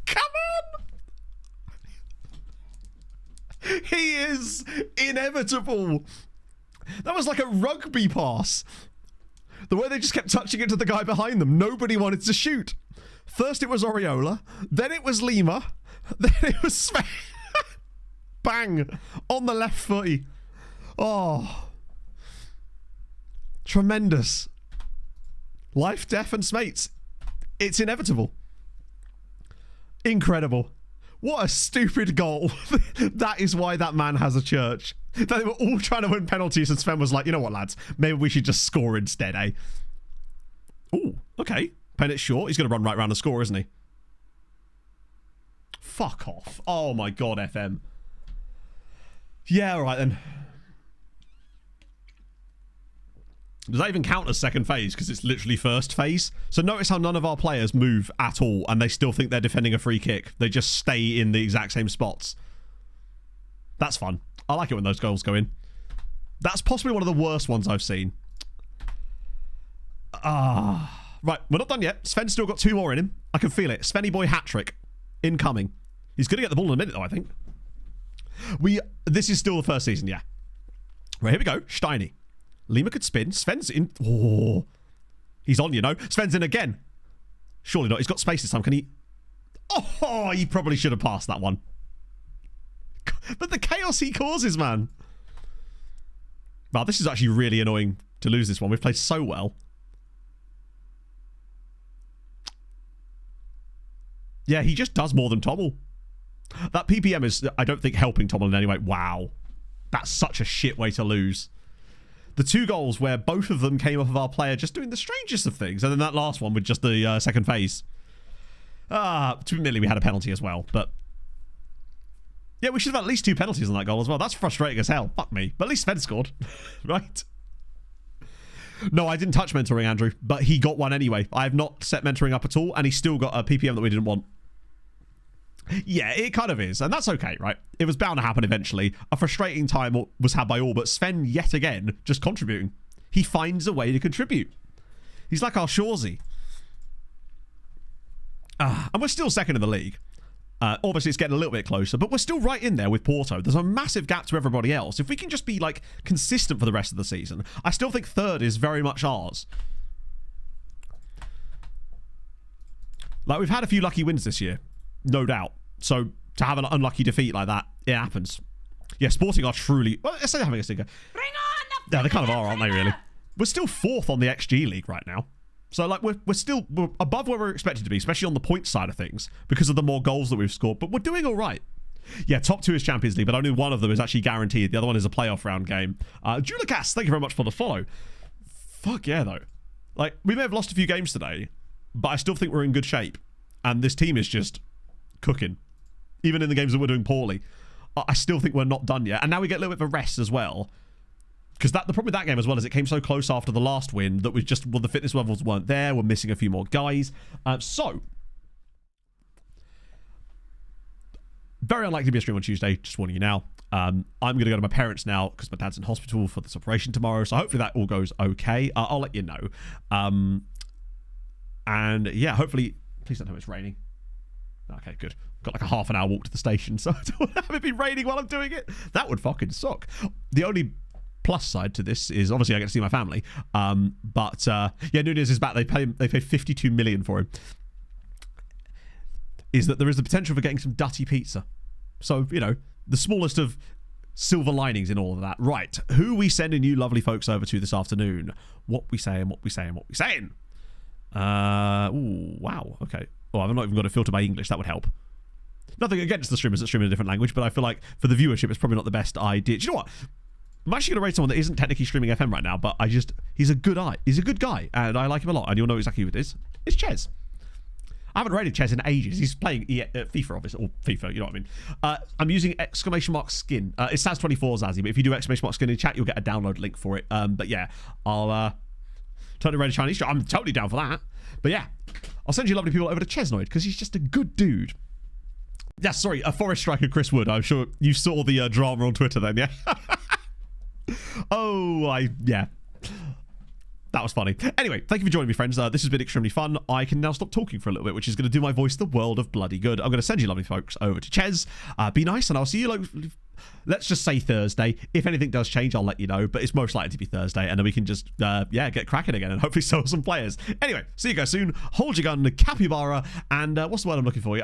Come on. He is inevitable. That was like a rugby pass. The way they just kept touching it to the guy behind them. Nobody wanted to shoot. First it was Oriola. Then it was Lima. Then it was Sven. Bang. On the left footy. Oh. Tremendous. Life, death, and smates. It's inevitable. Incredible. What a stupid goal. That is why that man has a church. They were all trying to win penalties and Sven was like, you know what, lads? Maybe we should just score instead, eh? Ooh, okay. Playing it short. He's going to run right round the score, isn't he? Fuck off. Oh my God, FM. Yeah, all right then. Does that even count as second phase? Because it's literally first phase. So notice how none of our players move at all, and they still think they're defending a free kick. They just stay in the exact same spots. That's fun. I like it when those goals go in. That's possibly one of the worst ones I've seen. Right, we're not done yet. Sven's still got 2 more in him. I can feel it. Svenny boy hat-trick. Incoming. He's going to get the ball in a minute, though, I think. This is still the first season, yeah. Right, here we go. Steiny. Lima could spin. Sven's in. Oh. He's on, you know. Sven's in again. Surely not. He's got space this time. Can he? Oh, he probably should have passed that one. But the chaos he causes, man. Wow, this is actually really annoying to lose this one. We've played so well. Yeah, he just does more than Tommel. That PPM is, I don't think, helping Tommel in any way. Wow. That's such a shit way to lose. The 2 goals where both of them came off of our player just doing the strangest of things. And then that last one with just the second phase. Admittedly, we had a penalty as well. But yeah, we should have had at least 2 penalties on that goal as well. That's frustrating as hell. Fuck me. But at least Sven scored. Right? No, I didn't touch mentoring, Andrew. But he got one anyway. I have not set mentoring up at all. And he still got a PPM that we didn't want. Yeah, it kind of is. And that's okay, right? It was bound to happen eventually. A frustrating time was had by all, but Sven, yet again, just contributing. He finds a way to contribute. He's like our Shorzy. And we're still second in the league. Obviously, it's getting a little bit closer, but we're still right in there with Porto. There's a massive gap to everybody else. If we can just be, like, consistent for the rest of the season, I still think third is very much ours. Like, we've had a few lucky wins this year. No doubt. So, to have an unlucky defeat like that, it happens. Yeah, Sporting are truly... Well, let's say having a stinker. Bring on the Yeah, they kind of are, aren't they, really? We're still 4th on the XG League right now. So, like, we're above where we're expected to be, especially on the point side of things, because of the more goals that we've scored. But we're doing all right. Yeah, top 2 is Champions League, but only one of them is actually guaranteed. The other one is a playoff round game. Julacast, thank you very much for the follow. Fuck yeah, though. Like, we may have lost a few games today, but I still think we're in good shape. And this team is just cooking. Even in the games that we're doing poorly. I still think we're not done yet. And now we get a little bit of a rest as well. Because the problem with that game as well is it came so close after the last win that we just, well, the fitness levels weren't there. We're missing a few more guys. So, very unlikely to be a stream on Tuesday. Just warning you now. I'm going to go to my parents now because my dad's in hospital for this operation tomorrow. So hopefully that all goes okay. I'll let you know. And yeah, hopefully, please don't tell me it's raining. Okay, good. Got like a half an hour walk to the station, so I don't want to have it be raining while I'm doing it. That would fucking suck. The only plus side to this is obviously I get to see my family. But yeah, Nunez is back. They pay 52 million for him. Is that there is the potential for getting some Dutty pizza. So, you know, the smallest of silver linings in all of that. Right, who are we sending you lovely folks over to this afternoon? What we saying, what we saying, what we saying? Ooh, wow, okay. Oh, I've not even got to filter by English. That would help. Nothing against the streamers that stream in a different language, but I feel like for the viewership, it's probably not the best idea. Do you know what? I'm actually going to rate someone that isn't technically streaming FM right now, but he's a good eye. He's a good guy, and I like him a lot, and you'll know exactly who it is. It's Ches. I haven't rated Ches in ages. He's playing FIFA, obviously, or FIFA, you know what I mean. I'm using !skin. It says 24 Zazzy, but if you do !skin in chat, you'll get a download link for it. But yeah, I'll totally rate a Chinese. I'm totally down for that. But yeah, I'll send you lovely people over to Chesnoid because he's just a good dude. Yeah, sorry, a Forest Striker Chris Wood. I'm sure you saw the drama on Twitter then, yeah? Yeah. That was funny. Anyway, thank you for joining me, friends. This has been extremely fun. I can now stop talking for a little bit, which is going to do my voice the world of bloody good. I'm going to send you lovely folks over to Ches. Be nice, and I'll see you, like, let's just say Thursday. If anything does change, I'll let you know, but it's most likely to be Thursday, and then we can just, get cracking again and hopefully sell some players. Anyway, see you guys soon. Hold your gun, capybara, and what's the word I'm looking for?